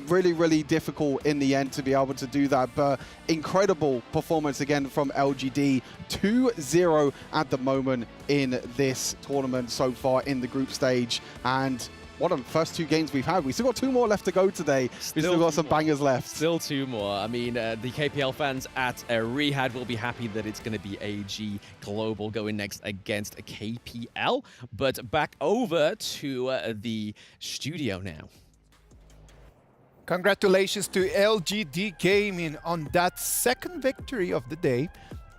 Really, really difficult in the end to be able to do that, but incredible performance again from LGD. 2-0 at the moment in this tournament so far in the group stage, and what are the first 2 games we've had? We've still got 2 more left to go today. We've still got some bangers left. Still 2 more. I mean, the KPL fans at Riyadh will be happy that it's going to be AG Global going next against KPL. But back over to the studio now. Congratulations to LGD Gaming on that second victory of the day,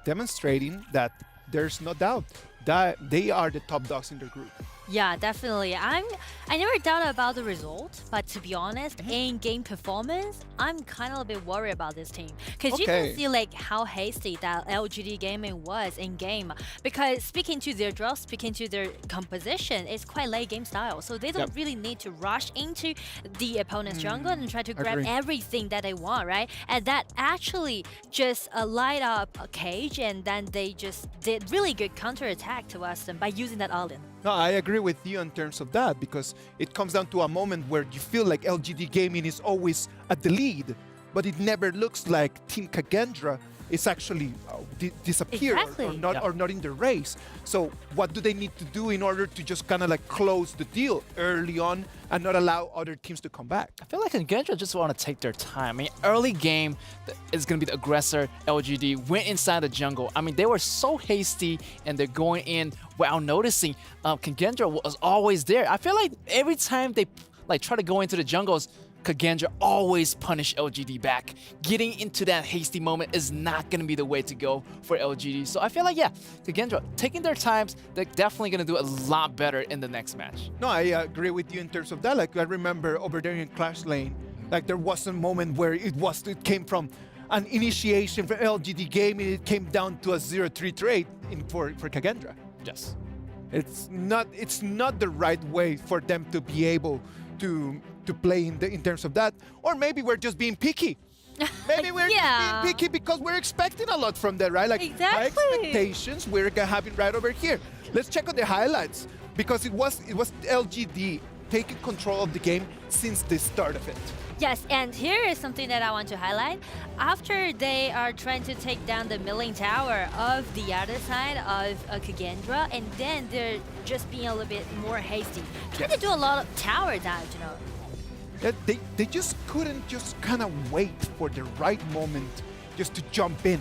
demonstrating that there's no doubt that they are the top dogs in their group. Yeah, definitely. I never doubted about the result, but to be honest, in game performance, I'm kind of a bit worried about this team because you can see like how hasty that LGD Gaming was in game. Because speaking to their draw, speaking to their composition, it's quite late game style, so they don't really need to rush into the opponent's jungle and try to grab everything that they want, right? And that actually just light up a cage, and then they just did really good counter attack to us by using that all-in. No, I agree with you in terms of that, because it comes down to a moment where you feel like LGD Gaming is always at the lead, but it never looks like Team Kagendra is actually disappear or not in the race. So what do they need to do in order to just kind of like close the deal early on and not allow other teams to come back? I feel like Kagendra just want to take their time. I mean, early game is going to be the aggressor. LGD went inside the jungle. I mean, they were so hasty and they're going in without noticing. Kagendra was always there. I feel like every time they like try to go into the jungles, Kagendra always punish LGD back. Getting into that hasty moment is not going to be the way to go for LGD. So I feel like, yeah, Kagendra taking their times, they're definitely going to do a lot better in the next match. No, I agree with you in terms of that. Like, I remember over there in Clash Lane, like there was a moment where it came from an initiation for LGD Gaming, it came down to a 0-3 trade for Kagendra. Yes. It's not the right way for them to be able to play in terms of that, or maybe we're just being picky. Maybe we're just being picky because we're expecting a lot from them, right? Like our expectations we're having right over here. Let's check on the highlights, because it was LGD taking control of the game since the start of it. Yes, and here is something that I want to highlight. After they are trying to take down the milling tower of the other side of Kagendra, and then they're just being a little bit more hasty. Trying to do a lot of tower damage, you know. Yeah, they just couldn't just kind of wait for the right moment just to jump in.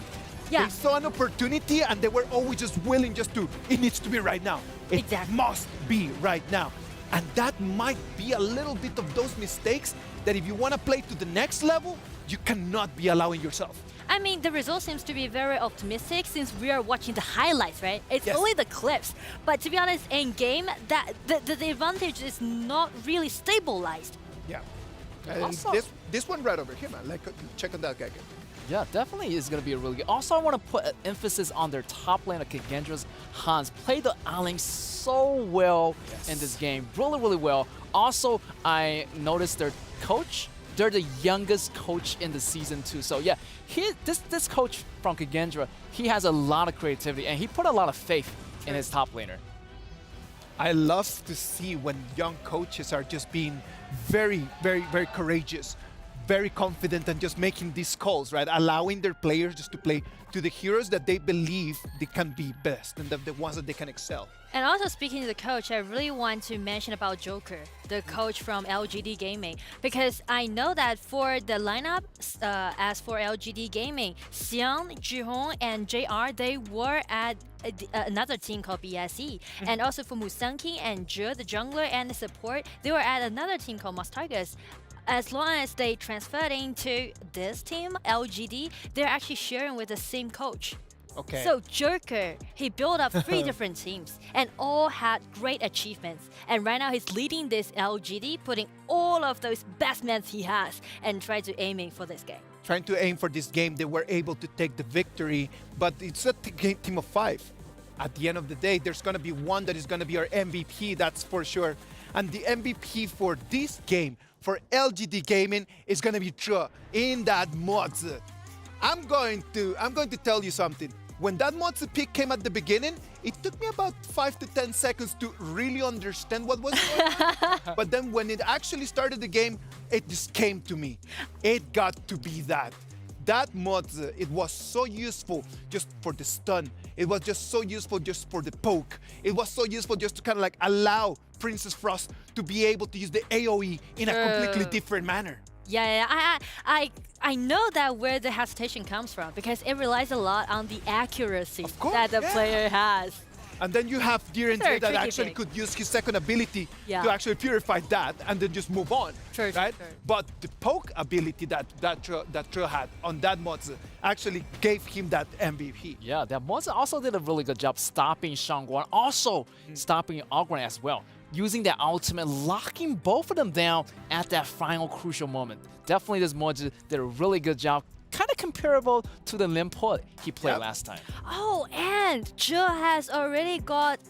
Yeah. They saw an opportunity and they were always just willing just to, it needs to be right now. It must be right now. And that might be a little bit of those mistakes that if you want to play to the next level, you cannot be allowing yourself. I mean, the result seems to be very optimistic since we are watching the highlights, right? It's only the clips. But to be honest, in game, that the advantage is not really stabilized. Yeah. This one right over here, man. Like, check on that guy. Yeah, definitely is going to be a really good. Also, I want to put an emphasis on their top lane of Kagendra's Hans. Played the island so well in this game. Really, really well. Also, I noticed their coach. They're the youngest coach in the season too. So yeah, this coach from Kagendra, he has a lot of creativity and he put a lot of faith in his top laner. I love to see when young coaches are just being very, very, very courageous, very confident, and just making these calls, right? Allowing their players just to play to the heroes that they believe they can be best and the ones that they can excel. And also speaking to the coach, I really want to mention about Joker, the coach from LGD Gaming, because I know that for the lineup, as for LGD Gaming, Xiang, Jihong, and JR, they were at another team called BSE. And also for Musanki and Zhe, the jungler and the support, they were at another team called Must Tigers. As long as they transferred into this team, LGD, they're actually sharing with the same coach. Okay. So Joker, he built up 3 different teams and all had great achievements. And right now he's leading this LGD, putting all of those best men he has and trying to aiming for this game. Trying to aim for this game, they were able to take the victory, but it's a team of 5. At the end of the day, there's going to be one that is going to be our MVP, that's for sure. And the MVP for this game, for LGD Gaming, is going to be Zhe in that mods. I'm going to tell you something. When that mods pick came at the beginning, it took me about 5 to 10 seconds to really understand what was going on. But then when it actually started the game, it just came to me. It got to be that. That mod, it was so useful just for the stun. It was just so useful just for the poke. It was so useful just to kind of like allow Princess Frost to be able to use the AoE in a completely different manner. Yeah, I know that where the hesitation comes from because it relies a lot on the accuracy that the player has. And then you have Diren that actually could use his second ability to actually purify that and then just move on, right? But the poke ability that Zhe had on that Mozi actually gave him that MVP. Yeah, that Mozi also did a really good job stopping Shangguan, also stopping Ogren as well. Using that ultimate, locking both of them down at that final crucial moment. Definitely this Mozi did a really good job. Kind of comparable to the Limport he played last time. Oh, and Zhe has already got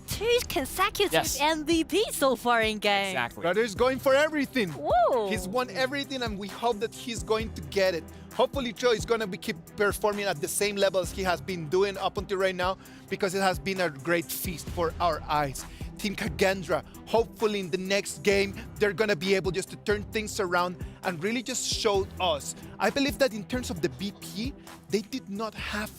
2 consecutive MVP so far in game. Exactly. Brother's going for everything. Whoa. He's won everything, and we hope that he's going to get it. Hopefully, Zhe is going to keep performing at the same level as he has been doing up until right now, because it has been a great feast for our eyes. Team Kagendra, hopefully in the next game, they're going to be able just to turn things around and really just show us. I believe that in terms of the BP, they did not have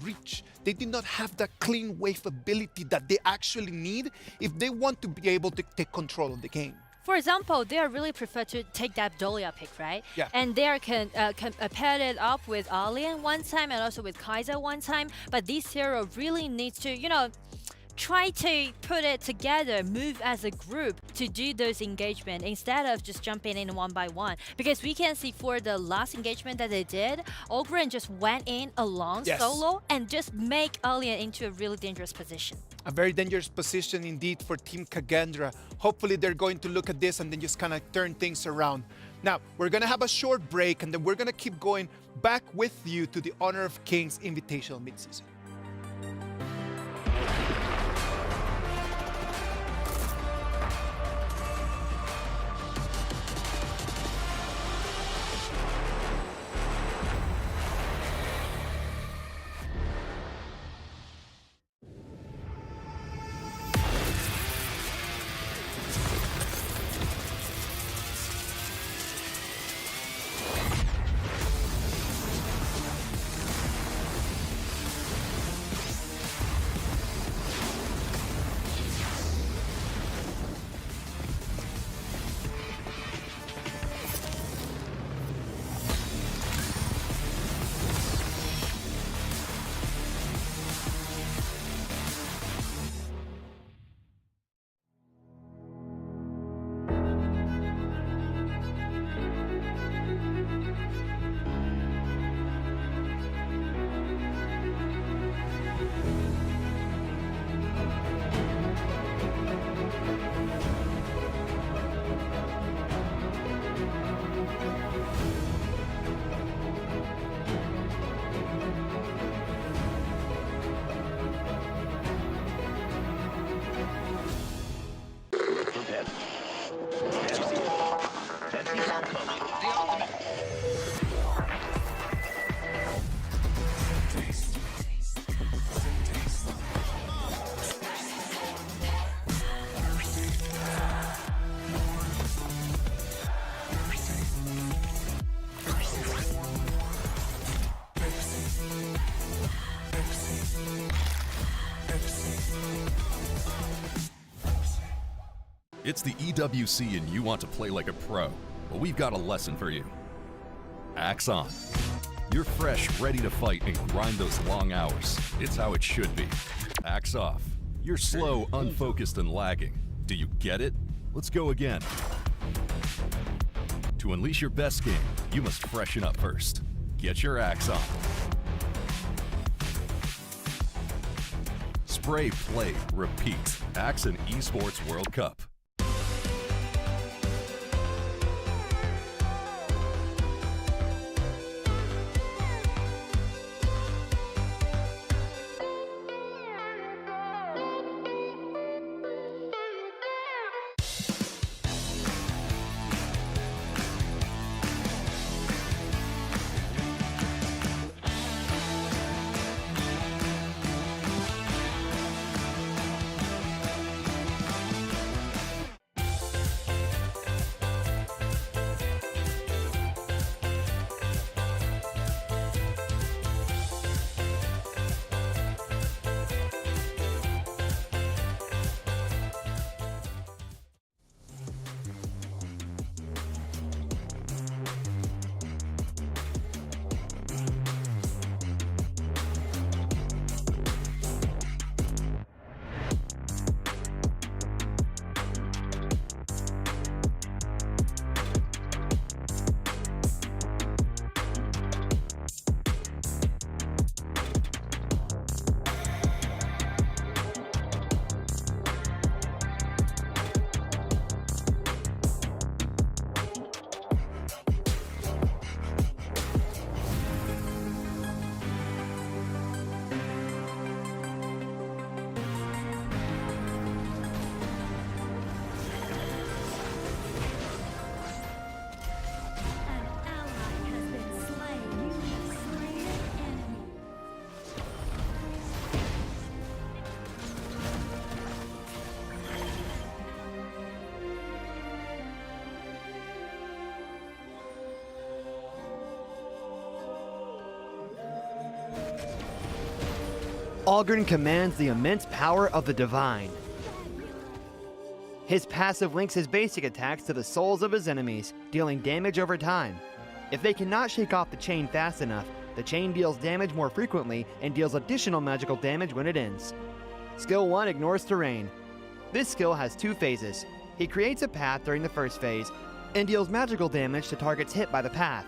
reach. They did not have that clean wave ability that they actually need if they want to be able to take control of the game. For example, they are really prefer to take that Dolia pick, right? Yeah. And they are paired it up with Alien one time and also with Kaiser one time. But this hero really needs to, you know, try to put it together, move as a group to do those engagement instead of just jumping in one by one. Because we can see for the last engagement that they did, Ogren just went in alone solo and just make Alien into a really dangerous position. A very dangerous position indeed for Team Kagendra. Hopefully they're going to look at this and then just kind of turn things around. Now, we're going to have a short break and then we're going to keep going back with you to the Honor of Kings Invitational Midseason. It's the EWC and you want to play like a pro. Well, we've got a lesson for you. Axe on. You're fresh, ready to fight and grind those long hours. It's how it should be. Axe off. You're slow, unfocused, and lagging. Do you get it? Let's go again. To unleash your best game, you must freshen up first. Get your axe on. Spray, play, repeat. Axe and Esports World Cup. Oghren commands the immense power of the Divine. His passive links his basic attacks to the souls of his enemies, dealing damage over time. If they cannot shake off the chain fast enough, the chain deals damage more frequently and deals additional magical damage when it ends. Skill 1 ignores terrain. This skill has 2 phases. He creates a path during the first phase and deals magical damage to targets hit by the path.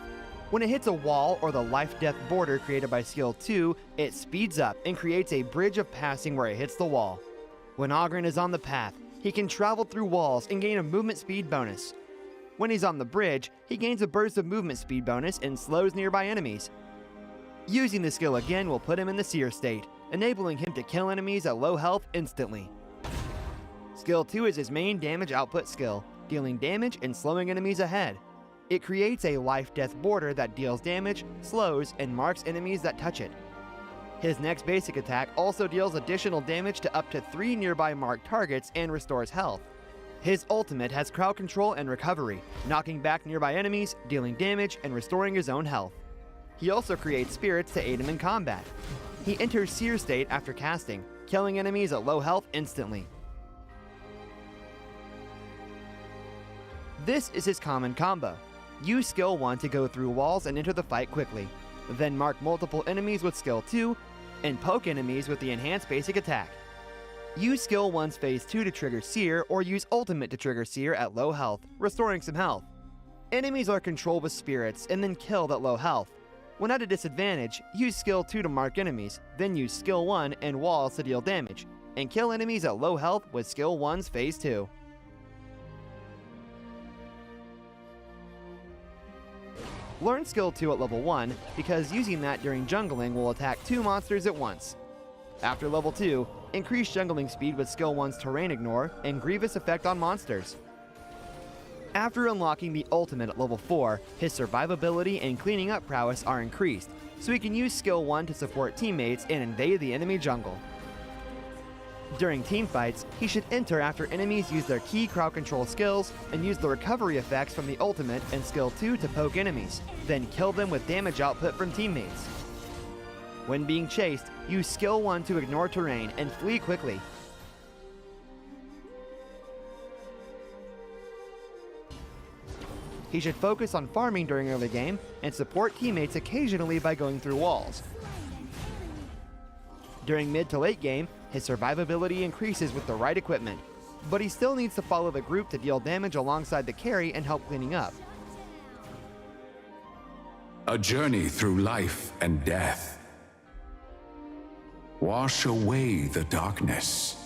When it hits a wall or the life-death border created by Skill 2, it speeds up and creates a bridge of passing where it hits the wall. When Oghren is on the path, he can travel through walls and gain a movement speed bonus. When he's on the bridge, he gains a burst of movement speed bonus and slows nearby enemies. Using the skill again will put him in the Seer state, enabling him to kill enemies at low health instantly. Skill 2 is his main damage output skill, dealing damage and slowing enemies ahead. It creates a life-death border that deals damage, slows, and marks enemies that touch it. His next basic attack also deals additional damage to up to 3 nearby marked targets and restores health. His ultimate has crowd control and recovery, knocking back nearby enemies, dealing damage, and restoring his own health. He also creates spirits to aid him in combat. He enters Seer state after casting, killing enemies at low health instantly. This is his common combo. Use Skill 1 to go through walls and enter the fight quickly. Then mark multiple enemies with Skill 2, and poke enemies with the enhanced basic attack. Use Skill 1's Phase 2 to trigger Seer, or use Ultimate to trigger Seer at low health, restoring some health. Enemies are controlled with spirits and then killed at low health. When at a disadvantage, use Skill 2 to mark enemies, then use Skill 1 and walls to deal damage, and kill enemies at low health with Skill 1's Phase 2. Learn Skill 2 at level 1, because using that during jungling will attack 2 monsters at once. After level 2, increase jungling speed with Skill 1's Terrain Ignore and Grievous effect on monsters. After unlocking the ultimate at level 4, his survivability and cleaning up prowess are increased, so he can use Skill 1 to support teammates and invade the enemy jungle. During teamfights, he should enter after enemies use their key crowd control skills and use the recovery effects from the ultimate and Skill 2 to poke enemies, then kill them with damage output from teammates. When being chased, use skill 1 to ignore terrain and flee quickly. He should focus on farming during early game and support teammates occasionally by going through walls. During mid to late game, his survivability increases with the right equipment, but he still needs to follow the group to deal damage alongside the carry and help cleaning up. A journey through life and death. Wash away the darkness.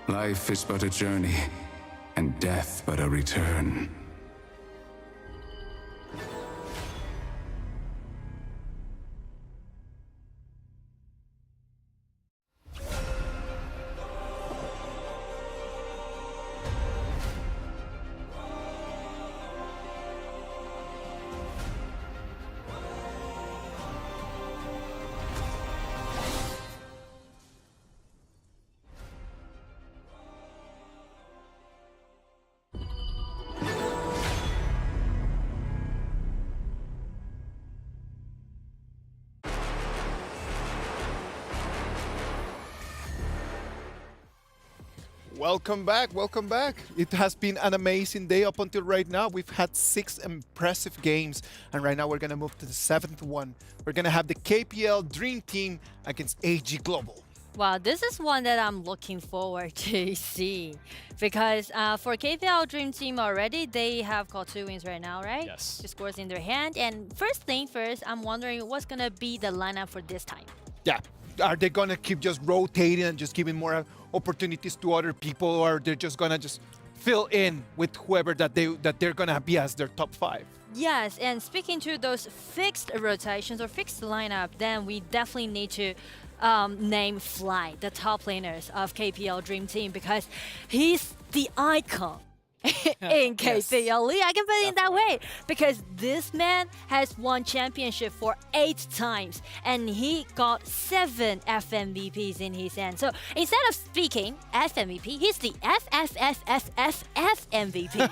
Life is but a journey, and death but a return. Welcome back, welcome back. It has been an amazing day up until right now. We've had 6 impressive games, and right now we're gonna move to the 7th one. We're gonna have the KPL Dream Team against AG Global. Wow, this is one that I'm looking forward to see, because for KPL Dream Team already, they have got 2 wins right now, right? Yes. 2 scores in their hand, and first thing first, I'm wondering what's gonna be the lineup for this time. Yeah, are they gonna keep just rotating and just giving more opportunities to other people, or they're just gonna just fill in with whoever that they're gonna be as their top 5? Yes, and speaking to those fixed rotations or fixed lineup, then we definitely need to name Fly, the top laners of KPL Dream Team, because he's the icon in KPL League. I can put it in that way, because this man has won championship for 8 times, and he got 7 FMVPs in his hand. So instead of speaking FMVP, he's the FFFFFFMVP.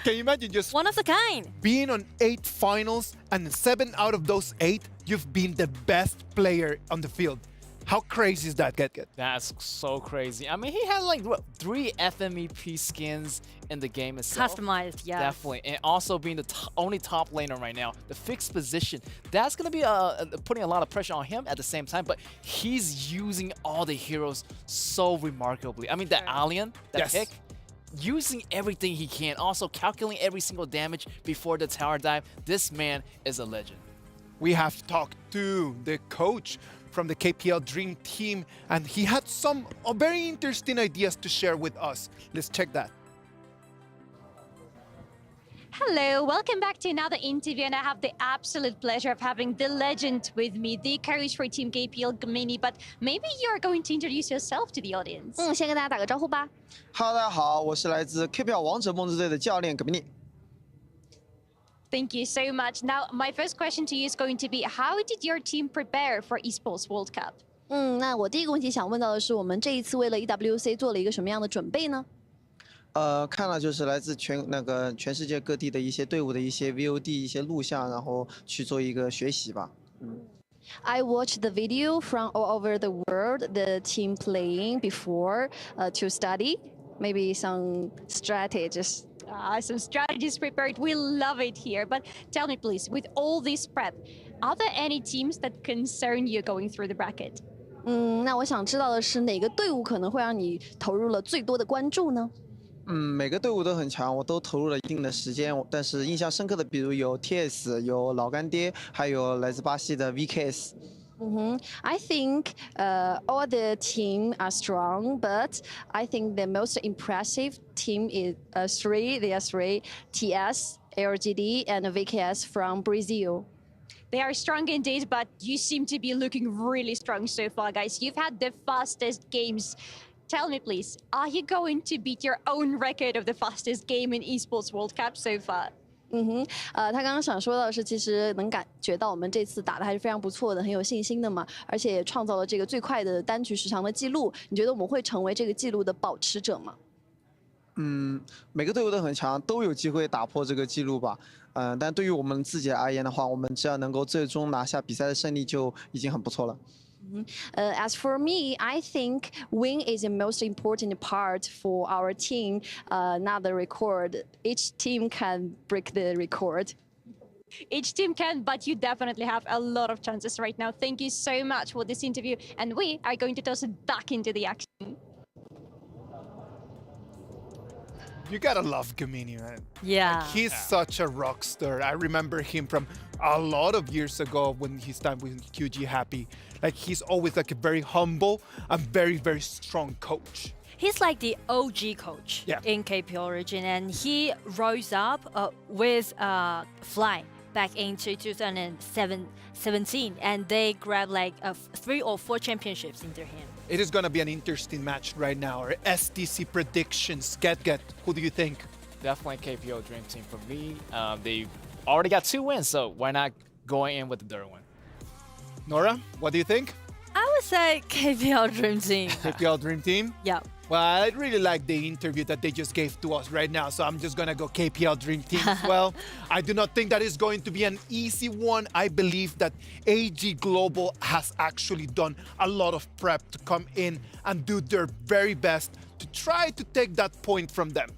Can you imagine just one of a kind? Being on 8 finals, and 7 out of those 8, you've been the best player on the field. How crazy is that, Get? That's so crazy. I mean, he has like what, 3 FMVP skins in the game itself. Customized, yeah. Definitely. And also being the only top laner right now, the fixed position, that's going to be putting a lot of pressure on him at the same time, but he's using all the heroes so remarkably. I mean, the Alien, the pick, using everything he can, also calculating every single damage before the tower dive. This man is a legend. We have talked to the coach from the KPL Dream Team, and he had some very interesting ideas to share with us. Let's check that. Hello, welcome back to another interview, and I have the absolute pleasure of having the legend with me, the coach for Team KPL Gemini. But maybe you're going to introduce yourself to the audience. 先跟大家打个招呼吧。Hello， 大家好，我是来自 KPL 王者梦之队的教练 Gemini。Thank you so much. Now, my first question to you is going to be, how did your team prepare for Esports World Cup? 那我第一个问题想问到的是，我们这一次为了 EWC 做了一个什么样的准备呢？看了就是来自全世界各地的一些队伍的一些 VOD 一些录像，然后去做一个学习吧。I watched the video from all over the world, the team playing before to study, maybe some strategies. Some strategies prepared. We love it here. But tell me, please, with all this prep, are there any teams that concern you going through the bracket? 那我想知道的是，哪个队伍可能会让你投入了最多的关注呢？每个队伍都很强，我都投入了一定的时间。但是印象深刻的，比如有 TS， 有老干爹，还有来自巴西的 VKS。I think all the team are strong, but I think the most impressive team is three. There are 3: TS, LGD, and VKS from Brazil. They are strong indeed, but you seem to be looking really strong so far, guys. You've had the fastest games. Tell me, please, are you going to beat your own record of the fastest game in Esports World Cup so far? 他刚刚想说到的是，其实能感觉到我们这次打的还是非常不错的，很有信心的嘛，而且也创造了这个最快的单局时长的记录。你觉得我们会成为这个记录的保持者吗？每个队伍都很强，都有机会打破这个记录吧。但对于我们自己而言的话，我们只要能够最终拿下比赛的胜利就已经很不错了。As for me, I think win is the most important part for our team, not the record. Each team can break the record. Each team can, but you definitely have a lot of chances right now. Thank you so much for this interview, and we are going to toss it back into the action. You gotta love Gemini, man. Yeah. Like, he's such a rock star. I remember him from a lot of years ago when his time with QG Happy. Like, he's always like a very humble and very, very strong coach. He's like the OG coach in KPL region, and he rose up with Fly back into 2017, and they grabbed like 3 or 4 championships in their hand. It is gonna be an interesting match right now. Our SDC predictions. Get. Who do you think? Definitely KPL Dream Team for me. They already got 2 wins, so why not going in with the third one? Nora, what do you think? I would say KPL Dream Team. KPL Dream Team? Yeah. Well, I really like the interview that they just gave to us right now, so I'm just gonna go KPL Dream Team as well. I do not think that is going to be an easy one. I believe that AG Global has actually done a lot of prep to come in and do their very best to try to take that point from them.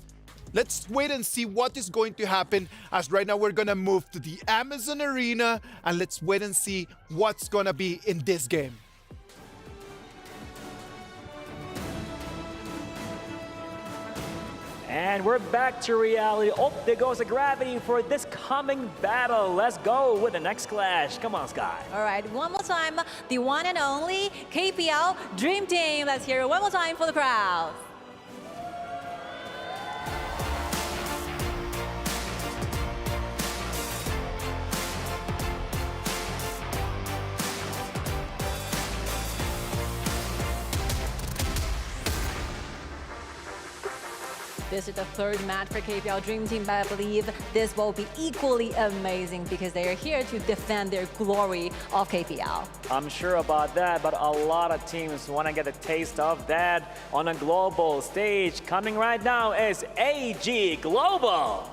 Let's wait and see what is going to happen, as right now we're gonna move to the Amazon Arena, and let's wait and see what's gonna be in this game. And we're back to reality. Oh, there goes the gravity for this coming battle. Let's go with the next clash. Come on, Sky. All right, one more time, the one and only KPL Dream Team. Let's hear it one more time for the crowd. This is the 3rd match for KPL Dream Team, but I believe this will be equally amazing because they are here to defend their glory of KPL. I'm sure about that, but a lot of teams want to get a taste of that on a global stage. Coming right now is AG Global.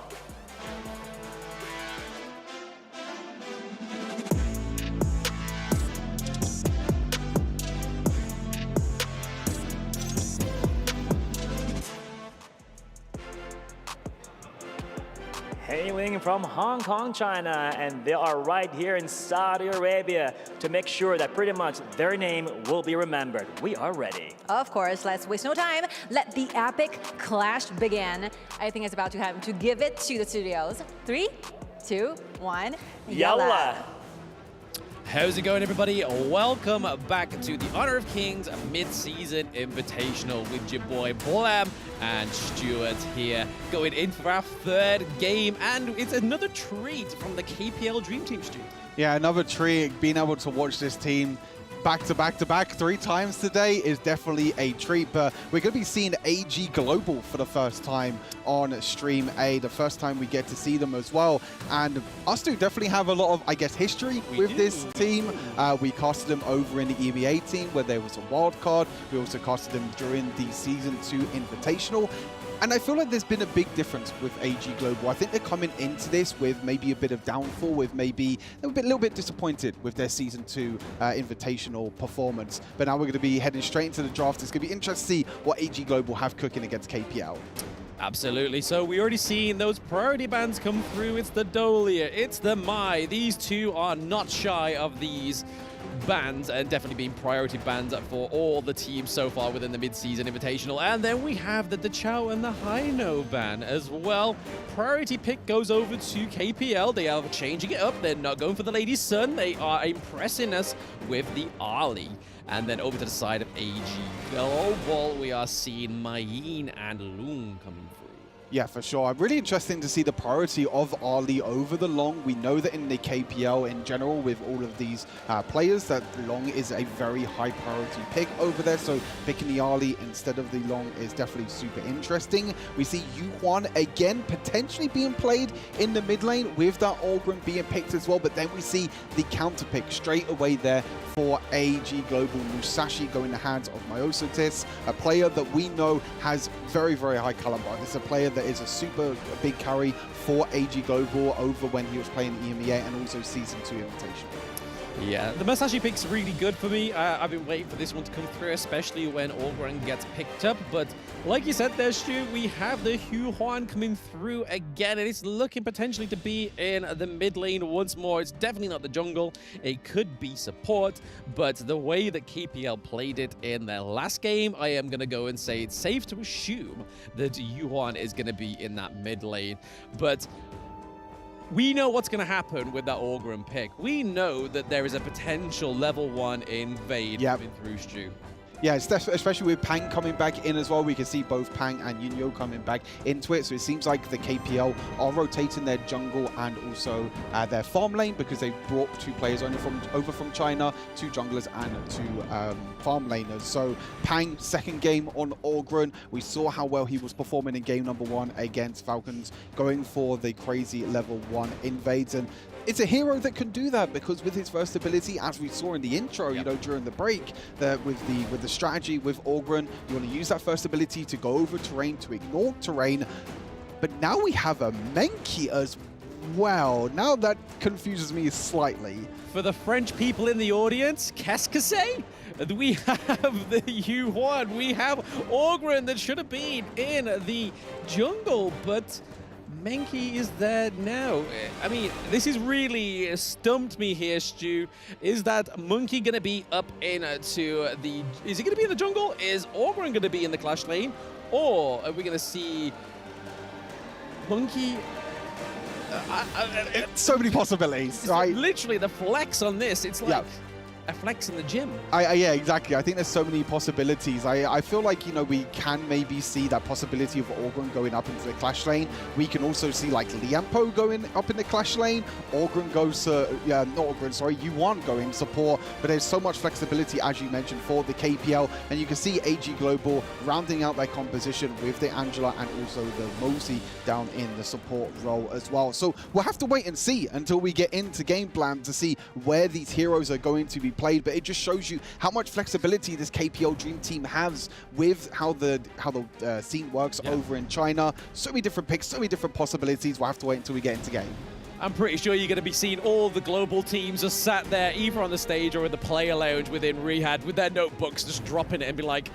Hailing from Hong Kong, China, and they are right here in Saudi Arabia to make sure that pretty much their name will be remembered. We are ready. Of course, let's waste no time. Let the epic clash begin. I think it's about to happen. To give it to the studios. 3, 2, 1. Yalla! How's it going, everybody? Welcome back to the Honor of Kings Mid-Season Invitational with your boy Blam and Stuart here, going in for our 3rd game, and it's another treat from the KPL Dream Team, Stu. Yeah, another treat. Being able to watch this team back to back 3 times today is definitely a treat, but we're going to be seeing AG Global for the first time on Stream A, the first time we get to see them as well. And us two definitely have a lot of, I guess, history with this team. We casted them over in the EMEA team where there was a wild card. We also casted them during the Season 2 Invitational. And I feel like there's been a big difference with AG Global. I think they're coming into this with maybe a bit of downfall, with maybe a little bit disappointed with their Season 2 Invitational performance. But now we're going to be heading straight into the draft. It's going to be interesting to see what AG Global have cooking against KPL. Absolutely. So we already seen those priority bans come through. It's the Dolia, it's the Mai. These two are not shy of these bans and definitely being priority bans for all the teams so far within the Mid-Season Invitational. And then we have the Dachau and the Haino ban as well. Priority pick goes over to KPL. They are changing it up. They're not going for the Lady Sun. They are impressing us with the Ali. And then over to the side of AG Global, we are seeing Mayin and Loon coming through. Yeah, for sure. Really interesting to see the priority of Ali over the Long. We know that in the KPL in general, with all of these players, that Long is a very high priority pick over there. So picking the Ali instead of the Long is definitely super interesting. We see Yuhuan again potentially being played in the mid lane with that Orgrim being picked as well. But then we see the counter pick straight away there for AG Global. Musashi going in the hands of Myosotis, a player that we know has very, very high caliber. This is a player that is a super big carry for AG Global over when he was playing EMEA and also Season 2 Invitation. Yeah, the Musashi pick's really good for me. I've been waiting for this one to come through, especially when Orgren gets picked up. But like you said there, Stu, we have the Yuhuan coming through again, and it's looking potentially to be in the mid lane once more. It's definitely not the jungle. It could be support, but the way that KPL played it in their last game, I am going to go and say it's safe to assume that Yuhuan is going to be in that mid lane. But we know what's going to happen with that Orgrim pick. We know that there is a potential level 1 invade coming through, Stu. Yeah, especially with Pang coming back in as well. We can see both Pang and Yunyo coming back into it. So it seems like the KPL are rotating their jungle and also their farm lane, because they brought 2 players over from China, 2 junglers and 2 farm laners. So Pang, second game on Orgren. We saw how well he was performing in game number 1 against Falcons, going for the crazy level 1 invades. And it's a hero that can do that, because with his first ability, as we saw in the intro, you know, during the break, with the strategy with Orgren, you want to use that first ability to go over terrain, to ignore terrain. But now we have a Menki as well. Now that confuses me slightly. For the French people in the audience, qu'est-ce que c'est? We have the Yuhuan. We have Orgren that should have been in the jungle, but Menki is there now. I mean, this is really stumped me here, Stu. Is that Monkey going to be up into the... Is he going to be in the jungle? Is Orgren going to be in the Clash lane? Or are we going to see Monkey... so many possibilities, right? Literally, the flex on this, it's like... a flex in the gym. Yeah, exactly. I think there's so many possibilities. I feel like, you know, we can maybe see that possibility of Orgren going up into the Clash lane. We can also see like Liampo going up in the Clash lane. Orgren goes to, not Orgren, sorry, Yuhuan going support. But there's so much flexibility, as you mentioned, for the KPL. And you can see AG Global rounding out their composition with the Angela and also the Mosey down in the support role as well. So we'll have to wait and see until we get into game plan to see where these heroes are going to be played, but it just shows you how much flexibility this KPL Dream Team has with how the scene works over in China. So many different picks, so many different possibilities. We'll have to wait until we get into game. I'm pretty sure you're going to be seeing all the global teams just sat there, either on the stage or in the player lounge within Riyadh with their notebooks, just dropping it and be like,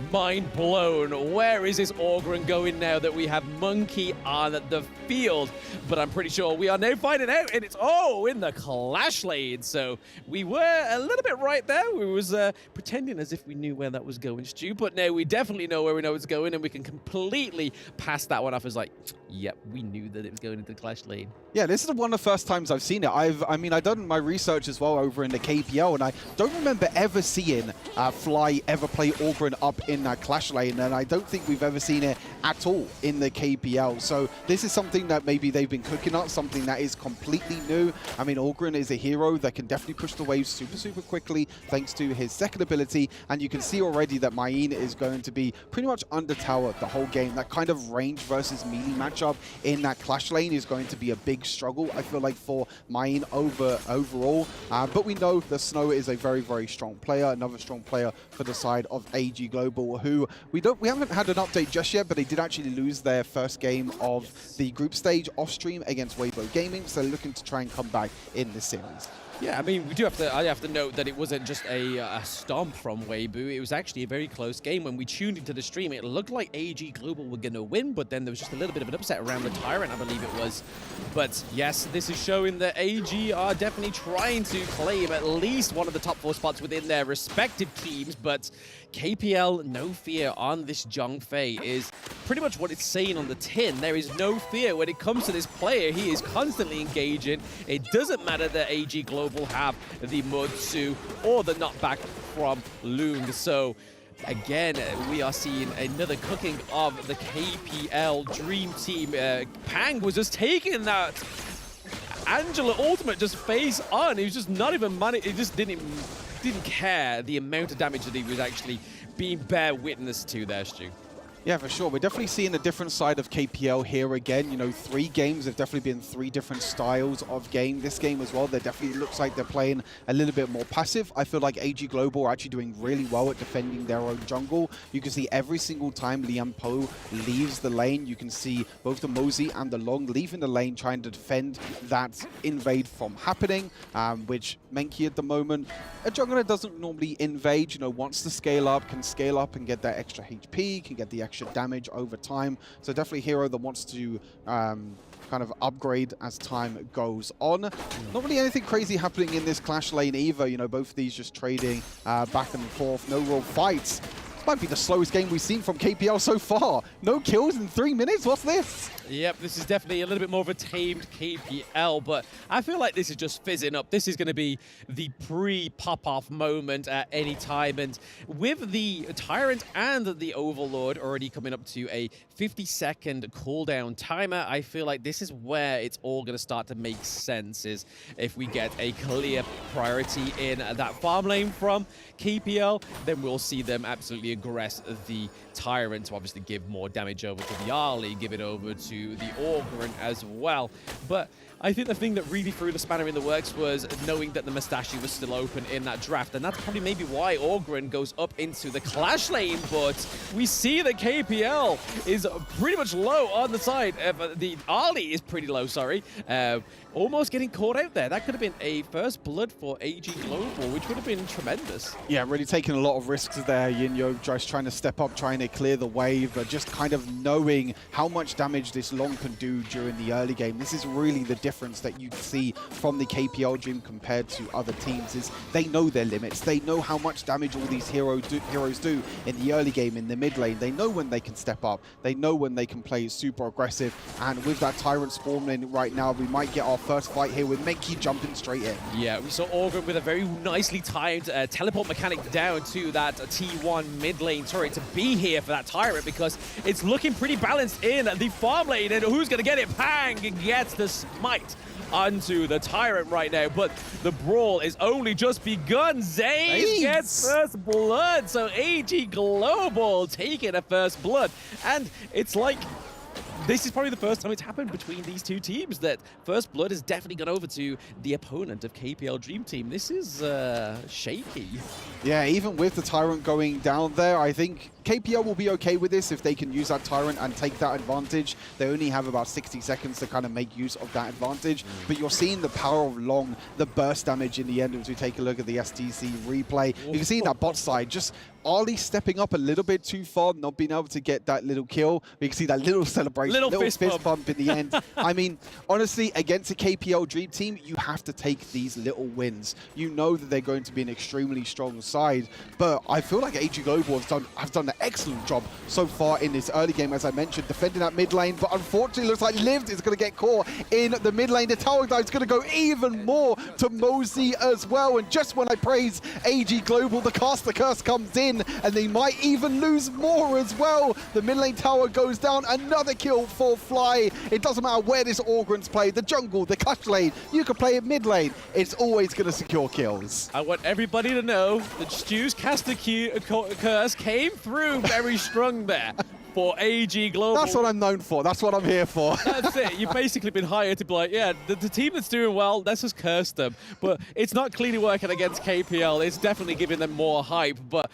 mind blown. Where is this Orgren going now that we have Monkey on the field? But I'm pretty sure we are now finding out, and it's in the Clash lane. So we were a little bit right there. We was pretending as if we knew where that was going, Stu. But now we definitely know where we know it's going, and we can completely pass that one off as like, yep, we knew that it was going into the Clash lane. Yeah, this is one of the first times I've seen it. I've done my research as well over in the KPL, and I don't remember ever seeing Fly ever play Orgren up in that Clash lane, and I don't think we've ever seen it at all in the KPL. So this is something that maybe they've been cooking up, something that is completely new. I mean, Orgren is a hero that can definitely push the waves super, super quickly thanks to his second ability, and you can see already that Mayin is going to be pretty much under tower the whole game. That kind of range versus melee matchup in that Clash lane is going to be a big struggle, I feel like, for Mayin overall. But we know that Snow is a very, very strong player, another strong player for the side of AG Global, who we haven't had an update just yet, but they did actually lose their first game of the group stage off stream against Weibo Gaming, so they're looking to try and come back in this series. Yeah, I mean, I have to note that it wasn't just a stomp from Weibo. It was actually a very close game. When we tuned into the stream, it looked like AG Global were going to win, but then there was just a little bit of an upset around the Tyrant, I believe it was. But yes, this is showing that AG are definitely trying to claim at least one of the top 4 spots within their respective teams, but KPL, no fear on this Zhongfei is pretty much what it's saying on the tin. There is no fear when it comes to this player. He is constantly engaging. It doesn't matter that AG Global have the Mutsu or the knockback from Lung. So again, we are seeing another cooking of the KPL Dream Team. Pang was just taking that Angela ultimate just face on. He was just not even he just didn't care the amount of damage that he was actually being bear witness to there, Stu. Yeah, for sure. We're definitely seeing a different side of KPL here again. You know, 3 games have definitely been 3 different styles of game. This game as well, they definitely looks like they're playing a little bit more passive. I feel like AG Global are actually doing really well at defending their own jungle. You can see every single time Liam Po leaves the lane, you can see both the Mosey and the Long leaving the lane trying to defend that invade from happening, which Menki at the moment, a jungler doesn't normally invade, you know, wants to scale up, can scale up and get that extra HP, can get the extra damage over time. So definitely a hero that wants to kind of upgrade as time goes on. Not really anything crazy happening in this clash lane either. You know, both of these just trading back and forth. No real fights. This might be the slowest game we've seen from KPL so far. No kills in 3 minutes. What's this? Yep, this is definitely a little bit more of a tamed KPL, but I feel like this is just fizzing up. This is going to be the pre-pop-off moment at any time, and with the Tyrant and the Overlord already coming up to a 50-second cooldown timer, I feel like this is where it's all going to start to make sense, is if we get a clear priority in that farm lane from KPL, then we'll see them absolutely aggress the Tyrant to obviously give more damage over to the Ali, give it over to the Orgrin as well. But I think the thing that really threw the spanner in the works was knowing that the Mustache was still open in that draft, and that's probably maybe why Orgrin goes up into the Clash lane, but we see that KPL is pretty much low on the side. The Ali is pretty low, sorry. Almost getting caught out there. That could have been a first blood for AG Global, which would have been tremendous. Yeah, really taking a lot of risks there. Yinyo just trying to step up, trying to clear the wave, but just kind of knowing how much damage this Long can do during the early game. This is really the difference that you see from the KPL Dream compared to other teams, is they know their limits. They know how much damage all these heroes do in the early game, in the mid lane. They know when they can step up. They know when they can play super aggressive. And with that Tyrant spawning right now, we might get our first fight here with Menki jumping straight in. Yeah, we saw Orgrin with a very nicely timed teleport mechanic down to that T1 mid lane turret to be here for that Tyrant, because it's looking pretty balanced in the farm lane. And who's going to get it? Pang gets the smite onto the Tyrant right now, but the brawl is only just begun. Zays gets first blood, so AG Global taking a first blood, and it's like this is probably the first time it's happened between these two teams that first blood has definitely gone over to the opponent of KPL Dream Team. This is shaky. Yeah, even with the Tyrant going down there, I think KPL will be okay with this if they can use that Tyrant and take that advantage. They only have about 60 seconds to kind of make use of that advantage. But you're seeing the power of Long, the burst damage in the end as we take a look at the STC replay. You can see in that bot side, just Ali stepping up a little bit too far, not being able to get that little kill. We can see that little celebration, little fist bump in the end. I mean, honestly, against a KPL Dream Team, you have to take these little wins. You know that they're going to be an extremely strong side, but I feel like AG Global have done an excellent job so far in this early game, as I mentioned, defending that mid lane, but unfortunately looks like Lived is going to get caught in the mid lane. The tower dive is going to go even more to Mosey as well, and just when I praise AG Global, the caster curse comes in, and they might even lose more as well. The mid lane tower goes down, another kill for Fly. It doesn't matter where this Orgrin's played, the jungle, the clash lane, you can play it mid lane, it's always going to secure kills. I want everybody to know that Stu's caster curse came through very strong there for AG Global. That's what I'm known for. That's what I'm here for. That's it. You've basically been hired to be like, yeah, the team that's doing well, let's just curse them. But it's not clearly working against KPL. It's definitely giving them more hype. But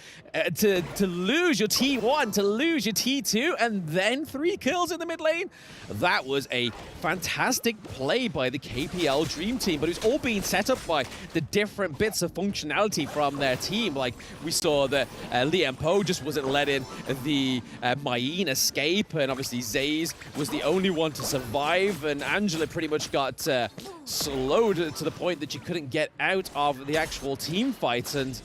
to lose your T1, to lose your T2, and then 3 kills in the mid lane, that was a fantastic play by the KPL Dream Team. But it was all being set up by the different bits of functionality from their team. Like we saw that Liam Po just wasn't letting the Mayin escape, and obviously Zays was the only one to survive, and Angela pretty much got slowed to the point that she couldn't get out of the actual team fight. And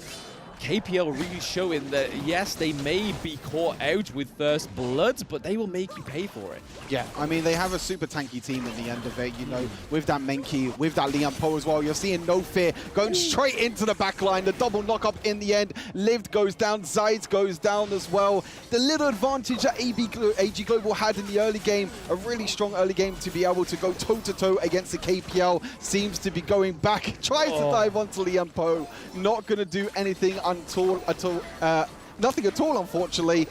KPL really showing that, yes, they may be caught out with First Blood, but they will make you pay for it. Yeah, I mean, they have a super tanky team at the end of it, you know, with that Menki, with that Liam Poe as well. You're seeing No Fear going straight into the back line. The double knock-up in the end. Lived goes down, Zeiss goes down as well. The little advantage that AG Global had in the early game, a really strong early game to be able to go toe-to-toe against the KPL, seems to be going back. Tries to dive onto Liam Poe. Not going to do anything nothing at all, unfortunately.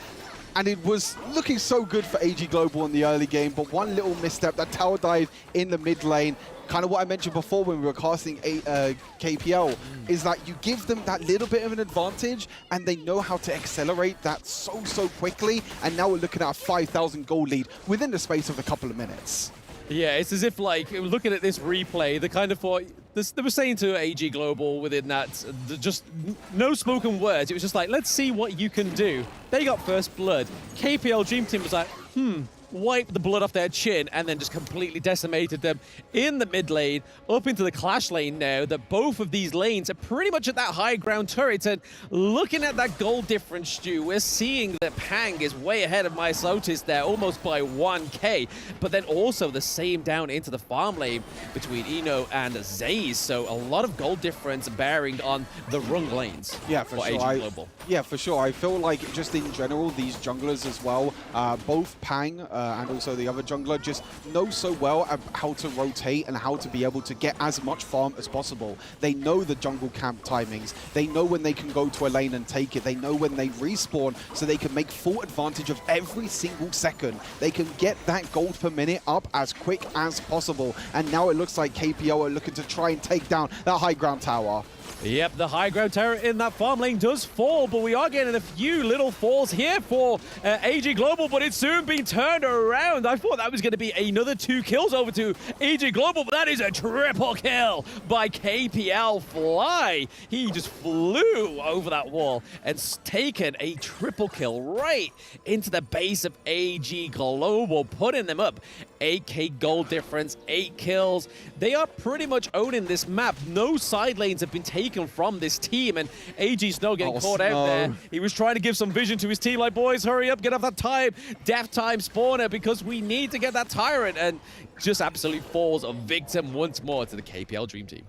And it was looking so good for AG Global in the early game, but one little misstep, that tower dive in the mid lane, kind of what I mentioned before when we were casting KPL, is that you give them that little bit of an advantage and they know how to accelerate that so quickly. And now we're looking at a 5,000 gold lead within the space of a couple of minutes. Yeah, it's as if, like, looking at this replay, the kind of thought, they were saying to AG Global within that, just no spoken words. It was just like, let's see what you can do. They got First Blood. KPL Dream Team was like, wiped the blood off their chin and then just completely decimated them in the mid lane, up into the clash lane now, that both of these lanes are pretty much at that high ground turret. And looking at that gold difference, Stu, we're seeing that Pang is way ahead of Mysotis there, almost by 1k, but then also the same down into the farm lane between Eno and Zaze. So a lot of gold difference bearing on the rung lanes. Yeah, for sure. AG Global. Yeah, for sure. I feel like just in general, these junglers as well, both Pang and also the other jungler, just know so well how to rotate and how to be able to get as much farm as possible. They know the jungle camp timings. They know when they can go to a lane and take it. They know when they respawn, so they can make full advantage of every single second. They can get that gold per minute up as quick as possible. And now it looks like KPL are looking to try and take down that high ground tower. Yep, the high ground tower in that farm lane does fall, but we are getting a few little falls here for AG Global, but it's soon been turned around. I thought that was going to be another 2 kills over to AG Global, but that is a triple kill by KPL Fly. He just flew over that wall and taken a triple kill right into the base of AG Global, putting them up 8k gold difference, 8 kills. They are pretty much owning this map. No side lanes have been taken from this team, and AG Snow getting caught out there. He was trying to give some vision to his team, like, boys, hurry up, get off that time, death time spawner, because we need to get that tyrant, and just absolutely falls a victim once more to the KPL Dream Team.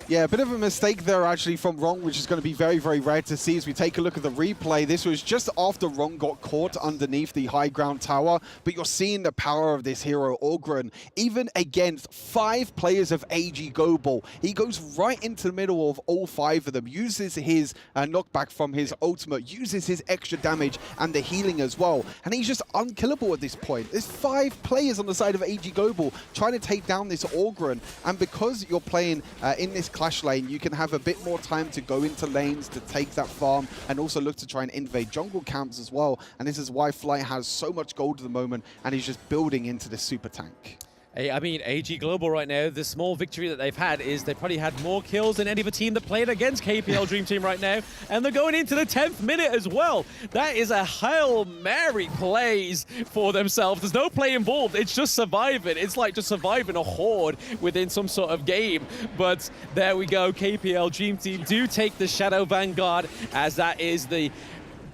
Yeah, a bit of a mistake there actually from Rong, which is going to be very rare to see as we take a look at the replay. This was just after Rong got caught underneath the high ground tower, but you're seeing the power of this hero, Ogren. Even against 5 players of AG Global, he goes right into the middle of all 5 of them, uses his knockback from his ultimate, uses his extra damage and the healing as well, and he's just unkillable at this point. There's 5 players on the side of AG Global trying to take down this Ogren, and because you're playing in this clash lane, you can have a bit more time to go into lanes to take that farm and also look to try and invade jungle camps as well. And this is why Fly has so much gold at the moment and he's just building into this super tank. Hey, I mean, AG Global right now, the small victory that they've had is they probably had more kills than any other team that played against KPL Dream Team right now. And they're going into the 10th minute as well. That is a Hail Mary plays for themselves. There's no play involved. It's just surviving. It's like just surviving a horde within some sort of game. But there we go. KPL Dream Team do take the Shadow Vanguard, as that is the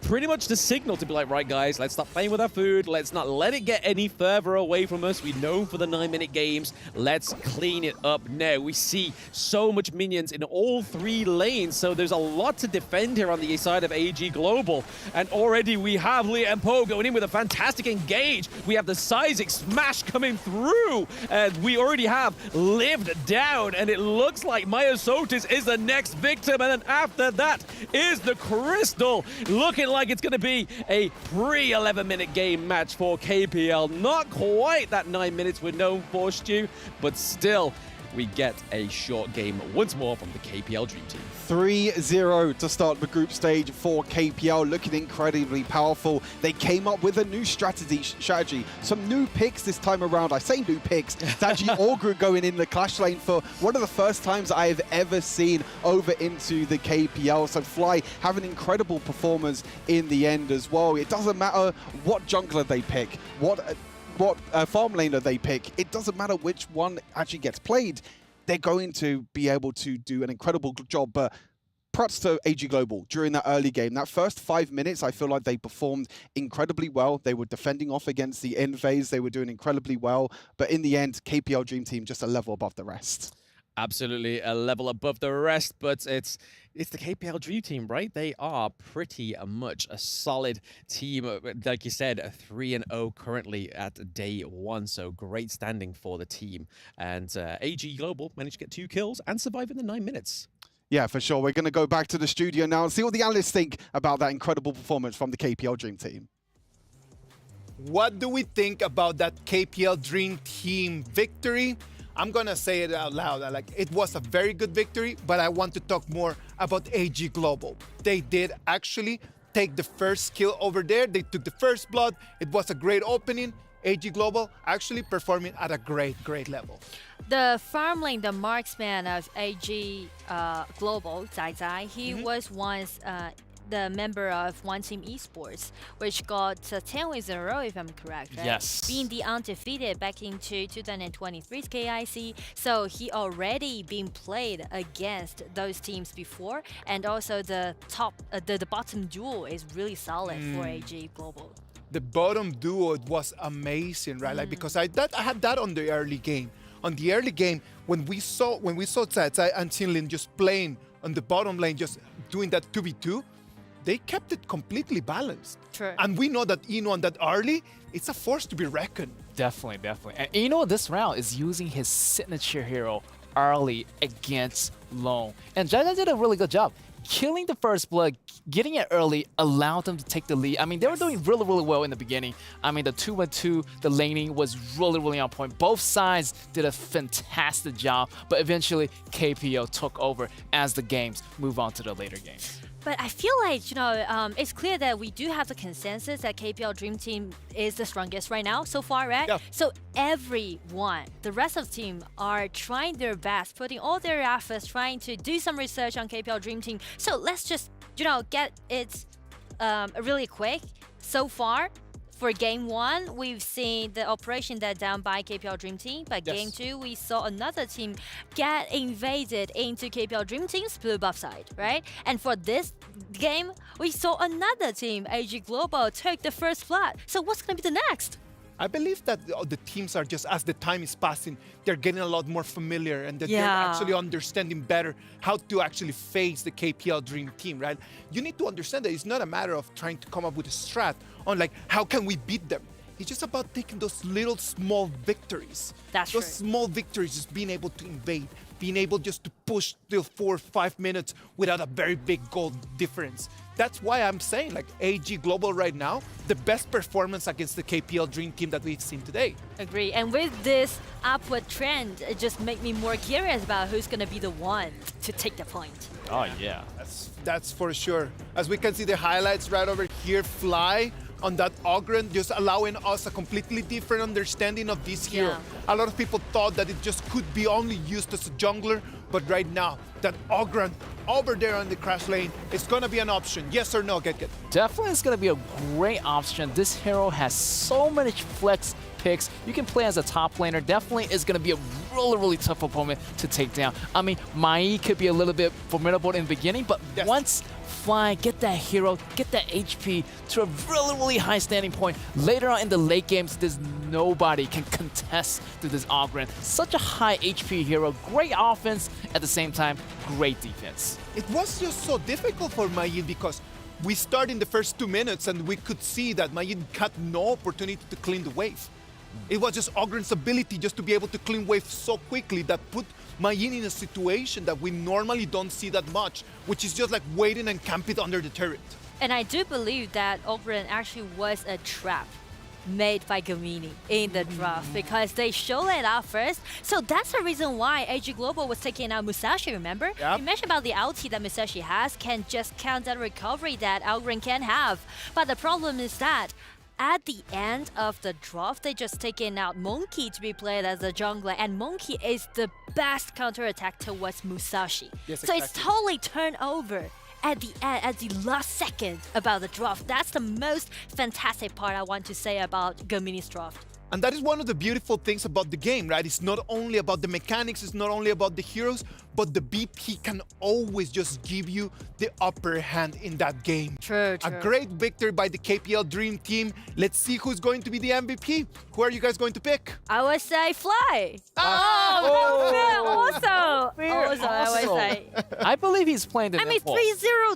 pretty much the signal to be like, right, guys, let's stop playing with our food. Let's not let it get any further away from us. We know for the 9-minute games. Let's clean it up now. We see so much minions in all 3 lanes, so there's a lot to defend here on the side of AG Global. And already we have Liam Poe going in with a fantastic engage. We have the Seismic Smash coming through, and we already have lived down, and it looks like Mysotis is the next victim. And then after that is the Crystal, looking like it's going to be a pre-11-minute game match for KPL. Not quite that 9 minutes we're known for, Stu, but still, we get a short game once more from the KPL Dream Team. 3-0 to start the group stage for KPL, looking incredibly powerful. They came up with a new strategy, some new picks this time around. I say new picks. It's actually Ogre going in the clash lane for one of the first times I've ever seen over into the KPL. So Fly have an incredible performance in the end as well. It doesn't matter what jungler they pick, what farm laner they pick. It doesn't matter which one actually gets played. They're going to be able to do an incredible job, but props to AG Global during that early game. That first 5 minutes, I feel like they performed incredibly well. They were defending off against the end phase. They were doing incredibly well. But in the end, KPL Dream Team just a level above the rest. Absolutely a level above the rest, but it's the KPL Dream Team, right? They are pretty much a solid team. Like you said, 3-0 currently at day 1, so great standing for the team. And AG Global managed to get 2 kills and survive in the 9 minutes. Yeah, for sure. We're going to go back to the studio now and see what the analysts think about that incredible performance from the KPL Dream Team. What do we think about that KPL Dream Team victory? I'm going to say it out loud. Like, it was a very good victory, but I want to talk more about AG Global. They did actually take the first kill over there. They took the first blood. It was a great opening. AG Global actually performing at a great level. The farm lane, the marksman of AG Global, Zai Zai, he was once the member of One Team Esports, which got 10 wins in a row, if I'm correct, right? Yes. Being the undefeated back into 2023's KIC. So he already been played against those teams before, and also the bottom duo is really solid for AG Global. The bottom duo was amazing, right? Like, because I had that on the early game. On the early game, when we saw Zai Zai and Sinlin just playing on the bottom lane, just doing that 2v2, they kept it completely balanced. True. And we know that Eno on that early, it's a force to be reckoned. Definitely. And Eno this round is using his signature hero early against Lone. And Jaja did a really good job. Killing the first blood, getting it early, allowed them to take the lead. I mean, they were doing really well in the beginning. I mean, the 2-1-2, the laning was really on point. Both sides did a fantastic job, but eventually KPO took over as the games move on to the later games. But I feel like, you know, it's clear that we do have the consensus that KPL Dream Team is the strongest right now so far, right? Yeah. So everyone, the rest of the team are trying their best, putting all their efforts, trying to do some research on KPL Dream Team. So let's just, you know, get it really quick. So far, for Game 1, we've seen the operation that down by KPL Dream Team. But Game 2, we saw another team get invaded into KPL Dream Team's blue buff side, right? And for this game, we saw another team, AG Global, took the first blood. So what's going to be the next? I believe that the teams are just, as the time is passing, they're getting a lot more familiar and that they're actually understanding better how to actually face the KPL Dream Team, right? You need to understand that it's not a matter of trying to come up with a strat on like, how can we beat them? It's just about taking those little small victories. That's those small victories, just being able to invade, being able just to push till 4 or 5 minutes without a very big goal difference. That's why I'm saying, like, AG Global right now, the best performance against the KPL Dream Team that we've seen today. Agree. And with this upward trend, it just makes me more curious about who's going to be the one to take the point. Oh, yeah. That's for sure. As we can see the highlights right over here, Fly on that Ogren, just allowing us a completely different understanding of this hero. A lot of people thought that it just could be only used as a jungler, but right now, that Ogren over there on the crash lane is gonna be an option. Yes or no, Get? Definitely it's gonna be a great option. This hero has so many flex picks. You can play as a top laner. Definitely is gonna be a really tough opponent to take down. I mean, Mai could be a little bit formidable in the beginning, but once Fly, get that hero, get that HP to a really high standing point. Later on in the late games, there's nobody can contest to this Ogren. Such a high HP hero, great offense, at the same time, great defense. It was just so difficult for Mayin because we started in the first 2 minutes and we could see that Mayin had no opportunity to clean the wave. It was just Ogren's ability just to be able to clean wave so quickly that put Mayin in a situation that we normally don't see that much, which is just like waiting and camping under the turret. And I do believe that Ogren actually was a trap made by Gamini in the draft because they showed it out first. So that's the reason why AG Global was taking out Musashi, remember? Yep. You mentioned about the ulti that Musashi has can just count that recovery that Ogren can have. But the problem is that at the end of the draft, they just taken out Monkey to be played as a jungler, and Monkey is the best counterattack towards Musashi. Yes, so exactly. it's totally turned over at the end, at the last second about the draft. That's the most fantastic part I want to say about Gamini's draft. And that is one of the beautiful things about the game, right? It's not only about the mechanics, it's not only about the heroes, but the BP can always just give you the upper hand in that game. True. A great victory by the KPL Dream Team. Let's see who's going to be the MVP. Who are you guys going to pick? I would say Fly. Also, I would say. I believe he's playing the I mean, netball.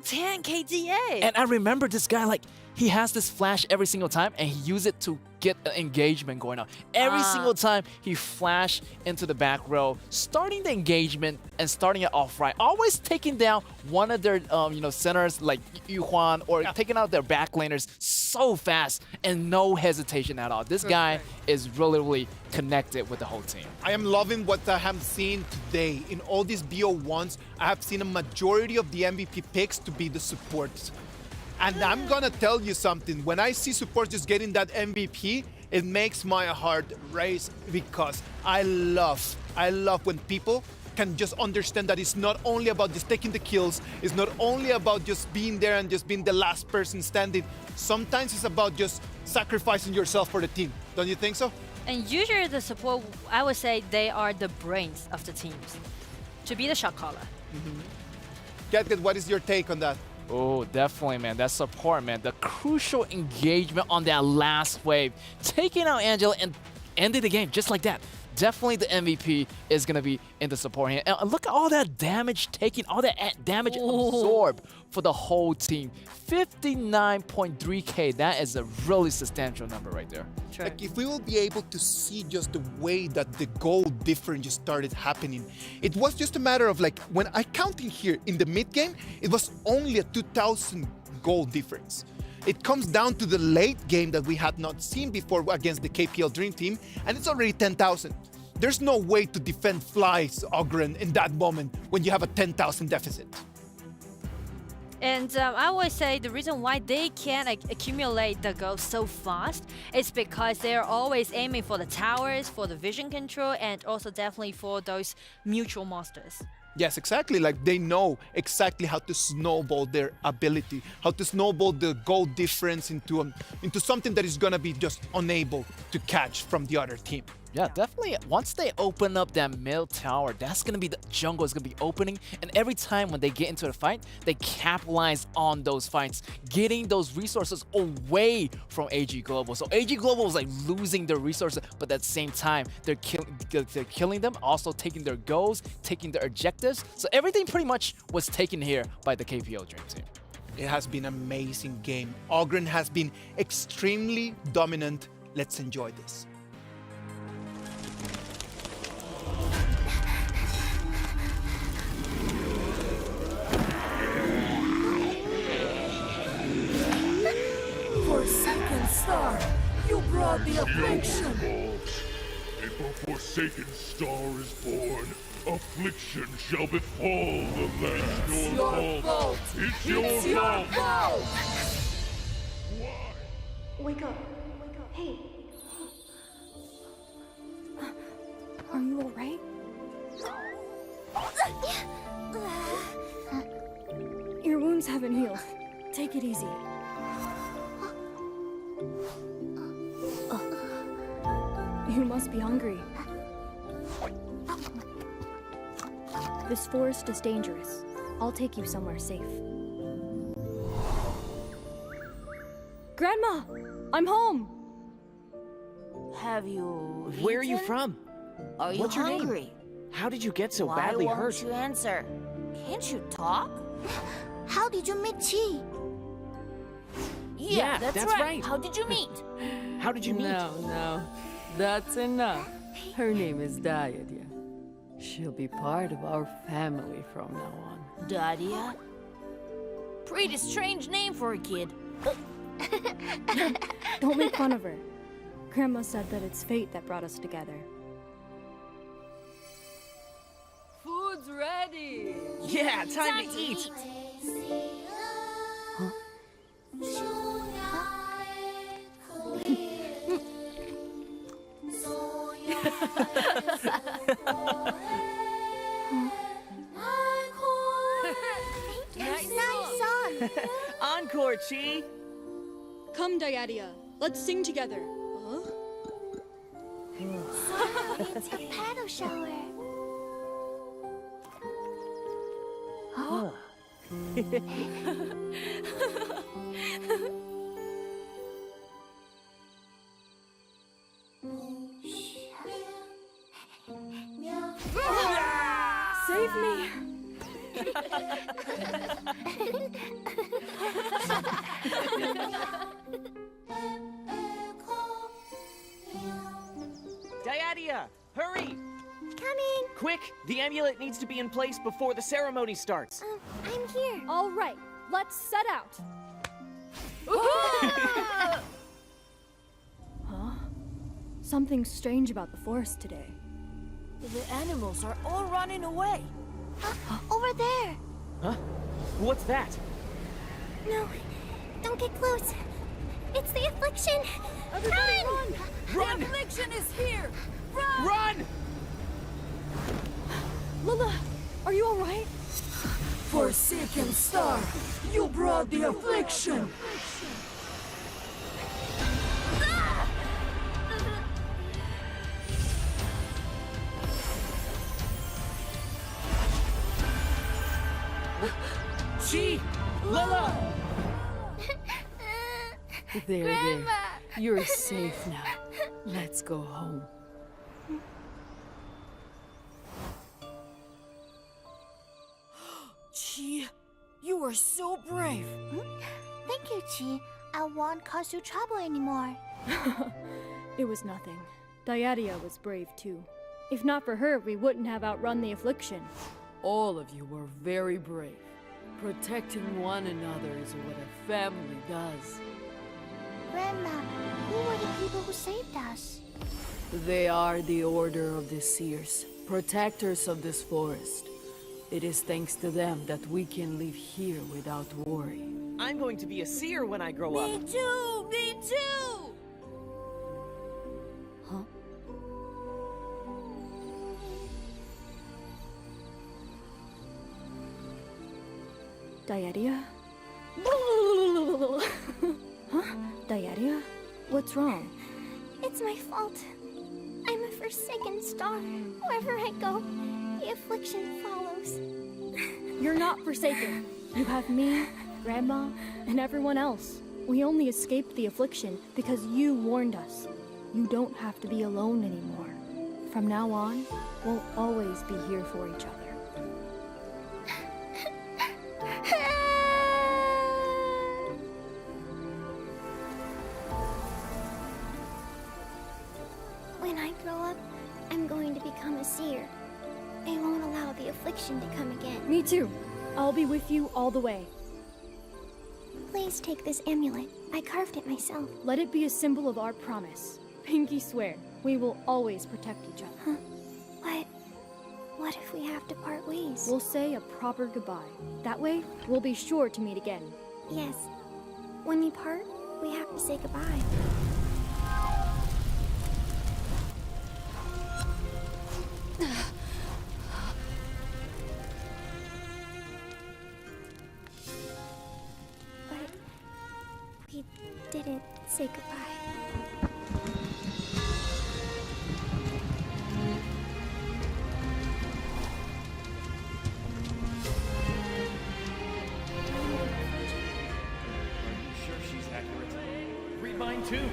3-0-10 KDA. And I remember this guy, like, he has this flash every single time, and he uses it to get an engagement going on. Every single time he flash into the back row, starting the engagement and starting it off right. Always taking down one of their centers like Yuhuan or taking out their backlaners so fast and no hesitation at all. This guy is really, really connected with the whole team. I am loving what I have seen today. In all these BO1s, I have seen a majority of the MVP picks to be the supports. And I'm gonna tell you something, when I see supports just getting that MVP, it makes my heart race because I love when people can just understand that it's not only about just taking the kills, it's not only about just being there and just being the last person standing. Sometimes it's about just sacrificing yourself for the team. Don't you think so? And usually the support, I would say they are the brains of the teams. To be the shot caller. Get, what is your take on that? Oh, definitely, man. That support, man. The crucial engagement on that last wave. Taking out Angela and ending the game just like that. Definitely the MVP is going to be in the support hand. And look at all that damage taken, all that damage absorbed for the whole team. 59.3k. That is a really substantial number right there. Like if we will be able to see just the way that the goal difference just started happening, it was just a matter of like, when I counting here in the mid game, it was only a 2,000 goal difference. It comes down to the late game that we had not seen before against the KPL Dream Team, and it's already 10,000. There's no way to defend Fly's Ogren in that moment when you have a 10,000 deficit. And I would say the reason why they can accumulate the goals so fast is because they're always aiming for the towers, for the vision control, and also definitely for those mutual monsters. Yes, exactly. Like they know exactly how to snowball their ability, how to snowball the goal difference into something that is gonna be just unable to catch from the other team. Yeah, definitely. Once they open up that middle tower, that's going to be the jungle is going to be opening. And every time when they get into a fight, they capitalize on those fights, getting those resources away from AG Global. So AG Global was like losing their resources, but at the same time, they're killing them, also taking their goals, taking their objectives. So everything pretty much was taken here by the KPL Dream Team. It has been an amazing game. Ogren has been extremely dominant. Let's enjoy this. For second star, you brought the affliction. If a forsaken star is born, affliction shall befall the land. It's your fault. It's your fault. Wake up. Hey. Are you alright? Your wounds haven't healed. Take it easy. You must be hungry. This forest is dangerous. I'll take you somewhere safe. Grandma! I'm home! Have you eaten? Where are you from? Are you What's your hungry? name? How did you get so Why badly won't hurt? you answer? Can't you talk? How did you meet Chi? Yeah, that's right. How did you meet? How did you meet? No. That's enough. Her name is Dayadia. She'll be part of our family from now on. Dadia? Pretty strange name for a kid. Don't make fun of her. Grandma said that it's fate that brought us together. Food's ready! Yeah, time to eat! Nice song. Encore, Chi! Come, Dayadia. Let's sing together. It's a paddle shower. Huh. Save me! Diadia, hurry! Coming! Quick! The amulet needs to be in place before the ceremony starts. I'm here. All right, let's set out. Ah! Huh? Something strange about the forest today. The animals are all running away. Over there. Huh? What's that? No, don't get close. It's the affliction. Everybody run! Run! The affliction is here! Run! Run! Lila, are you all right? Forsaken star, you brought the affliction. Chi! Lila! There. You're safe now. Let's go home. Chi, you are so brave. Thank you, Chi. I won't cause you trouble anymore. It was nothing. Diadia was brave too. If not for her, we wouldn't have outrun the affliction. All of you were very brave. Protecting one another is what a family does. Grandma, who were the people who saved us? They are the Order of the Seers, protectors of this forest. It is thanks to them that we can live here without worry. I'm going to be a seer when I grow up. Me too! Me too! Huh? Diadia? Huh? Diadia? What's wrong? It's my fault. I'm a forsaken star. Wherever I go, the affliction follows. You're not forsaken. You have me, Grandma, and everyone else. We only escaped the affliction because you warned us. You don't have to be alone anymore. From now on, we'll always be here for each other. When I grow up, I'm going to become a seer. I won't allow the affliction to come again. Me too. I'll be with you all the way. Please take this amulet. I carved it myself. Let it be a symbol of our promise. Pinky swear, we will always protect each other. Huh? What if we have to part ways? We'll say a proper goodbye. That way, we'll be sure to meet again. Yes. When we part, we have to say goodbye. But we didn't say goodbye. Sure she's accurate. Read mine too.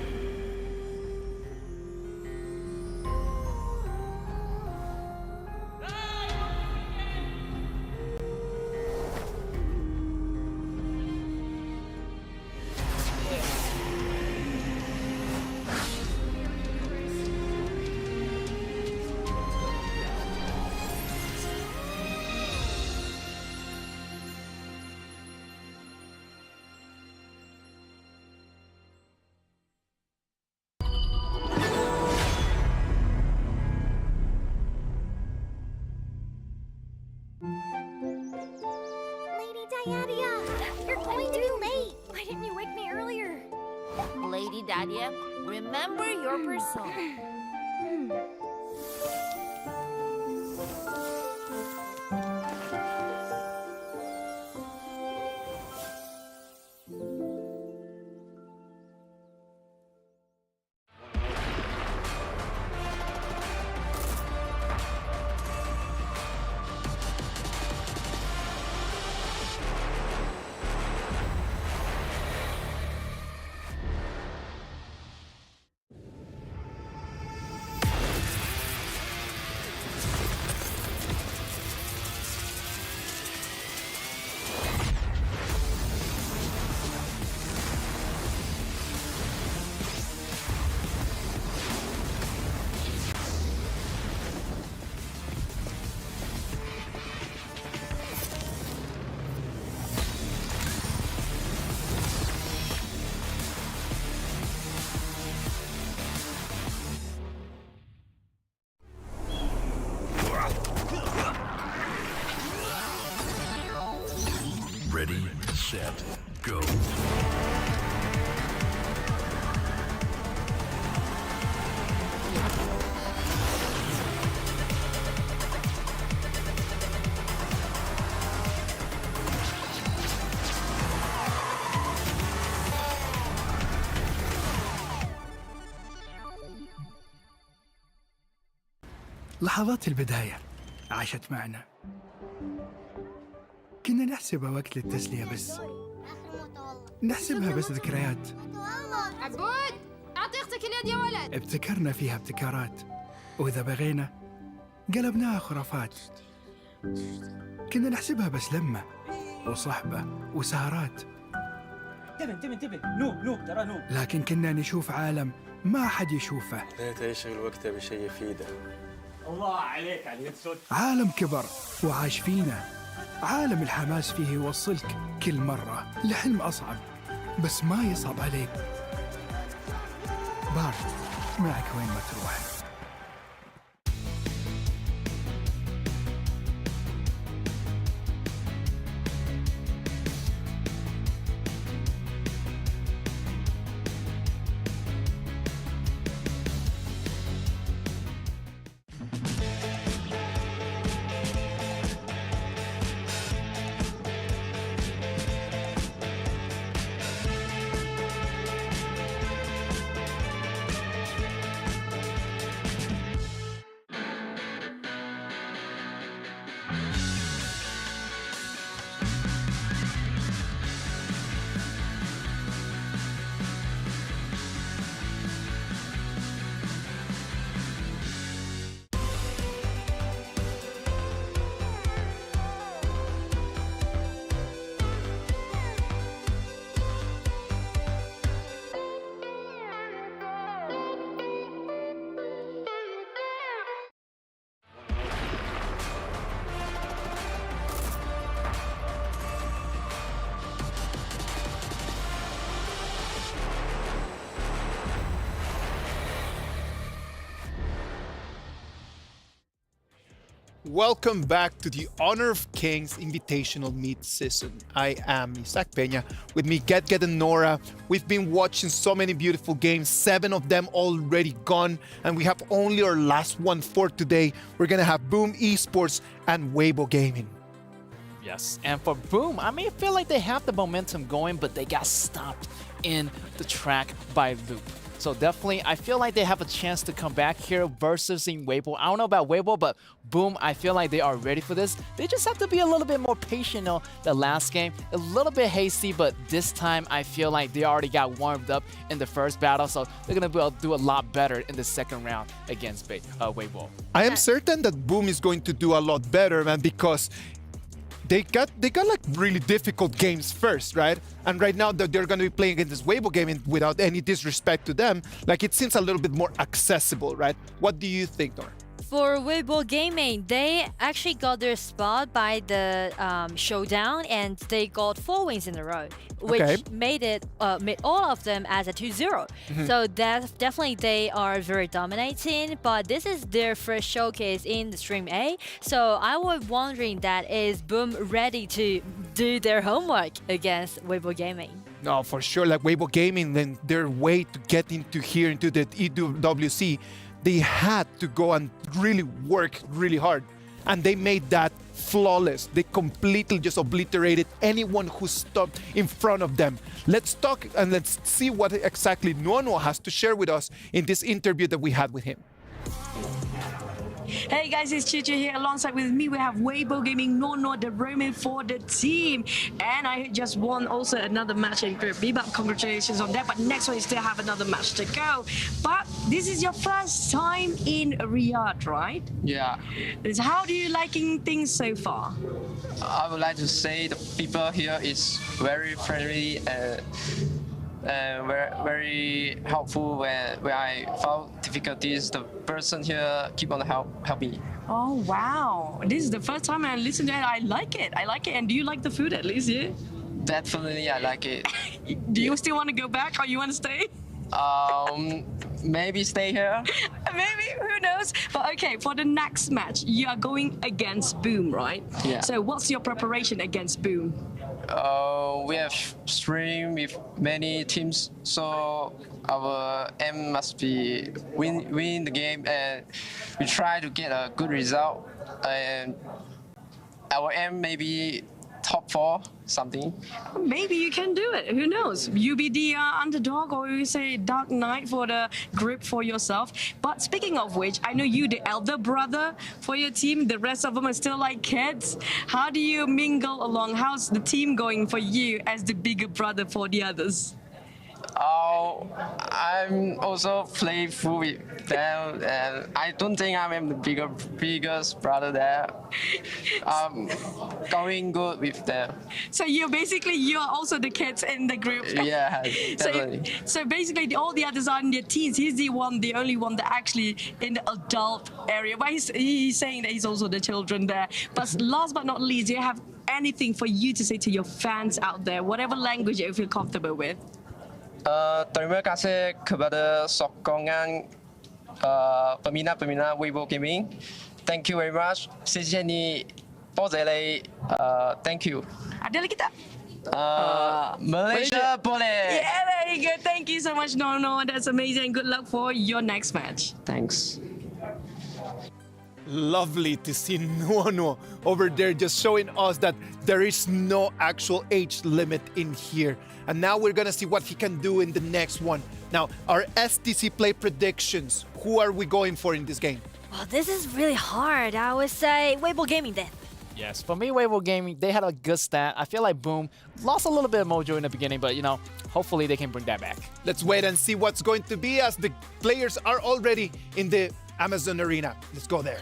Lady Diadia, you're going to be late. Why didn't you wake me earlier? Lady Dadia, remember your persona. لحظات البداية عاشت معنا. كنا نحسبها وقت للتسلية بس. نحسبها بس ذكريات. عبود أعطي أختك اليد يا ولد. ابتكرنا فيها ابتكارات، وإذا بغينا قلبناها خرافات. كنا نحسبها بس لمة وصحبة وسهرات. انتبه نو ترى نو. لكن كنا نشوف عالم ما حد يشوفه. ليت يشغل وقته بشيء يفيده. الله عليك على الصوت. عالم كبر وعاش فينا. عالم الحماس فيه يوصلك كل مرة لحلم أصعب، بس ما يصعب عليك. بارد معك وين ما تروح. Welcome back to the Honor of Kings Invitational Midseason. I am Isaac Peña. With me, Get and Nora. We've been watching so many beautiful games, 7 of them already gone, and we have only our last one for today. We're gonna have Boom Esports and Weibo Gaming. Yes, and for Boom, I mean, I feel like they have the momentum going, but they got stopped in the track by Loop. So definitely, I feel like they have a chance to come back here versus in Weibo. I don't know about Weibo, but Boom, I feel like they are ready for this. They just have to be a little bit more patient on the last game. A little bit hasty, but this time I feel like they already got warmed up in the first battle, so they're going to be able to do a lot better in the second round against Weibo. I am certain that Boom is going to do a lot better, man, because they got like really difficult games first, right? And right now that they're going to be playing against this Weibo Gaming without any disrespect to them, like it seems a little bit more accessible, right? What do you think, Nora? For Weibo Gaming, they actually got their spot by the showdown, and they got 4 wins in a row, which made all of them as a 2-0. So definitely they are very dominating, but this is their first showcase in the Stream A. So I was wondering that is Boom ready to do their homework against Weibo Gaming? No, for sure. Like Weibo Gaming, then their way to get into the EWC, they had to go and really work really hard. And they made that flawless. They completely just obliterated anyone who stopped in front of them. Let's talk and let's see what exactly Nono has to share with us in this interview that we had with him. Hey guys, it's Chicha here. Alongside with me, we have Weibo Gaming, Nono, the Roman for the team. And I just won also another match in Group B, but congratulations on that. But next one, you still have another match to go. But this is your first time in Riyadh, right? Yeah. So how do you liking things so far? I would like to say the people here is very friendly and very helpful. When I found difficulties, the person here keep on help me. Oh wow, this is the first time I listen to it. I like it. And do you like the food at least? Yeah. Definitely, I like it. Do you still want to go back, or you want to stay? Maybe stay here. Maybe, who knows? But okay, for the next match, you are going against Boom, right? Yeah. So what's your preparation against Boom? We have stream with many teams, so our aim must be win the game, and we try to get a good result. And our aim maybe top 4 something. Maybe you can do it. Who knows? You be the underdog, or you say Dark Knight for the group for yourself. But speaking of which, I know you, the elder brother for your team. The rest of them are still like kids. How do you mingle along? How's the team going for you as the bigger brother for the others? Oh, I'm also playful with them, and I don't think I'm the biggest brother there. Going good with them. So you're also the kids in the group. Yeah, definitely. So basically, all the others are in their teens. He's the only one that actually in the adult area. But he's saying that he's also the children there. But last but not least, do you have anything for you to say to your fans out there, whatever language you feel comfortable with? Terima kasih kepada sokongan peminat-peminat Weibo Gaming. Thank you very much. 谢谢你，多谢你。Thank you. Ada lagi tak? Malaysia boleh. Yeah, very good. Thank you so much, Nono. That's amazing. Good luck for your next match. Thanks. Lovely to see Nono over there just showing us that there is no actual age limit in here. And now we're gonna see what he can do in the next one. Now, our STC play predictions. Who are we going for in this game? Well, this is really hard. I would say Weibo Gaming then. Yes, for me, Weibo Gaming, they had a good stat. I feel like Boom lost a little bit of mojo in the beginning, but, you know, hopefully they can bring that back. Let's wait and see what's going to be as the players are already in the Amazon Arena. Let's go there.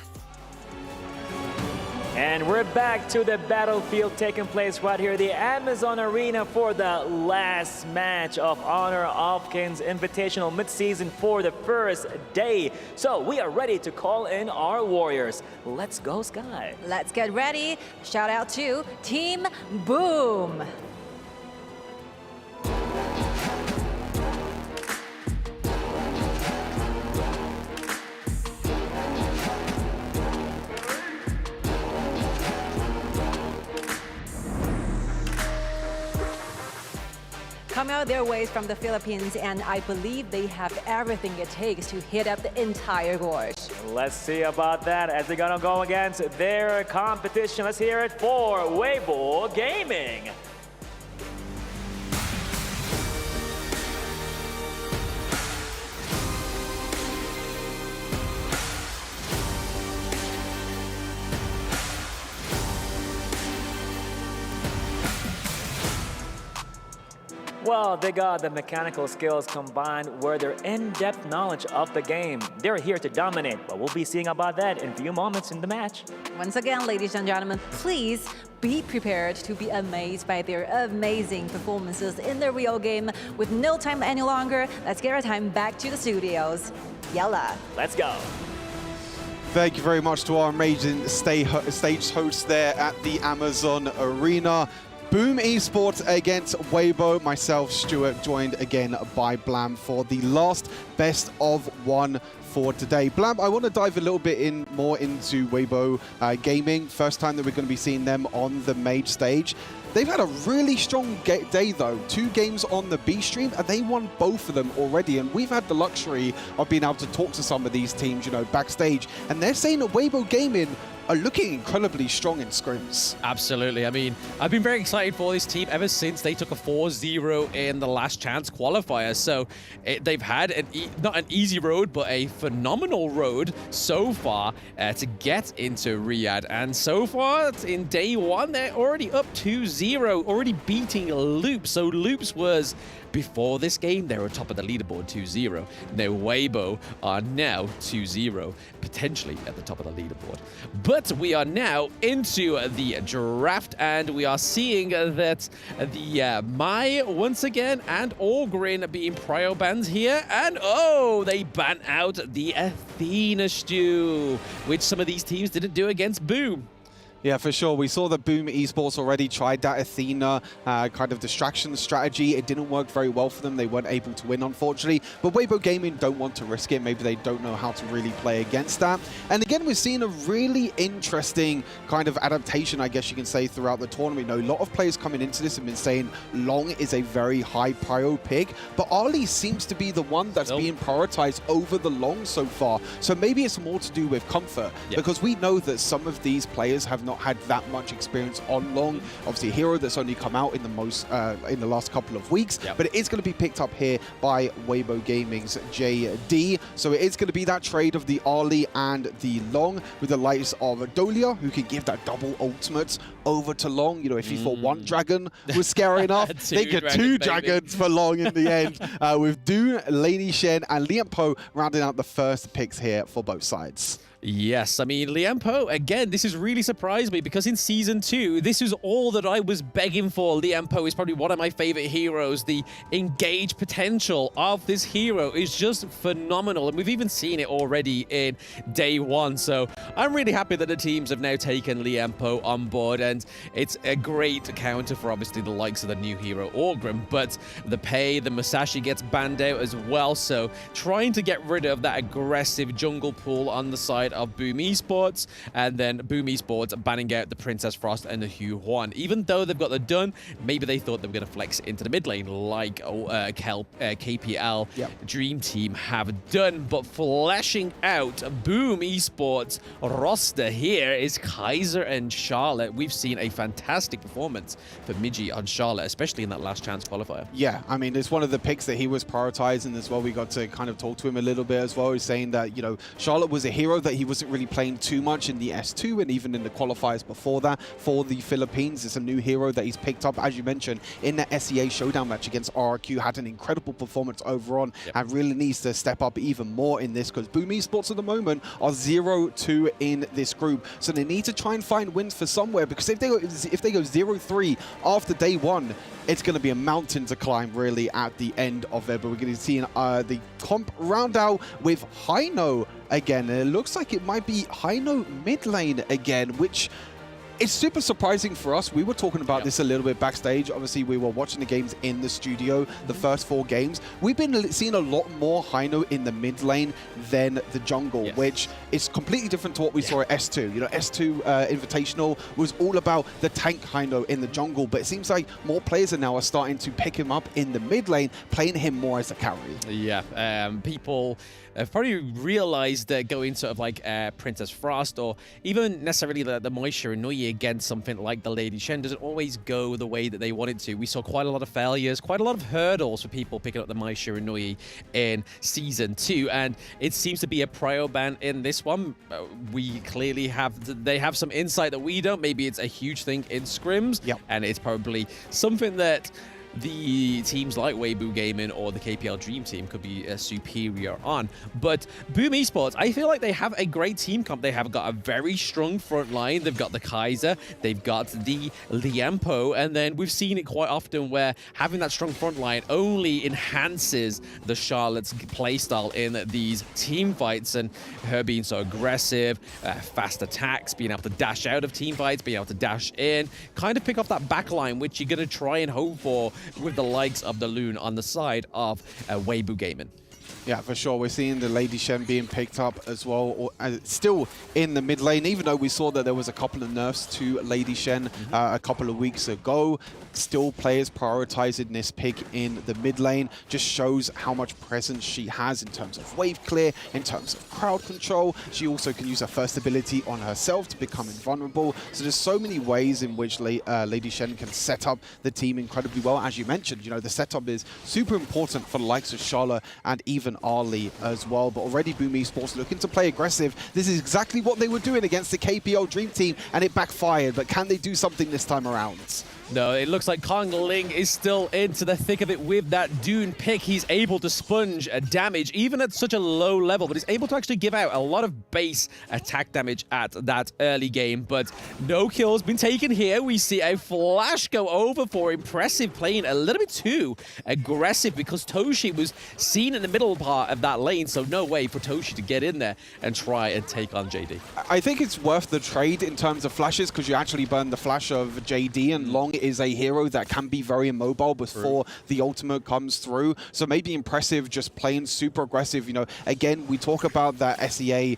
And we're back to the battlefield taking place right here, the Amazon Arena, for the last match of Honor of Kings Invitational Midseason for the first day. So we are ready to call in our warriors. Let's go, Sky. Let's get ready. Shout out to Team Boom. Coming out their ways from the Philippines, and I believe they have everything it takes to hit up the entire gorge. Let's see about that as they're gonna go against their competition. Let's hear it for Weibo Gaming. Well, they got the mechanical skills combined with their in-depth knowledge of the game. They're here to dominate, but we'll be seeing about that in a few moments in the match. Once again, ladies and gentlemen, please be prepared to be amazed by their amazing performances in the real game. With no time any longer, let's get our time back to the studios. Yalla. Let's go. Thank you very much to our amazing stage hosts there at the Amazon Arena. Boom Esports against Weibo. Myself, Stuart, joined again by Blam for the last best of one for today. Blam, I want to dive a little bit more into Weibo Gaming. First time that we're going to be seeing them on the main stage. They've had a really strong day, though. 2 games on the B stream, and they won both of them already. And we've had the luxury of being able to talk to some of these teams, you know, backstage. And they're saying that Weibo Gaming are looking incredibly strong in scrims. Absolutely. I mean, I've been very excited for this team ever since they took a 4-0 in the last chance qualifier. So they've had not an easy road, but a phenomenal road so far to get into Riyadh. And so far, in day 1, they're already up 2-0, already beating Loops. So Loops was, before this game, they were top of the leaderboard 2-0. Now Weibo are now 2-0, potentially at the top of the leaderboard. But we are now into the draft, and we are seeing that the Mai once again and Allgrin being prio bans here. And oh, they ban out the Athena stew, which some of these teams didn't do against Boom. Yeah, for sure. We saw that Boom Esports already tried that Athena kind of distraction strategy. It didn't work very well for them. They weren't able to win, unfortunately. But Weibo Gaming don't want to risk it. Maybe they don't know how to really play against that. And again, we're seeing a really interesting kind of adaptation, I guess you can say, throughout the tournament. You know, a lot of players coming into this have been saying Long is a very high prio pick, but Ali seems to be the one that's being prioritized over the Long so far. So maybe it's more to do with comfort, because we know that some of these players have not not had that much experience on Long. Obviously, a hero that's only come out in the last couple of weeks, but it is going to be picked up here by Weibo Gaming's JD. So it is going to be that trade of the Ali and the Long with the likes of Dolia, who can give that double ultimate over to Long. You know, if you thought one dragon was scary enough, they get two dragons for Long in the end, with Dune, Lady Shen, and Liam Po rounding out the first picks here for both sides. Yes, I mean, Liampo, again, this has really surprised me because in Season 2, this is all that I was begging for. Liampo is probably one of my favorite heroes. The engaged potential of this hero is just phenomenal, and we've even seen it already in Day 1. So I'm really happy that the teams have now taken Liampo on board, and it's a great counter for obviously the likes of the new hero Orgrim, but the Musashi gets banned out as well, so trying to get rid of that aggressive jungle pool on the side of Boom Esports, and then Boom Esports banning out the Princess Frost and the Hugh Huan. Even though they've got the done, maybe they thought they were going to flex into the mid lane like KPL Dream Team have done. But fleshing out Boom Esports roster here is Kaiser and Charlotte. We've seen a fantastic performance for Miji on Charlotte, especially in that last chance qualifier. Yeah, I mean, it's one of the picks that he was prioritizing as well. We got to kind of talk to him a little bit as well. He's saying that, you know, Charlotte was a hero that he wasn't really playing too much in the S2 and even in the qualifiers before that for the Philippines. It's a new hero that he's picked up, as you mentioned, in the SEA showdown match against RRQ. Had an incredible performance over on and really needs to step up even more in this because Boom Esports at the moment are 0-2 in this group. So they need to try and find wins for somewhere, because if they go 0-3 after Day 1, it's going to be a mountain to climb really at the end of it. But we're going to see the comp round out with Haino again. And it looks like it might be Haino mid lane again, which is super surprising for us. We were talking about this a little bit backstage. Obviously, we were watching the games in the studio, the first 4 games. We've been seeing a lot more Haino in the mid lane than the jungle, which is completely different to what we saw at S2. You know, S2 Invitational was all about the tank Haino in the jungle, but it seems like more players now are starting to pick him up in the mid lane, playing him more as a carry. Yeah, people have probably realized that going sort of like Princess Frost or even necessarily the Moisture Inui against something like the Lady Shen doesn't always go the way that they want it to. We saw quite a lot of failures, quite a lot of hurdles for people picking up the Moisture Inui in Season 2, and it seems to be a prio ban in this one. We clearly they have some insight that we don't. Maybe it's a huge thing in scrims, and it's probably something that the teams like Weibo Gaming or the KPL Dream Team could be superior on. But Boom Esports, I feel like they have a great team comp. They have got a very strong front line. They've got the Kaiser, they've got the Liampo, and then we've seen it quite often where having that strong front line only enhances the Charlotte's playstyle in these team fights, and her being so aggressive, fast attacks, being able to dash out of team fights, being able to dash in, kind of pick off that back line, which you're going to try and hope for with the likes of the Loon on the side of Weibo Gaming. Yeah, for sure. We're seeing the Lady Shen being picked up as well, still in the mid lane, even though we saw that there was a couple of nerfs to Lady Shen a couple of weeks ago. Still, players prioritizing this pick in the mid lane just shows how much presence she has in terms of wave clear, in terms of crowd control. She also can use her first ability on herself to become invulnerable. So there's so many ways in which Lady Shen can set up the team incredibly well. As you mentioned, you know, the setup is super important for the likes of Charlotte and even Ali as well. But already Boom Esports looking to play aggressive. This is exactly what they were doing against the KPL Dream Team, and it backfired. But can they do something this time around? No, it looks like Kong Ling is still into the thick of it with that Dune pick. He's able to sponge damage, even at such a low level, but he's able to actually give out a lot of base attack damage at that early game. But no kills been taken here. We see a flash go over for Impressive, playing a little bit too aggressive because Toshi was seen in the middle part of that lane, so no way for Toshi to get in there and try and take on JD. I think it's worth the trade in terms of flashes because you actually burn the flash of JD, and Long is a hero that can be very immobile before the ultimate comes through. So maybe Impressive just playing super aggressive. You know, again, we talk about that SEA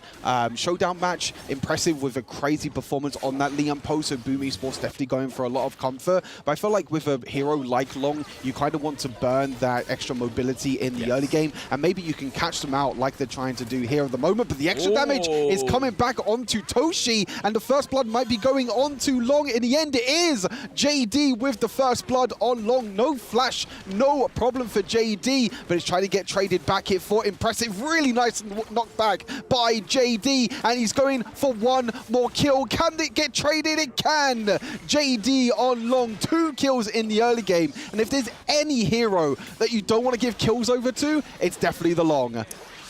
showdown match. Impressive with a crazy performance on that Liam Po, so Boom Esports definitely going for a lot of comfort. But I feel like with a hero like Long, you kind of want to burn that extra mobility in the early game, and maybe you can catch them out like they're trying to do here at the moment. But the extra damage is coming back onto Toshi, and the first blood might be going on to Long. In the end, it is JD with the first blood on Long. No flash, no problem for JD, but it's trying to get traded back here for Impressive. Really nice knockback by JD, and he's going for one more kill. Can it get traded? It can. JD on Long, 2 kills in the early game, and if there's any hero that you don't want to give kills over to, it's definitely the Long.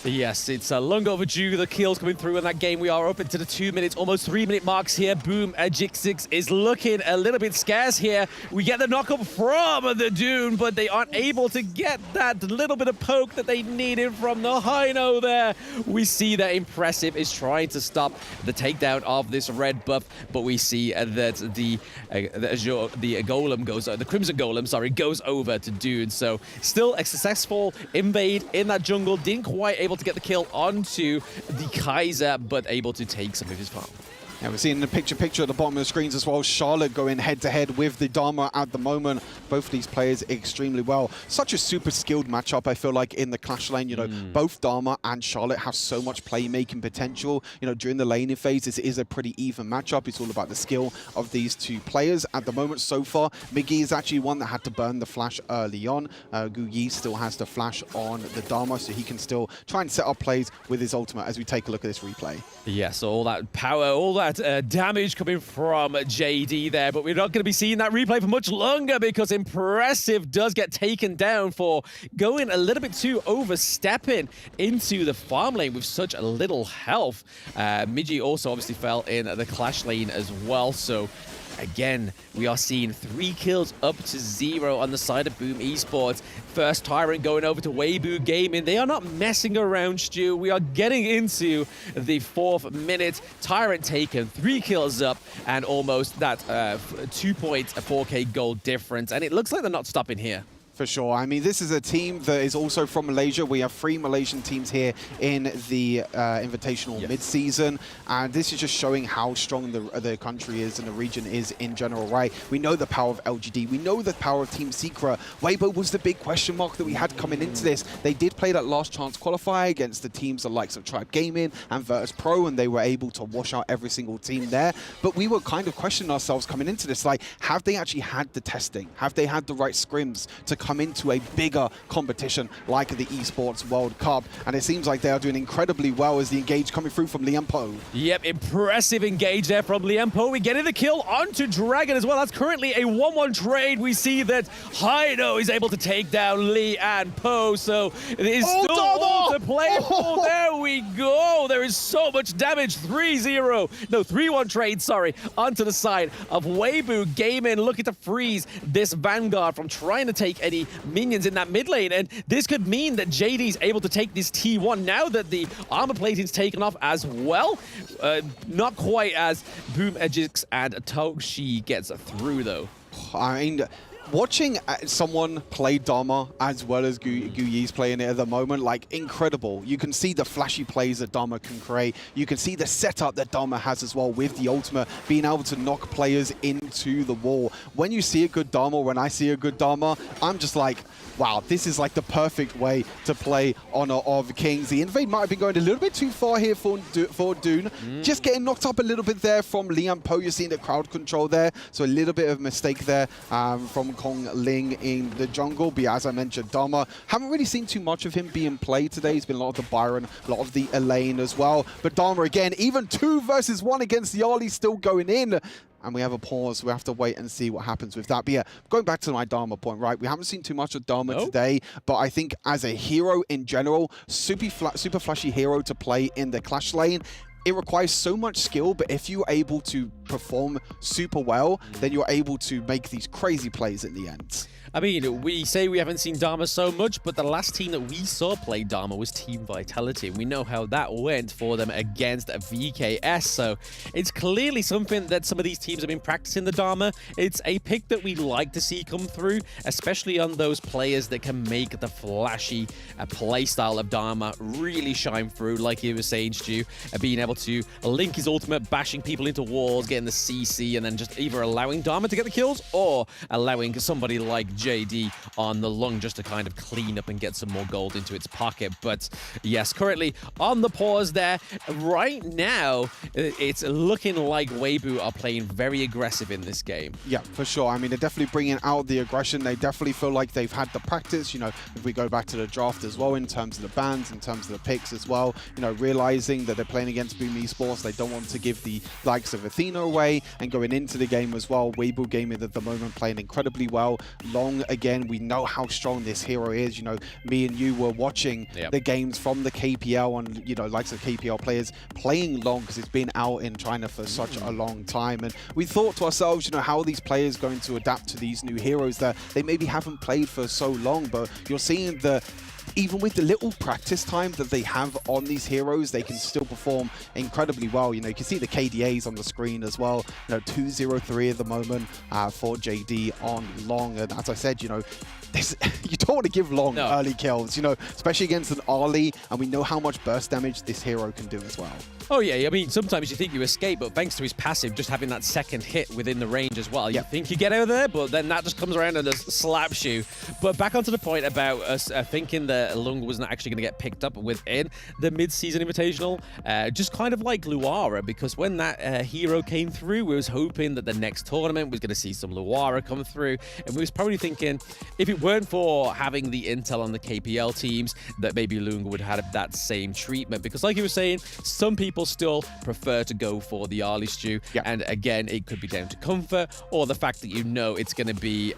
Yes, it's long overdue. The kills coming through in that game. We are up into the 2 minutes, almost 3 minute marks here. Boom, Jixix is looking a little bit scarce here. We get the knockup from the Dune, but they aren't able to get that little bit of poke that they needed from the Hino there. We see that Impressive is trying to stop the takedown of this red buff, but we see that the Golem goes, the Crimson Golem, sorry, goes over to Dune. So still a successful invade in that jungle. Didn't quite able to get the kill onto the Kaiser, but able to take some of his farm. Yeah, we're seeing the picture at the bottom of the screens as well. Charlotte going head-to-head with the Dharma at the moment. Both of these players extremely well. Such a super skilled matchup, I feel like, in the Clash lane. You know, both Dharma and Charlotte have so much playmaking potential. You know, during the laning phase, this is a pretty even matchup. It's all about the skill of these two players. At the moment, so far, Miggy is actually one that had to burn the flash early on. Gu Yi still has the flash on the Dharma, so he can still try and set up plays with his ultimate as we take a look at this replay. Yes, all that power, all that damage coming from JD there, but we're not going to be seeing that replay for much longer because Impressive does get taken down for going a little bit too overstepping into the farm lane with such a little health. Midgie also obviously fell in the Clash lane as well, so again, we are seeing 3 kills up to 0 on the side of Boom Esports. First Tyrant going over to Weibo Gaming. They are not messing around, Stu. We are getting into the 4th minute. Tyrant taken, 3 kills up, and almost that 2.4k gold difference. And it looks like they're not stopping here. For sure. I mean, this is a team that is also from Malaysia. We have 3 Malaysian teams here in the Invitational mid-season. And this is just showing how strong the country is and the region is in general, right? We know the power of LGD. We know the power of Team Secret. Weibo was the big question mark that we had coming into this. They did play that last chance qualifier against the teams the likes of Tribe Gaming and Virtus Pro, and they were able to wash out every single team there. But we were kind of questioning ourselves coming into this, like, have they actually had the testing? Have they had the right scrims to come into a bigger competition like the Esports World Cup? And it seems like they are doing incredibly well as the engage coming through from Liam Po. Yep, impressive engage there from Liam Po. We getting the kill onto Dragon as well. That's currently a 1-1 trade. We see that Hino is able to take down Lee and Po, so it is still all to play for. There we go. There is so much damage. 3-1 trade, sorry, onto the side of Weibo Gaming, looking to freeze this Vanguard from trying to take any minions in that mid lane, and this could mean that JD's able to take this T1 now that the armor plating's taken off as well. Not quite as Boom, Ejix, and Toshi gets through though. I mean, watching someone play Dharma as well as Gu Yi's playing it at the moment, like, incredible. You can see the flashy plays that Dharma can create. You can see the setup that Dharma has as well with the ultimate, being able to knock players into the wall. When you see a good Dharma, when I see a good Dharma, I'm just like, wow, this is like the perfect way to play Honor of Kings. The invade might have been going a little bit too far here for Dune. Just getting knocked up a little bit there from Liam Po. You're seeing the crowd control there, so a little bit of a mistake there from Kong Ling in the jungle. But as I mentioned, Dharma, haven't really seen too much of him being played today. He's been a lot of the Byron, a lot of the Elaine as well. But Dharma, again, even 2 versus 1 against the Yali, still going in. And we have a pause. We have to wait and see what happens with that. But yeah, going back to my Dharma point, right? We haven't seen too much of Dharma today, but I think as a hero in general, super flashy hero to play in the Clash lane. It requires so much skill, but if you're able to perform super well, then you're able to make these crazy plays at the end. I mean, we say we haven't seen Dharma so much, but the last team that we saw play Dharma was Team Vitality. We know how that went for them against VKS, so it's clearly something that some of these teams have been practicing the Dharma. It's a pick that we like to see come through, especially on those players that can make the flashy playstyle of Dharma really shine through, like you were saying, Stu, being able to link his ultimate, bashing people into walls, getting the CC, and then just either allowing Dharma to get the kills or allowing somebody like JD on the lung just to kind of clean up and get some more gold into its pocket. But yes, currently on the pause there. Right now, it's looking like Weibo are playing very aggressive in this game. Yeah, for sure. I mean, they're definitely bringing out the aggression. They definitely feel like they've had the practice. You know, if we go back to the draft as well, in terms of the bans, in terms of the picks as well, you know, realizing that they're playing against Boom Esports, they don't want to give the likes of Athena away, and going into the game as well, Weibo Gaming at the moment playing incredibly well. Long, again, we know how strong this hero is. You know, me and you were watching the games from the KPL, and, you know, likes of KPL players playing Long because it's been out in China for such a long time. And we thought to ourselves, you know, how are these players going to adapt to these new heroes that they maybe haven't played for so long? But you're seeing the even with the little practice time that they have on these heroes, they can still perform incredibly well. You know, you can see the KDAs on the screen as well. You know, 203 at the moment for JD on Long. And as I said, you know, you don't want to give Long early kills, you know, especially against an Ali, and we know how much burst damage this hero can do as well. Oh yeah, I mean, sometimes you think you escape, but thanks to his passive, just having that second hit within the range as well, you think you get out of there, but then that just comes around and just slaps you. But back onto the point about us thinking that Lung wasn't actually going to get picked up within the mid-season invitational, just kind of like Luara, because when that hero came through, we was hoping that the next tournament was going to see some Luara come through, and we was probably thinking, if it weren't for having the intel on the KPL teams, that maybe Lunga would have had that same treatment, because like you were saying, some people still prefer to go for the early stew, and again, it could be down to comfort or the fact that you know it's going to be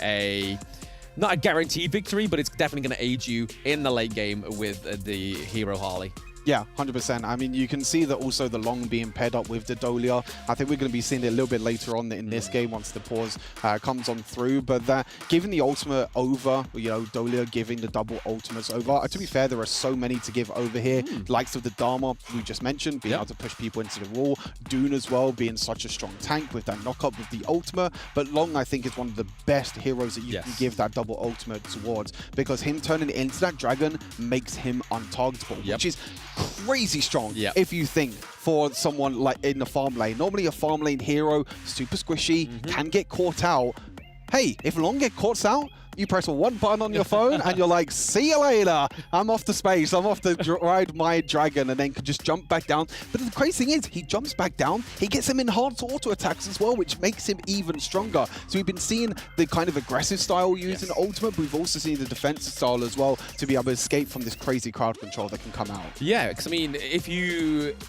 not a guaranteed victory, but it's definitely going to aid you in the late game with the hero Harley. Yeah, 100%. I mean, you can see that also the Long being paired up with the Dolia. I think we're going to be seeing it a little bit later on in this game once the pause comes on through. But giving the ultimate over, you know, Dolia giving the double ultimates over. To be fair, there are so many to give over here. Likes of the Dharma, we just mentioned, being able to push people into the wall. Dune as well, being such a strong tank with that knock-up with the ultimate. But Long, I think, is one of the best heroes that you can give that double ultimate towards, because him turning into that dragon makes him untargetable, which is crazy strong if you think for someone like in the farm lane. Normally a farm lane hero, super squishy, can get caught out. Hey, if Long get caught out, you press one button on your phone and you're like, see you later. I'm off to space. I'm off to ride my dragon, and then can just jump back down. But the crazy thing is, he jumps back down. He gets him enhanced auto attacks as well, which makes him even stronger. So we've been seeing the kind of aggressive style used in Ultimate, but we've also seen the defensive style as well to be able to escape from this crazy crowd control that can come out. Yeah, because I mean,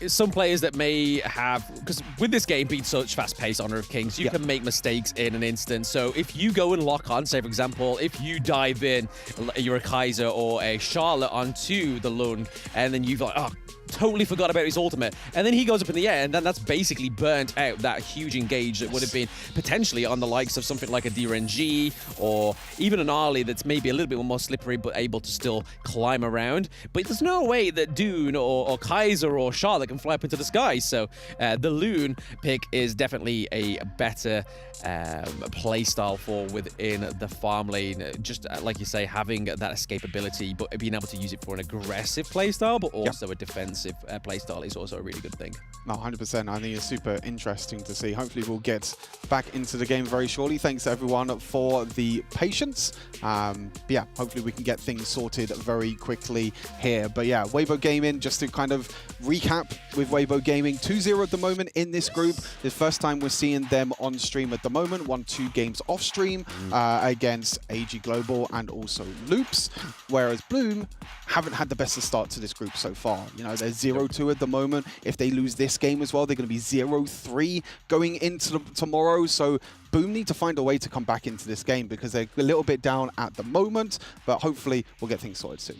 some players that may have, because with this game being such fast-paced, Honor of Kings, you can make mistakes in an instant. So if you go and lock on, say for example, if you dive in, you're a Kaiser or a Charlotte onto the Lung, and then you've like, totally forgot about his ultimate, and then he goes up in the air, and then that's basically burnt out that huge engage that would have been potentially on the likes of something like a DRNG or even an Arlie that's maybe a little bit more slippery but able to still climb around. But there's no way that Dune or Kaiser or Charlotte can fly up into the sky, so the Loon pick is definitely a better playstyle for within the farm lane. Just like you say, having that escapability, but being able to use it for an aggressive playstyle, but also a defensive playstyle is also a really good thing. No, 100%. I think it's super interesting to see. Hopefully we'll get back into the game very shortly. Thanks everyone for the patience. Yeah, hopefully we can get things sorted very quickly here. But yeah, Weibo Gaming, just to kind of recap with Weibo Gaming, 2-0 at the moment in this group. The first time we're seeing them on stream at the moment. Won 2 games off stream against AG Global and also Loops, whereas Bloom haven't had the best start to this group so far. You know, they're 0-2 at the moment. If they lose this game as well, they're going to be 0-3 going into tomorrow. So Boom need to find a way to come back into this game because they're a little bit down at the moment, but hopefully we'll get things sorted soon.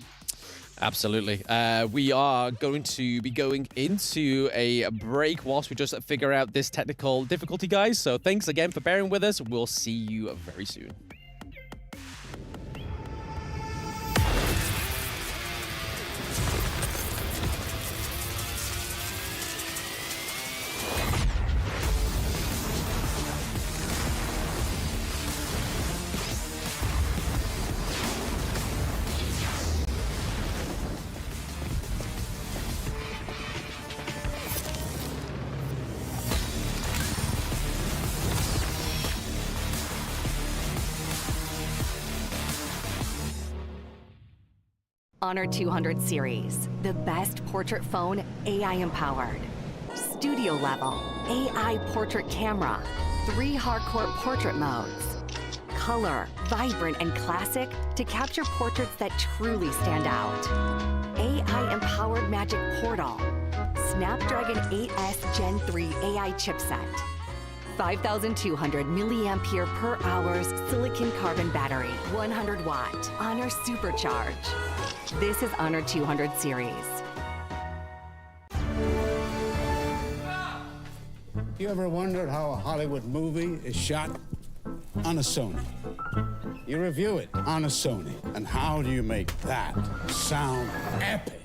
Absolutely. We are going to be going into a break whilst we just figure out this technical difficulty, guys. So thanks again for bearing with us. We'll see you very soon. Honor 200 series, the best portrait phone AI empowered. Studio level, AI portrait camera, 3 hardcore portrait modes. Color, vibrant and classic to capture portraits that truly stand out. AI empowered magic portal. Snapdragon 8S Gen 3 AI chipset. 5,200 milliampere per hour silicon carbon battery, 100 watt, Honor Supercharge. This is Honor 200 series. You ever wondered how a Hollywood movie is shot? On a Sony. You review it on a Sony. And how do you make that sound epic?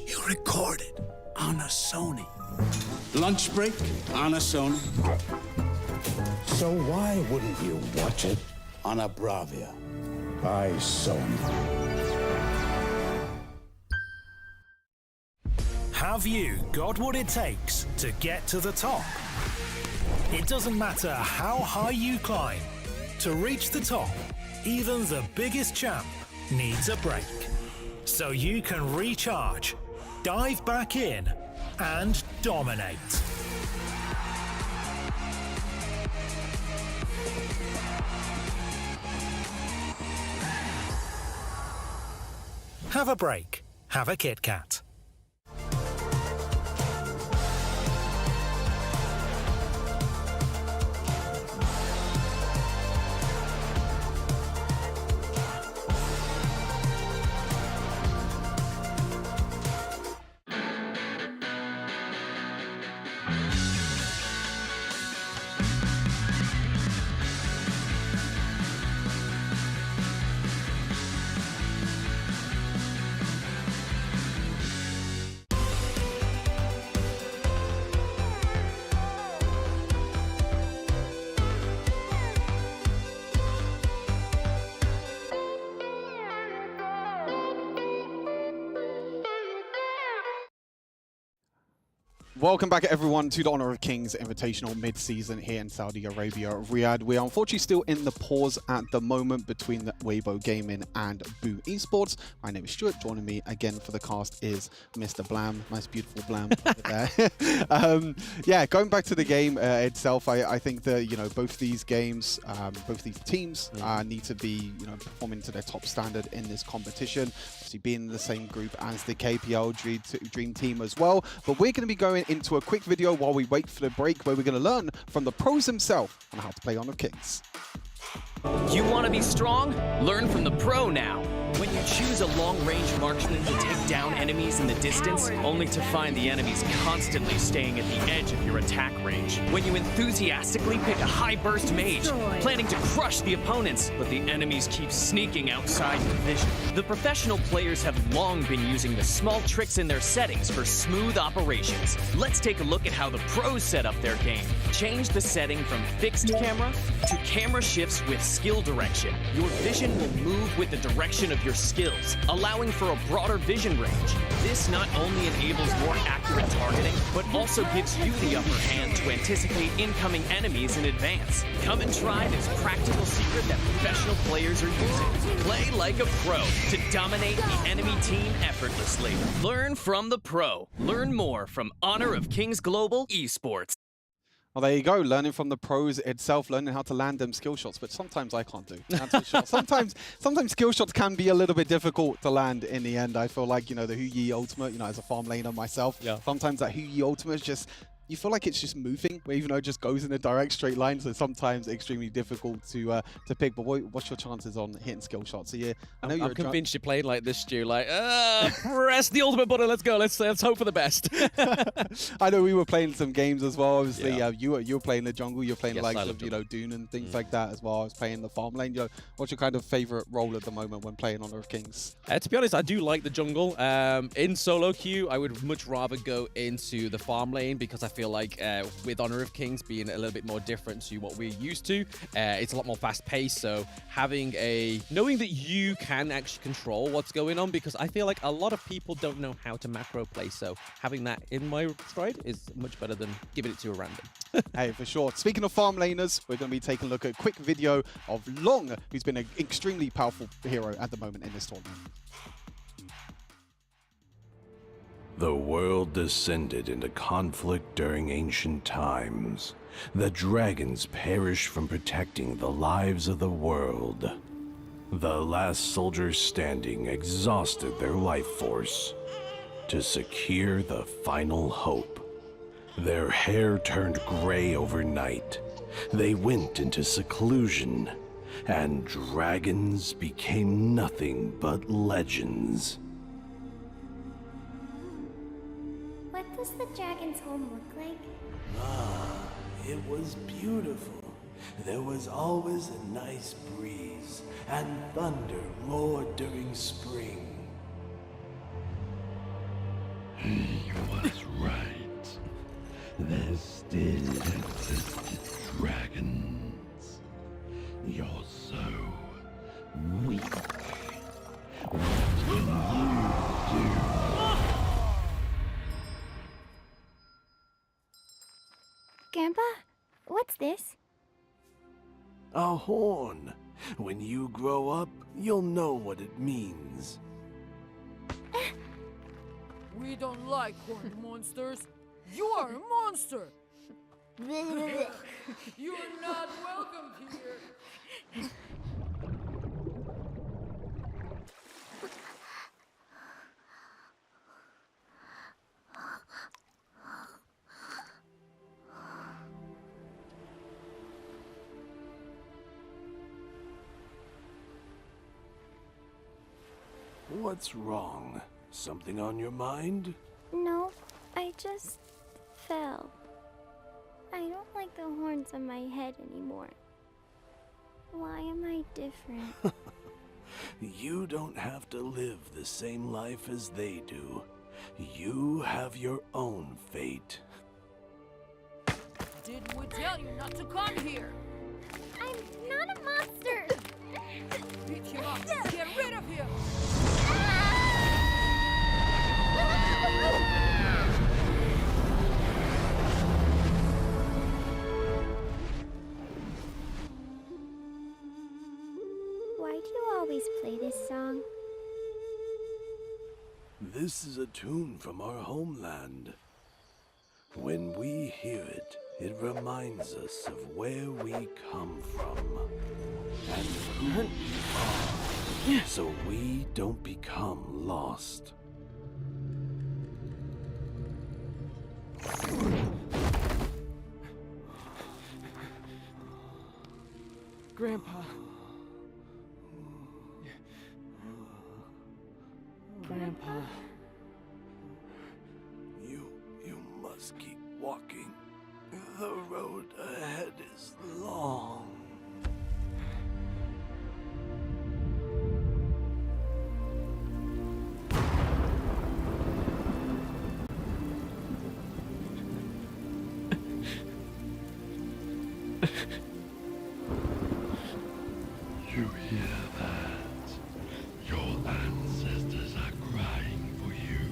You record it on a Sony. Lunch break on a Sony. So why wouldn't you watch it on a Bravia by Sony? Have you got what it takes to get to the top? It doesn't matter how high you climb. To reach the top, even the biggest champ needs a break. So you can recharge, dive back in, and dominate. Have a break. Have a Kit Kat. Welcome back, everyone, to the Honor of Kings Invitational mid-season here in Saudi Arabia, Riyadh. We are unfortunately still in the pause at the moment between the Weibo Gaming and Boo Esports. My name is Stuart. Joining me again for the cast is Mr. Blam. Nice, beautiful Blam over there. Yeah, going back to the game itself, I think that, you know, both these games, both these teams need to be, you know, performing to their top standard in this competition. Obviously being in the same group as the KPL Dream Team as well. But we're going to be going into a quick video while we wait for the break, where we're going to learn from the pros himself on how to play Honor of Kings. You want to be strong? Learn from the pro now. When you choose a long-range marksman to take down enemies in the distance, only to find the enemies constantly staying at the edge of your attack range. When you enthusiastically pick a high-burst mage, planning to crush the opponents, but the enemies keep sneaking outside your vision. The professional players have long been using the small tricks in their settings for smooth operations. Let's take a look at how the pros set up their game. Change the setting from fixed camera to camera shifts with skill direction. Your vision will move with the direction of your skills, allowing for a broader vision range. This not only enables more accurate targeting, but also gives you the upper hand to anticipate incoming enemies in advance. Come and try this practical secret that professional players are using. Play like a pro to dominate the enemy team effortlessly. Learn from the pro. Learn more from Honor of Kings Global Esports. Well, there you go, learning from the pros itself, learning how to land them skill shots, but sometimes I can't do. That's for sure. Sometimes skill shots can be a little bit difficult to land in the end. I feel like, you know, the HoK ultimate, you know, as a farm laner myself, sometimes that HoK ultimate is just, you feel like it's just moving, even though it just goes in a direct straight line, so sometimes extremely difficult to pick. But what's your chances on hitting skill shots? So yeah, I know I'm convinced you're playing like this, Stu. Like, press the ultimate button. Let's go. Let's hope for the best. I know we were playing some games as well. Obviously, you were playing the jungle. You're playing like of, you know, Dune and things like that as well. I was playing the farm lane. You know, what's your kind of favorite role at the moment when playing Honor of Kings? To be honest, I do like the jungle. In solo queue, I would much rather go into the farm lane because I feel feel like with Honor of Kings being a little bit more different to what we're used to, it's a lot more fast-paced. So knowing that you can actually control what's going on, because I feel like a lot of people don't know how to macro play. So having that in my stride is much better than giving it to a random. Hey, for sure. Speaking of farm laners, we're going to be taking a look at a quick video of Long, who's been an extremely powerful hero at the moment in this tournament. The world descended into conflict during ancient times. The dragons perished from protecting the lives of the world. The last soldiers standing exhausted their life force to secure the final hope. Their hair turned gray overnight. They went into seclusion, and dragons became nothing but legends. What does the dragon's home look like? Ah, it was beautiful. There was always a nice breeze, and thunder roared during spring. He was right. There still existed dragons. You're so weak. What can you do? Grandpa, what's this? A horn. When you grow up, you'll know what it means. We don't like horned monsters. You are a monster. You're not welcome here. What's wrong? Something on your mind? No, I just fell. I don't like the horns on my head anymore. Why am I different? You don't have to live the same life as they do. You have your own fate. Didn't we tell you not to come here? I'm not a monster! Beat him up! Get rid of him! Why do you always play this song? This is a tune from our homeland. When we hear it, it reminds us of where we come from and who we are, so we don't become lost. Grandpa. Grandpa. You must keep walking. The road ahead is long. You hear that? Your ancestors are crying for you.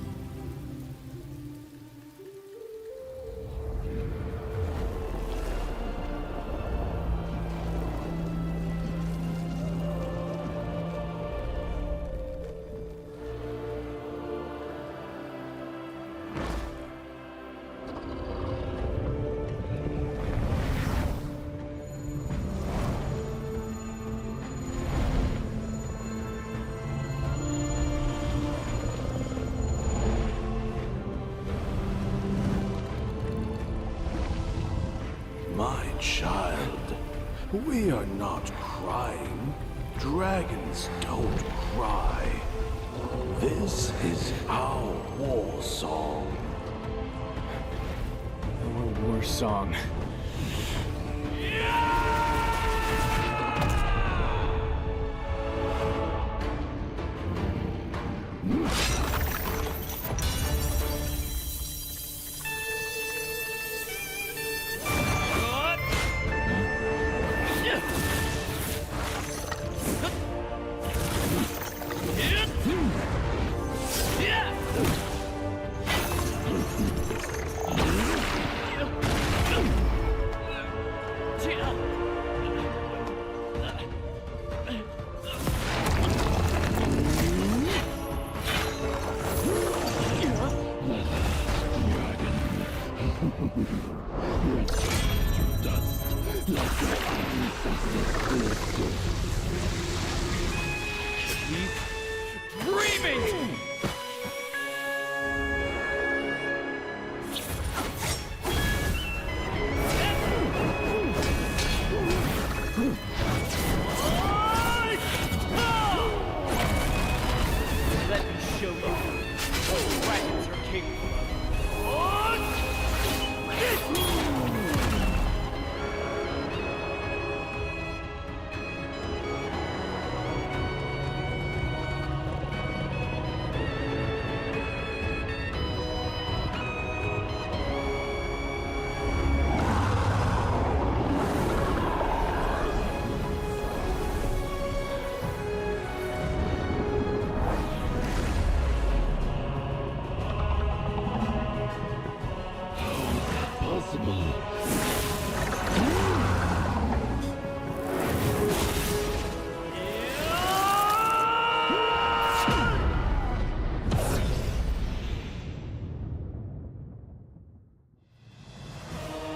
My child, we are not crying. Dragons don't cry. This is our war song. Our war song. deep breathing. Let me show you what dragons are capable of.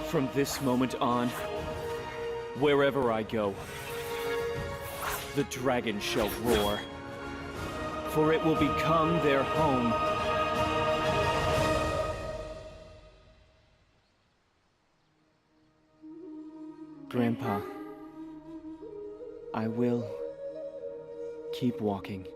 From this moment on, wherever I go, the dragon shall roar, for it will become their home. Grandpa, I will keep walking.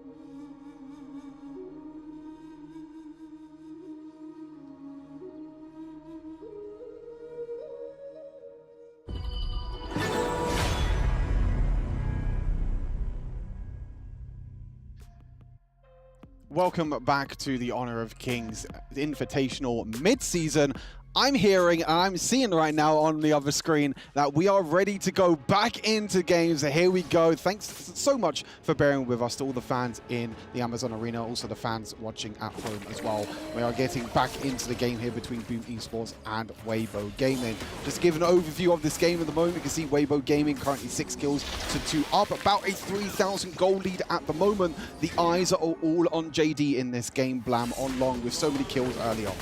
Welcome back to the Honor of Kings Invitational mid-season. I'm hearing and I'm seeing right now on the other screen that we are ready to go back into games. Here we go. Thanks so much for bearing with us, to all the fans in the Amazon Arena, also the fans watching at home as well. We are getting back into the game here between Boom Esports and Weibo Gaming. Just to give an overview of this game at the moment, you can see Weibo Gaming currently 6 kills to 2 up, about a 3,000 goal lead at the moment. The eyes are all on JD in this game, Blam, on long, with so many kills early on.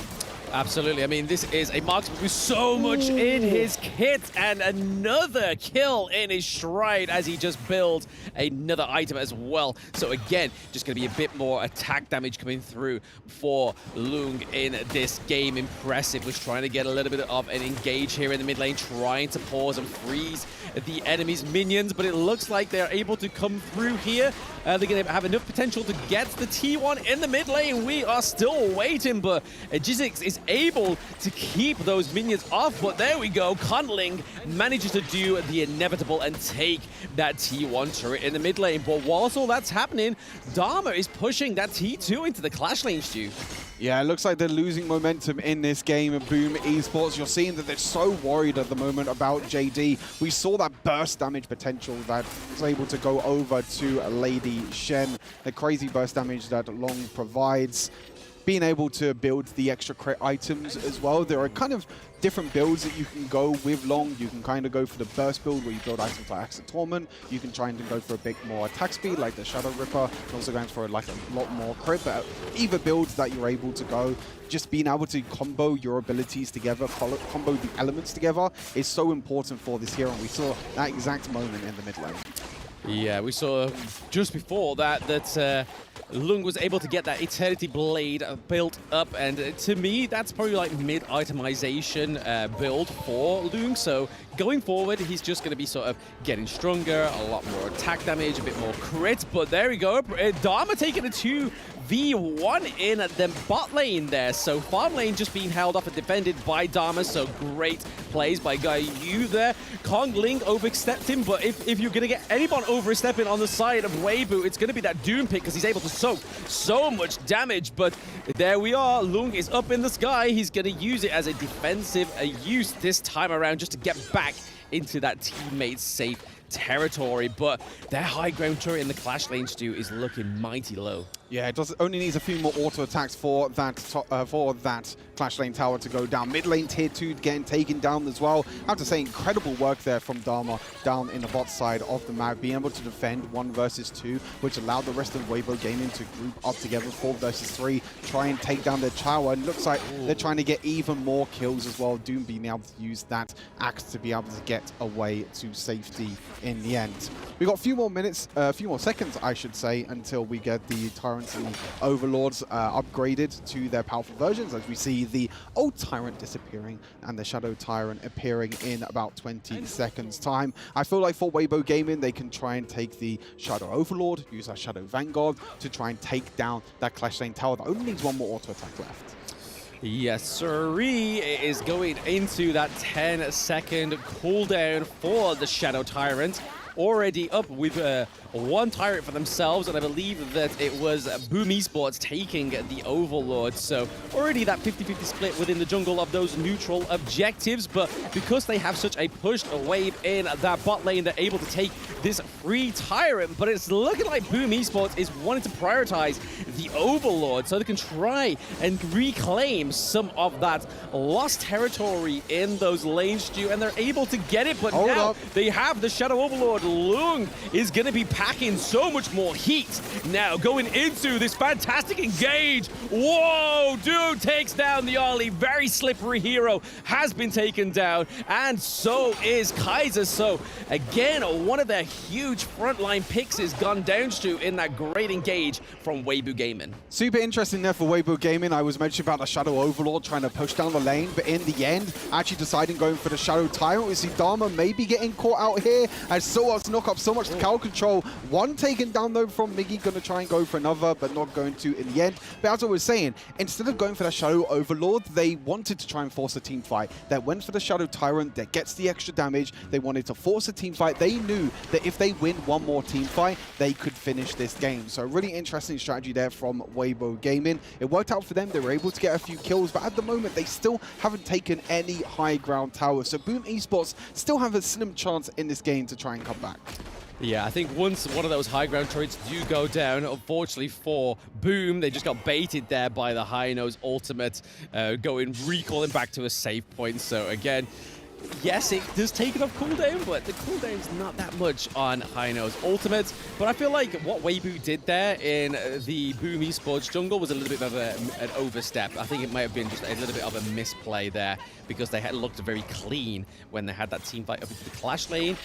Absolutely. I mean, this is a marksman with so much in his kit, and another kill in his stride as he just builds another item as well. So again, just going to be a bit more attack damage coming through for Lung in this game. Impressive. Was trying to get a little bit of an engage here in the mid lane, trying to pause and freeze the enemy's minions, but it looks like they're able to come through here. They're going to have enough potential to get the T1 in the mid lane. We are still waiting, but Jizzix is able to keep those minions off, but there we go. Conling manages to do the inevitable and take that T1 turret in the mid lane. But whilst all that's happening, Dharma is pushing that T2 into the clash lane, Stu. Yeah, it looks like they're losing momentum in this game of Boom Esports. You're seeing that they're so worried at the moment about JD. We saw that burst damage potential that was able to go over to Lady Shen. The crazy burst damage that Long provides. Being able to build the extra crit items as well. There are kind of different builds that you can go with Long. You can kind of go for the burst build where you build items like Axe of Torment. You can try and go for a bit more attack speed like the Shadow Ripper, and also going for like a lot more crit. But either builds that you're able to go, just being able to combo your abilities together, combo the elements together is so important for this hero, and we saw that exact moment in the mid lane. Yeah, we saw just before that Lung was able to get that Eternity Blade built up, and to me, that's probably like mid-itemization build for Lung. So going forward, he's just going to be sort of getting stronger, a lot more attack damage, a bit more crit, but there we go. Dharma taking a 2v1 in the bot lane there. So farm lane just being held off and defended by Dharma, so great plays by Guy Yu there. Kong Ling overstepped him, but if you're going to get anyone overstepping on the side of Weibo, it's going to be that Doom pick, because he's able to soak so much damage. But there we are. Lung is up in the sky. He's going to use it as a defensive use this time around, just to get back into that teammate safe territory. But their high ground turret in the clash lane, Stu, is looking mighty low. Yeah, it only needs a few more auto attacks for that Clash Lane tower to go down. Mid lane tier 2 getting taken down as well. I have to say, incredible work there from Dharma down in the bot side of the map, being able to defend 1 versus 2, which allowed the rest of Weibo Gaming to group up together 4 versus 3, try and take down their tower. And looks like they're trying to get even more kills as well. Doom being able to use that axe to be able to get away to safety in the end. We got a few more minutes, a few more seconds, I should say, until we get the Tyrants and the Overlords upgraded to their powerful versions, as we see the old Tyrant disappearing and the Shadow Tyrant appearing in about 20 seconds time. I feel like for Weibo Gaming, they can try and take the Shadow Overlord, use our Shadow Vanguard to try and take down that Clash Lane tower that only needs 1 more auto attack left. Yes, sirree is going into that 10-second cooldown for the Shadow Tyrant. Already up with 1 Tyrant for themselves, and I believe that it was Boom Esports taking the Overlord. So already that 50-50 split within the jungle of those neutral objectives, but because they have such a pushed wave in that bot lane, they're able to take this free Tyrant, but it's looking like Boom Esports is wanting to prioritize the Overlord so they can try and reclaim some of that lost territory in those lanes, Stu, and they're able to get it, but now they have the Shadow Overlord. Lung is going to be packing so much more heat now going into this fantastic engage. Whoa, dude takes down the Ollie. Very slippery hero has been taken down, and so is Kaiser. So again, one of their huge frontline picks is gone down to in that great engage from Weibo Gaming. Super interesting there for Weibo Gaming. I was mentioning about the Shadow Overlord trying to push down the lane, but in the end, actually deciding going for the Shadow Tyrant. We see Dharma maybe getting caught out here, as Soas knock up so much cow control. 1 taken down though from Miggy, gonna try and go for another, but not going to in the end. But as I was saying, instead of going for the Shadow Overlord, they wanted to try and force a team fight. They went for the Shadow Tyrant that gets the extra damage. They wanted to force a team fight. They knew that if they win 1 more team fight, they could finish this game. So really interesting strategy there from Weibo Gaming. It worked out for them. They were able to get a few kills, but at the moment, they still haven't taken any high ground towers. So Boom Esports still have a slim chance in this game to try and come back. Yeah, I think once one of those high ground turrets do go down, unfortunately for Boom, they just got baited there by the High Nose ultimate, recalling back to a save point. So again, yes, it does take it off cooldown, but the cooldown's not that much on High Nose ultimate. But I feel like what Weibo did there in the Boom Esports jungle was a little bit of an overstep. I think it might have been just a little bit of a misplay there, because they had looked very clean when they had that team fight up into the Clash lane.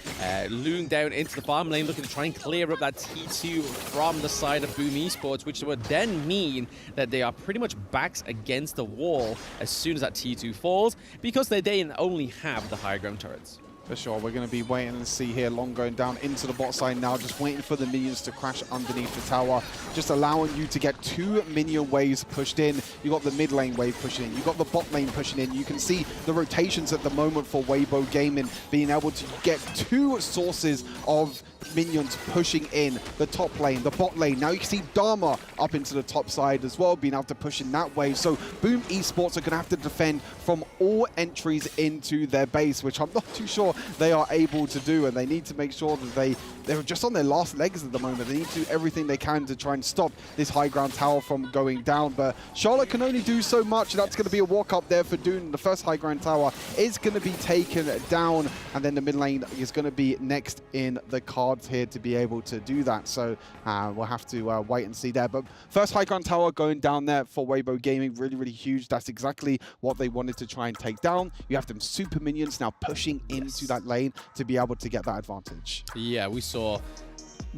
Loon down into the farm lane, looking to try and clear up that T2 from the side of Boom Esports, which would then mean that they are pretty much backs against the wall as soon as that T2 falls, because they then only have the higher ground turrets. For sure, we're going to be waiting to see here. Long going down into the bot side now, just waiting for the minions to crash underneath the tower, just allowing you to get 2 minion waves pushed in. You got the mid lane wave pushing in, you got the bot lane pushing in. You can see the rotations at the moment for Weibo Gaming, being able to get 2 sources of minions pushing in the top lane, the bot lane. Now you can see Dharma up into the top side as well, being able to push in that way. So Boom Esports are going to have to defend from all entries into their base, which I'm not too sure they are able to do, and they need to make sure that they're just on their last legs at the moment. They need to do everything they can to try and stop this high ground tower from going down, but Charlotte can only do so much. That's going to be a walk up there for Doom. The first high ground tower is going to be taken down, and then the mid lane is going to be next in the cards here to be able to do that. So we'll have to wait and see there. But first high ground tower going down there for Weibo Gaming, really, really huge. That's exactly what they wanted to try and take down. You have them super minions now pushing into that lane to be able to get that advantage. Yeah, we saw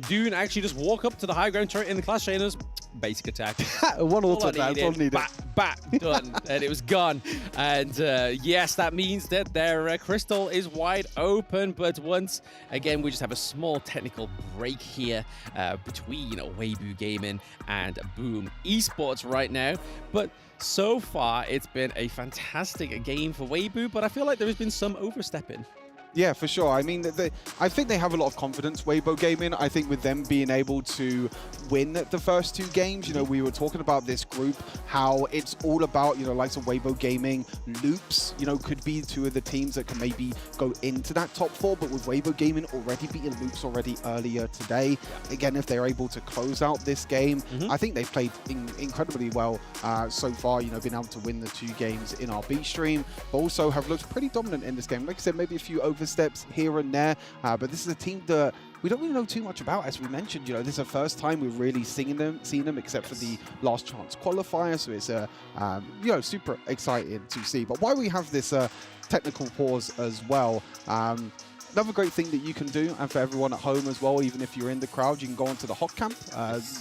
Dune actually just walk up to the high ground turret in the Clash Trainers. Basic attack. One auto attack, that's all needed. Bat, done. And it was gone. And yes, that means that their crystal is wide open. But once again, we just have a small technical break here between Weibo Gaming and Boom Esports right now. But so far, it's been a fantastic game for Weibo, but I feel like there has been some overstepping. Yeah, for sure. I mean, I think they have a lot of confidence, Weibo Gaming. I think with them being able to win the first 2 games, you know, we were talking about this group, how it's all about, you know, likes of Weibo Gaming, Loops, you know, could be 2 of the teams that can maybe go into that top 4, but with Weibo Gaming already beating Loops already earlier today, again, if they're able to close out this game, I think they've played incredibly well so far, you know, been able to win the 2 games in our B stream, but also have looked pretty dominant in this game. Like I said, maybe a few oversteps here and there, but this is a team that we don't really know too much about, as we mentioned. You know, this is the first time we've really seen them, except for the last chance qualifier. So it's you know, super exciting to see. But why we have this technical pause as well. Another great thing that you can do, and for everyone at home as well, even if you're in the crowd, you can go onto the HoK camp,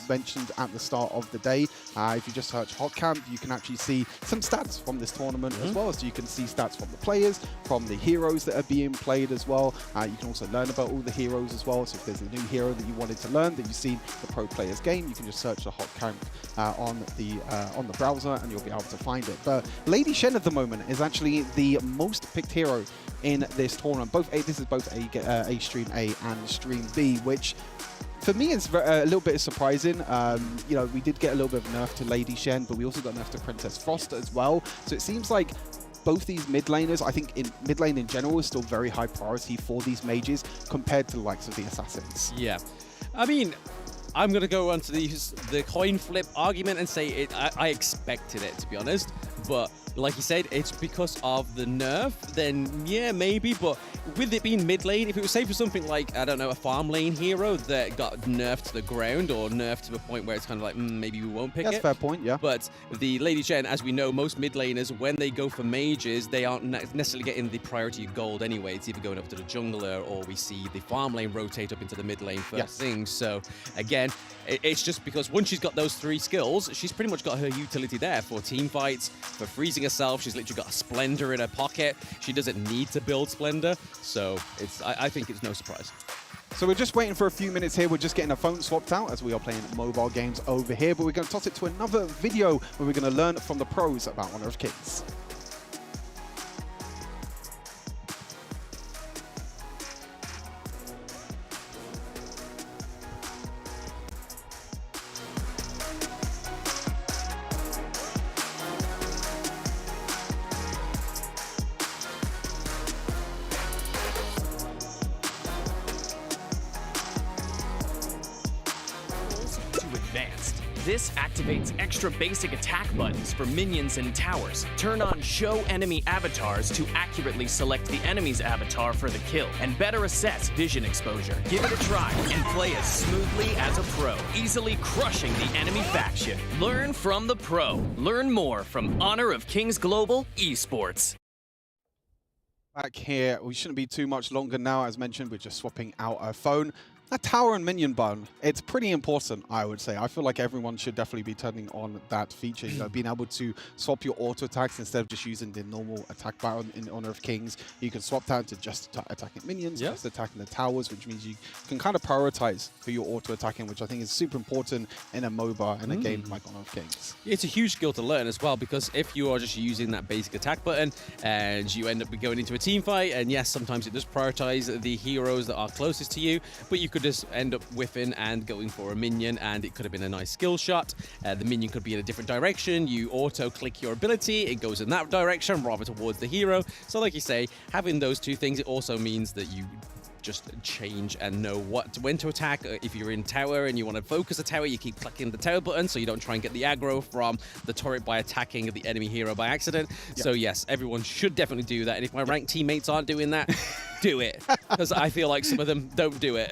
mentioned at the start of the day. If you just search HoK camp, you can actually see some stats from this tournament as well. So you can see stats from the players, from the heroes that are being played as well. You can also learn about all the heroes as well. So if there's a new hero that you wanted to learn that you've seen the pro players game, you can just search the HoK camp on the browser, and you'll be able to find it. But Lady Shen at the moment is actually the most picked hero in this tournament. This is both a stream A and stream B, which for me is a little bit surprising. You know, we did get a little bit of nerf to Lady Shen, but we also got nerf to Princess Frost as well. So it seems like both these mid laners, I think in mid lane in general, is still very high priority for these mages compared to the likes of the assassins. Yeah, I mean, I'm going to go on to the coin flip argument and say I expected it, to be honest. But like you said, it's because of the nerf, then yeah, maybe. But with it being mid lane, if it was say for something like, I don't know, a farm lane hero that got nerfed to the ground or nerfed to a point where it's kind of like, maybe we won't pick it. That's a fair point, yeah. But the Lady Shen, as we know, most mid laners, when they go for mages, they aren't necessarily getting the priority gold anyway. It's either going up to the jungler, or we see the farm lane rotate up into the mid lane first thing. So again, it's just because once she's got those 3 skills, she's pretty much got her utility there for team fights, for freezing herself. She's literally got a Splendor in her pocket. She doesn't need to build Splendor. So I think it's no surprise. So we're just waiting for a few minutes here. We're just getting a phone swapped out as we are playing mobile games over here. But we're going to toss it to another video where we're going to learn from the pros about Honor of Kings. This activates extra basic attack buttons for minions and towers. Turn on Show Enemy Avatars to accurately select the enemy's avatar for the kill, and better assess vision exposure. Give it a try and play as smoothly as a pro, easily crushing the enemy faction. Learn from the pro. Learn more from Honor of Kings Global Esports. Back here, we shouldn't be too much longer now. As mentioned, we're just swapping out our phone. That tower and minion button, it's pretty important, I would say. I feel like everyone should definitely be turning on that feature, you know, being able to swap your auto attacks instead of just using the normal attack button in Honor of Kings. You can swap that to just attacking minions, just attacking the towers, which means you can kind of prioritize for your auto attacking, which I think is super important in a MOBA and a game like Honor of Kings. It's a huge skill to learn as well, because if you are just using that basic attack button and you end up going into a team fight, and yes, sometimes it does prioritize the heroes that are closest to you, but you could just end up whiffing and going for a minion, and it could have been a nice skill shot. The minion could be in a different direction. You auto-click your ability, it goes in that direction rather towards the hero. So like you say, having those 2 things, it also means that you just change and know when to attack. If you're in tower and you want to focus a tower, you keep clicking the tower button so you don't try and get the aggro from the turret by attacking the enemy hero by accident. So yes, everyone should definitely do that. And if my ranked teammates aren't doing that, do it. Because I feel like some of them don't do it.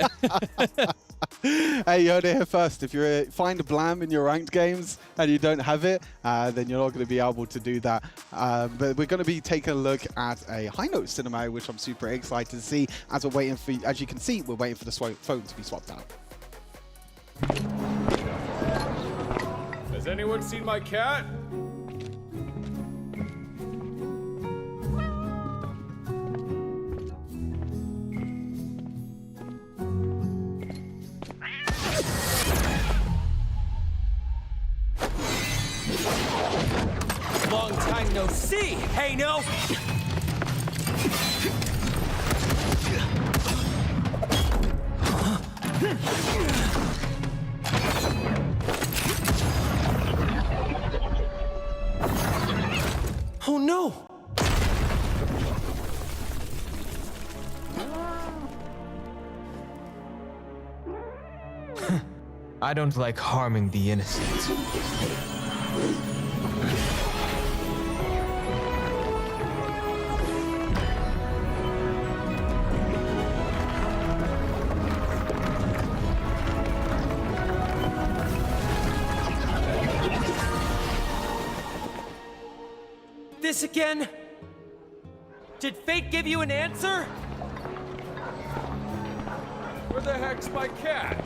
Hey, you heard it here first. If you find Blam in your ranked games and you don't have it, then you're not going to be able to do that. But we're going to be taking a look at a high note cinema, which I'm super excited to see. As we're waiting for, as you can see, we're waiting for the phone to be swapped out. Has anyone seen my cat? Long time no see, hey no! Oh no! I don't like harming the innocent. This again? Did fate give you an answer? Where the heck's my cat?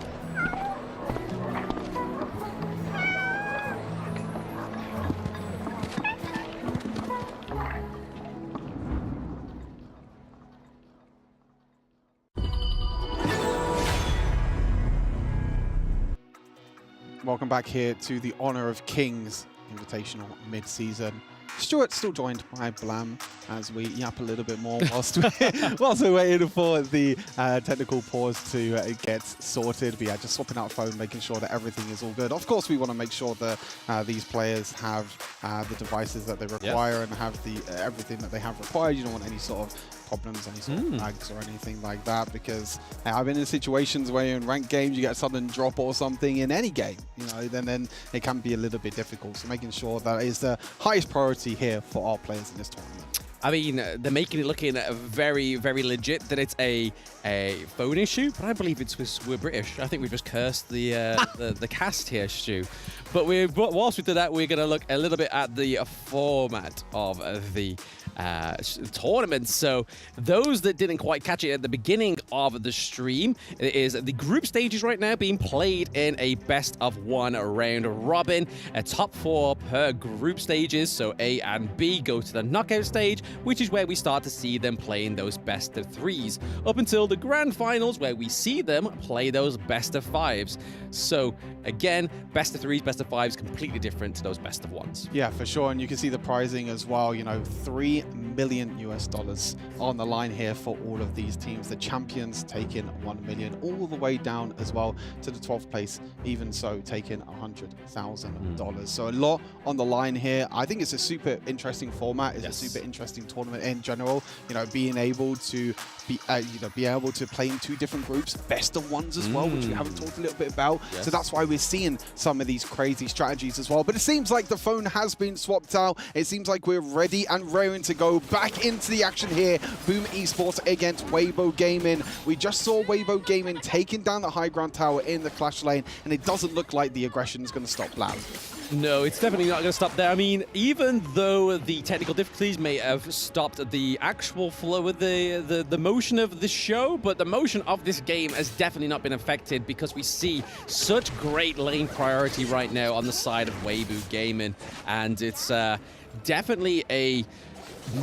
Welcome back here to the Honor of Kings Invitational mid-season. Stuart's still joined by Blam as we yap a little bit more whilst we're waiting for the technical pause to get sorted. But yeah, just swapping out phone, making sure that everything is all good. Of course, we want to make sure that these players have the devices that they require and have the everything that they have required. You don't want any sort of problems, any sort of lags or anything like that, because I've been in situations where in ranked games you get a sudden drop or something in any game, you know, then it can be a little bit difficult. So making sure that is the highest priority here for our players in this tournament. I mean, they're making it looking very, very legit that it's a phone issue, but I believe it's because we're British. I think we just cursed the cast here, Stu. But whilst we do that, we're going to look a little bit at the format of the tournament. So those that didn't quite catch it at the beginning of the stream, it is the group stages right now being played in a best-of-1 round robin. A top 4 per group stages, so A and B go to the knockout stage, which is where we start to see them playing those best-of-3s, up until the grand finals, where we see them play those best-of-5s. So again, best-of-3s, best-of-5s, completely different to those best-of-1s. Yeah, for sure. And you can see the pricing as well, you know, $3 million on the line here for all of these teams. The champions taking $1 million, all the way down as well to the 12th place, even so taking $100,000. So a lot on the line here. I think it's a super interesting format. It's a super interesting tournament in general. You know, being able to be able to play in 2 different groups, best-of-1s as well, which we haven't talked a little bit about. So that's why we're seeing some of these crazy strategies as well. But it seems like the phone has been swapped out. It seems like we're ready and raring to go back into the action here. Boom Esports against Weibo Gaming. We just saw Weibo Gaming taking down the high ground tower in the clash lane, and it doesn't look like the aggression is going to stop Blam. No, it's definitely not going to stop there. I mean, even though the technical difficulties may have stopped the actual flow of the motion of the show, but the motion of this game has definitely not been affected, because we see such great lane priority right now on the side of Weibo Gaming, and it's definitely a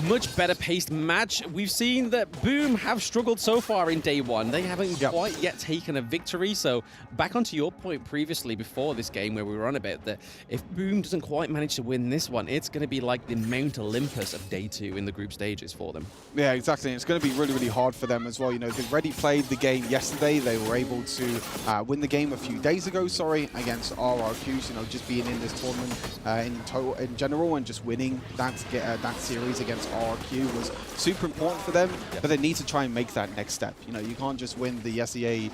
much better paced match. We've seen that Boom have struggled so far in day 1. They haven't quite yet taken a victory. So back onto your point previously before this game where we were on about that if Boom doesn't quite manage to win this one, it's going to be like the Mount Olympus of day 2 in the group stages for them. Yeah, exactly. It's going to be really, really hard for them as well. You know, they've already played the game yesterday. They were able to win the game a few days ago, against RRQs. You know, just being in this tournament in general and just winning that series against RRQ was super important for them, but they need to try and make that next step. You know, you can't just win the SEA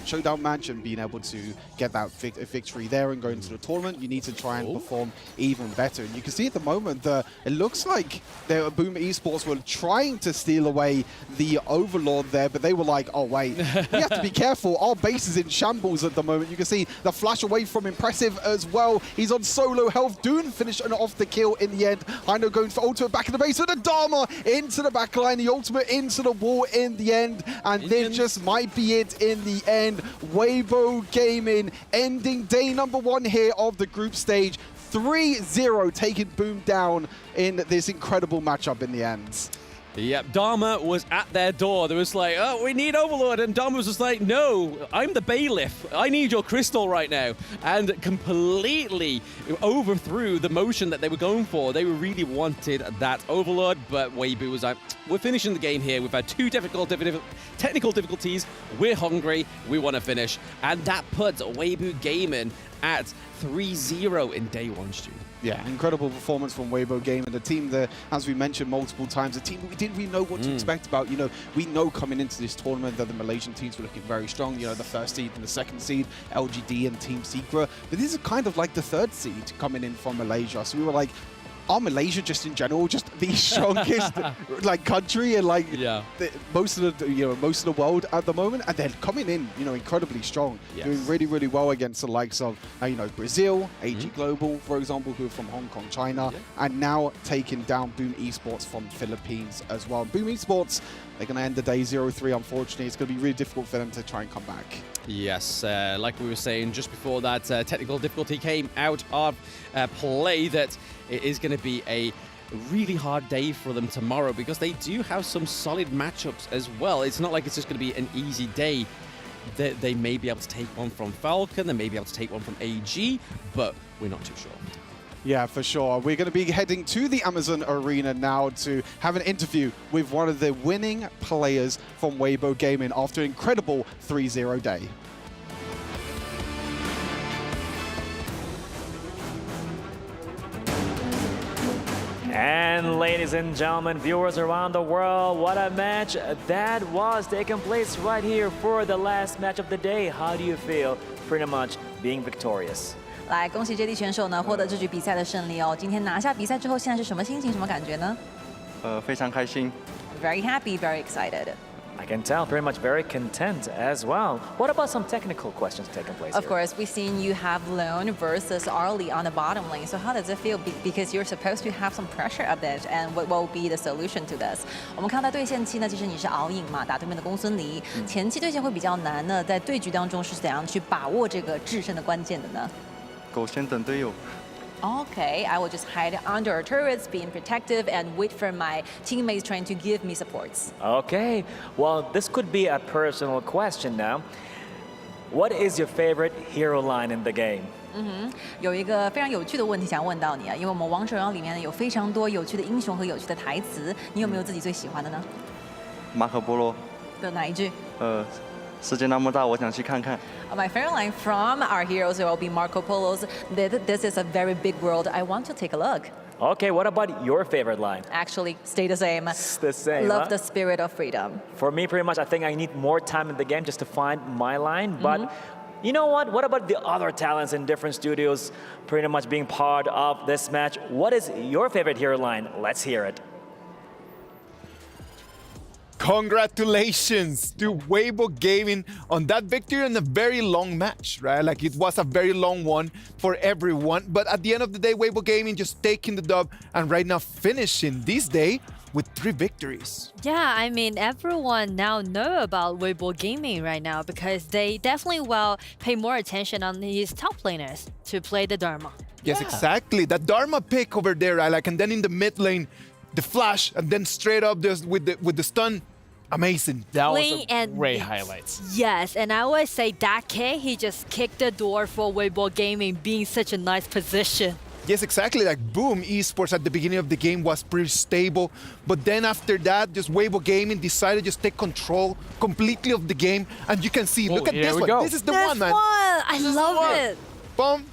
showdown match and being able to get that victory there and go into the tournament. You need to try and perform even better. And you can see at the moment that it looks like Boom Esports were trying to steal away the Overlord there, but they were like, oh wait, we have to be careful. Our base is in shambles at the moment. You can see the flash away from Impressive as well. He's on solo health. Dune finishing off the kill in the end. Heino going for ultimate back in the base with a Dharma into the backline, the ultimate into the wall in the end, and this just might be it in the end. Weibo Gaming ending day number 1 here of the group stage, 3-0, taking Boom down in this incredible matchup in the end. Yep, Dharma was at their door. There was like, oh, we need Overlord. And Dharma was just like, no, I'm the bailiff. I need your crystal right now. And completely overthrew the motion that they were going for. They really wanted that Overlord, but Weibo was like, we're finishing the game here. We've had two technical difficulties. We're hungry. We want to finish. And that puts Weibo Gaming at 3-0 in day one, Stu. Yeah, incredible performance from Weibo Gaming, the team that, as we mentioned multiple times, a team that we didn't really know what to expect about. You know, we know coming into this tournament that the Malaysian teams were looking very strong. You know, the first seed and the second seed, LGD and Team Secret. But this is kind of like the third seed coming in from Malaysia. So we were like, are Malaysia just in general just the strongest like country and like most of the world at the moment? And they're coming in, you know, incredibly strong, doing really, really well against the likes of you know, Brazil, AG Global, for example, who are from Hong Kong, China, and now taking down Boom Esports from Philippines as well. Boom Esports, they're going to end the day 0-3. Unfortunately, it's going to be really difficult for them to try and come back. Yes, like we were saying just before that, technical difficulty came out of play, that it is going to be a really hard day for them tomorrow because they do have some solid matchups as well. It's not like it's just going to be an easy day. They may be able to take one from Falcon, they may be able to take one from AG, but we're not too sure. Yeah, for sure. We're going to be heading to the Amazon Arena now to have an interview with one of the winning players from Weibo Gaming after an incredible 3-0 day. And ladies and gentlemen, viewers around the world, what a match that was taking place right here for the last match of the day. How do you feel pretty much being victorious? 来，恭喜这地选手呢获得这局比赛的胜利哦！今天拿下比赛之后，现在是什么心情、什么感觉呢？非常开心。Very happy, very excited. I can tell, pretty much very content as well. What about some technical questions taking place Of here? course, we've seen you have Lone versus Arlie on the bottom lane. So how does it feel? Because you're supposed to have some pressure of it, and what will be the solution to this? 我们看到在对线期呢，其实你是熬影嘛，打对面的公孙离。前期对线会比较难呢，在对局当中是怎样去把握这个制胜的关键的呢？狗先等队友。Okay, I will just hide under turrets, being protective, and wait for my teammates trying to give me supports. Okay, well, this could be a personal question now. What is your favorite hero line in the game? 有一个非常有趣的问题想问到你啊，因为我们王者荣耀里面呢有非常多有趣的英雄和有趣的台词，你有没有自己最喜欢的呢？马可波罗。的哪一句？世界那么大，我想去看看。My favorite line from our heroes will be Marco Polo's, "This is a very big world. I want to take a look." Okay, what about your favorite line? Actually, stay the same. It's the same. Love the spirit of freedom. For me, pretty much, I think I need more time in the game just to find my line. But you know what? What about the other talents in different studios pretty much being part of this match? What is your favorite hero line? Let's hear it. Congratulations to Weibo Gaming on that victory in a very long match, right? Like, it was a very long one for everyone. But at the end of the day, Weibo Gaming just taking the dub and right now finishing this day with 3 victories. Yeah, I mean, everyone now know about Weibo Gaming right now because they definitely will pay more attention on these top laners to play the Dharma. Yes, exactly. That Dharma pick over there, right? Like, and then in the mid lane, the flash, and then straight up just with the stun. Amazing. That was a great highlights. Yes, and I always say that kid, he just kicked the door for Weibo Gaming being such a nice position. Yes, exactly. Like, Boom Esports at the beginning of the game was pretty stable, but then after that, just Weibo Gaming decided to just take control completely of the game, and you can see, look at this one. Go. This is the one, man. I love it. Boom.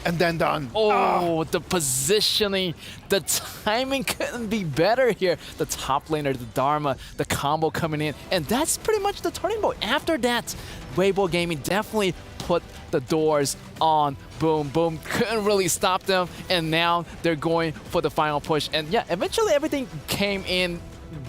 And then done. Oh, the positioning, the timing couldn't be better here. The top laner, the Dharma, the combo coming in, and that's pretty much the turning point. After that, Weibo Gaming definitely put the doors on Boom. Boom couldn't really stop them, and now they're going for the final push. And yeah, eventually everything came in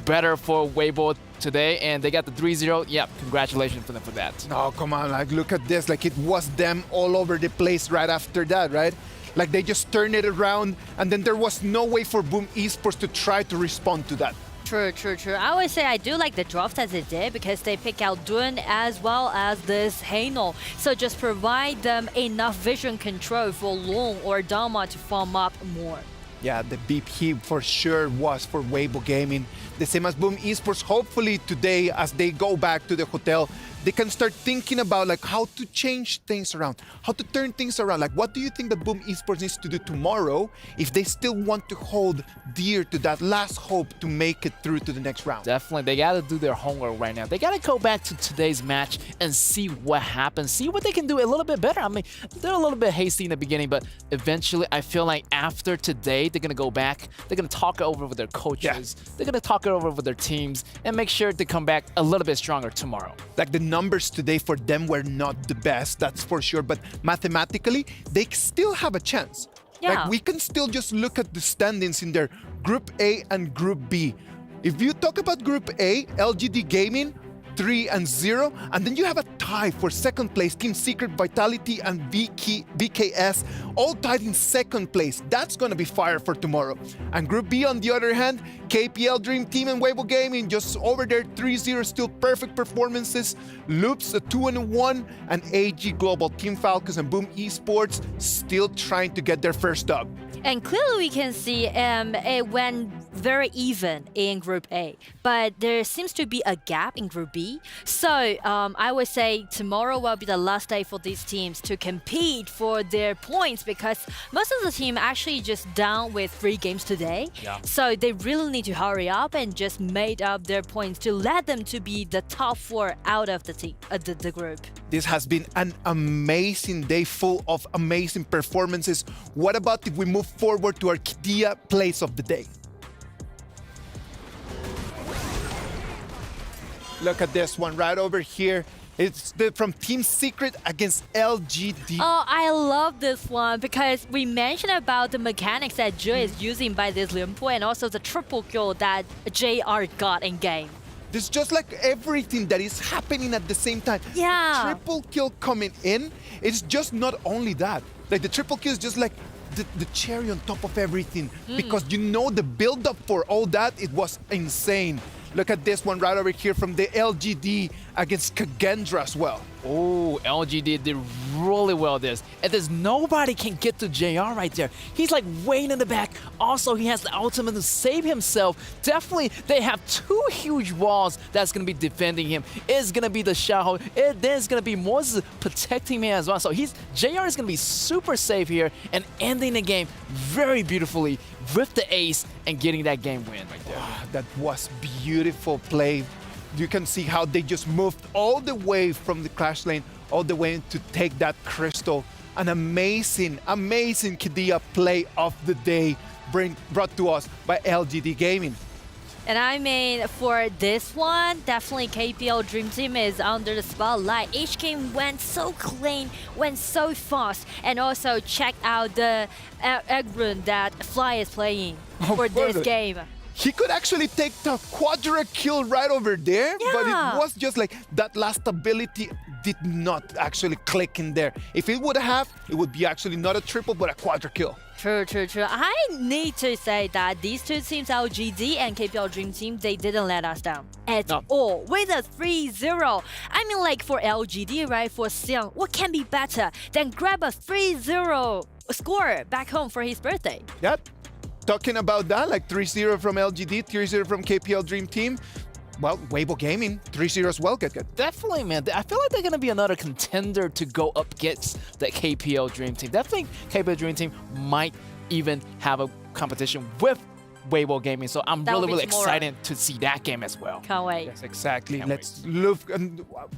better for Weibo today, and they got the 3-0. Yeah, congratulations for them for that. Oh, come on, like, look at this. Like, it was them all over the place right after that, right? Like, they just turned it around, and then there was no way for Boom Esports to try to respond to that. True. I always say I do like the drops as it did because they pick out Dun as well as this Haino. So just provide them enough vision control for Long or Dharma to farm up more. Yeah, the BP for sure was for Weibo Gaming. The same as Boom Esports. Hopefully today, as they go back to the hotel, they can start thinking about like how to change things around, how to turn things around. Like, what do you think that Boom Esports needs to do tomorrow if they still want to hold dear to that last hope to make it through to the next round? Definitely, they got to do their homework right now. They got to go back to today's match and see what happens, see what they can do a little bit better. I mean, they're a little bit hasty in the beginning, but eventually I feel like after today, they're going to go back, they're going to talk it over with their coaches, they're going to talk it over with their teams and make sure to come back a little bit stronger tomorrow. Like the numbers today for them were not the best, that's for sure, but mathematically, they still have a chance. Yeah. Like we can still just look at the standings in their Group A and Group B. If you talk about Group A, LGD Gaming, 3-0, and then you have a tie for second place, Team Secret, Vitality, and BKS, all tied in second place. That's going to be fire for tomorrow. And Group B, on the other hand, KPL Dream Team and Weibo Gaming just over there, 3-0, still perfect performances. Loops, a 2-1, and AG Global, Team Falcons, and Boom Esports still trying to get their first dub. And clearly we can see it went very even in Group A, but there seems to be a gap in Group B. So I would say tomorrow will be the last day for these teams to compete for their points, because most of the team actually just down with 3 games today. Yeah. So they really need to hurry up and just made up their points to let them to be the top 4 out of the team, the group. This has been an amazing day full of amazing performances. What about if we move forward to our Kidia plays of the day? Look at this one right over here. It's from Team Secret against LGD. Oh, I love this one because we mentioned about the mechanics that Joe is using by this Limpo and also the triple kill that JR got in game. There's just like everything that is happening at the same time. Yeah. Triple kill coming in. It's just not only that. Like the triple kill is just like the cherry on top of everything, because you know the build-up for all that, it was insane. Look at this one right over here from the LGD against Kagendra as well. Oh, LGD did really well this. And there's nobody can get to JR right there. He's like waiting in the back. Also, he has the ultimate to save himself. Definitely, they have 2 huge walls that's going to be defending him. It's going to be the Xiaoho. There's going to be Moses protecting him as well. So JR is going to be super safe here and ending the game very beautifully with the ace and getting that game win right there. Wow, that was beautiful play. You can see how they just moved all the way from the clash lane all the way to take that crystal. An amazing, amazing Kidia play of the day brought to us by LGD Gaming. And I mean, for this one, definitely KPL Dream Team is under the spotlight. Each game went so clean, went so fast, and also check out the egg run that Fly is playing for this game. He could actually take the quadra kill right over there, but it was just like that last ability did not actually click in there. If it would have, it would be actually not a triple, but a quadra kill. True. I need to say that these 2 teams, LGD and KPL Dream Team, they didn't let us down at all with a 3-0. I mean, like for LGD, right, for Xiang, what can be better than grab a 3-0 score back home for his birthday? Yep. Talking about that, like 3-0 from LGD, 3-0 from KPL Dream Team. Well, Weibo Gaming, 3-0 as well. Good. Definitely, man. I feel like they're going to be another contender to go up against the KPL Dream Team. Definitely, KPL Dream Team might even have a competition with Weibo Gaming. So I'm really excited to see that game as well. Can't wait. Yes, exactly. Let's look at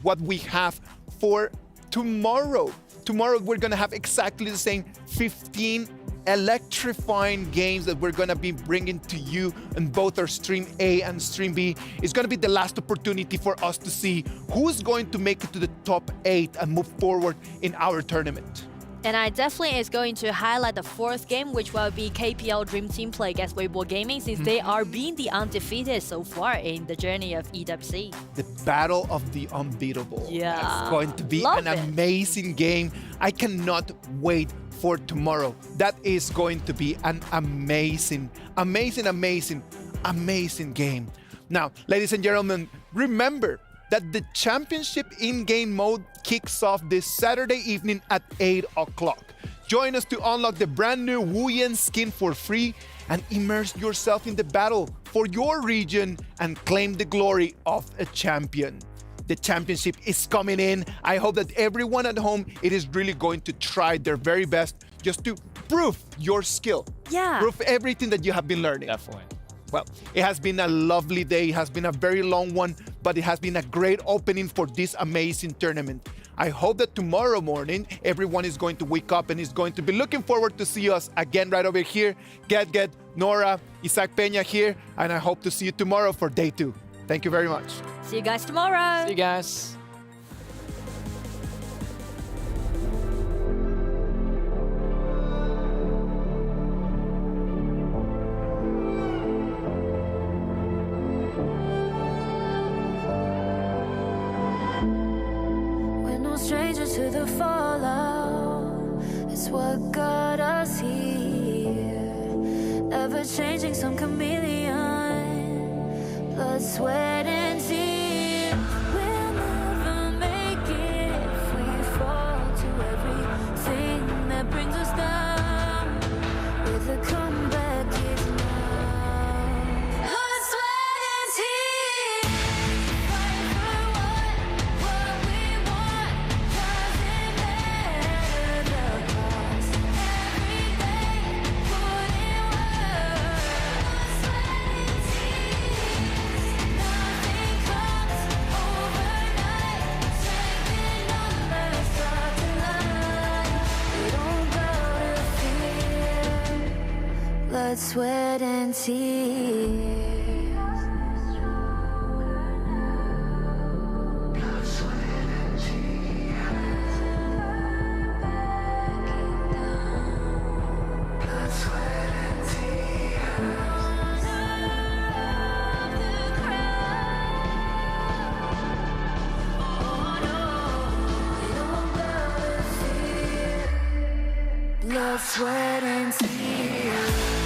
what we have for tomorrow. Tomorrow, we're going to have exactly the same 15 electrifying games that we're going to be bringing to you in both our Stream A and Stream B. It's going to be the last opportunity for us to see who's going to make it to the top 8 and move forward in our tournament. And I definitely is going to highlight the 4th game, which will be KPL Dream Team play against Weibo Gaming, since they are being the undefeated so far in the journey of EWC. The battle of the unbeatable. Yeah. It's going to be Love an it. amazing game. I cannot wait for tomorrow. That is going to be an amazing game. Now, ladies and gentlemen, remember that the championship in-game mode kicks off this Saturday evening at 8 o'clock. Join us to unlock the brand new Wuyan skin for free and immerse yourself in the battle for your region and claim the glory of a champion. The championship is coming in. I hope that everyone at home, it is really going to try their very best just to prove your skill. Yeah. Prove everything that you have been learning. Definitely. Well, it has been a lovely day. It has been a very long one, but it has been a great opening for this amazing tournament. I hope that tomorrow morning, everyone is going to wake up and is going to be looking forward to see us again right over here. Get, Nora, Isaac Peña here, and I hope to see you tomorrow for day 2. Thank you very much. See you guys tomorrow. See you guys. We're no strangers to the fallout. It's what got us here. Ever changing, some chameleon. Blood, sweat, and tears. We'll never make it if we fall to everything that brings us down. With a comeback is now. Blood, sweat, and tears. Fight for what we want. Doesn't matter the cost. Every day, put in work. Blood, sweat, and tears. Nothing comes overnight. Strengthen numbers, start to line. We don't bow to fear. Blood, sweat, and tears. Blood, sweat, and tears.